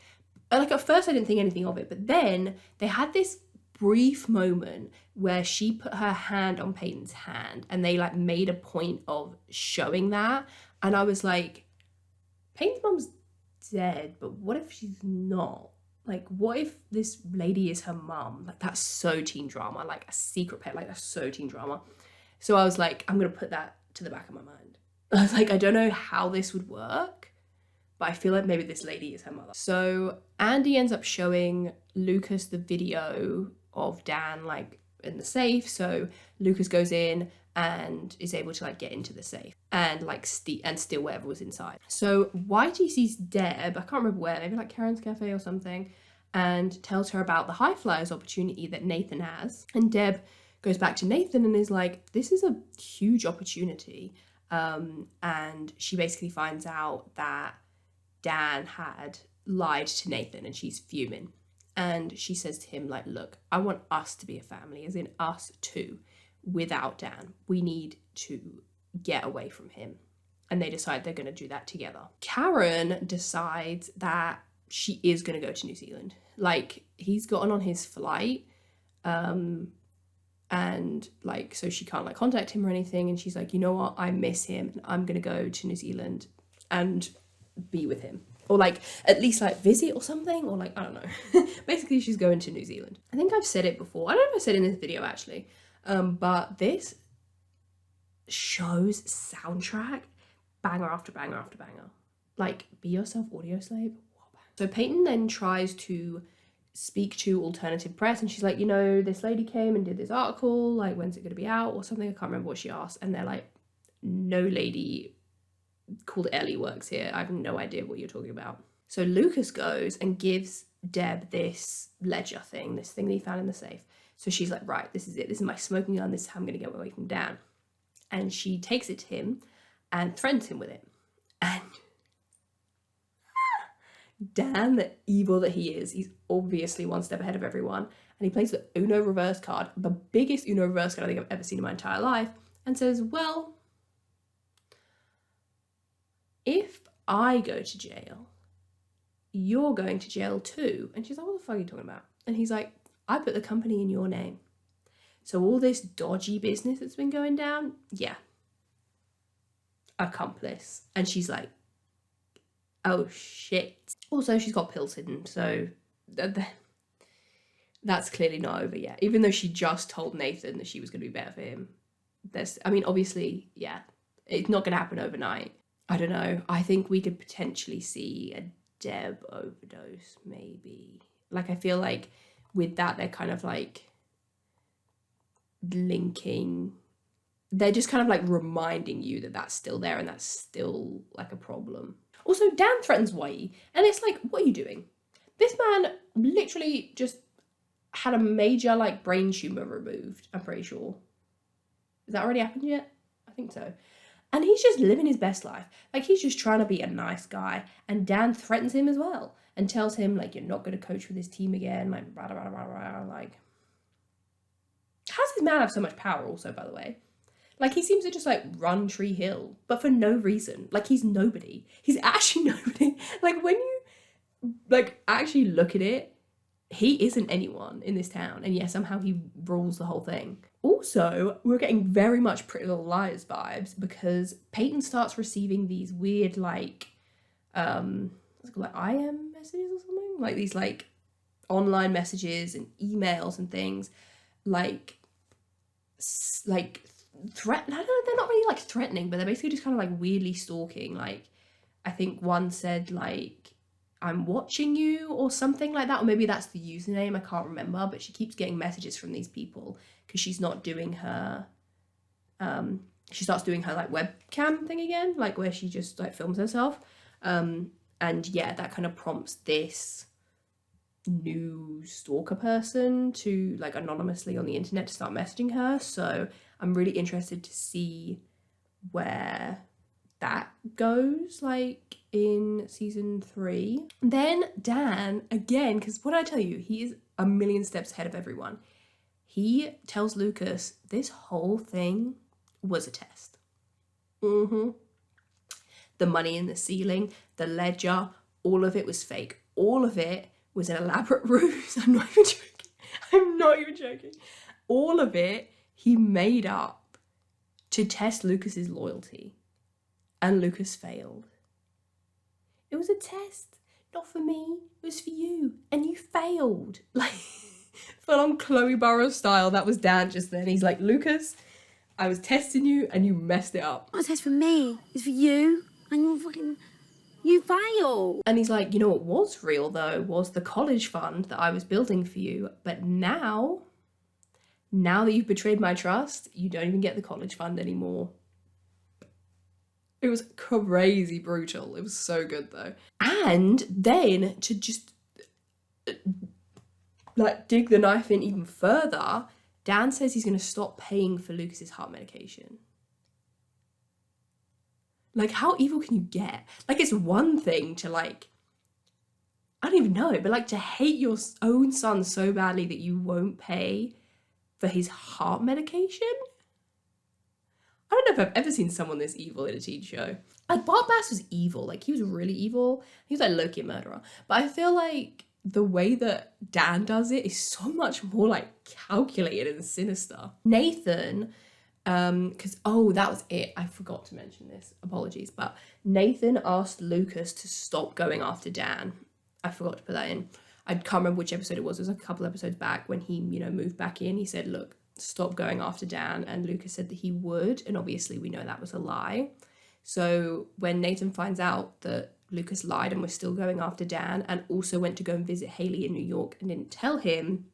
Like at first I didn't think anything of it, but then they had this brief moment where she put her hand on Peyton's hand and they like made a point of showing that. And I was like, Peyton's mom's dead, but what if she's not? Like, what if this lady is her mum? Like, that's so teen drama, like a secret pet, like that's so teen drama. So I was like, I'm gonna put that to the back of my mind. I was like, I don't know how this would work, but I feel like maybe this lady is her mother. So Andy ends up showing Lucas the video of Dan like in the safe. So Lucas goes in and is able to like get into the safe and like steal whatever was inside. So Whitey sees Deb, I can't remember where, maybe like Karen's Cafe or something, and tells her about the High Flyers opportunity that Nathan has. And Deb goes back to Nathan and is like, this is a huge opportunity. And she basically finds out that Dan had lied to Nathan and she's fuming. And she says to him, like, look, I want us to be a family, as in us two, without Dan. We need to get away from him. And they decide they're going to do that together. Karen decides that she is going to go to New Zealand. Like, he's gotten on his flight, and like, so she can't like contact him or anything. And she's like, you know what? I miss him and I'm going to go to New Zealand and be with him. Or like, at least like visit or something. Or like, I don't know. Basically, she's going to New Zealand. I think I've said it before. I don't know if I said it in this video actually. But this show's soundtrack, banger after banger after banger. Like, Be Yourself, Audio Slave. So Peyton then tries to speak to Alternative Press and she's like, you know, this lady came and did this article, like, when's it going to be out or something? I can't remember what she asked. And they're like, no lady called Ellie works here. I have no idea what you're talking about. So Lucas goes and gives Deb this ledger thing, this thing that he found in the safe. So she's like, right, this is it. This is my smoking gun. This is how I'm going to get away from Dan. And she takes it to him and threatens him with it. And Dan, the evil that he is, he's obviously one step ahead of everyone. And he plays the Uno reverse card, the biggest Uno reverse card I think I've ever seen in my entire life, and says, well, if I go to jail, you're going to jail too. And she's like, what the fuck are you talking about? And he's like, I put the company in your name. So all this dodgy business that's been going down, yeah. Accomplice. And she's like, oh shit. Also, she's got pills hidden, so that's clearly not over yet. Even though she just told Nathan that she was going to be better for him. I mean, obviously, yeah, it's not going to happen overnight. I don't know. I think we could potentially see a Deb overdose, maybe. Like, I feel like with that, they're kind of like linking. They're just kind of like reminding you that that's still there and that's still like a problem. Also, Dan threatens Whitey, and it's like, what are you doing? This man literally just had a major like brain tumor removed, I'm pretty sure. Has that already happened yet? I think so. And he's just living his best life. Like, he's just trying to be a nice guy. And Dan threatens him as well and tells him, like, you're not going to coach with his team again. Like, blah, blah, blah, blah, blah. Like, how does this man have so much power also, by the way? Like, he seems to just, like, run Tree Hill, but for no reason. Like, he's nobody. He's actually nobody. Like, when you, like, actually look at it, he isn't anyone in this town. And yeah, somehow he rules the whole thing. Also, we're getting very much Pretty Little Liars vibes because Peyton starts receiving these weird, like, what's it called, like IM messages or something? Like, these, like, online messages and emails and things. Like threat. I don't know, they're not really, like, threatening, but they're basically just kind of, like, weirdly stalking. Like, I think one said, like, I'm watching you or something like that, or maybe that's the username, I can't remember, but she keeps getting messages from these people because she's not doing her she starts doing her like webcam thing again, like where she just like films herself, and yeah, that kind of prompts this new stalker person to like anonymously on the internet to start messaging her. So I'm really interested to see where that goes, like in season 3. Then Dan, again, because what did I tell you? He is a million steps ahead of everyone. He tells Lucas this whole thing was a test. The money in the ceiling, the ledger, all of it was fake. All of it was an elaborate ruse. I'm not even joking. I'm not even joking. All of it he made up to test Lucas's loyalty. And Lucas failed. It was a test, not for me, it was for you, and you failed. Like, full on Chloe Burrows style, that was Dan just then. He's like, Lucas, I was testing you and you messed it up. Not a test for me, it's for you, and you failed. And he's like, you know what was real though, was the college fund that I was building for you, but now that you've betrayed my trust, you don't even get the college fund anymore. It was crazy brutal. It was so good though. And then to just like dig the knife in even further, Dan says he's going to stop paying for Lucas's heart medication. Like, how evil can you get? Like, it's one thing to like, I don't even know, but like to hate your own son so badly that you won't pay for his heart medication? I don't know if I've ever seen someone this evil in a TV show. Like, Bart Bass was evil. Like, he was really evil. He was like low-key a murderer. But I feel like the way that Dan does it is so much more like calculated and sinister. Nathan, because, oh, that was it. I forgot to mention this. Apologies. But Nathan asked Lucas to stop going after Dan. I forgot to put that in. I can't remember which episode it was. It was a couple episodes back when he, you know, moved back in. He said, look, stop going after Dan, and Lucas said that he would, and obviously we know that was a lie. So when Nathan finds out that Lucas lied and was still going after Dan and also went to go and visit Haley in New York and didn't tell him,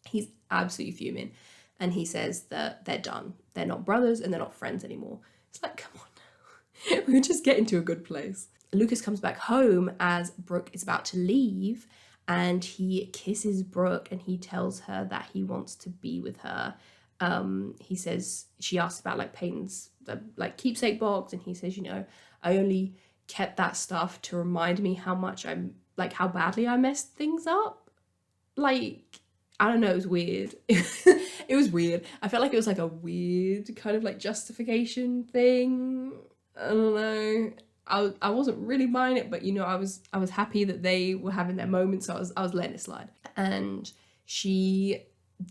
he's absolutely fuming, and he says that they're done. They're not brothers and they're not friends anymore. It's like, come on, we're just getting to a good place. Lucas comes back home as Brooke is about to leave, and he kisses Brooke and he tells her that he wants to be with her. He says, she asks about like Peyton's like keepsake box, and he says, you know, I only kept that stuff to remind me how much I'm like, how badly I messed things up. Like, I don't know, it was weird. It was weird. I felt like it was like a weird kind of like justification thing. I don't know. I wasn't really buying it, but you know, I was happy that they were having their moments, so I was letting it slide. And she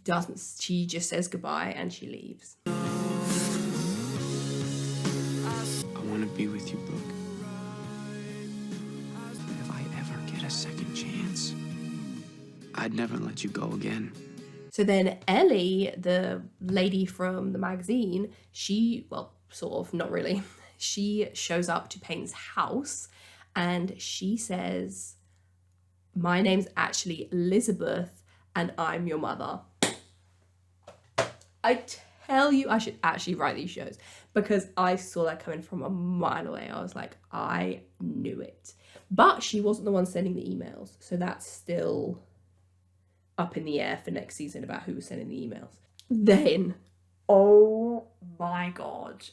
just says goodbye and she leaves. I want to be with you, Brooke. If I ever get a second chance, I I'd never let you go again. So then Ellie, the lady from the magazine, she, well, sort of, not really, she shows up to Peyton's house and she says, my name's actually Elizabeth and I'm your mother. I tell you, I should actually write these shows because I saw that coming from a mile away. I was like, I knew it. But she wasn't the one sending the emails. So that's still up in the air for next season about who was sending the emails. Then, oh my God.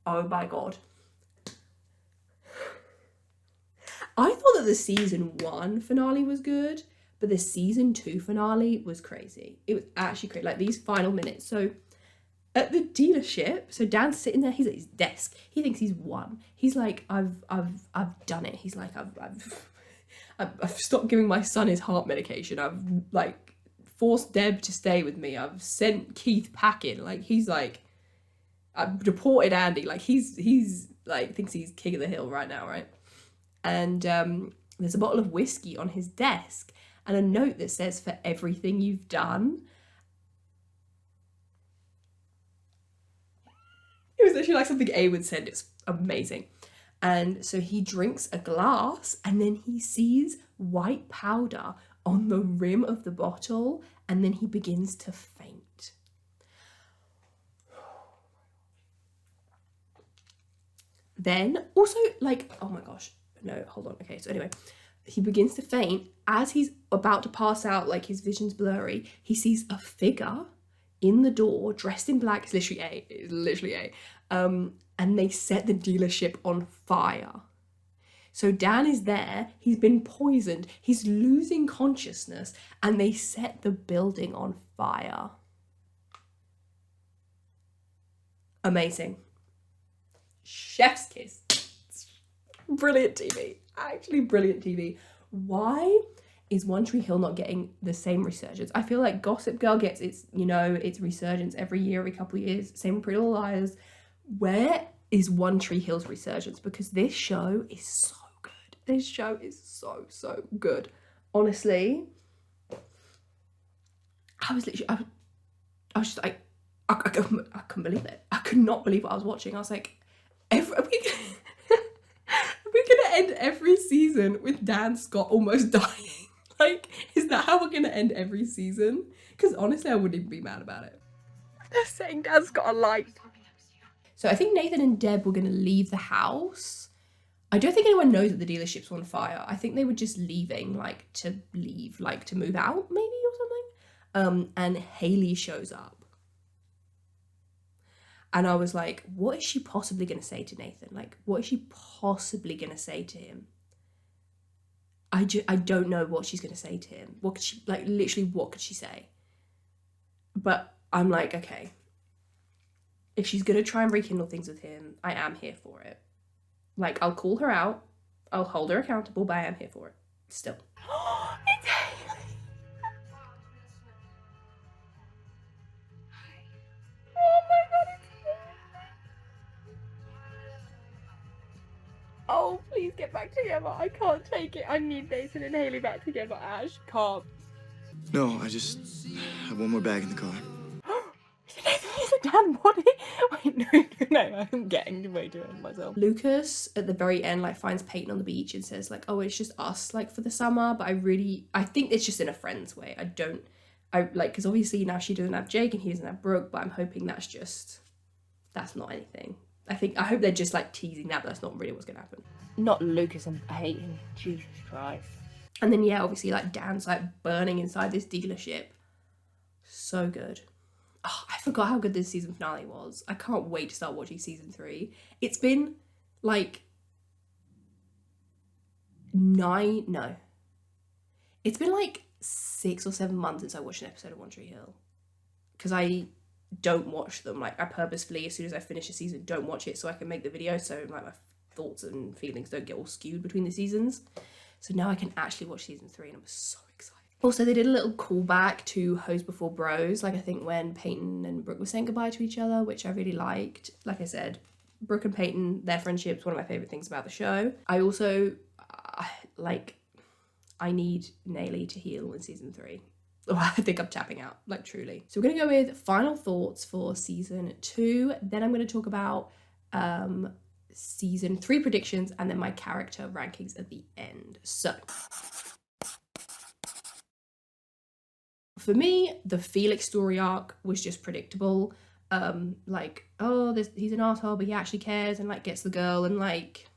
Oh my God. I thought that the season 1 finale was good, but the season 2 finale was crazy. It was actually crazy. Like these final minutes. So at the dealership, so Dan's sitting there, he's at his desk. He thinks he's won. He's like, I've done it. He's like, I've stopped giving my son his heart medication. I've like forced Deb to stay with me. I've sent Keith packing. Like he's like, I've deported Andy. Like he's like thinks he's king of the hill right now, right? And there's a bottle of whiskey on his desk and a note that says, for everything you've done. It was literally like something A would send. It's amazing. And so he drinks a glass and then he sees white powder on the rim of the bottle and then he begins to faint. Then also like, oh my gosh, no, hold on. Okay, so anyway, he begins to faint. As he's about to pass out, like his vision's blurry, he sees a figure in the door dressed in black. It's literally A. And they set the dealership on fire. So Dan is there, he's been poisoned, he's losing consciousness, and they set the building on fire. Amazing. Chef's kiss. Brilliant TV. Actually brilliant TV. Why is One Tree Hill not getting the same resurgence? I feel like Gossip Girl gets its, its resurgence every year, every couple of years. Same with Pretty Little Liars. Where is One Tree Hill's resurgence? Because this show is so good. This show is so, so good. Honestly, I was just like, I couldn't believe it. I could not believe what I was watching. I was like, we're gonna end every season with Dan Scott almost dying. Like, is that how we're gonna end every season? Because honestly, I wouldn't even be mad about it. They're saying Dan Scott alive. So I think Nathan and Deb were gonna leave the house. I don't think anyone knows that the dealership's on fire. I think they were just leaving, like to leave, like to move out maybe or something. And Haley shows up. And I was like, what is she possibly going to say to Nathan? Like, what is she possibly going to say to him? I don't know what she's going to say to him. What could she, like, literally, what could she say? But I'm like, okay. If she's going to try and rekindle things with him, I am here for it. Like, I'll call her out. I'll hold her accountable, but I am here for it. Still. It's Haley. Oh my God, it's oh, please get back together. I can't take it. I need Nathan and Haley back together. Ash, can't. No, I just have one more bag in the car. Is a damn body? Wait, no, I'm getting way too ahead of myself. Lucas at the very end like finds Peyton on the beach and says like, oh, it's just us like for the summer. But I think it's just in a friend's way. Because obviously now she doesn't have Jake and he doesn't have Brooke, but I'm hoping that's not anything. I hope they're just like teasing that, but that's not really what's gonna happen. Not Lucas and Peyton, Jesus Christ. And then yeah, obviously like Dan's like burning inside this dealership. So good. Oh, I forgot how good this season finale was. I can't wait to start watching season 3. It's been like it's been like 6 or 7 months since I watched an episode of One Tree Hill. Because I don't watch them. Like I purposefully, as soon as I finish a season, don't watch it so I can make the video so like my thoughts and feelings don't get all skewed between the seasons. So now I can actually watch season 3 and I'm so excited. Also, they did a little callback to Hoes Before Bros, like I think when Peyton and Brooke were saying goodbye to each other, which I really liked. Like I said, Brooke and Peyton, their friendship's one of my favourite things about the show. I also, I need Nayli to heal in season 3. Oh, I think I'm tapping out, like truly. So we're gonna go with final thoughts for season 2. Then I'm gonna talk about season 3 predictions and then my character rankings at the end. So for me, the Felix story arc was just predictable. Like, oh, he's an asshole, but he actually cares and like gets the girl, and like,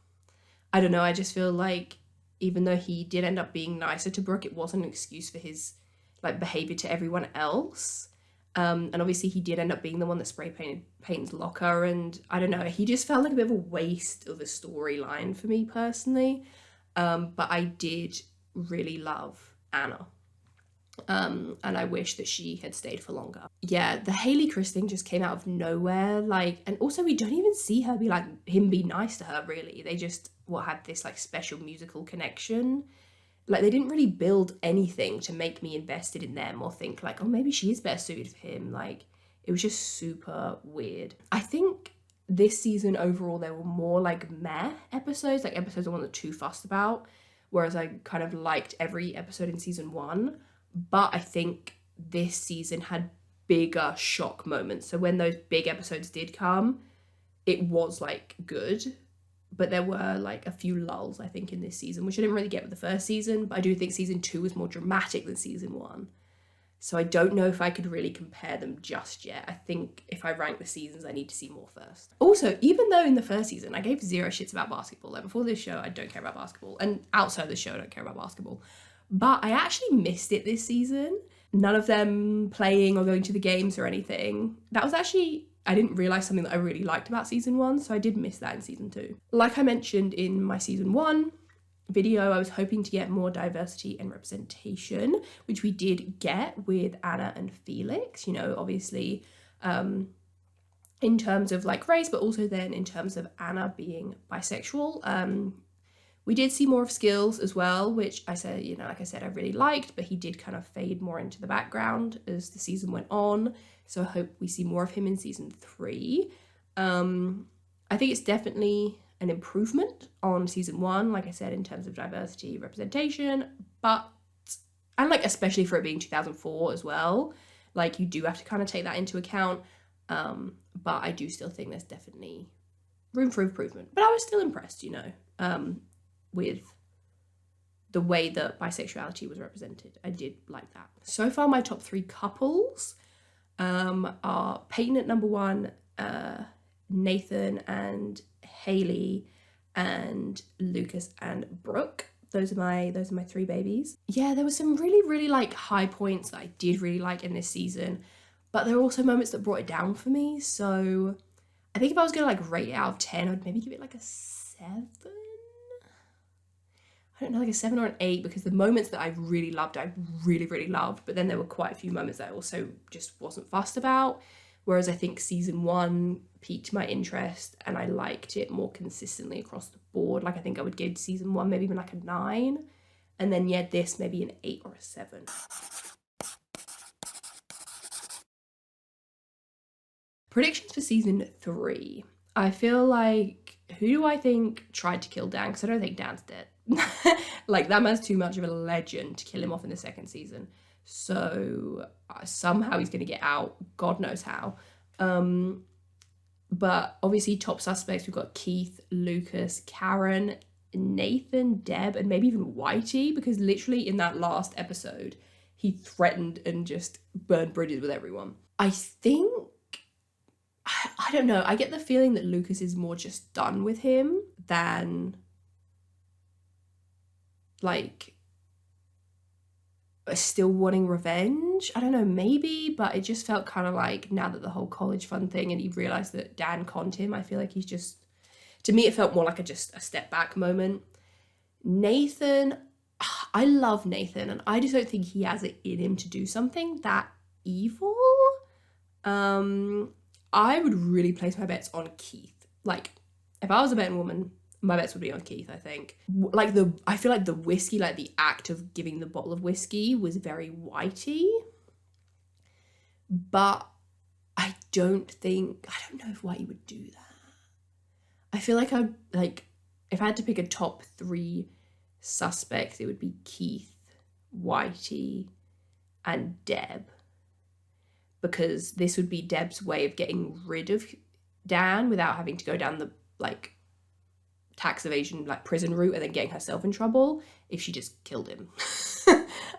I don't know, I just feel like even though he did end up being nicer to Brooke, it wasn't an excuse for his like behavior to everyone else. And obviously he did end up being the one that spray painted Peyton's locker, and I don't know, he just felt like a bit of a waste of a storyline for me personally. But I did really love Anna. And I wish that she had stayed for longer. Yeah, the Haley Chris thing just came out of nowhere, like, and also we don't even see her be like, him be nice to her really. They just had this like special musical connection. Like they didn't really build anything to make me invested in them or think like, oh, maybe she is better suited for him. Like it was just super weird. I think this season overall there were more like meh episodes, like episodes I wasn't too fussed about, whereas I kind of liked every episode in season 1. But I think this season had bigger shock moments. So when those big episodes did come, it was like good. But there were like a few lulls, I think, in this season, which I didn't really get with the first season. But I do think season 2 was more dramatic than season 1. So I don't know if I could really compare them just yet. I think if I rank the seasons, I need to see more first. Also, even though in the first season, I gave 0 shits about basketball. Like before this show, I don't care about basketball. And outside the show, I don't care about basketball. But I actually missed it this season. None of them playing or going to the games or anything. That was actually, I didn't realise something that I really liked about season 1, so I did miss that in season 2. Like I mentioned in my season 1 video, I was hoping to get more diversity and representation, which we did get with Anna and Felix, you know, obviously in terms of like race, but also then in terms of Anna being bisexual. We did see more of Skills as well, which I said, you know, like I said, I really liked, but he did kind of fade more into the background as the season went on. So I hope we see more of him in season 3. I think it's definitely an improvement on season 1, like I said, in terms of diversity, representation, but, and like, especially for it being 2004 as well, like you do have to kind of take that into account. But I do still think there's definitely room for improvement, but I was still impressed, you know, with the way that bisexuality was represented. I did like that. So far, my top 3 couples are Peyton at number 1, Nathan and Haley, and Lucas and Brooke. Those are my 3 babies. Yeah, there were some really like high points that I did really like in this season, but there were also moments that brought it down for me. So I think if I was gonna like rate it out of 10, I'd maybe give it like a 7. I don't know, like a 7 or an 8, because the moments that I really loved, I really loved, but then there were quite a few moments that I also just wasn't fussed about, whereas I think season 1 piqued my interest and I liked it more consistently across the board. Like I think I would give season 1 maybe even like a 9, and then yeah, this maybe an 8 or a 7. Predictions for season 3. I feel like, who do I think tried to kill Dan? Because I don't think Dan's dead. Like that man's too much of a legend to kill him off in the 2nd season. So somehow he's going to get out. God knows how. But obviously top suspects, we've got Keith, Lucas, Karen, Nathan, Deb, and maybe even Whitey, because literally in that last episode, he threatened and just burned bridges with everyone. I think, I don't know, I get the feeling that Lucas is more just done with him than like still wanting revenge. I don't know, maybe, but it just felt kind of like now that the whole college fund thing and he realized that Dan conned him, I feel like he's just, to me it felt more like just a step back moment. Nathan, I love Nathan and I just don't think he has it in him to do something that evil. I would really place my bets on Keith. Like if I was a betting woman, my bets would be on Keith, I think. Like I feel like the whiskey, like the act of giving the bottle of whiskey was very Whitey. But I don't know if Whitey would do that. I feel like if I had to pick a top 3 suspects, it would be Keith, Whitey, and Deb. Because this would be Deb's way of getting rid of Dan without having to go down the like tax evasion, like prison route, and then getting herself in trouble if she just killed him.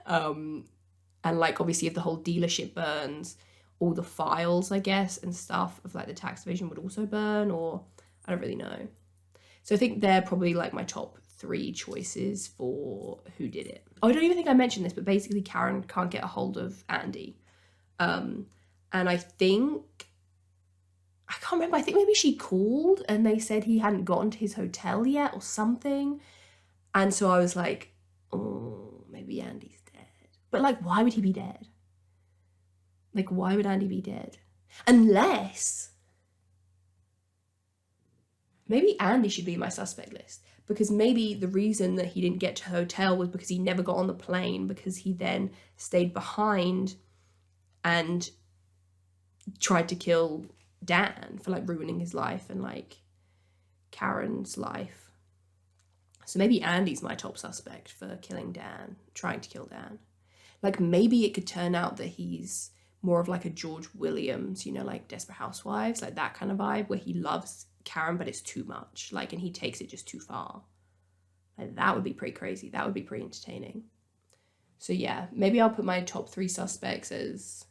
And like obviously if the whole dealership burns, all the files, I guess, and stuff of like the tax evasion would also burn, or I don't really know. So I think they're probably like my top 3 choices for who did it. Oh, I don't even think I mentioned this, but basically Karen can't get a hold of Andy. And I think, I can't remember, I think maybe she called and they said he hadn't gotten to his hotel yet or something. And so I was like, oh, maybe Andy's dead. But like, why would he be dead? Like, why would Andy be dead? Unless, maybe Andy should be in my suspect list. Because maybe the reason that he didn't get to the hotel was because he never got on the plane, because he then stayed behind and tried to kill Dan for like ruining his life and like Karen's life. So maybe Andy's my top suspect for killing Dan, trying to kill Dan. Like maybe it could turn out that he's more of like a George Williams, you know, like Desperate Housewives, like that kind of vibe where he loves Karen but it's too much, like, and he takes it just too far. Like that would be pretty crazy. That would be pretty entertaining. So yeah, maybe I'll put my top 3 suspects as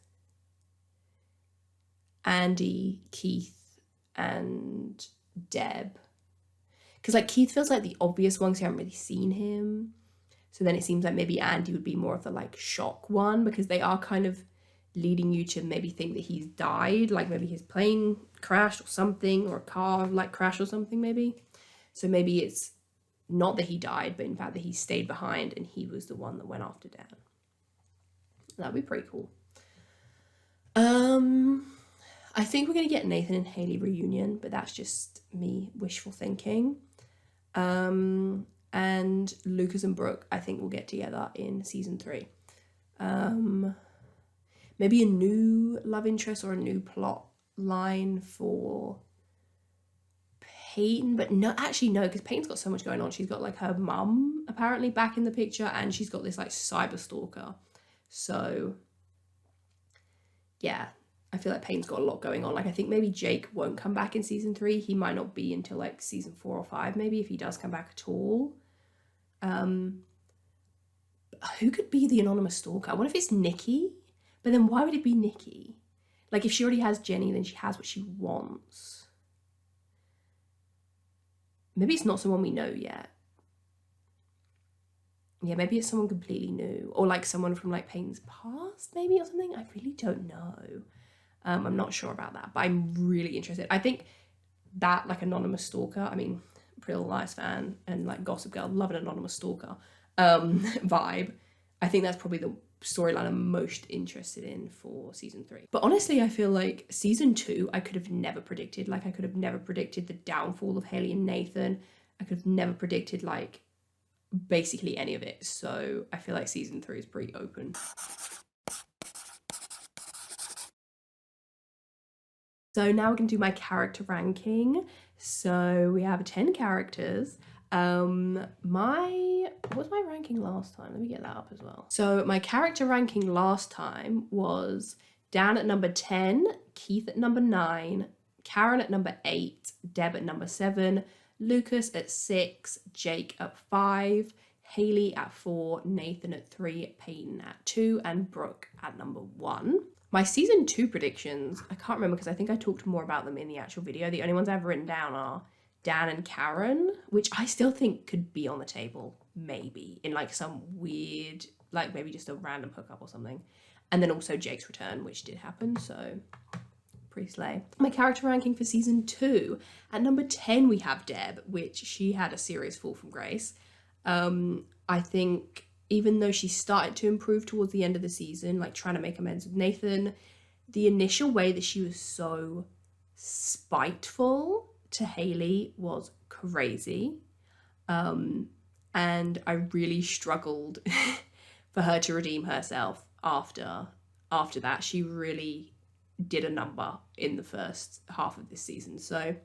Andy, Keith, and Deb. Because like Keith feels like the obvious one because you haven't really seen him. So then it seems like maybe Andy would be more of the like shock one, because they are kind of leading you to maybe think that he's died, like maybe his plane crashed or something, or a car like crash or something maybe. So maybe it's not that he died, but in fact that he stayed behind and he was the one that went after Dan. That'd be pretty cool. I think we're going to get Nathan and Haley reunion, but that's just me wishful thinking. And Lucas and Brooke, I think, will get together in season 3. Maybe a new love interest or a new plot line for Peyton, but no, actually no, because Peyton's got so much going on. She's got like her mum apparently back in the picture, and she's got this like cyber stalker. So yeah, I feel like Peyton's got a lot going on. Like I think maybe Jake won't come back in season 3. He might not be until like season 4 or 5 maybe, if he does come back at all. Who could be the anonymous stalker? What if it's Nikki? But then why would it be Nikki? Like if she already has Jenny, then she has what she wants. Maybe it's not someone we know yet. Yeah, maybe it's someone completely new, or like someone from like Peyton's past maybe or something. I really don't know. I'm not sure about that, but I'm really interested. I think that like anonymous stalker, I mean, Pretty Little Liars fan and like Gossip Girl, love an anonymous stalker vibe. I think that's probably the storyline I'm most interested in for season 3. But honestly, I feel like season 2, I could have never predicted. Like I could have never predicted the downfall of Haley and Nathan. I could have never predicted like basically any of it. So I feel like season 3 is pretty open. So now we're going to do my character ranking. So we have 10 characters. What was my ranking last time? Let me get that up as well. So my character ranking last time was Dan at number 10, Keith at number 9, Karen at number 8, Deb at number 7, Lucas at 6, Jake at 5, Haley at 4, Nathan at 3, Peyton at 2, and Brooke at number 1. My season 2 predictions, I can't remember because I think I talked more about them in the actual video. The only ones I've written down are Dan and Karen, which I still think could be on the table, maybe, in like some weird, like maybe just a random hookup or something. And then also Jake's return, which did happen, so pretty slay. My character ranking for season 2, at number 10 we have Deb, which she had a serious fall from grace. I think even though she started to improve towards the end of the season, like trying to make amends with Nathan, the initial way that she was so spiteful to Haley was crazy. And I really struggled for her to redeem herself after that. She really did a number in the first half of this season. So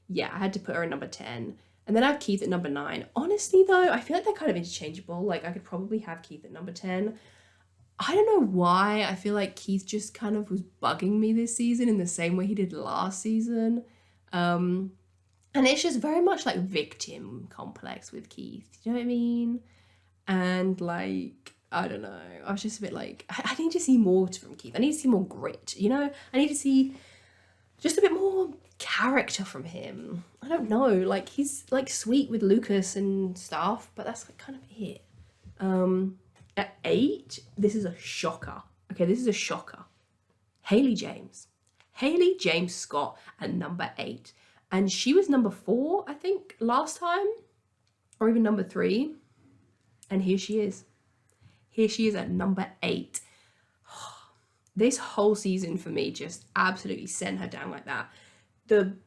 yeah, I had to put her at number 10. And then I have Keith at number 9. Honestly, though, I feel like they're kind of interchangeable. Like, I could probably have Keith at number 10. I don't know why. I feel like Keith just kind of was bugging me this season in the same way he did last season. And it's just very much like victim complex with Keith. Do you know what I mean? And like, I don't know. I was just a bit like, I need to see more from Keith. I need to see more grit, you know? I need to see just a bit more character from him. I don't know. Like, he's like sweet with Lucas and stuff, but that's like kind of it. At 8, this is a shocker. Okay, this is a shocker. Haley James. Haley James Scott at number 8. And she was number 4, I think, last time. Or even number 3. And here she is. Here she is at number 8. This whole season for me just absolutely sent her down like that. The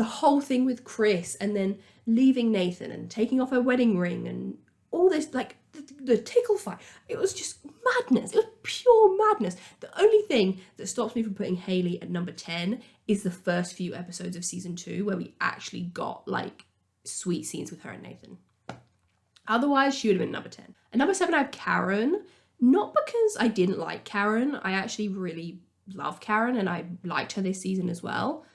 whole thing with Chris and then leaving Nathan and taking off her wedding ring and all this, like, the tickle fight. It was just madness. It was pure madness. The only thing that stops me from putting Haley at number 10 is the first few episodes of season 2 where we actually got like sweet scenes with her and Nathan. Otherwise, she would have been number 10. At number 7, I have Karen. Not because I didn't like Karen. I actually really love Karen and I liked her this season as well.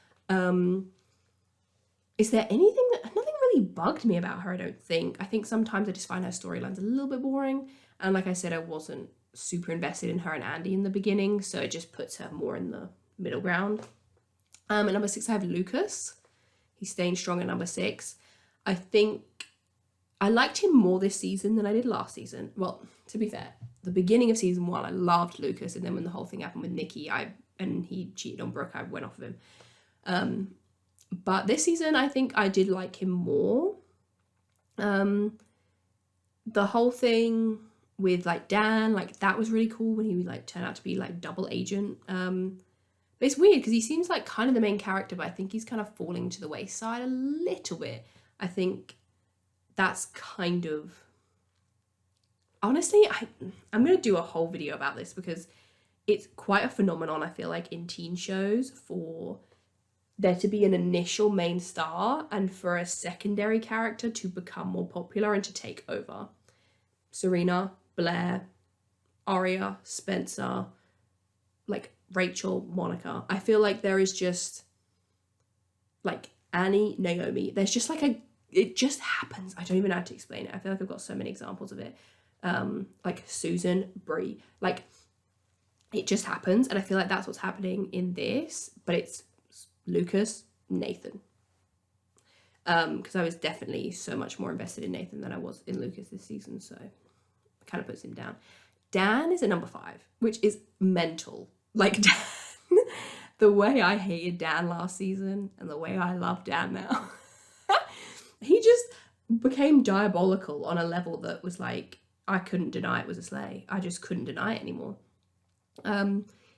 Is there anything that... Nothing really bugged me about her, I don't think. I think sometimes I just find her storylines a little bit boring. And like I said, I wasn't super invested in her and Andy in the beginning, so it just puts her more in the middle ground. At number 6, I have Lucas. He's staying strong at number 6. I think I liked him more this season than I did last season. Well, to be fair, the beginning of season 1, I loved Lucas, and then when the whole thing happened with Nikki, and he cheated on Brooke, I went off of him. But this season, I think I did like him more. The whole thing with like Dan, like that was really cool when he would like turn out to be like double agent. But it's weird because he seems like kind of the main character, but I think he's kind of falling to the wayside a little bit. I think that's kind of... Honestly, I'm going to do a whole video about this because it's quite a phenomenon, I feel like, in teen shows for there to be an initial main star and for a secondary character to become more popular and to take over. Serena, Blair, Aria, Spencer, like Rachel, Monica. I feel like there is just like Annie, Naomi. There's just like it just happens. I don't even know how to explain it. I feel like I've got so many examples of it. Like Susan, Brie, like it just happens. And I feel like that's what's happening in this, but it's Lucas, Nathan. Because I was definitely so much more invested in Nathan than I was in Lucas this season, so it kind of puts him down. Dan is at number 5, which is mental. Like, Dan, the way I hated Dan last season and the way I love Dan now. He just became diabolical on a level that was like, I couldn't deny it was a sleigh. I just couldn't deny it anymore.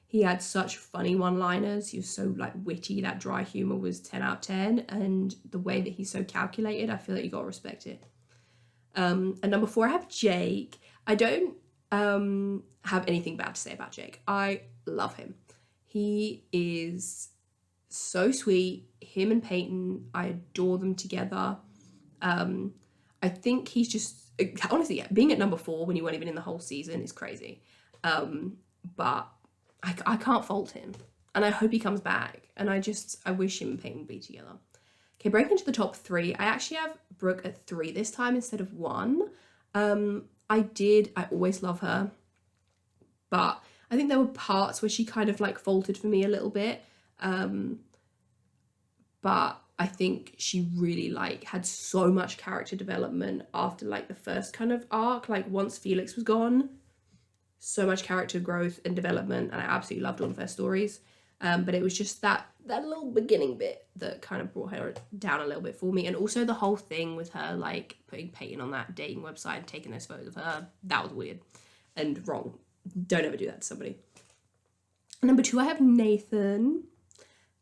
He had such funny one-liners. He was so like witty. That dry humor was 10 out of 10. And the way that he's so calculated, I feel like you gotta respect it. And number 4, I have Jake. I don't have anything bad to say about Jake. I love him. He is so sweet. Him and Peyton, I adore them together. I think he's just, honestly, being at number 4 when you weren't even in the whole season is crazy. But I can't fault him. And I hope he comes back. And I wish him and Peyton would be together. Okay, breaking into the top 3. I actually have Brooke at 3 this time instead of 1. I always love her. But I think there were parts where she kind of like faltered for me a little bit. But I think she really like had so much character development after like the first kind of arc, like once Felix was gone. So much character growth and development, and I absolutely loved all of her stories. But it was just that little beginning bit that kind of brought her down a little bit for me. And also the whole thing with her like putting Peyton on that dating website and taking those photos of her, that was weird and wrong. Don't ever do that to somebody. Number 2, I have Nathan.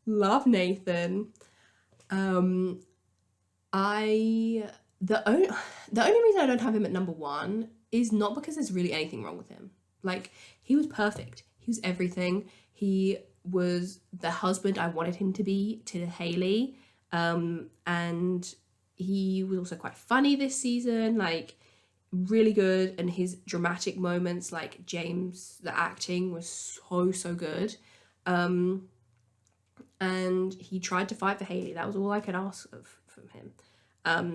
Love Nathan. The only reason I don't have him at number 1 is not because there's really anything wrong with him. Like, he was perfect. He was everything. He was the husband I wanted him to be to Haley. And he was also quite funny this season, like really good, and his dramatic moments, like James, the acting was so good. And he tried to fight for Haley. That was all I could ask from him.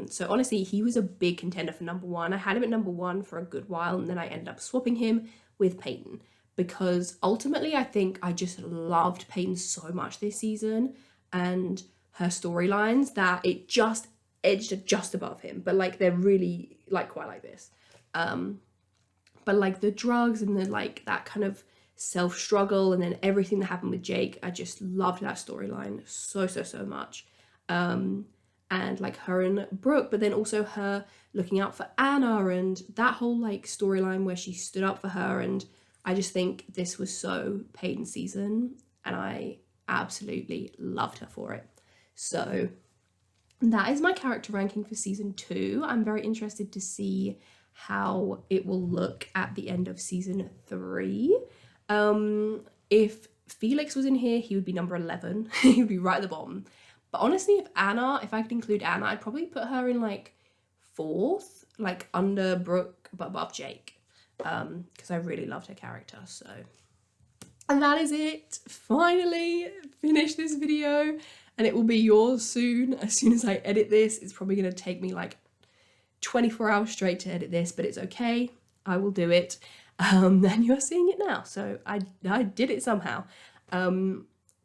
So honestly, he was a big contender for number 1. I had him at number 1 for a good while, and then I ended up swapping him with Peyton, because ultimately I think I just loved Peyton so much this season and her storylines that it just edged just above him. But like, they're really like quite like this. But like the drugs and the like that kind of self-struggle, and then everything that happened with Jake, I just loved that storyline so much. And like her and Brooke, but then also her looking out for Anna, and that whole like storyline where she stood up for her. And I just think this was so Peyton season, and I absolutely loved her for it. So that is my character ranking for season 2. I'm very interested to see how it will look at the end of season 3. If Felix was in here, he would be number 11. He would be right at the bottom. But honestly, if I could include Anna, I'd probably put her in like 4th, like under Brooke but above Jake, because I really loved her character. So, and that is it. Finally finished this video, and it will be yours soon. As soon as I edit this, it's probably going to take me like 24 hours straight to edit this, but it's okay. I will do it. And you're seeing it now, so I did it somehow.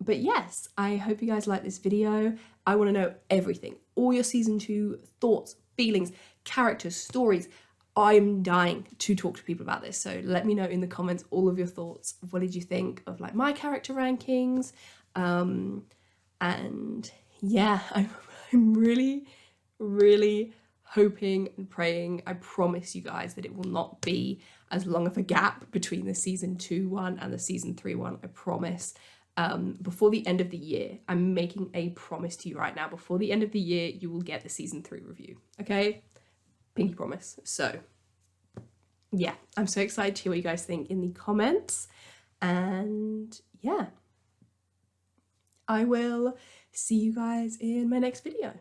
But yes, I hope you guys like this video. I want to know everything, all your season 2 thoughts, feelings, characters, stories. I'm dying to talk to people about this, so let me know in the comments all of your thoughts. What did you think of like my character rankings? And yeah, I'm really hoping and praying, I promise you guys, that it will not be as long of a gap between the season 2 one and the season 3 one. I promise. Before the end of the year, I'm making a promise to you right now, before the end of the year, you will get the season 3 review, okay? Pinky promise. So yeah, I'm so excited to hear what you guys think in the comments. And yeah, I will see you guys in my next video.